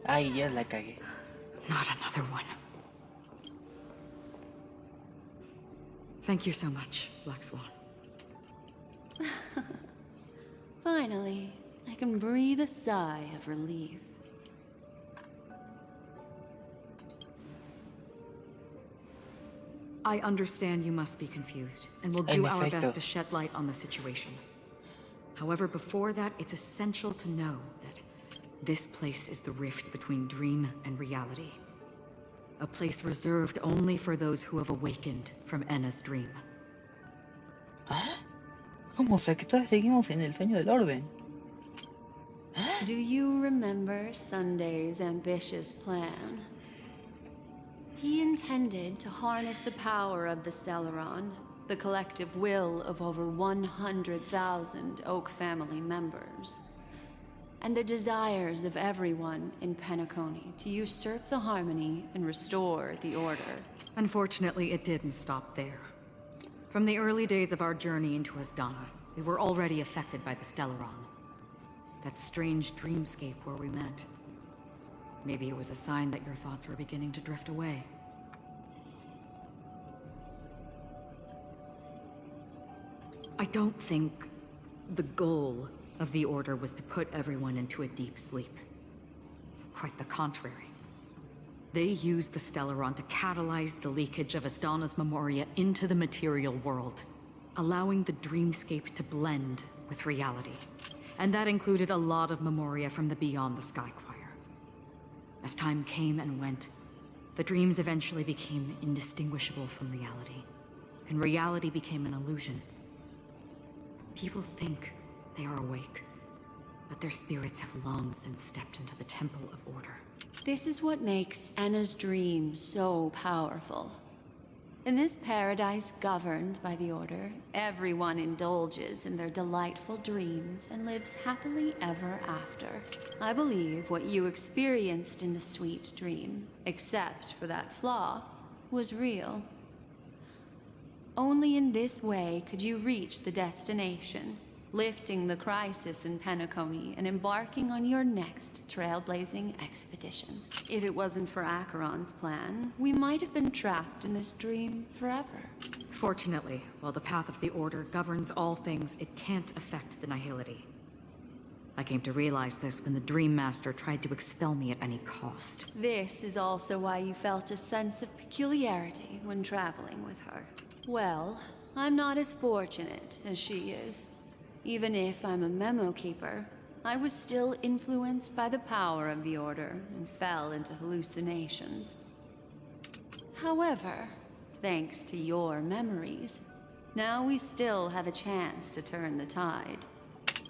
Ay, ya la cagué. Not another one. Thank you so much, Black Swan. Finally, I can breathe a sigh of relief. I understand you must be confused, and will do our best to shed light on the situation. However, before that, it's essential to know that this place is the rift between dream and reality. A place reserved only for those who have awakened from Enna's dream. ¿Cómo sé que todavía seguimos en el sueño del orden? Do you remember Sunday's ambitious plan? He intended to harness the power of the Stellaron, the collective will of over 100,000 Oak family members, and the desires of everyone in Penacony to usurp the harmony and restore the order. Unfortunately, it didn't stop there. From the early days of our journey into Asdana, we were already affected by the Stellaron. That strange dreamscape where we met. Maybe it was a sign that your thoughts were beginning to drift away. I don't think the goal of the Order was to put everyone into a deep sleep. Quite the contrary. They used the Stellaron to catalyze the leakage of Asdana's memoria into the material world, allowing the dreamscape to blend with reality. And that included a lot of memoria from the Beyond the Sky Choir. As time came and went, the dreams eventually became indistinguishable from reality, and reality became an illusion. People think they are awake, but their spirits have long since stepped into the Temple of Order. This is what makes Enna's dream so powerful. In this paradise governed by the Order, everyone indulges in their delightful dreams and lives happily ever after. I believe what you experienced in the sweet dream, except for that flaw, was real. Only in this way could you reach the destination, lifting the crisis in Penacony and embarking on your next trailblazing expedition. If it wasn't for Acheron's plan, we might have been trapped in this dream forever. Fortunately, while the path of the Order governs all things, it can't affect the Nihility. I came to realize this when the Dream Master tried to expel me at any cost. This is also why you felt a sense of peculiarity when traveling with her. Well, I'm not as fortunate as she is. Even if I'm a memo keeper, I was still influenced by the power of the Order and fell into hallucinations. However, thanks to your memories, now we still have a chance to turn the tide.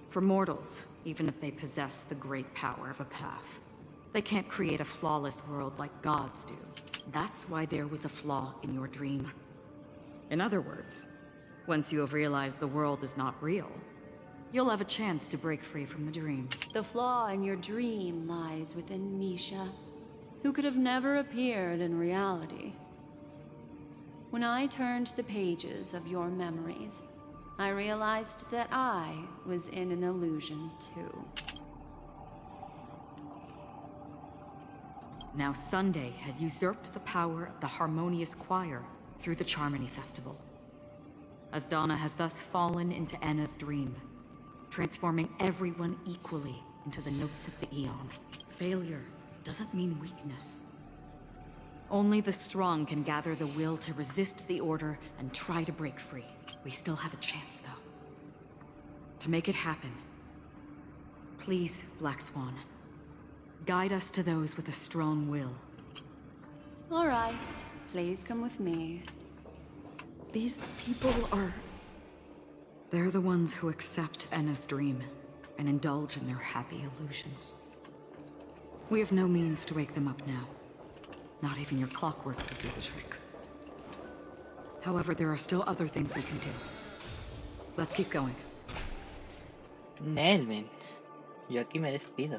For mortals, even if they possess the great power of a path, they can't create a flawless world like gods do. That's why there was a flaw in your dream. In other words, once you have realized the world is not real, you'll have a chance to break free from the dream. The flaw in your dream lies within Misha, who could have never appeared in reality. When I turned the pages of your memories, I realized that I was in an illusion too. Now Sunday has usurped the power of the Harmonious Choir through the Charmony Festival. As Donna has thus fallen into Anna's dream, transforming everyone equally into the notes of the Eon. Failure doesn't mean weakness. Only the strong can gather the will to resist the order and try to break free. We still have a chance, though. To make it happen, please, Black Swan, guide us to those with a strong will. All right, please come with me. These people are... They're the ones who accept Anna's dream and indulge in their happy illusions. We have no means to wake them up now. Not even your clockwork will do the trick. However, there are still other things we can do. Let's keep going. Nelvin, yo aquí me despido.